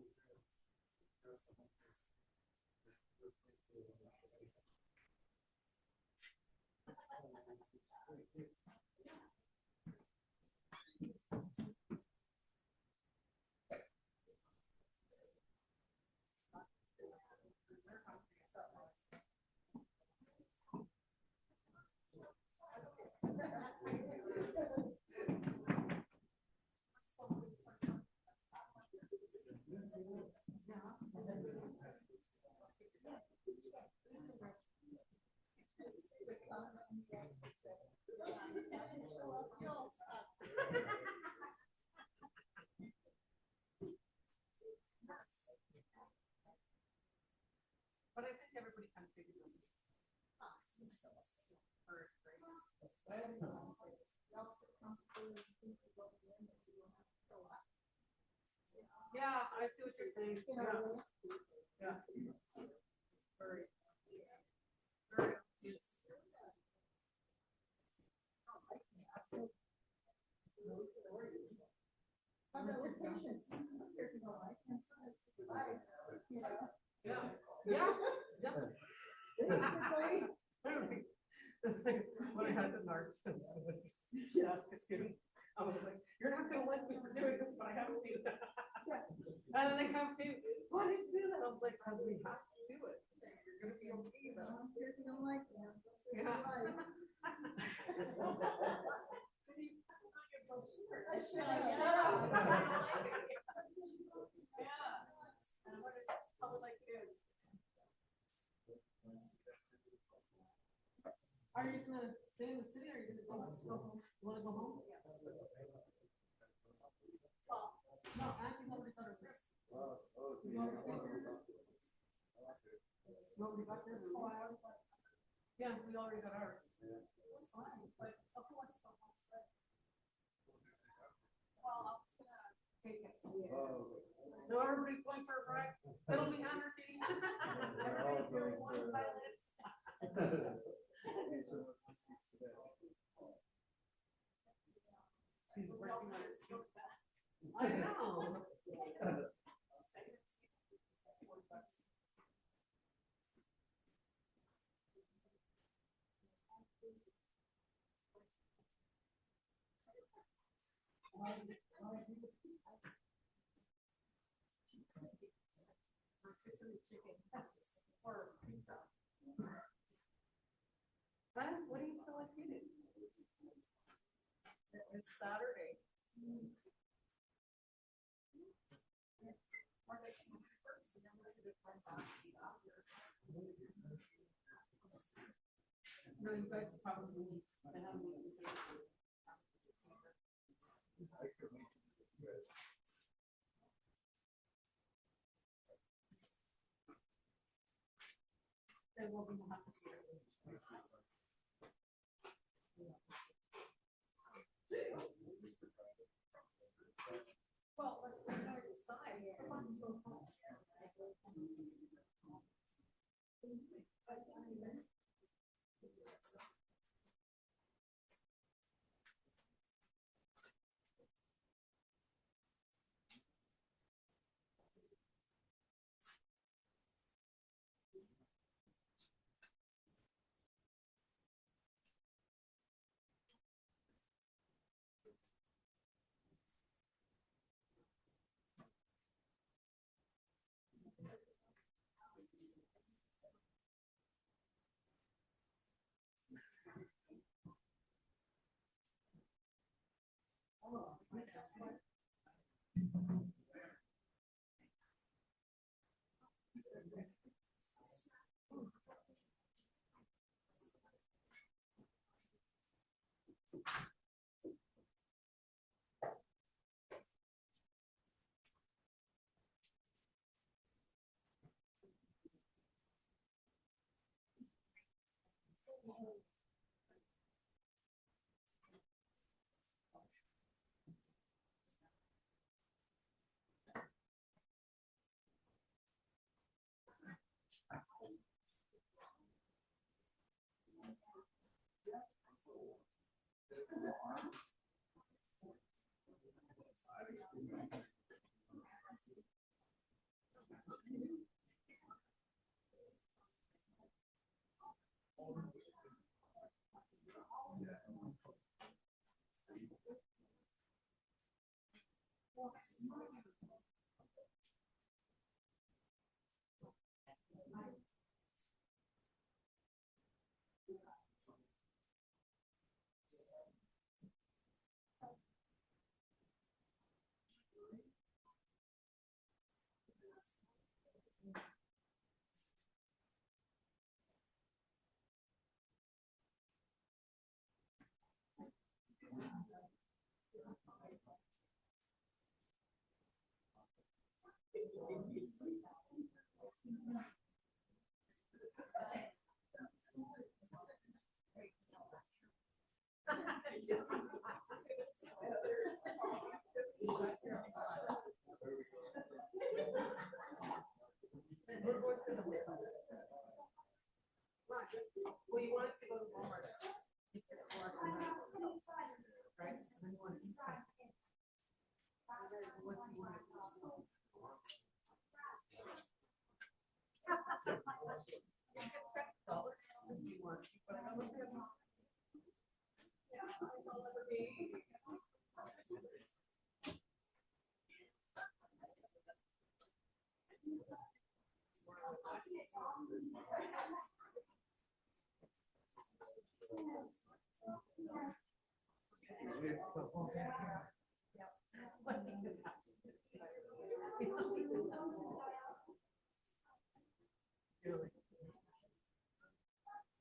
But I think everybody kind of figured it out. Yeah, I see what you're saying. Yeah. Very. Very. Yeah. Yeah. Yeah. Basically. When I had an art, yes, it's good. I was like, you're not going to like me for doing this, but I have to do that. And then they come to, why did you do that? I was like, because we have to do it. You're going to be okay though. You're going to like me. Yeah. Shut up. Yeah. And what it's probably like it is. Are you gonna stay in the city or are you gonna go home? You wanna go home? Yeah. No, Auntie's already got her trip. You already got her? Nobody got theirs? Yeah, we already got ours. It's fine, but who wants to go home? Well, I was gonna take it. Yeah. No, everybody's going for a ride. It'll be anarchy. Everybody's wearing one pilot. I know. Chicken or pizza. What do you feel like eating? It's Saturday. No, you guys probably they will be happy. Well, let's go on your side. Let's go home. Well, you want us to go to Walmart. Right? So you want to eat something. What do you want to eat? You can check dollars if you want, but I don't know if you have. Yeah, it's all over me.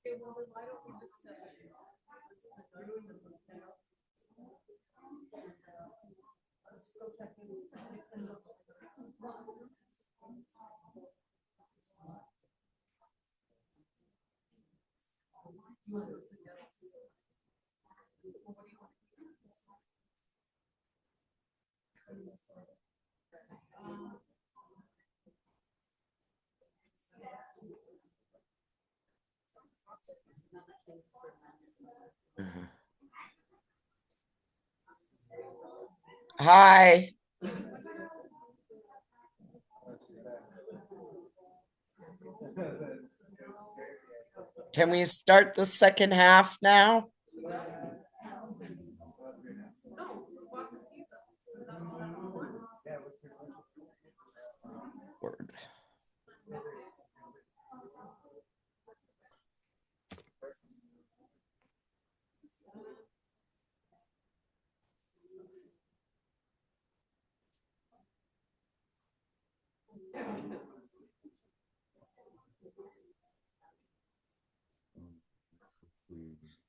Okay, well, then why don't we just let's go check in. You want to suggest? What do you want to do? Hi. Can we start the second half now? Word.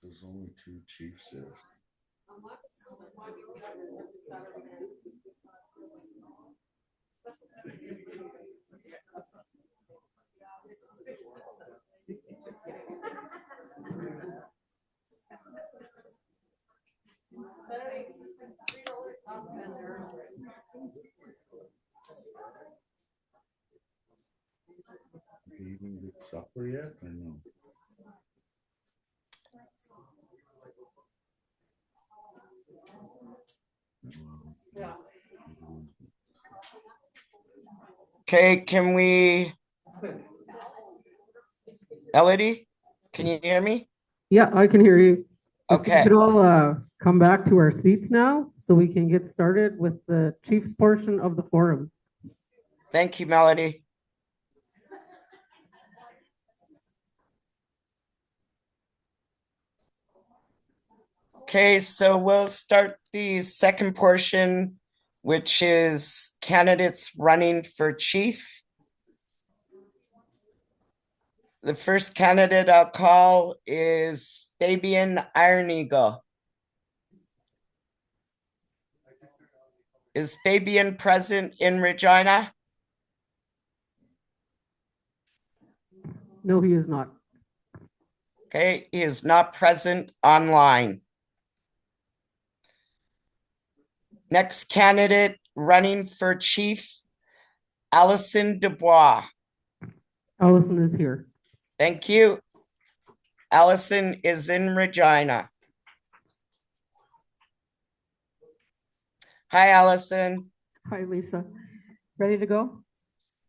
There's only 2 chiefs there. Did you even get supper yet? I know. Okay, can we? Melodie, can you hear me? Yeah, I can hear you. If we Okay. could all come back to our seats now so we can get started with the chief's portion of the forum. Thank you, Melodie. Okay, so we'll start the second portion, which is candidates running for chief. The first candidate I'll call is Fabian Ironeagle. Is Fabian present in Regina? No, he is not. Okay, he is not present online. Next candidate running for chief, Alison Dubois. Alison is here. Thank you. Alison is in Regina. Hi, Alison. Hi, Lisa. Ready to go?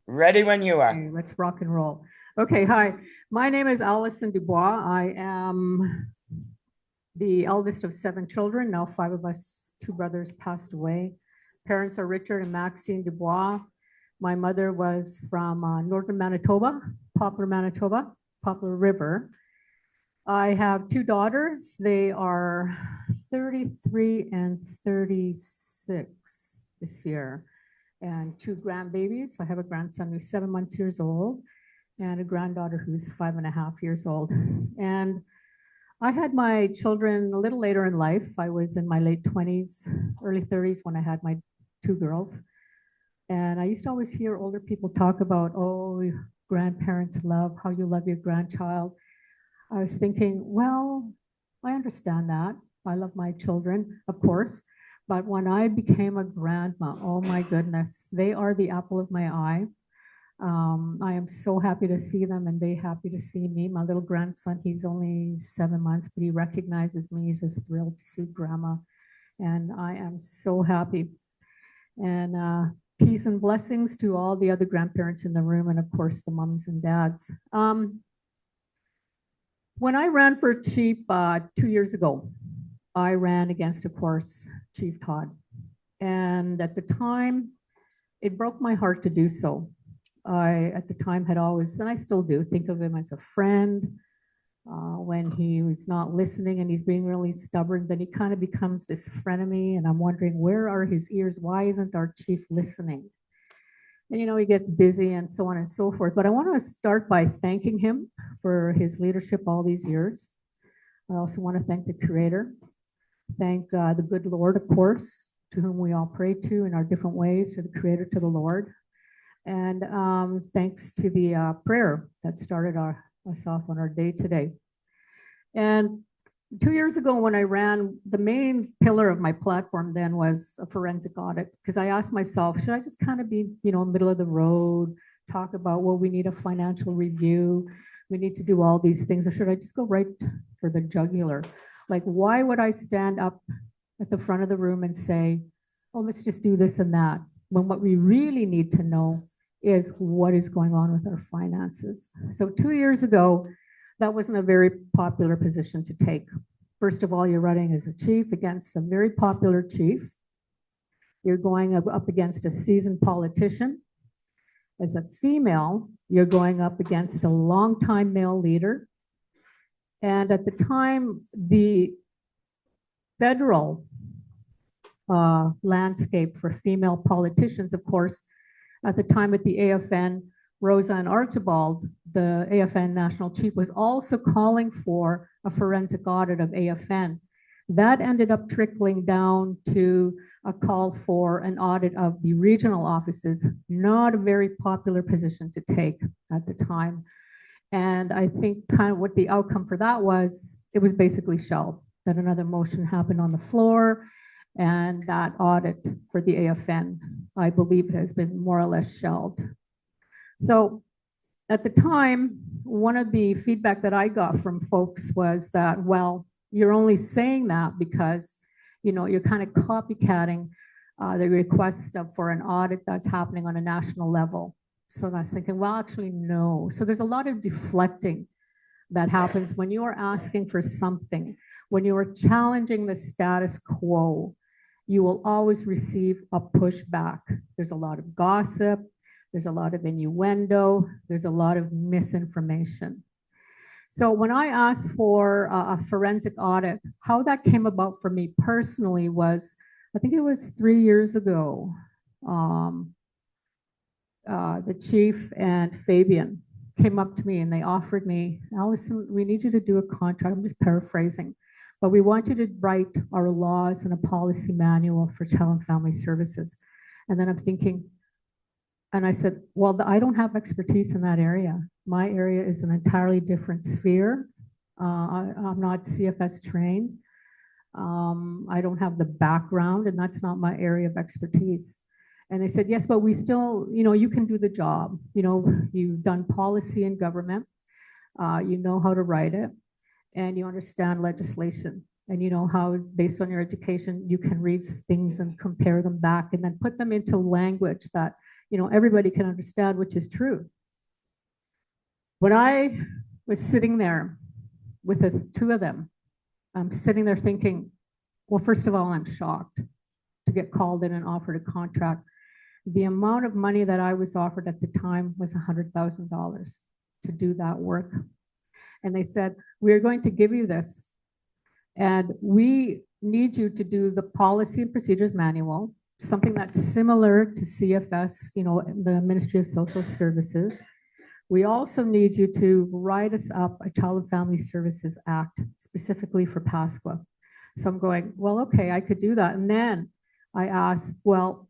Ready when you are. Okay, let's rock and roll. Okay, hi. My name is Alison Dubois. I am the eldest of 7 children. Now 5 of us, 2 brothers passed away. Parents are Richard and Maxine Dubois. My mother was from northern Manitoba, Poplar River. I have 2 daughters. They are 33 and 36 this year, and 2 grandbabies. I have a grandson who's 7 years old and a granddaughter who's 5.5 years old. And I had my children a little later in life. I was in my late 20s, early 30s when I had my 2 girls. And I used to always hear older people talk about, oh, grandparents love, how you love your grandchild. I was thinking, well, I understand that. I love my children, of course. But when I became a grandma, oh my goodness, they are the apple of my eye. I am so happy to see them and they happy to see me. My little grandson, he's only 7 months, but he recognizes me. He's just thrilled to see grandma. And I am so happy. And peace and blessings to all the other grandparents in the room and of course the moms and dads. When I ran for chief 2 years ago, I ran against, of course, Chief Todd. And at the time, it broke my heart to do so. I, at the time, had always, and I still do, think of him as a friend. When he was not listening and he's being really stubborn, then he kind of becomes this frenemy. And I'm wondering, where are his ears? Why isn't our chief listening? And, you know, he gets busy and so on and so forth. But I want to start by thanking him for his leadership all these years. I also want to thank the Creator. Thank the good Lord, of course, to whom we all pray to in our different ways, to the Creator, to the Lord. And thanks to the prayer that started us off on our day today. And 2 years ago when I ran, the main pillar of my platform then was a forensic audit, because I asked myself, should I just kind of be, you know, middle of the road, talk about, well, we need a financial review, We need to do all these things. Or should I just go right for the jugular? Like, why would I stand up at the front of the room and say, oh, let's just do this and that, when what we really need to know is what is going on with our finances. So 2 years ago, that wasn't a very popular position to take. First of all, you're running as a chief against a very popular chief. You're going up against a seasoned politician. As a female, you're going up against a longtime male leader. And at the time, the federal landscape for female politicians, of course, at the time at the AFN, Rosa and Archibald, the AFN national chief, was also calling for a forensic audit of AFN. That ended up trickling down to a call for an audit of the regional offices, not a very popular position to take at the time. And I think kind of what the outcome for that was, it was basically shelved, that another motion happened on the floor, and that audit for the AFN, I believe, has been more or less shelved. So at the time, one of the feedback that I got from folks was that, well, you're only saying that because, you know, you're kind of copycatting the request for an audit that's happening on a national level. So I was thinking, well, actually, no. So there's a lot of deflecting that happens when you are asking for something, when you are challenging the status quo, you will always receive a pushback. There's a lot of gossip, there's a lot of innuendo, there's a lot of misinformation. So when I asked for a forensic audit, how that came about for me personally was, I think it was 3 years ago, the chief and Fabian came up to me and they offered me, Alison, we need you to do a contract. I'm just paraphrasing, but we want you to write our laws and a policy manual for child and family services. And then I'm thinking, and I said, well, I don't have expertise in that area. My area is an entirely different sphere. I'm not CFS trained. I don't have the background, and that's not my area of expertise. And they said, yes, but we still, you know, you can do the job. You know, you've done policy in government. You know how to write it, and you understand legislation. And you know how, based on your education, you can read things and compare them back and then put them into language that, you know, everybody can understand, which is true. When I was sitting there with the two of them, I'm sitting there thinking, well, first of all, I'm shocked to get called in and offered a contract. The amount of money that I was offered at the time was $100,000 to do that work. And they said, we're going to give you this, and we need you to do the policy and procedures manual, something that's similar to CFS, you know, the Ministry of Social Services. We also need you to write us up a Child and Family Services Act specifically for Pasqua. So I'm going, well, okay, I could do that. And then I asked, well,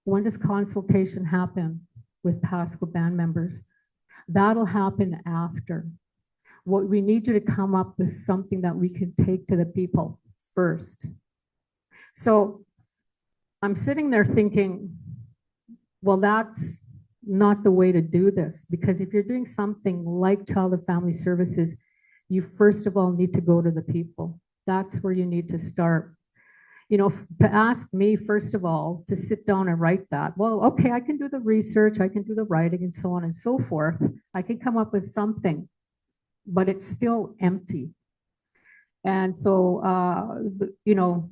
when does consultation happen with Pasqua band members? That'll happen after. What we need you to come up with something that we can take to the people first. So I'm sitting there thinking, well, that's not the way to do this, because if you're doing something like Child and Family Services, you first of all need to go to the people. That's where you need to start. You know, to ask me, first of all, to sit down and write that, well, okay, I can do the research, I can do the writing and so on and so forth. I can come up with something, but it's still empty. And so, you know,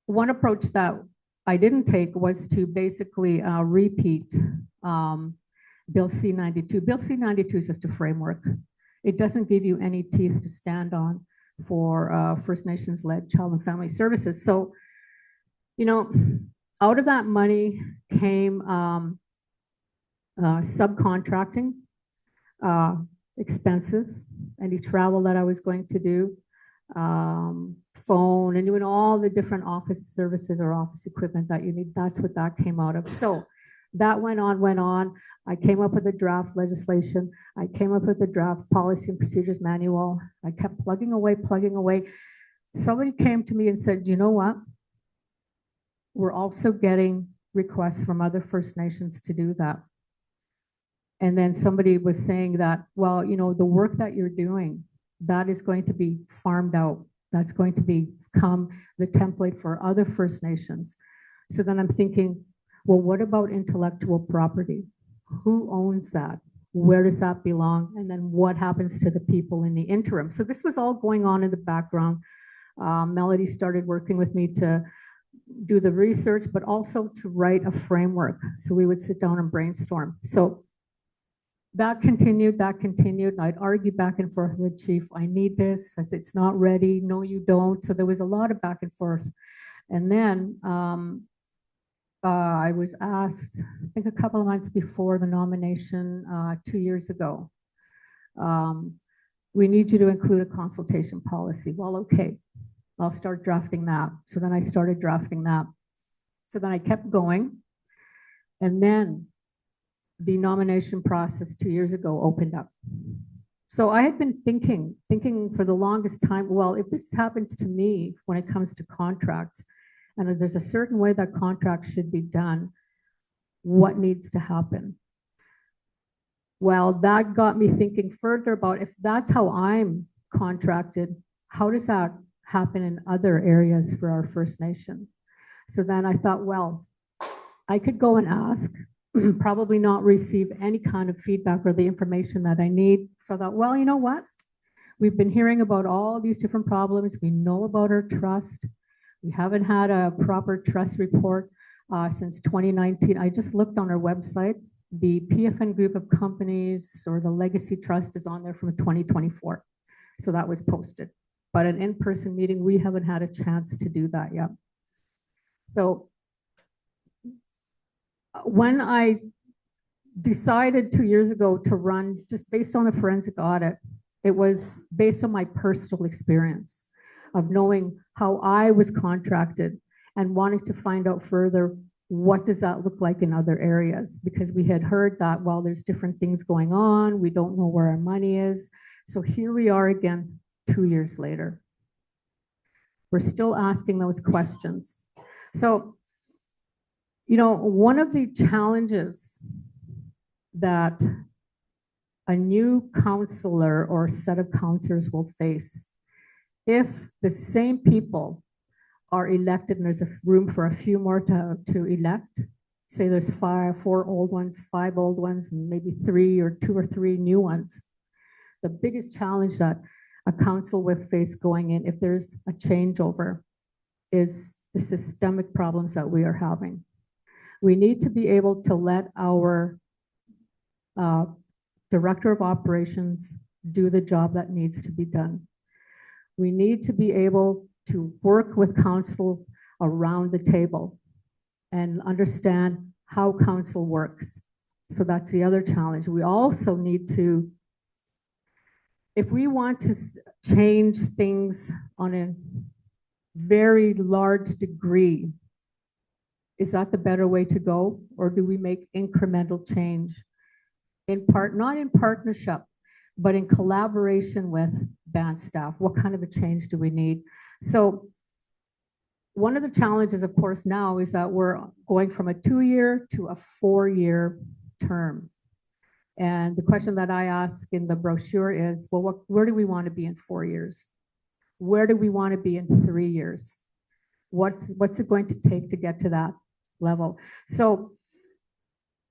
one approach that I didn't take was to basically repeat Bill C-92. Bill C-92 is just a framework. It doesn't give you any teeth to stand on for First Nations-led child and family services. So, you know, out of that money came subcontracting, expenses, any travel that I was going to do, phone, and doing all the different office services or office equipment that you need. That's what that came out of. So that went on. I came up with a draft legislation. I came up with a draft policy and procedures manual. I kept plugging away. Somebody came to me and said, you know what? We're also getting requests from other First Nations to do that. And then somebody was saying that, well, you know, the work that you're doing, that is going to be farmed out. That's going to become the template for other First Nations. So then I'm thinking, well, what about intellectual property? Who owns that? Where does that belong? And then what happens to the people in the interim? So this was all going on in the background. Melodie started working with me to do the research, but also to write a framework. So we would sit down and brainstorm. So that continued, and I'd argue back and forth with the chief. I need this. I said, it's not ready. No, you don't. So there was a lot of back and forth. And then I was asked, I think a couple of months before the nomination 2 years ago, we need you to include a consultation policy. Well, okay, I'll start drafting that. So then I started drafting that. So then I kept going. And then the nomination process 2 years ago opened up. So I had been thinking for the longest time, well, if this happens to me when it comes to contracts, and there's a certain way that contracts should be done, what needs to happen? Well, that got me thinking further about if that's how I'm contracted, how does that happen in other areas for our First Nation? So then I thought, well, I could go and ask, probably not receive any kind of feedback or the information that I need. So I thought, well, you know what? We've been hearing about all these different problems. We know about our trust. We haven't had a proper trust report since 2019. I just looked on our website. The PFN group of companies or the Legacy Trust is on there from 2024. So that was posted. But an in-person meeting, we haven't had a chance to do that yet. So when I decided 2 years ago to run just based on a forensic audit, it was based on my personal experience of knowing how I was contracted and wanting to find out further, what does that look like in other areas? Because we had heard that, well, there's different things going on. We don't know where our money is. So here we are again, 2 years later. We're still asking those questions. So, you know, one of the challenges that a new counselor or set of counselors will face if the same people are elected and there's a room for a few more to elect, say there's 4 old ones, 5 old ones, and maybe 2 or 3 new ones. The biggest challenge that a council will face going in, if there's a changeover, is the systemic problems that we are having. We need to be able to let our director of operations do the job that needs to be done. We need to be able to work with council around the table and understand how council works. So that's the other challenge. We also need to, if we want to change things on a very large degree, is that the better way to go? Or do we make incremental change? In part, not in partnership, but in collaboration with band staff. What kind of a change do we need? So one of the challenges, of course, now is that we're going from a 2-year to a 4-year term. And the question that I ask in the brochure is, well, where do we want to be in 4 years? Where do we want to be in 3 years? What's it going to take to get to that level? So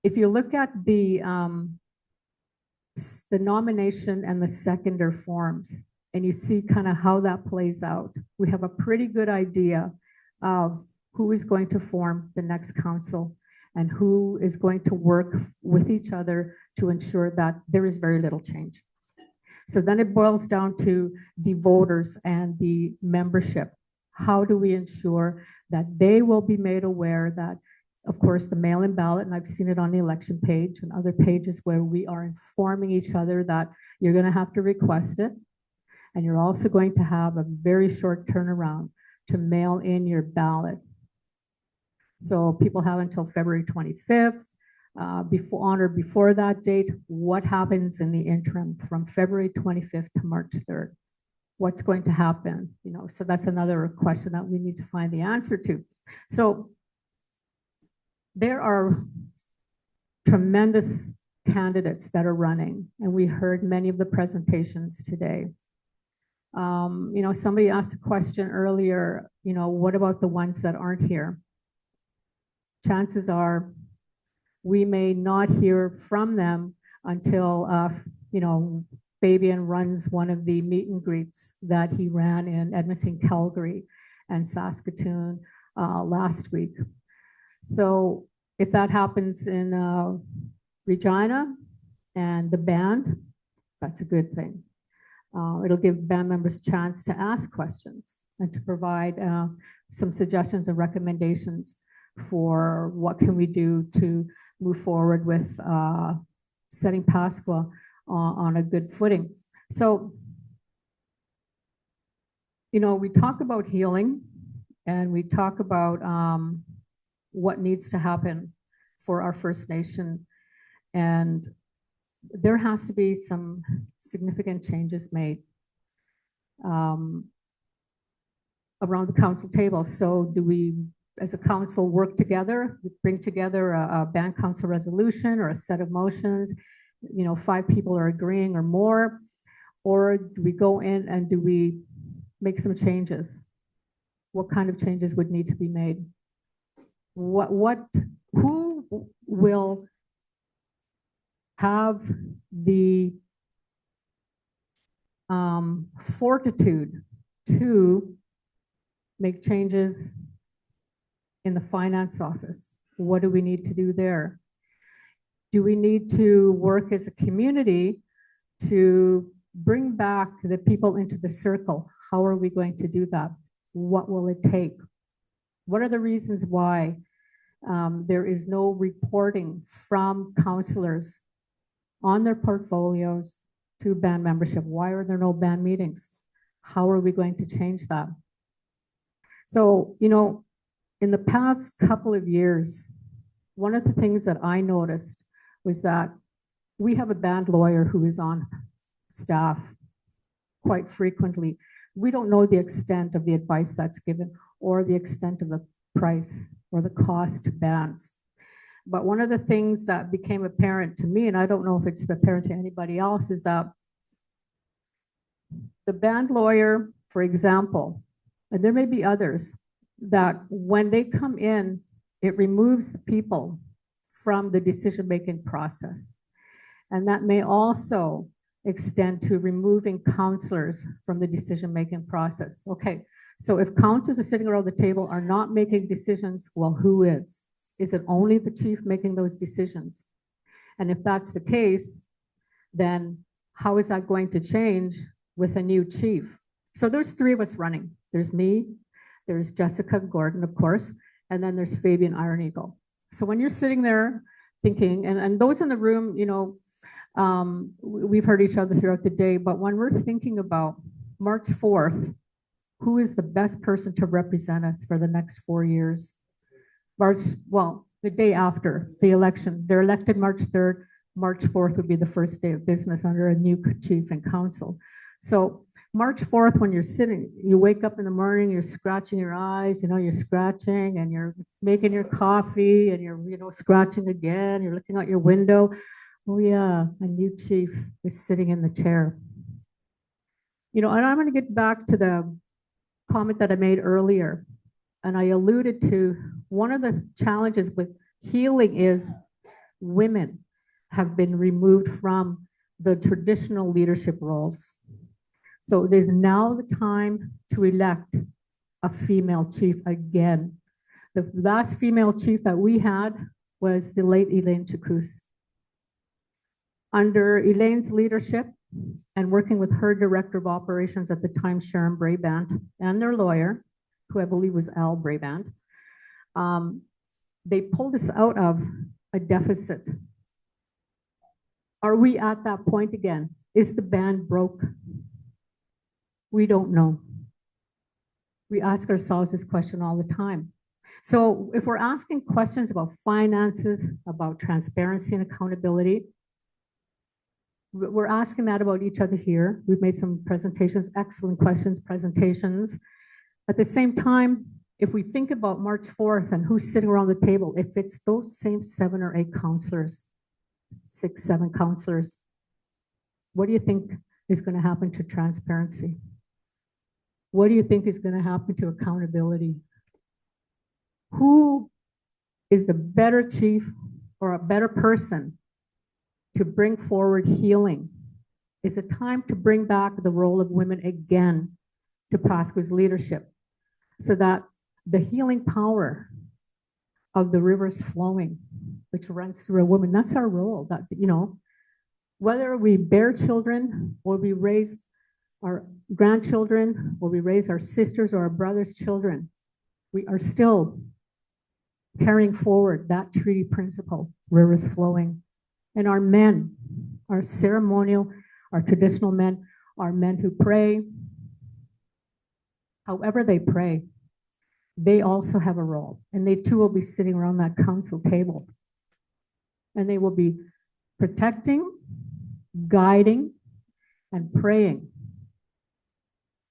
if you look at the nomination and the seconder forms, and you see kind of how that plays out, we have a pretty good idea of who is going to form the next council and who is going to work with each other to ensure that there is very little change. So then it boils down to the voters and the membership. How do we ensure that they will be made aware that, of course, the mail-in ballot, and I've seen it on the election page and other pages where we are informing each other that you're going to have to request it, and you're also going to have a very short turnaround to mail in your ballot. So people have until February 25th. Before that date, what happens in the interim from February 25th to March 3rd? What's going to happen? You know, so that's another question that we need to find the answer to. So there are tremendous candidates that are running, and we heard many of the presentations today. Somebody asked a question earlier, what about the ones that aren't here? Chances are we may not hear from them until, Fabian runs one of the meet and greets that he ran in Edmonton, Calgary, and Saskatoon last week. So if that happens in Regina and the band, that's a good thing. It'll give band members a chance to ask questions and to provide some suggestions and recommendations for what can we do to move forward with setting Pasqua on a good footing. So, we talk about healing and we talk about what needs to happen for our First Nation, and there has to be some significant changes made around the council table. So do we, as a council, work together, bring together a band council resolution or a set of motions, 5 people are agreeing or more, or do we go in and do we make some changes? What kind of changes would need to be made? Who will have the fortitude to make changes in the finance office? What do we need to do there? Do we need to work as a community to bring back the people into the circle? How are we going to do that? What will it take? What are the reasons why there is no reporting from councillors on their portfolios to band membership? Why are there no band meetings? How are we going to change that? So, in the past couple of years, one of the things that I noticed was that we have a band lawyer who is on staff quite frequently. We don't know the extent of the advice that's given or the extent of the price or the cost to bands. But one of the things that became apparent to me, and I don't know if it's apparent to anybody else, is that the band lawyer, for example, and there may be others, that when they come in, it removes the people from the decision-making process. And that may also extend to removing counselors from the decision-making process. Okay, so if counselors are sitting around the table are not making decisions, well, who is? Is it only the chief making those decisions? And if that's the case, then how is that going to change with a new chief? So there's 3 of us running. There's me, there's Jessica Gordon, of course, and then there's Fabian Ironeagle. So when you're sitting there thinking, and those in the room, we've heard each other throughout the day, but when we're thinking about March 4th, who is the best person to represent us for the next 4 years? The day after the election, they're elected March 3rd, March 4th would be the first day of business under a new chief and council. So March 4th, when you're sitting, you wake up in the morning, you're scratching your eyes, you're scratching and you're making your coffee and you're, scratching again, you're looking out your window. Oh yeah, a new chief is sitting in the chair. And I'm going to get back to the comment that I made earlier. And I alluded to one of the challenges with healing is women have been removed from the traditional leadership roles. So it is now the time to elect a female chief again. The last female chief that we had was the late Elaine Chakous. Under Elaine's leadership and working with her director of operations at the time, Sharon Brabant, and their lawyer, who I believe was Al Brabant, they pulled us out of a deficit. Are we at that point again? Is the band broke? We don't know. We ask ourselves this question all the time. So if we're asking questions about finances, about transparency and accountability, we're asking that about each other here. We've made some presentations, excellent questions, presentations. At the same time, if we think about March 4th and who's sitting around the table, if it's those same 7 or 8 counselors 6, 7 counselors. What do you think is going to happen to transparency? What do you think is going to happen to accountability? Who is the better chief or a better person to bring forward healing? Is it time to bring back the role of women again to Pasqua's leadership so that the healing power of the rivers flowing, which runs through a woman, that's our role. That, you know, whether we bear children or we raise our grandchildren or we raise our sisters or our brothers' children, we are still carrying forward that treaty principle, rivers flowing. And our men, our ceremonial, our traditional men, our men who pray, however they pray, they also have a role. And they too will be sitting around that council table. And they will be protecting, guiding, and praying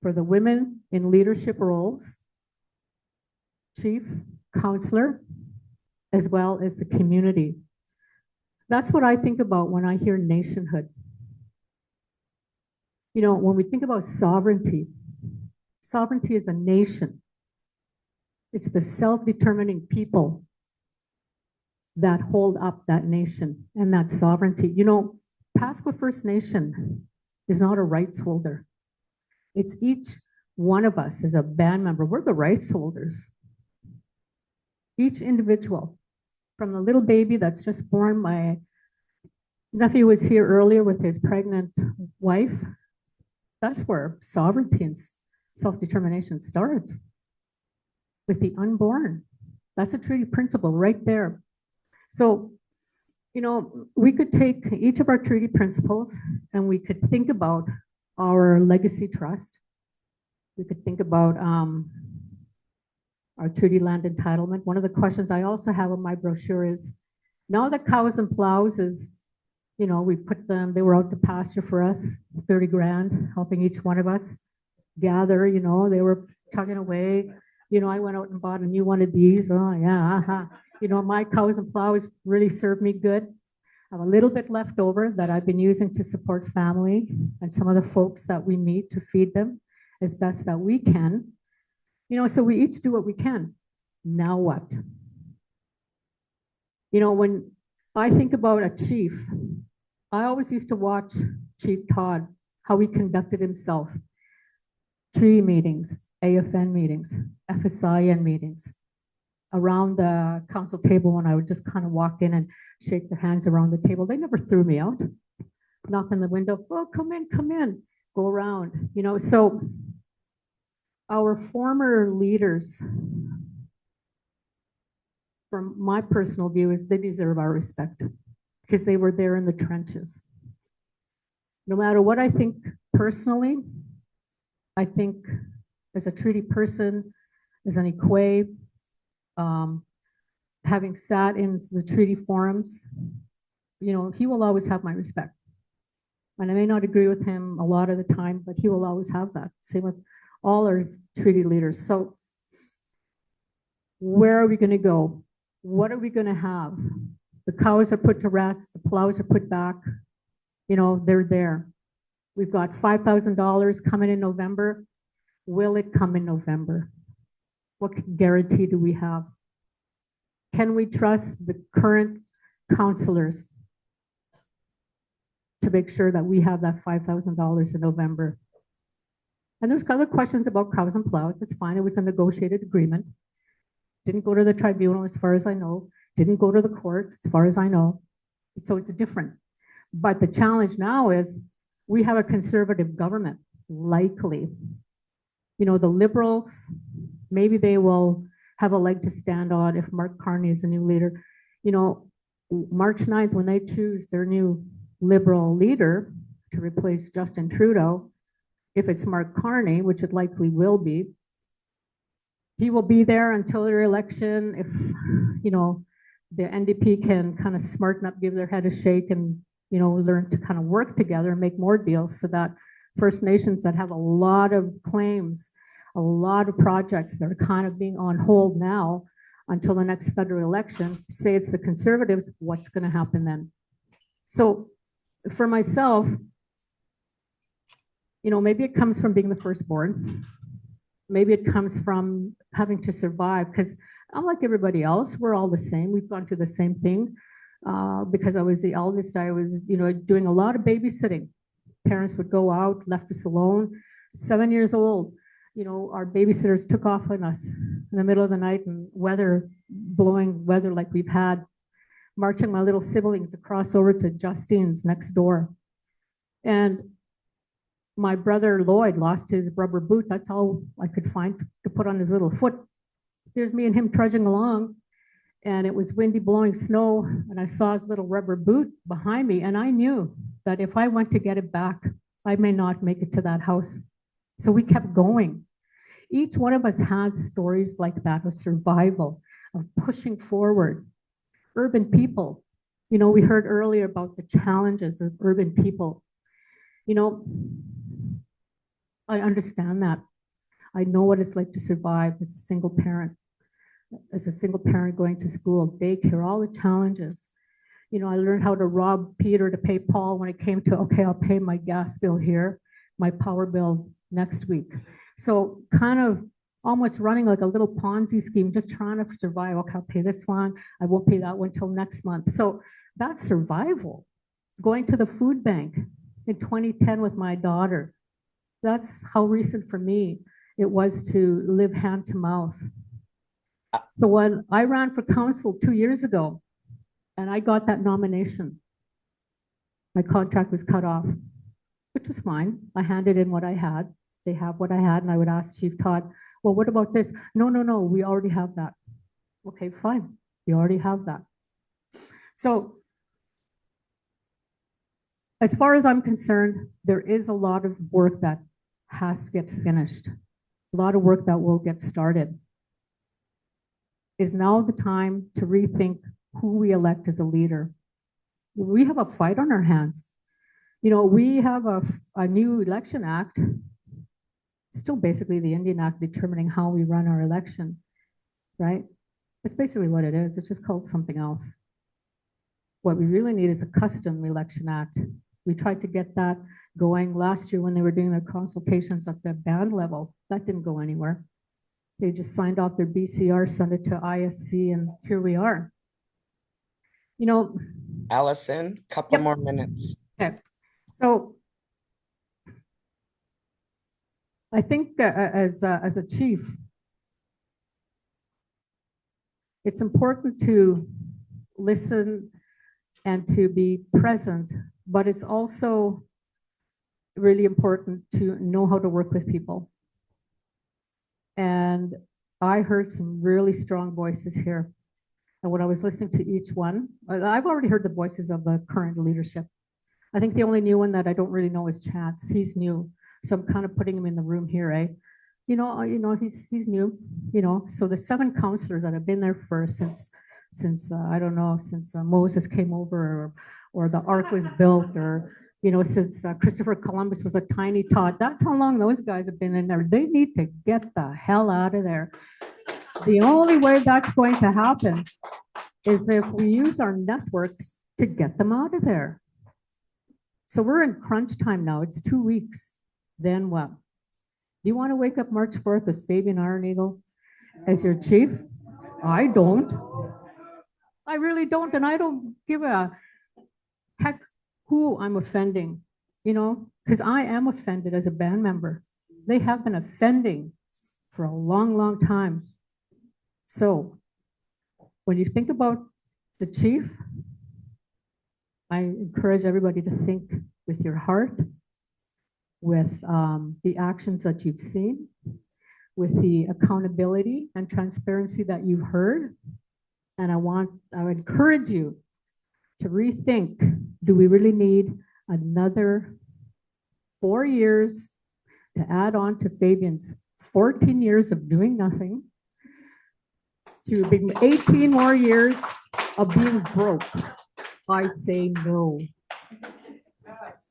for the women in leadership roles, chief, counselor, as well as the community. That's what I think about when I hear nationhood. You know, when we think about sovereignty, sovereignty is a nation. It's the self-determining people that hold up that nation and that sovereignty. You know, Pasqua First Nation is not a rights holder. It's each one of us as a band member. We're the rights holders. Each individual, from the little baby that's just born. My nephew was here earlier with his pregnant wife. That's where sovereignty and self-determination starts, with the unborn. That's a treaty principle right there. So, you know, we could take each of our treaty principles and we could think about our legacy trust. We could think about our treaty land entitlement. One of the questions I also have on my brochure is, now that Cows and Plows is, you know, we put them, they were out to pasture for us, 30 grand, helping each one of us gather, you know, they were tugging away. You know, I went out and bought a new one of these. Oh yeah, you know, my Cows and Plows really served me good. I have a little bit left over that I've been using to support family and some of the folks that we meet to feed them as best that we can. You know, so we each do what we can. Now what? You know, when I think about a chief, I always used to watch Chief Todd, how he conducted himself. Treaty meetings, AFN meetings, FSIN meetings, around the council table when I would just kind of walk in and shake their hands around the table. They never threw me out. Knock on the window, oh, come in, go around, you know. So our former leaders, from my personal view, is they deserve our respect because they were there in the trenches. No matter what I think personally, I think as a treaty person, as an Equa, having sat in the treaty forums, you know, he will always have my respect. And I may not agree with him a lot of the time, but he will always have that. Same with all our treaty leaders. So where are we going to go? What are we going to have? The cows are put to rest, the plows are put back. You know, they're there. We've got $5,000 coming in November. Will it come in November? What guarantee do we have? Can we trust the current councillors to make sure that we have that $5,000 in November? And there's other questions about cows and plows. It's fine. It was a negotiated agreement. Didn't go to the tribunal as far as I know. Didn't go to the court as far as I know. So it's different. But the challenge now is we have a conservative government, likely. You know, the Liberals, maybe they will have a leg to stand on if Mark Carney is the new leader. You know, March 9th, when they choose their new Liberal leader to replace Justin Trudeau, if it's Mark Carney, which it likely will be, he will be there until their election. If, you know, the NDP can kind of smarten up, give their head a shake and, you know, learn to kind of work together and make more deals so that First Nations that have a lot of claims, a lot of projects that are kind of being on hold now until the next federal election, say it's the Conservatives, what's going to happen then? So for myself, maybe it comes from being the firstborn. Maybe it comes from having to survive, because I'm like everybody else. We're all the same. We've gone through the same thing. Because I was the eldest, I was, doing a lot of babysitting. Parents would go out, left us alone. 7 years old, our babysitters took off on us in the middle of the night, and blowing weather like we've had, marching my little siblings across over to Justine's next door. And my brother Lloyd lost his rubber boot. That's all I could find to put on his little foot. There's me and him trudging along, and it was windy, blowing snow, and I saw his little rubber boot behind me, and I knew that if I went to get it back, I may not make it to that house. So we kept going. Each one of us has stories like that of survival, of pushing forward. Urban people, we heard earlier about the challenges of urban people. I understand that. I know what it's like to survive as a single parent going to school, daycare, all the challenges. I learned how to rob Peter to pay Paul when it came to, okay, I'll pay my gas bill here, my power bill next week. So kind of almost running like a little Ponzi scheme, just trying to survive. Okay, I'll pay this one. I won't pay that one till next month. So that's survival. Going to the food bank in 2010 with my daughter. That's how recent for me it was to live hand to mouth. So when I ran for council 2 years ago and I got that nomination, my contract was cut off, which was fine. I handed in what I had. They have what I had, and I would ask Chief Todd, well, what about this? No, we already have that. Okay, fine. You already have that. So as far as I'm concerned, there is a lot of work that has to get finished, a lot of work that will get started. Is now the time to rethink who we elect as a leader. We have a fight on our hands. We have a new election act, still basically the Indian Act determining how we run our election, right? It's basically what it is. It's just called something else. What we really need is a custom election act. We tried to get that going last year when they were doing their consultations at the band level. That didn't go anywhere. They just signed off their BCR, sent it to ISC, and here we are. Alison, couple more minutes. Okay. So I think as a chief, it's important to listen and to be present, but it's also really important to know how to work with people. And I heard some really strong voices here. And when I was listening to each one, I've already heard the voices of the current leadership. I think the only new one that I don't really know is Chance. He's new. So I'm kind of putting him in the room here, eh? He's new, So the 7 counselors that have been there for since Moses came over, or the ark was built, or since Christopher Columbus was a tiny tot. That's how long those guys have been in there. They need to get the hell out of there. The only way that's going to happen is if we use our networks to get them out of there. So we're in crunch time now. It's 2 weeks. Then what? Do you want to wake up March 4th with Fabian Ironeagle as your chief? I don't. I really don't. And I don't give a heck who I'm offending, because I am offended as a band member. They have been offending for a long, long time. So when you think about the chief, I encourage everybody to think with your heart, with the actions that you've seen, with the accountability and transparency that you've heard. And I would encourage you to rethink, do we really need another 4 years to add on to Fabian's 14 years of doing nothing, to be 18 more years of being broke? I say no.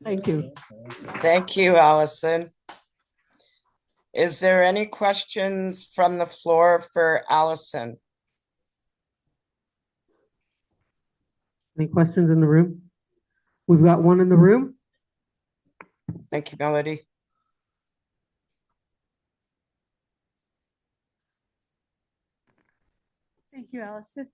Thank you. Thank you, Alison. Is there any questions from the floor for Alison? Any questions in the room? We've got one in the room. Thank you, Melodie. Thank you, Alison.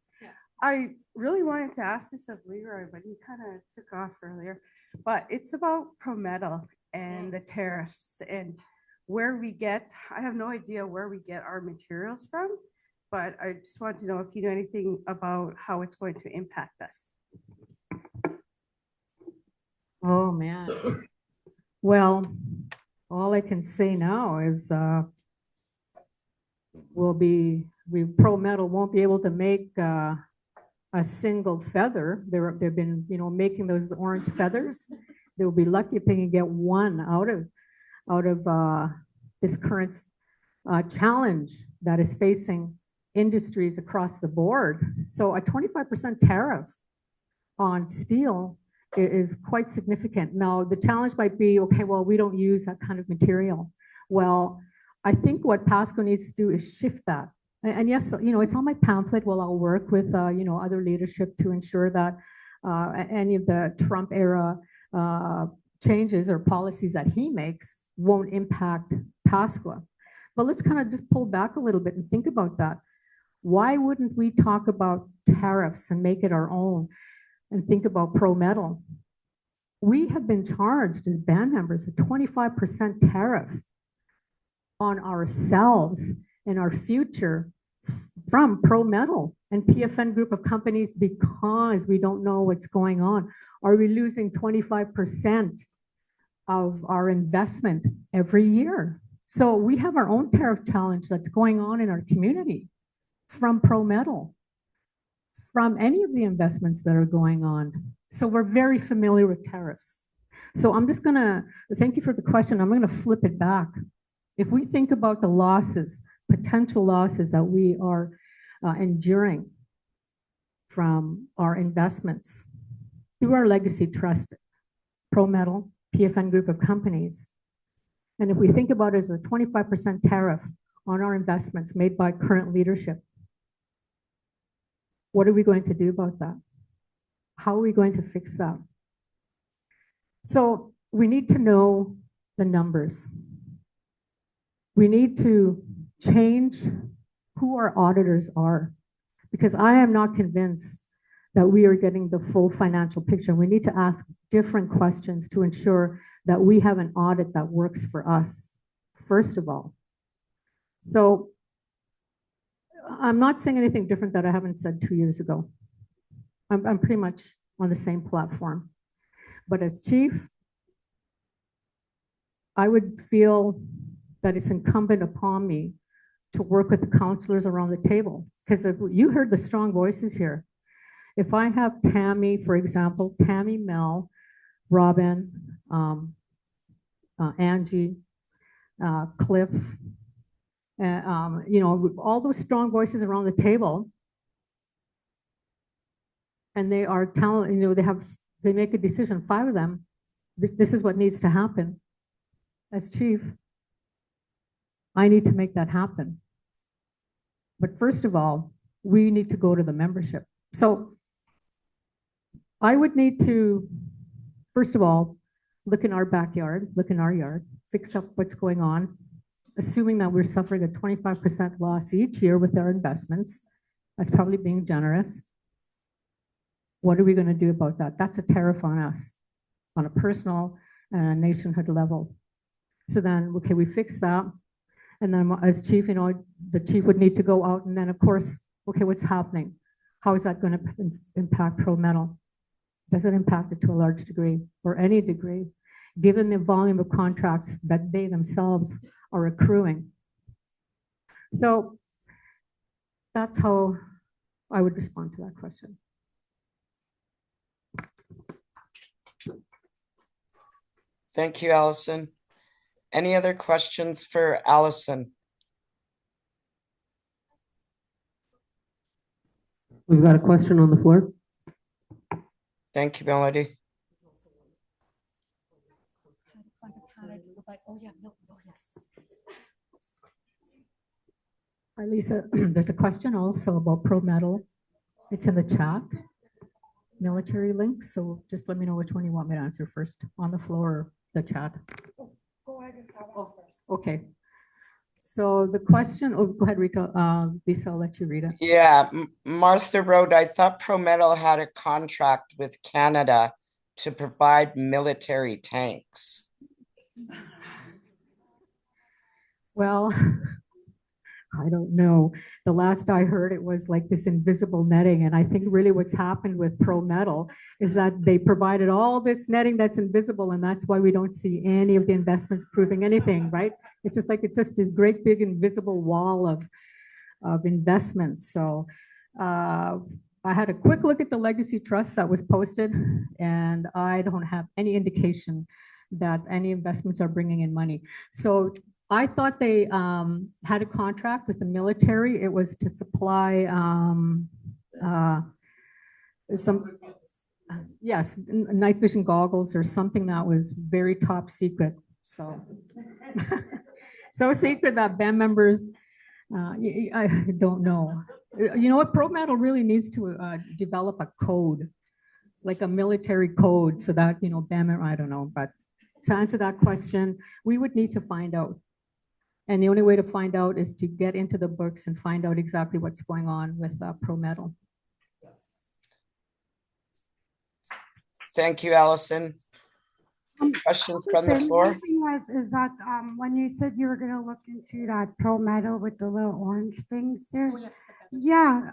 I really wanted to ask this of Leroy, but he kind of took off earlier. But it's about ProMetal and the tariffs and where we get, I have no idea where we get our materials from, but I just want to know if you know anything about how it's going to impact us. Oh, man. Well, all I can say now is ProMetal won't be able to make a single feather. They've been, making those orange feathers. They'll be lucky if they can get one out of this current challenge that is facing industries across the board. So a 25% tariff on steel is quite significant. Now, the challenge might be, okay, well, we don't use that kind of material. Well, I think what Pasqua needs to do is shift that. And yes, it's on my pamphlet. Well, I'll work with, other leadership to ensure that any of the Trump era changes or policies that he makes won't impact Pasqua. But let's kind of just pull back a little bit and think about that. Why wouldn't we talk about tariffs and make it our own and think about ProMetal? We have been charged as band members a 25% tariff on ourselves and our future from ProMetal and PFN group of companies because we don't know what's going on. Are we losing 25% of our investment every year? So we have our own tariff challenge that's going on in our community from ProMetal, from any of the investments that are going on. So we're very familiar with tariffs. So I'm just gonna, thank you for the question. I'm gonna flip it back. If we think about the losses, potential losses that we are enduring from our investments through our legacy trust, ProMetal, PFN group of companies, and if we think about it as a 25% tariff on our investments made by current leadership, what are we going to do about that? How are we going to fix that? So we need to know the numbers. We need to change who our auditors are, because I am not convinced that we are getting the full financial picture. We need to ask different questions to ensure that we have an audit that works for us, first of all. So I'm not saying anything different that I haven't said 2 years ago. I'm pretty much on the same platform. But as chief, I would feel that it's incumbent upon me to work with the counselors around the table. Because if you heard the strong voices here, if I have Tammy, for example, Tammy, Mel, Robin, Angie, Cliff, all those strong voices around the table, and they are telling, they make a decision, 5 of them, this is what needs to happen. As chief, I need to make that happen. But first of all, we need to go to the membership. So I would need to, first of all, look in our backyard, look in our yard, fix up what's going on, assuming that we're suffering a 25% loss each year with our investments. That's probably being generous. What are we going to do about that? That's a tariff on us, on a personal and a nationhood level. So then, okay, we fix that. And then as chief, the chief would need to go out and then, of course, okay, what's happening? How is that going to impact ProMetal? Does it impact it to a large degree or any degree, given the volume of contracts that they themselves are accruing? So that's how I would respond to that question. Thank you, Alison. Any other questions for Alison? We've got a question on the floor. Thank you, Melodie. Hi, Lisa. There's a question also about ProMetal. It's in the chat. military links. So just let me know which one you want me to answer first, on the floor or the chat. Go ahead and tell us first. Okay. So the question, oh, go ahead, Rita. Lisa, I'll let you read it. Yeah, Martha wrote, I thought ProMetal had a contract with Canada to provide military tanks. Well, I don't know. The last I heard, it was like this invisible netting. And I think really what's happened with ProMetal is that they provided all this netting that's invisible. And that's why we don't see any of the investments proving anything, right? It's just like, it's just this great big invisible wall of investments. So I had a quick look at the Legacy Trust that was posted, and I don't have any indication that any investments are bringing in money. So I thought they had a contract with the military. It was to supply some, yes, night vision goggles or something that was very top secret. So, so secret that band members, I don't know. You know what? ProMetal really needs to develop a code, like a military code, so that, you know, band member, I don't know. But to answer that question, we would need to find out. And the only way to find out is to get into the books and find out exactly what's going on with ProMetal. Thank you, Alison. Questions from the floor? One thing is that when you said you were going to look into that ProMetal with the little orange things there, yeah,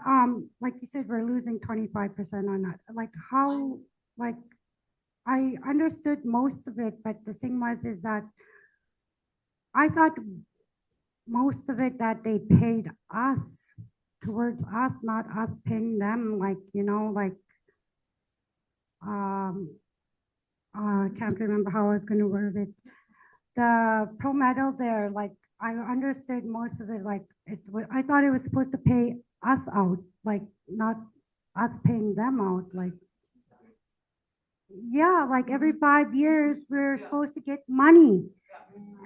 like you said, we're losing 25% on that. Like how, like I understood most of it, but the thing is that I thought most of it that they paid us towards us, not us paying them, like, you know, like I can't remember how I was going to word it. The ProMetal there, like I understood most of it, like I thought it was supposed to pay us out, like not us paying them out, like yeah, like every 5 years we're supposed to get money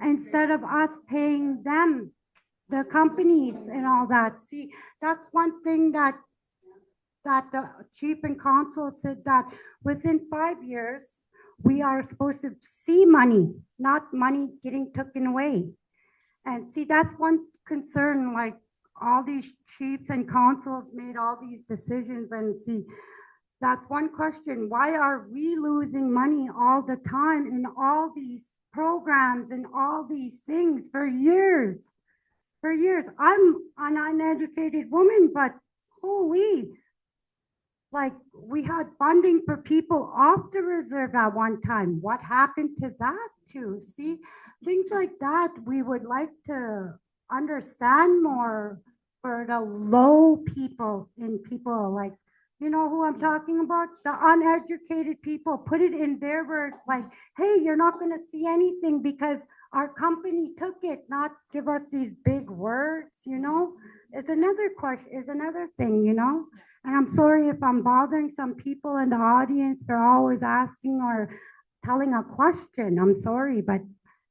instead of us paying them, the companies and all that. See, that's one thing that the chief and council said, that within 5 years we are supposed to see money, not money getting taken away. And see, that's one concern, like all these chiefs and councils made all these decisions, and see, that's one question. Why are we losing money all the time in all these programs and all these things for years? For years. I'm an uneducated woman, but holy, like we had funding for people off the reserve at one time. What happened to that too? See, things like that we would like to understand more for the low people, in people like, you know who I'm talking about? The uneducated people. Put it in their words, like, hey, you're not going to see anything because our company took it, not give us these big words, you know? Is another question, is another thing, you know? And I'm sorry if I'm bothering some people in the audience for always asking or telling a question. I'm sorry, but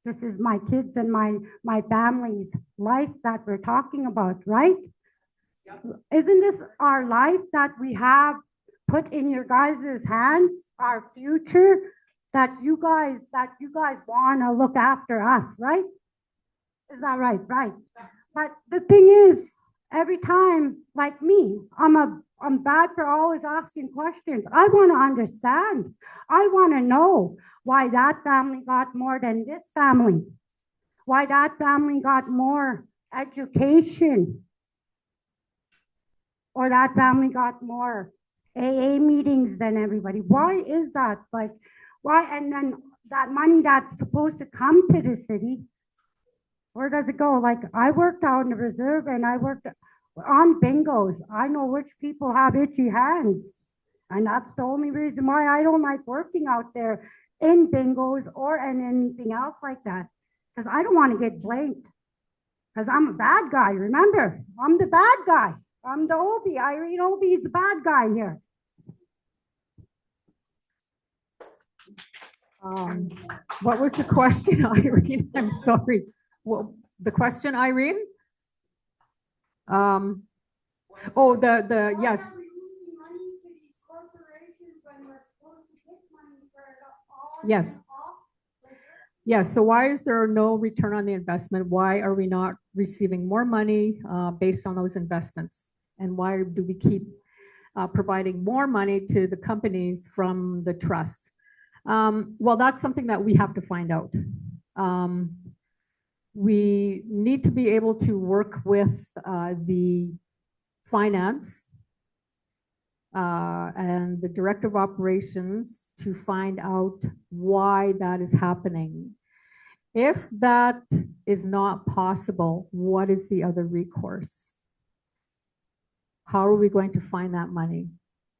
this is my kids and my family's life that we're talking about, right? Isn't this our life that we have put in your guys' hands, our future, that you guys want to look after us, right? Is that right? Right. But the thing is, every time, like me, I'm bad for always asking questions. I want to understand. I want to know why that family got more than this family, why that family got more education, or that family got more AA meetings than everybody. Why is that? Like, why? And then that money that's supposed to come to the city, where does it go? Like, I worked out in the reserve and I worked on bingos. I know which people have itchy hands. And that's the only reason why I don't like working out there in bingos or in anything else like that. Because I don't want to get blamed. Because I'm a bad guy, remember? I'm the bad guy. I'm the Obey. Irene Obey is the bad guy here. What was the question, Irene? I'm sorry. Well, the question, Irene? Oh, the yes. Yes. Yes, so why is there no return on the investment? Why are we not receiving more money based on those investments? And why do we keep providing more money to the companies from the trusts? Well, that's something that we have to find out. We need to be able to work with the finance and the director of operations to find out why that is happening. If that is not possible, what is the other recourse? How are we going to find that money?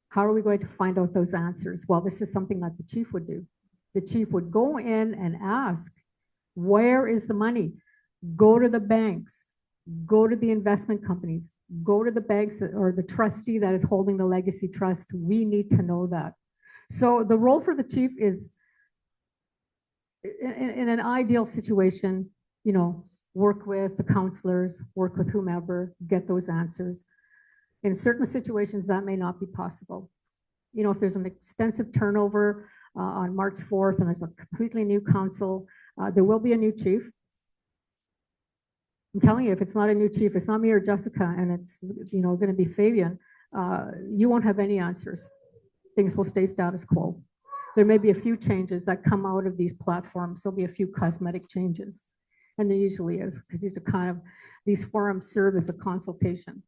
How are we going to find out those answers? Well, this is something that the chief would do. The chief would go in and ask, where is the money? Go to the banks, go to the investment companies, go to the banks or the trustee that is holding the legacy trust. We need to know that. So the role for the chief is, in an ideal situation, you know, work with the counselors, work with whomever, get those answers. In certain situations, that may not be possible. You know, if there's an extensive turnover on March 4th and there's a completely new council, there will be a new chief. I'm telling you, if it's not a new chief, it's not me or Jessica, and it's, you know, going to be Fabian, you won't have any answers. Things will stay status quo. There may be a few changes that come out of these platforms. There'll be a few cosmetic changes, and there usually is, because these are kind of, these forums serve as a consultation.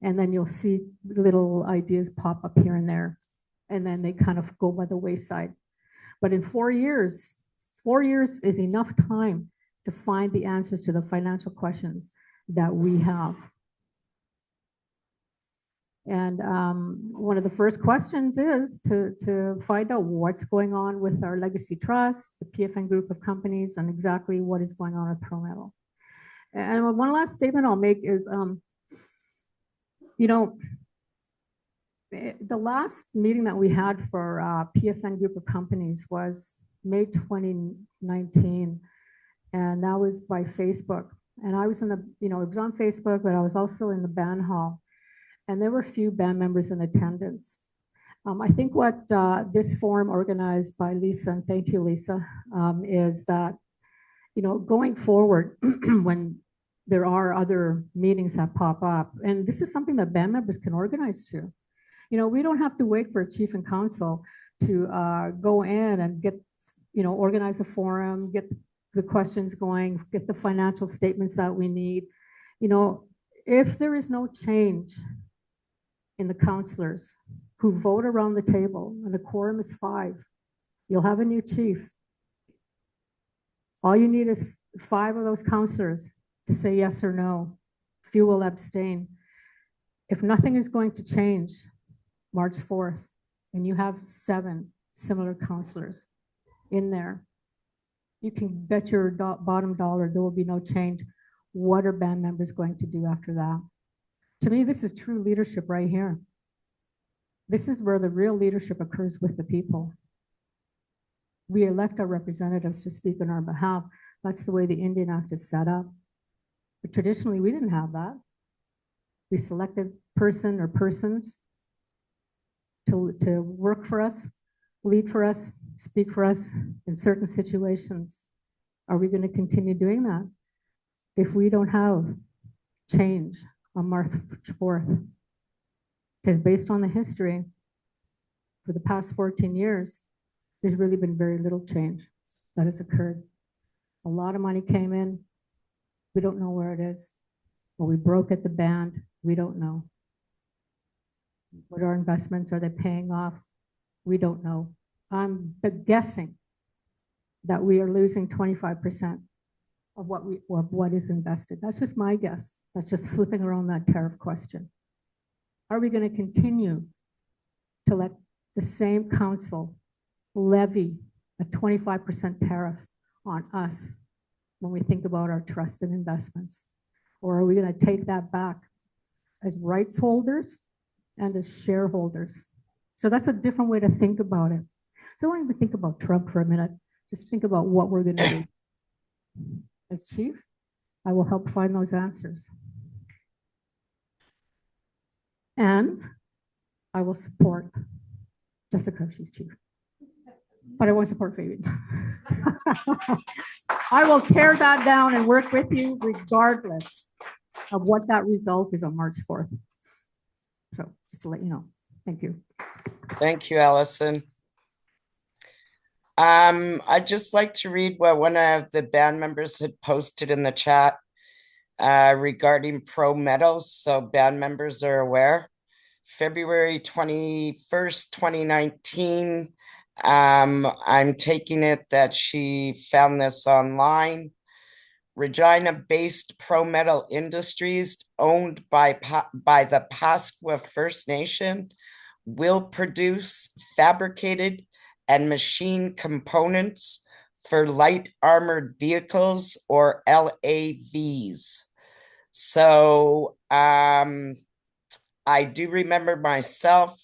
And then you'll see little ideas pop up here and there, and then they kind of go by the wayside. But in 4 years is enough time to find the answers to the financial questions that we have. And one of the first questions is to find out what's going on with our legacy trust, the PFN group of companies, and exactly what is going on with Pro Metal. And one last statement I'll make is, you know, the last meeting that we had for PFN group of companies was May 2019, and that was by Facebook. And I was in the, you know, it was on Facebook, but I was also in the band hall, and there were a few band members in attendance. I think what this forum organized by Lisa, and thank you, Lisa, is that, you know, going forward, when there are other meetings that pop up, and this is something that band members can organize too. You know, we don't have to wait for a chief and council to go in and get, you know, organize a forum, get the questions going, get the financial statements that we need. You know, if there is no change in the councillors who vote around the table, and the quorum is 5, you'll have a new chief. All you need is 5 of those councillors to say yes or no. Few will abstain. If nothing is going to change March 4th, and you have 7 similar councillors in there, you can bet your bottom dollar there will be no change. What are band members going to do after that? To me, this is true leadership right here. This is where the real leadership occurs with the people. We elect our representatives to speak on our behalf. That's the way the Indian Act is set up. But traditionally, we didn't have that. We selected person or persons to work for us, lead for us, speak for us in certain situations. Are we going to continue doing that if we don't have change on March 4th? Because based on the history, for the past 14 years, there's really been very little change that has occurred. A lot of money came in. We don't know where it is. Well, we broke at the band. We don't know. What are investments? Are they paying off? We don't know. I'm guessing that we are losing 25% of what is invested. That's just my guess. That's just flipping around that tariff question. Are we going to continue to let the same council levy a 25% tariff on us when we think about our trust and investments? Or are we going to take that back as rights holders and as shareholders? So that's a different way to think about it. So don't even think about Trump for a minute. Just think about what we're going to do. As chief, I will help find those answers. And I will support Jessica, she's chief. but I won't support Fabian. I will tear that down and work with you regardless of what that result is on March 4th. So just to let you know, thank you. Thank you, Alison. I'd just like to read what one of the band members had posted in the chat regarding Pro Metals, so band members are aware. February 21st, 2019, I'm taking it that she found this online. Regina-based Pro Metal Industries, owned by the Pasqua First Nation, will produce fabricated and machined components for light armored vehicles, or LAVs. So I do remember myself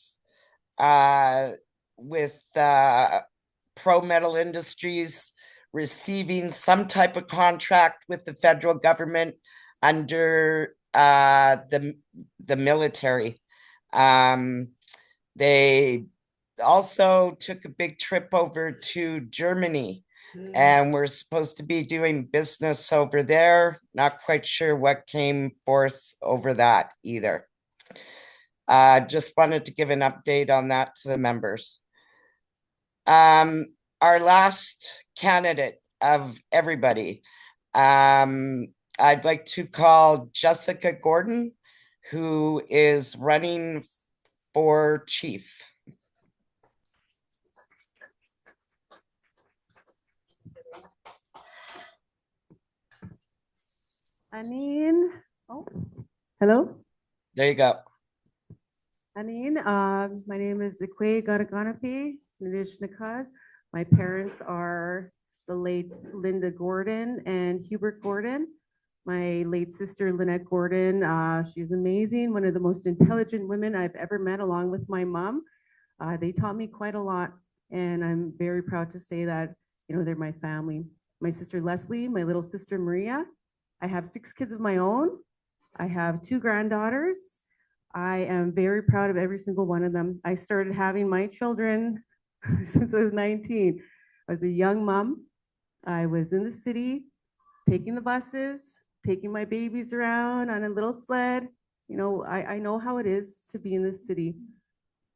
with Pro Metal Industries receiving some type of contract with the federal government under the military. They also took a big trip over to Germany, and we're supposed to be doing business over there. Not quite sure what came forth over that either. Just wanted to give an update on that to the members. Our last candidate of everybody, I'd like to call Jessica Gordon, who is running for chief. Hello. There you go. My name is Kahnapace. My parents are the late Linda Gordon and Hubert Gordon. My late sister, Lynette Gordon, she's amazing, one of the most intelligent women I've ever met, along with my mom. They taught me quite a lot, and I'm very proud to say that, they're my family. My sister, Leslie, my little sister, Maria. I have 6 kids of my own. I have 2 granddaughters. I am very proud of every single one of them. I started having my children since I was 19. I was a young mom. I was in the city, taking the buses, taking my babies around on a little sled. I know how it is to be in the city.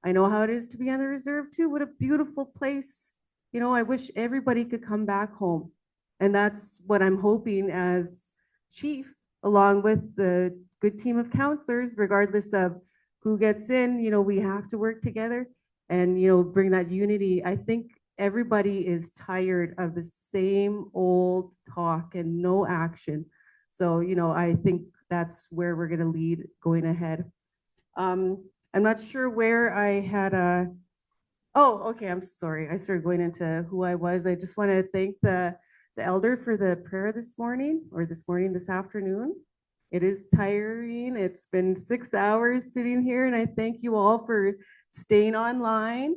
I know how it is to be on the reserve too. What a beautiful place. I wish everybody could come back home. And that's what I'm hoping as chief, along with the good team of counselors, regardless of who gets in, we have to work together and, bring that unity. I think everybody is tired of the same old talk and no action. So, I think that's where we're going to lead going ahead. I'm not sure where I had oh, okay, I'm sorry. I started going into who I was. I just want to thank the elder for the prayer this morning, or this afternoon. It is tiring. It's been 6 hours sitting here, and I thank you all for staying online,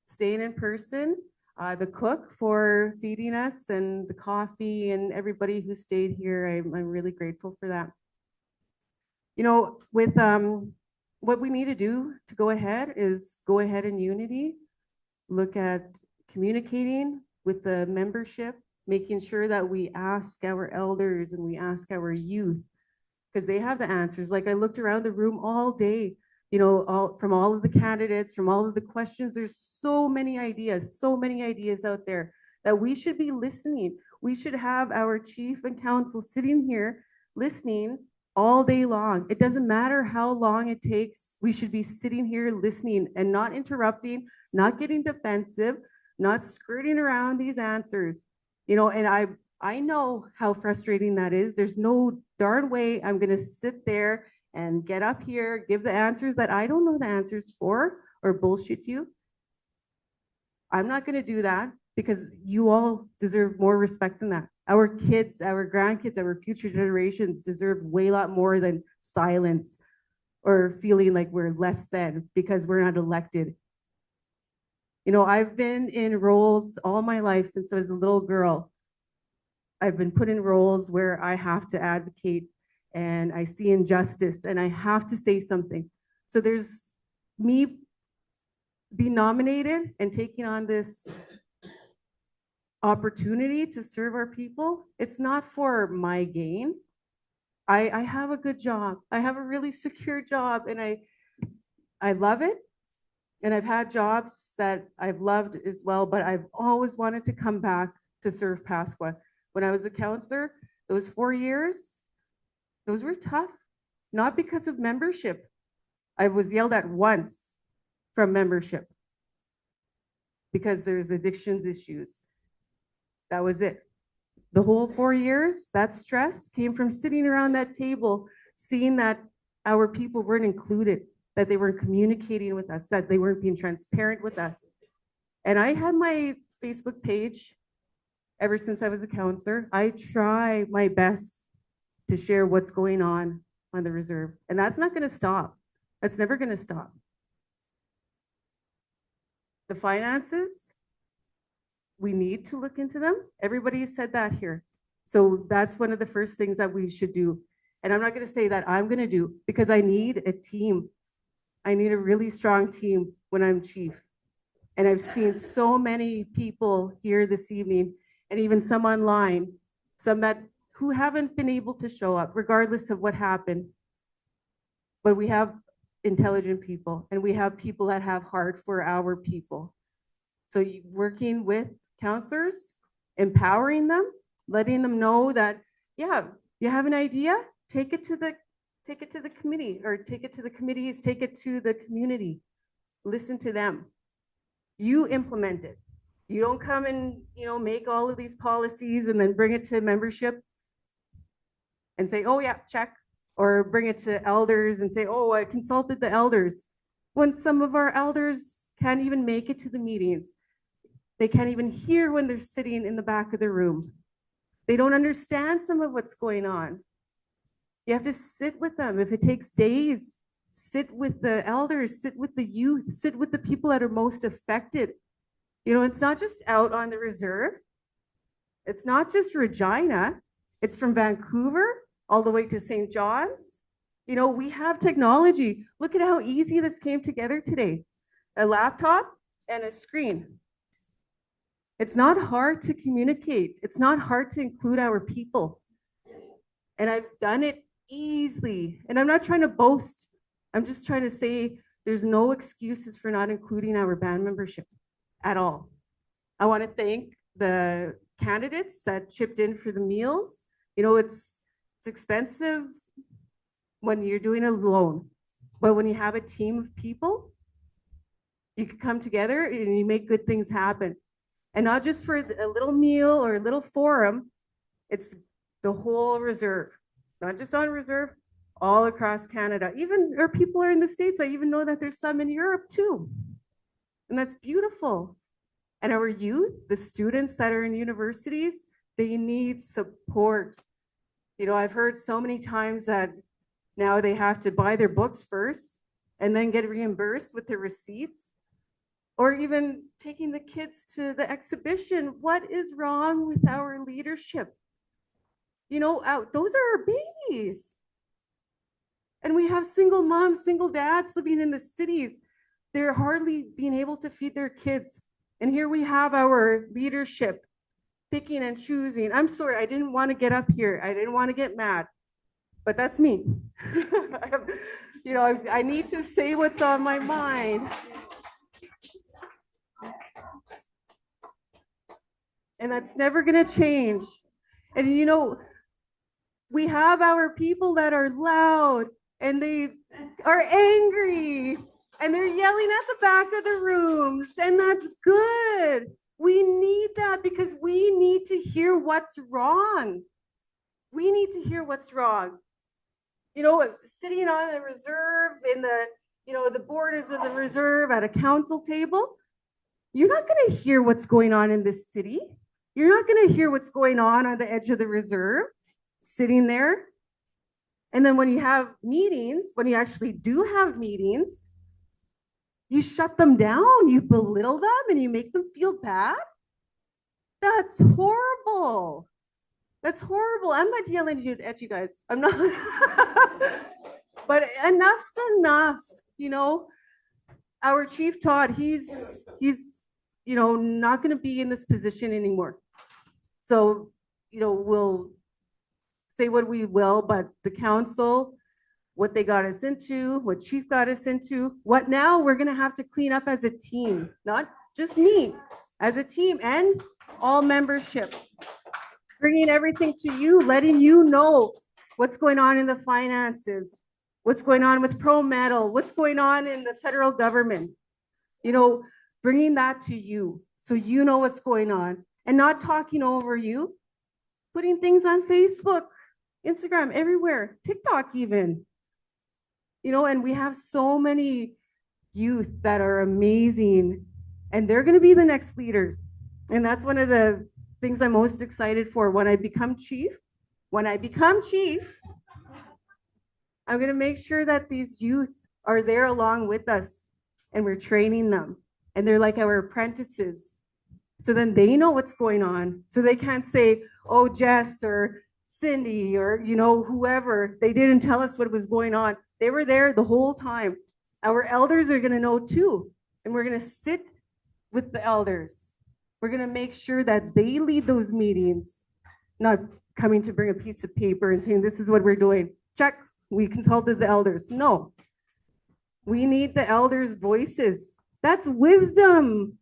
staying in person, the cook for feeding us, and the coffee, and everybody who stayed here. I'm really grateful for that. With what we need to do to go ahead is go ahead in unity, look at communicating with the membership, making sure that we ask our elders and we ask our youth, because they have the answers. Like, I looked around the room all day, from all of the candidates, from all of the questions. There's so many ideas out there that we should be listening. We should have our chief and council sitting here listening all day long. It doesn't matter how long it takes. We should be sitting here listening and not interrupting, not getting defensive, not skirting around these answers. And I know how frustrating that is. There's no darn way I'm going to sit there and get up here, give the answers that I don't know the answers for, or bullshit you. I'm not going to do that, because you all deserve more respect than that. Our kids, our grandkids, our future generations deserve way a lot more than silence or feeling like we're less than because we're not elected. I've been in roles all my life since I was a little girl. I've been put in roles where I have to advocate, and I see injustice and I have to say something. So there's me being nominated and taking on this opportunity to serve our people, it's not for my gain. I have a good job. I have a really secure job, and I love it. And I've had jobs that I've loved as well, but I've always wanted to come back to serve Pasqua. When I was a counselor, those 4 years, those were tough, not because of membership. I was yelled at once from membership because there's addictions issues. That was it. The whole 4 years, that stress came from sitting around that table, seeing that our people weren't included, that they weren't communicating with us, that they weren't being transparent with us. And I had my Facebook page ever since I was a counselor. I try my best to share what's going on the reserve. And that's not going to stop. That's never going to stop. The finances, we need to look into them. Everybody said that here. So that's one of the first things that we should do. And I'm not going to say that I'm going to do, because I need a team. I need a really strong team when I'm chief. And I've seen so many people here this evening, and even some online, some who haven't been able to show up regardless of what happened. But we have intelligent people, and we have people that have heart for our people. So working with counselors, empowering them, letting them know that, yeah, you have an idea, take it to the committee, or take it to the committees, take it to the community. Listen to them. You implement it. You don't come and, make all of these policies and then bring it to membership and say, oh yeah, check. Or bring it to elders and say, oh, I consulted the elders. When some of our elders can't even make it to the meetings. They can't even hear when they're sitting in the back of the room. They don't understand some of what's going on. You have to sit with them. If it takes days, sit with the elders, sit with the youth, sit with the people that are most affected. It's not just out on the reserve. It's not just Regina. It's from Vancouver all the way to St. John's. We have technology. Look at how easy this came together today. A laptop and a screen. It's not hard to communicate. It's not hard to include our people. And I've done it easily. And I'm not trying to boast. I'm just trying to say there's no excuses for not including our band membership at all. I want to thank the candidates that chipped in for the meals. It's expensive when you're doing it alone, but when you have a team of people, you can come together and you make good things happen. And not just for a little meal or a little forum, it's the whole reserve, not just on reserve, all across Canada. Even our people are in the States. I even know that there's some in Europe too. And that's beautiful. And our youth, the students that are in universities, they need support. I've heard so many times that now they have to buy their books first and then get reimbursed with their receipts. Or even taking the kids to the exhibition. What is wrong with our leadership? Those are our babies. And we have single moms, single dads living in the cities. They're hardly being able to feed their kids. And here we have our leadership picking and choosing. I'm sorry, I didn't want to get up here. I didn't want to get mad, but that's me. I need to say what's on my mind. And that's never going to change. And we have our people that are loud and they are angry and they're yelling at the back of the rooms, and that's good. We need that because we need to hear what's wrong. We need to hear what's wrong. Sitting on the reserve in the borders of the reserve at a council table, you're not going to hear what's going on in this city. You're not going to hear what's going on the edge of the reserve, sitting there. And then when you have meetings, when you actually do have meetings, you shut them down, you belittle them, and you make them feel bad. That's horrible. That's horrible. I'm not yelling at you guys. I'm not. But enough's enough. Our chief Todd, he's not going to be in this position anymore. So, we'll say what we will, but the council, what they got us into, what chief got us into, what now we're going to have to clean up as a team, not just me, as a team and all membership, bringing everything to you, letting you know what's going on in the finances, what's going on with Pro Metal, what's going on in the federal government, bringing that to you so you know what's going on and not talking over you, putting things on Facebook, Instagram, everywhere, TikTok even. And we have so many youth that are amazing and they're going to be the next leaders. And that's one of the things I'm most excited for when I become chief. When I become chief, I'm going to make sure that these youth are there along with us and we're training them. And they're like our apprentices. So then they know what's going on. So they can't say, oh, Jess or Cindy or, whoever, they didn't tell us what was going on. They were there the whole time. Our elders are going to know too. And we're going to sit with the elders. We're going to make sure that they lead those meetings, not coming to bring a piece of paper and saying, this is what we're doing. Check, we consulted the elders. No, we need the elders' voices. That's wisdom.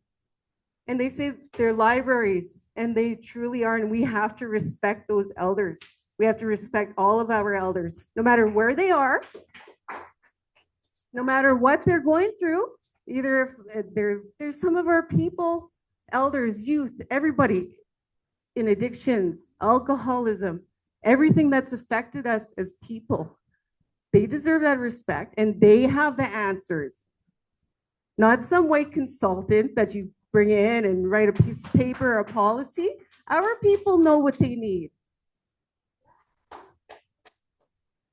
And they say they're libraries, and they truly are. And we have to respect those elders. We have to respect all of our elders, no matter where they are, no matter what they're going through. Either if there's some of our people, elders, youth, everybody in addictions, alcoholism, everything that's affected us as people. They deserve that respect, and they have the answers. Not some white consultant that you bring in and write a piece of paper or a policy. Our people know what they need.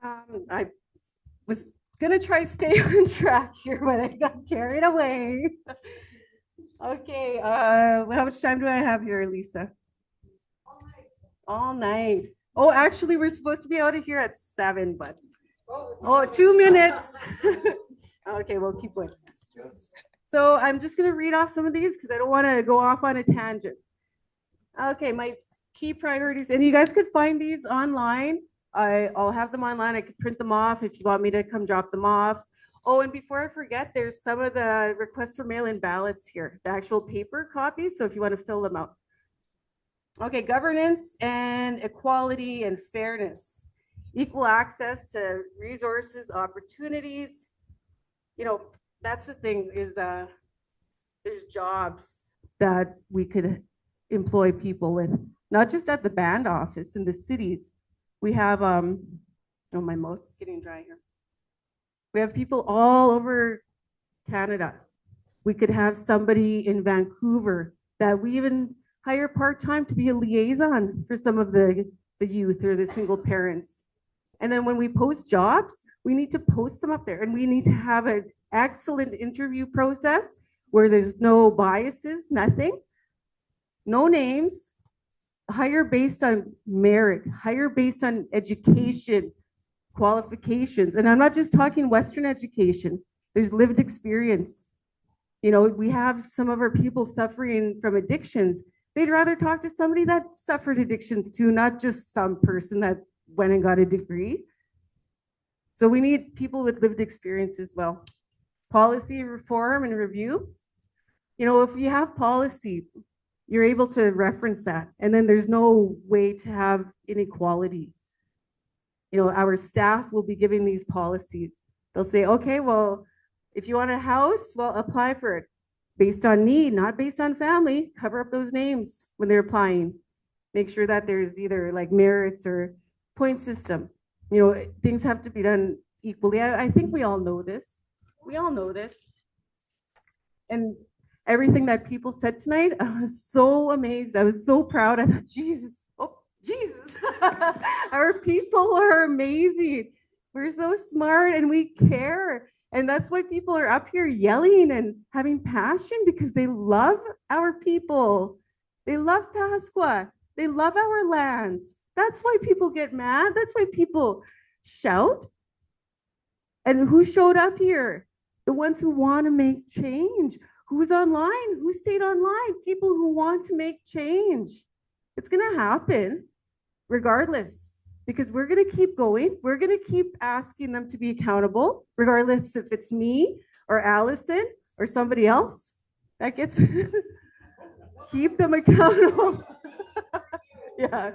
I was gonna try to stay on track here, but I got carried away. Okay, how much time do I have here, Lisa? All night. Oh, actually, we're supposed to be out of here at 7, but 2 minutes. Okay, we'll keep going. So I'm just going to read off some of these because I don't want to go off on a tangent. Okay, my key priorities, and you guys could find these online. I'll have them online. I could print them off if you want me to come drop them off. Oh, and before I forget, there's some of the requests for mail-in ballots here, the actual paper copies, so if you want to fill them out. Okay, governance and equality and fairness. Equal access to resources, opportunities. That's the thing is there's jobs that we could employ people with, not just at the band office in the cities. We have, oh, my mouth is getting dry here. We have people all over Canada. We could have somebody in Vancouver that we even hire part-time to be a liaison for some of the youth or the single parents. And then when we post jobs, we need to post them up there, and we need to have an excellent interview process where there's no biases, nothing, no names, hire based on merit, hire based on education, qualifications. And I'm not just talking Western education, there's lived experience. We have some of our people suffering from addictions. They'd rather talk to somebody that suffered addictions too, not just some person that went and got a degree. So we need people with lived experience as well. Policy reform and review. If you have policy, you're able to reference that. And then there's no way to have inequality. Our staff will be giving these policies. They'll say, okay, well, if you want a house, well, apply for it. Based on need, not based on family. Cover up those names when they're applying. Make sure that there's either like merits or point system. Things have to be done equally. I think we all know this. We all know this. And everything that people said tonight, I was so amazed. I was so proud. I thought, Jesus, our people are amazing. We're so smart and we care. And that's why people are up here yelling and having passion, because they love our people. They love Pasqua. They love our lands. That's why people get mad. That's why people shout. And who showed up here? The ones who want to make change. Who's online? Who stayed online? People who want to make change. It's going to happen regardless, because we're going to keep going. We're going to keep asking them to be accountable, regardless if it's me or Alison or somebody else that gets keep them accountable. Yeah.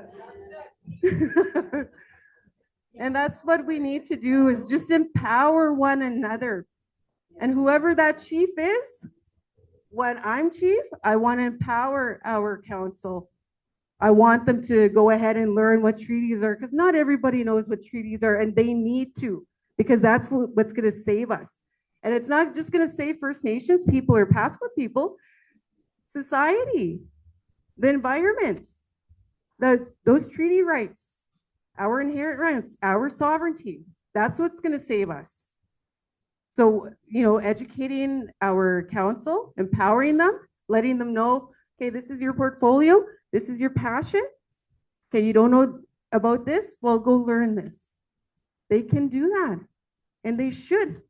And that's what we need to do, is just empower one another. And whoever that chief is, when I'm chief, I want to empower our council. I want them to go ahead and learn what treaties are, because not everybody knows what treaties are, and they need to, because that's what's going to save us. And it's not just going to save First Nations people or Pasqua people, society, the environment, those treaty rights, our inherent rights, our sovereignty. That's what's going to save us. So, educating our council, empowering them, letting them know, okay, this is your portfolio, this is your passion. Okay, you don't know about this? Well, go learn this. They can do that, and they should.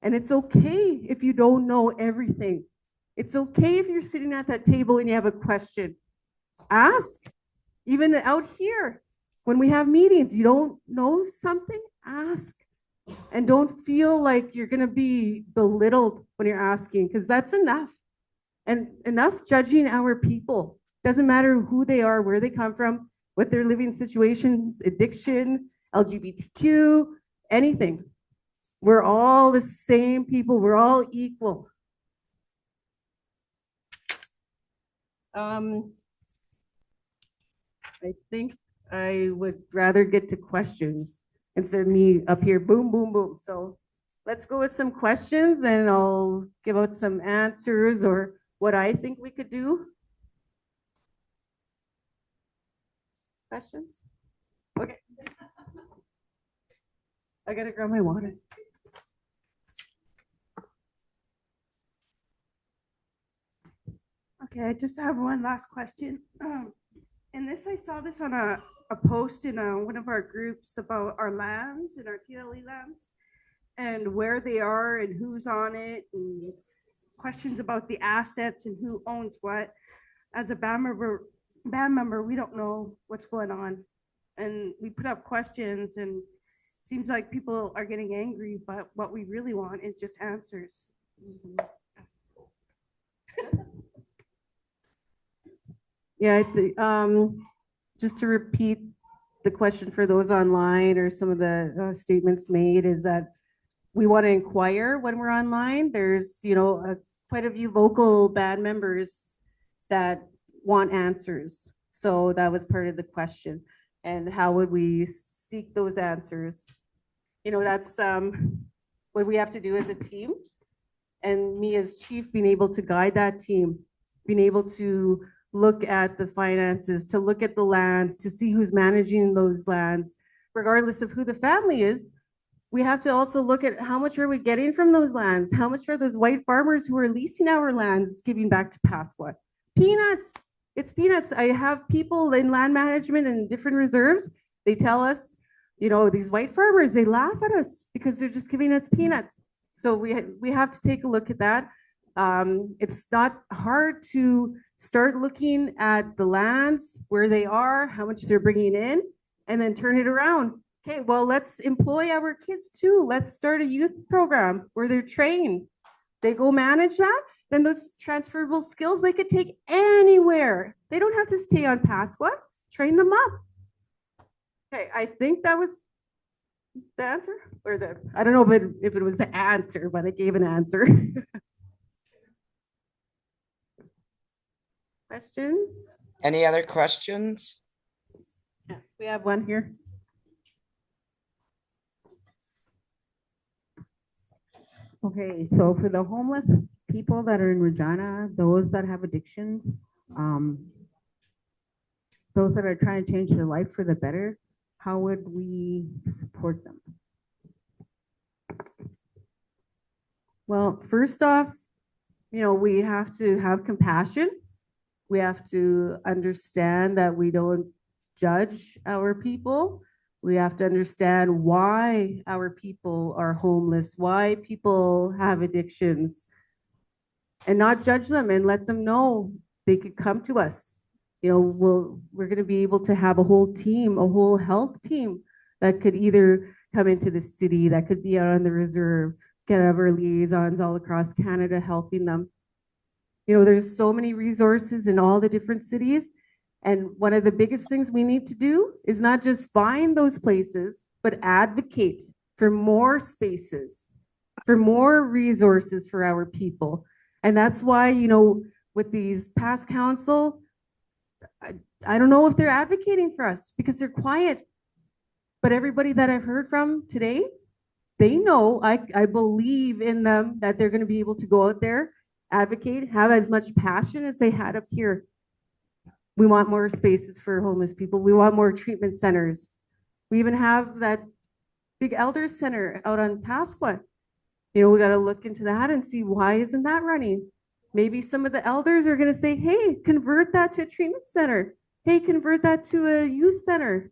And it's okay if you don't know everything. It's okay if you're sitting at that table and you have a question. Ask. Even out here, when we have meetings, you don't know something, ask. And don't feel like you're going to be belittled when you're asking, because that's enough. And enough judging our people. Doesn't matter who they are, where they come from, what their living situations, addiction, LGBTQ, anything. We're all the same people. We're all equal. I think I would rather get to questions instead of me up here, boom, boom, boom. So let's go with some questions, and I'll give out some answers or what I think we could do. Questions? Okay. I gotta grab my water. Okay, I just have one last question. And I saw this on a post in one of our groups about our lands and our TLE lands and where they are and who's on it, and questions about the assets and who owns what. As a band member, we don't know what's going on. And we put up questions, and it seems like people are getting angry, but what we really want is just answers. Yeah, I think just to repeat the question for those online or some of the statements made is that we want to inquire when we're online. There's, quite a few vocal band members that want answers. So that was part of the question. And how would we seek those answers? That's what we have to do as a team. And me as chief being able to guide that team, being able to look at the finances, to look at the lands, to see who's managing those lands, regardless of who the family is. We have to also look at how much are we getting from those lands? How much are those white farmers who are leasing our lands giving back to Pasqua? Peanuts. It's peanuts. I have people in land management and different reserves. They tell us, these white farmers, they laugh at us because they're just giving us peanuts. So we have to take a look at that. It's not hard to start looking at the lands, where they are, how much they're bringing in, and then turn it around. Okay, well, let's employ our kids too. Let's start a youth program where they're trained. They go manage that. Then those transferable skills they could take anywhere. They don't have to stay on Pasqua. Train them up. Okay, I think that was the answer, or I don't know if it was the answer, but I gave an answer. Questions? Any other questions? Yeah, we have one here. Okay, so for the homeless people that are in Regina, those that have addictions, those that are trying to change their life for the better, how would we support them? Well, first off, we have to have compassion. We have to understand that we don't judge our people. We have to understand why our people are homeless, why people have addictions, and not judge them, and let them know they could come to us. we're going to be able to have a whole team, a whole health team that could either come into the city, that could be out on the reserve, get our liaisons all across Canada helping them. There's so many resources in all the different cities. And one of the biggest things we need to do is not just find those places, but advocate for more spaces, for more resources for our people. And that's why, with these past council, I don't know if they're advocating for us because they're quiet. But everybody that I've heard from today, they know I believe in them that they're going to be able to go out there, advocate, have as much passion as they had up here. We want more spaces for homeless people. We want more treatment centers. We even have that big elder center out on Pasqua. We got to look into that and see why isn't that running. Maybe some of the elders are going to say, hey, convert that to a treatment center. Hey, convert that to a youth center.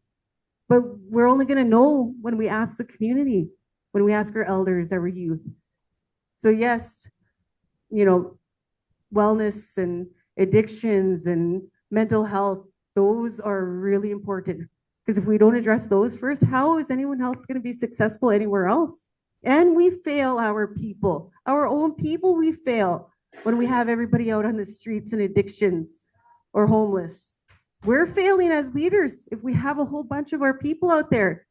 But we're only going to know when we ask the community, when we ask our elders, our youth. So yes, wellness and addictions and mental health, those are really important. Because if we don't address those first, how is anyone else going to be successful anywhere else? And we fail our people, our own people, we fail when we have everybody out on the streets and addictions or homeless. We're failing as leaders if we have a whole bunch of our people out there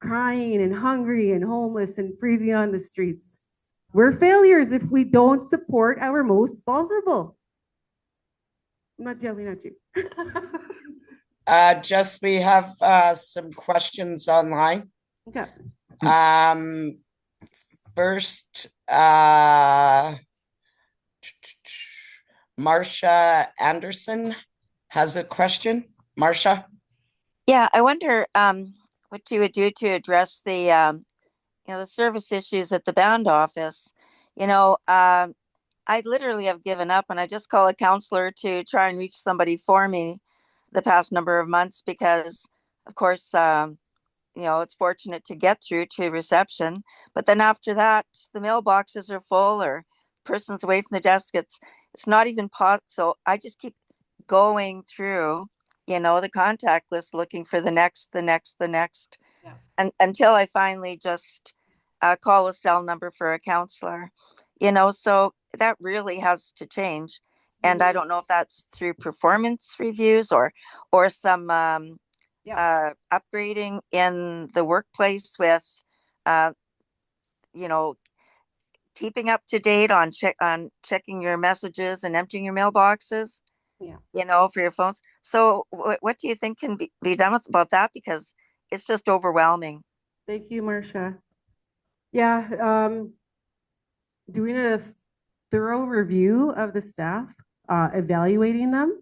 crying and hungry and homeless and freezing on the streets. We're failures if we don't support our most vulnerable. I'm not yelling at you. Just we have some questions online. Okay. First, Marcia Anderson has a question. Marcia? Yeah, I wonder what you would do to address the the service issues at the band office. I literally have given up, and I just call a counselor to try and reach somebody for me the past number of months because, of course, it's fortunate to get through to reception. But then after that, the mailboxes are full or person's away from the desk. It's not even so I just keep going through, the contact list, looking for the next, yeah. and until I finally just call a cell number for a counselor, so that really has to change. And I don't know if that's through performance reviews or some upgrading in the workplace with, keeping up to date on checking your messages and emptying your mailboxes. Yeah. For your phones. So what do you think can be done about that? Because it's just overwhelming. Thank you, Marcia. Yeah, doing a thorough review of the staff, evaluating them,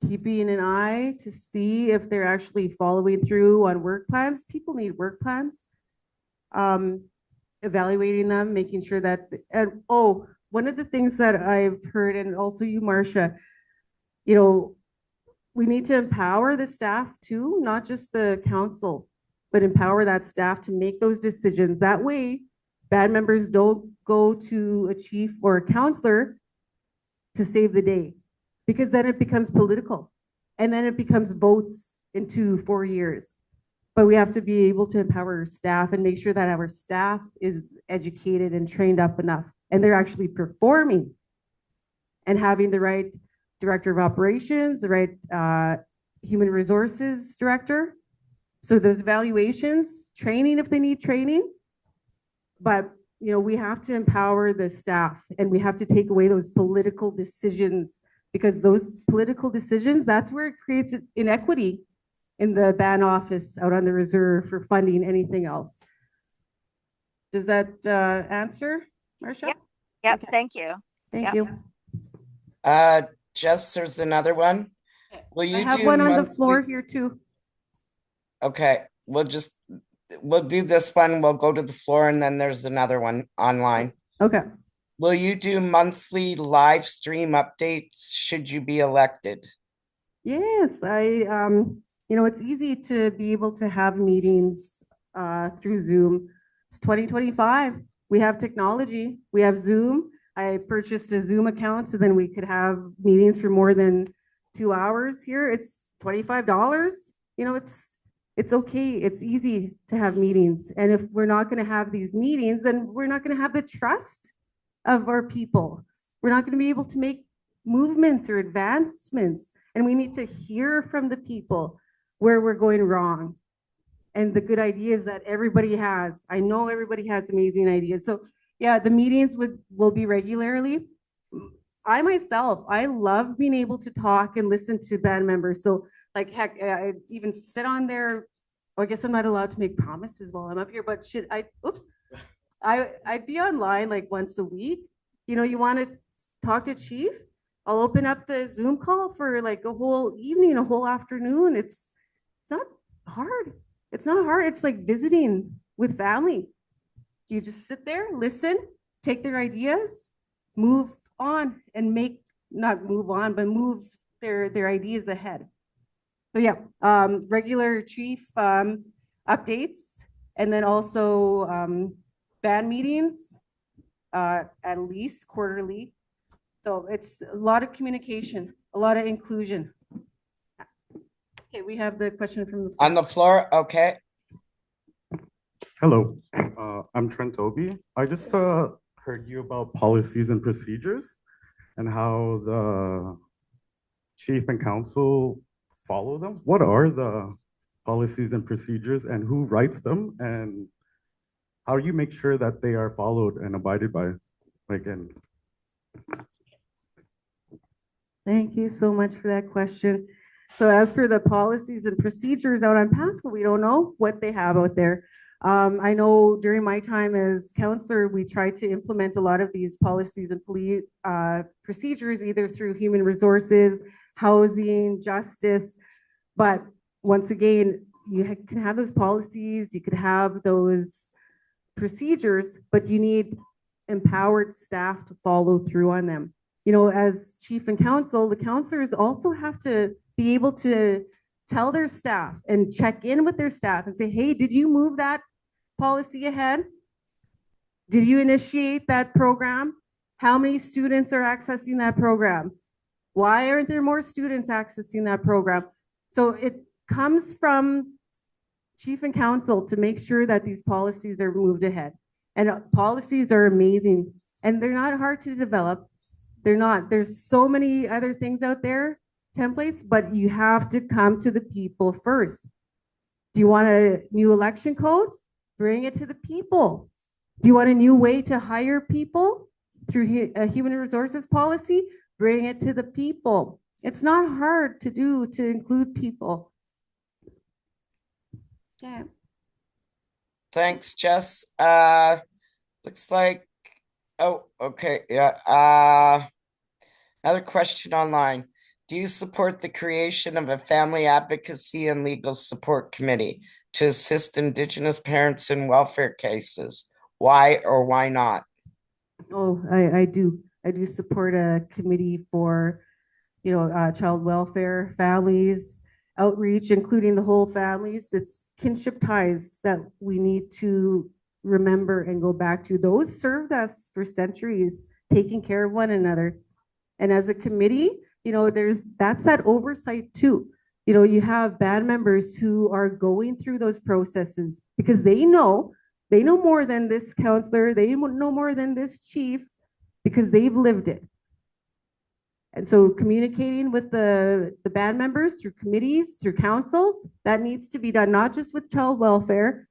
keeping an eye to see if they're actually following through on work plans. People need work plans. Evaluating them, making sure that, one of the things that I've heard, and also you, Marcia, we need to empower the staff too, not just the council, but empower that staff to make those decisions. That way, band members don't go to a chief or a counselor to save the day, because then it becomes political and then it becomes votes in 4 years. But we have to be able to empower our staff and make sure that our staff is educated and trained up enough and they're actually performing and having the right director of operations, the right human resources director. So those evaluations, training if they need training, but we have to empower the staff and we have to take away those political decisions, because those political decisions, that's where it creates inequity in the band office out on the reserve for funding anything else. Does that answer, Marcia? Yep. Thank you. Thank you. Jess, there's another one. Will you I have do one on the monthly- floor here too. Okay, we'll do this one. We'll go to the floor and then there's another one online. Okay. Will you do monthly live stream updates should you be elected? Yes, it's easy to be able to have meetings through Zoom. It's 2025. We have technology. We have Zoom. I purchased a Zoom account so then we could have meetings for more than 2 hours here, it's $25. You know, it's okay. It's easy to have meetings. And if we're not going to have these meetings, then we're not going to have the trust of our people. We're not going to be able to make movements or advancements. And we need to hear from the people where we're going wrong and the good ideas that everybody has. I know everybody has amazing ideas. So yeah, the meetings will be regularly. I myself, I love being able to talk and listen to band members. So like, heck, I even sit on there. I guess I'm not allowed to make promises while I'm up here, but I'd be online like once a week. You know, you want to talk to Chief? I'll open up the Zoom call for like a whole evening, a whole afternoon. It's not hard. It's not hard. It's like visiting with family. You just sit there, listen, take their ideas, move on, and not move on, but move their ideas ahead. So yeah, regular Chief updates, and then also band meetings, at least quarterly. So it's a lot of communication, a lot of inclusion. Okay, we have the question from the floor. On the floor, okay. Hello, I'm Trent Obi. I just heard you about policies and procedures and how the chief and council follow them. What are the policies and procedures and who writes them, and how do you make sure that they are followed and abided by? Thank you so much for that question. So as for the policies and procedures out on Pasqua, we don't know what they have out there. I know during my time as counselor, we tried to implement a lot of these policies and procedures, either through human resources, housing, justice. But once again, you can have those policies, you could have those procedures, but you need empowered staff to follow through on them. You know, as chief and council, the counselors also have to be able to tell their staff and check in with their staff and say, hey, did you move that policy ahead? Did you initiate that program? How many students are accessing that program? Why aren't there more students accessing that program? So it comes from chief and council to make sure that these policies are moved ahead. And policies are amazing and they're not hard to develop. They're not. There's so many other things out there, templates, but you have to come to the people first. Do you want a new election code? Bring it to the people. Do you want a new way to hire people through a human resources policy? Bring it to the people. It's not hard to do to include people. Yeah. Thanks, Jess. Looks like, oh, okay, yeah. Another question online. Do you support the creation of a family advocacy and legal support committee to assist Indigenous parents in welfare cases? Why or why not? Oh, I do. I do support a committee for, child welfare, families, outreach, including the whole families. It's kinship ties that we need to remember and go back to. Those served us for centuries, taking care of one another. And as a committee, that's that oversight too. You have band members who are going through those processes because they know more than this counselor, they know more than this chief because they've lived it. And so communicating with the band members through committees, through councils, that needs to be done, not just with child welfare,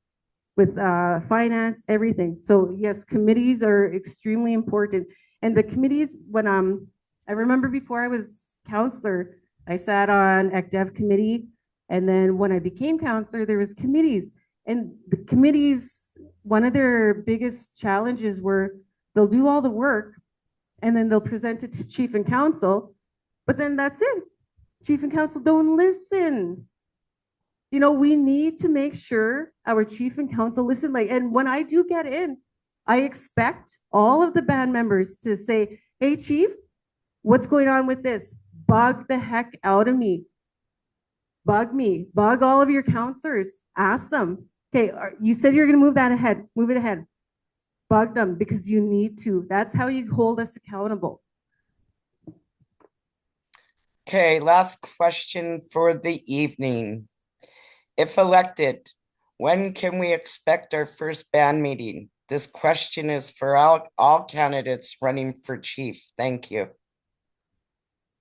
with finance, everything. So yes, committees are extremely important. And the committees, when I remember before I was counselor, I sat on ECDEV committee. And then when I became counselor, there was committees. And the committees, one of their biggest challenges were they'll do all the work and then they'll present it to chief and council, but then that's it. Chief and council don't listen. We need to make sure our chief and council listen. And when I do get in, I expect all of the band members to say, hey, chief, what's going on with this? Bug the heck out of me. Bug me. Bug all of your counselors. Ask them, okay, you said you're going to move that ahead. Move it ahead. Bug them because you need to. That's how you hold us accountable. Okay, last question for the evening. If elected, when can we expect our first band meeting? This question is for all candidates running for chief. Thank you.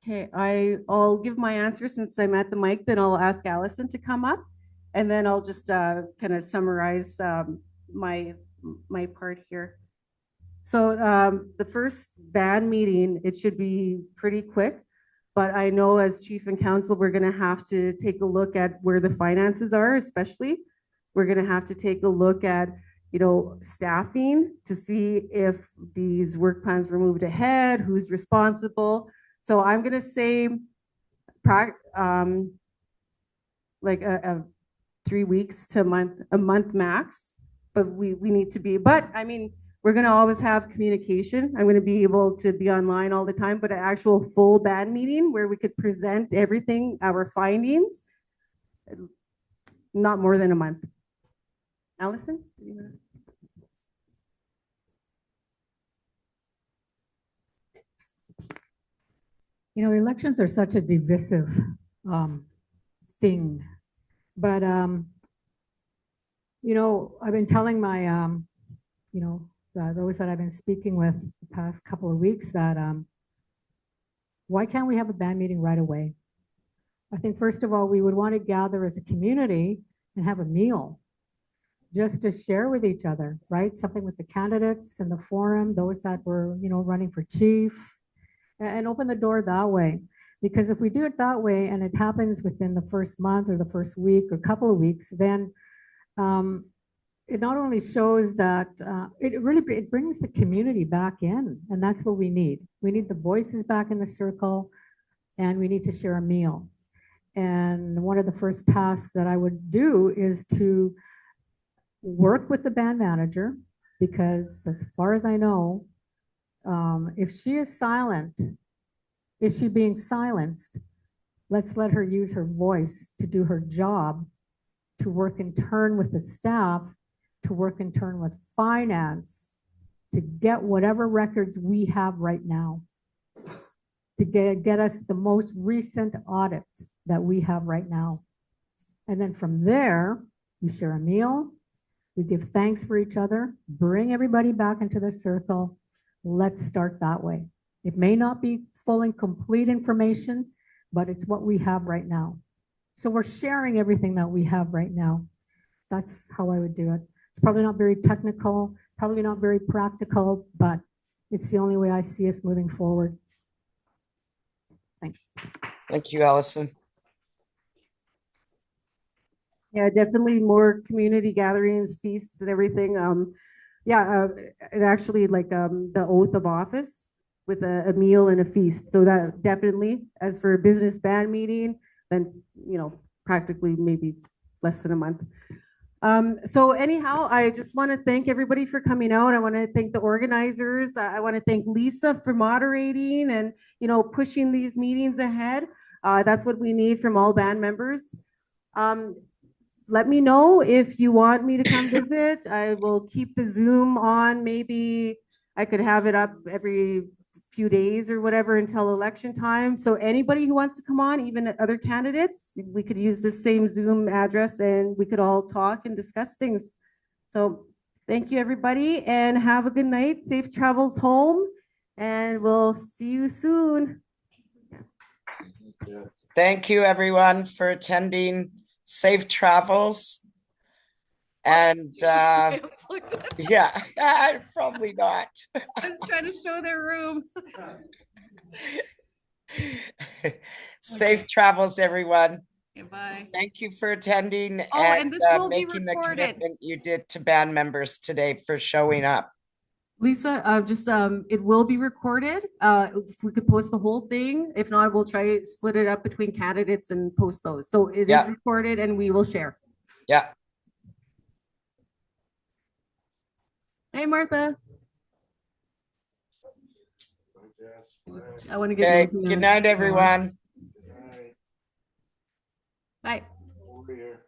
Okay, I'll give my answer since I'm at the mic, then I'll ask Alison to come up. And then I'll just kind of summarize my part here. So the first band meeting, it should be pretty quick. But I know as chief and council, we're going to have to take a look at where the finances are, especially. We're going to have to take a look at, staffing to see if these work plans were moved ahead, who's responsible. So I'm going to say like a 3 weeks to a month max, but we need to be, but I mean, we're going to always have communication. I'm going to be able to be online all the time, but an actual full band meeting where we could present everything, our findings, not more than a month. Alison? Elections are such a divisive thing, but I've been telling my those that I've been speaking with the past couple of weeks that why can't we have a band meeting right away? I think first of all, we would want to gather as a community and have a meal just to share with each other, right? Something with the candidates in the forum, those that were, running for chief, and open the door that way. Because if we do it that way and it happens within the first month or the first week or couple of weeks, then it not only shows that it brings the community back in, and that's what we need. We need the voices back in the circle, and we need to share a meal. And one of the first tasks that I would do is to work with the band manager, because as far as I know, if she is silent, is she being silenced? Let's let her use her voice to do her job, to work in turn with the staff, to work in turn with finance, to get whatever records we have right now, to get us the most recent audits that we have right now. And then from there, we share a meal, we give thanks for each other, bring everybody back into the circle. Let's start that way. It may not be full and complete information, but it's what we have right now. So we're sharing everything that we have right now. That's how I would do it. It's probably not very technical, probably not very practical, but it's the only way I see us moving forward. Thanks. Thank you, Alison. Yeah, definitely more community gatherings, feasts and everything. And actually like the oath of office with a meal and a feast. So that definitely, as for a business band meeting, then, practically maybe less than a month. So anyhow, I just want to thank everybody for coming out. I want to thank the organizers. I want to thank Lisa for moderating and, pushing these meetings ahead. That's what we need from all band members. Let me know if you want me to come visit. I will keep the Zoom on. Maybe I could have it up every few days or whatever until election time. So anybody who wants to come on, even other candidates, we could use the same Zoom address and we could all talk and discuss things. So thank you, everybody, and have a good night. Safe travels home, and we'll see you soon. Thank you, everyone, for attending. Safe travels. And yeah, probably not. I was trying to show their room. Safe travels, everyone. Goodbye. Thank you for attending and this will be making the recorded. commitment you did to band members today for showing up. Lisa, it will be recorded. If we could post the whole thing. If not, we'll try to split it up between candidates and post those. So it is recorded and we will share. Yeah. Hey, Martha. I want to Okay, get good night, everyone. Bye. Over here.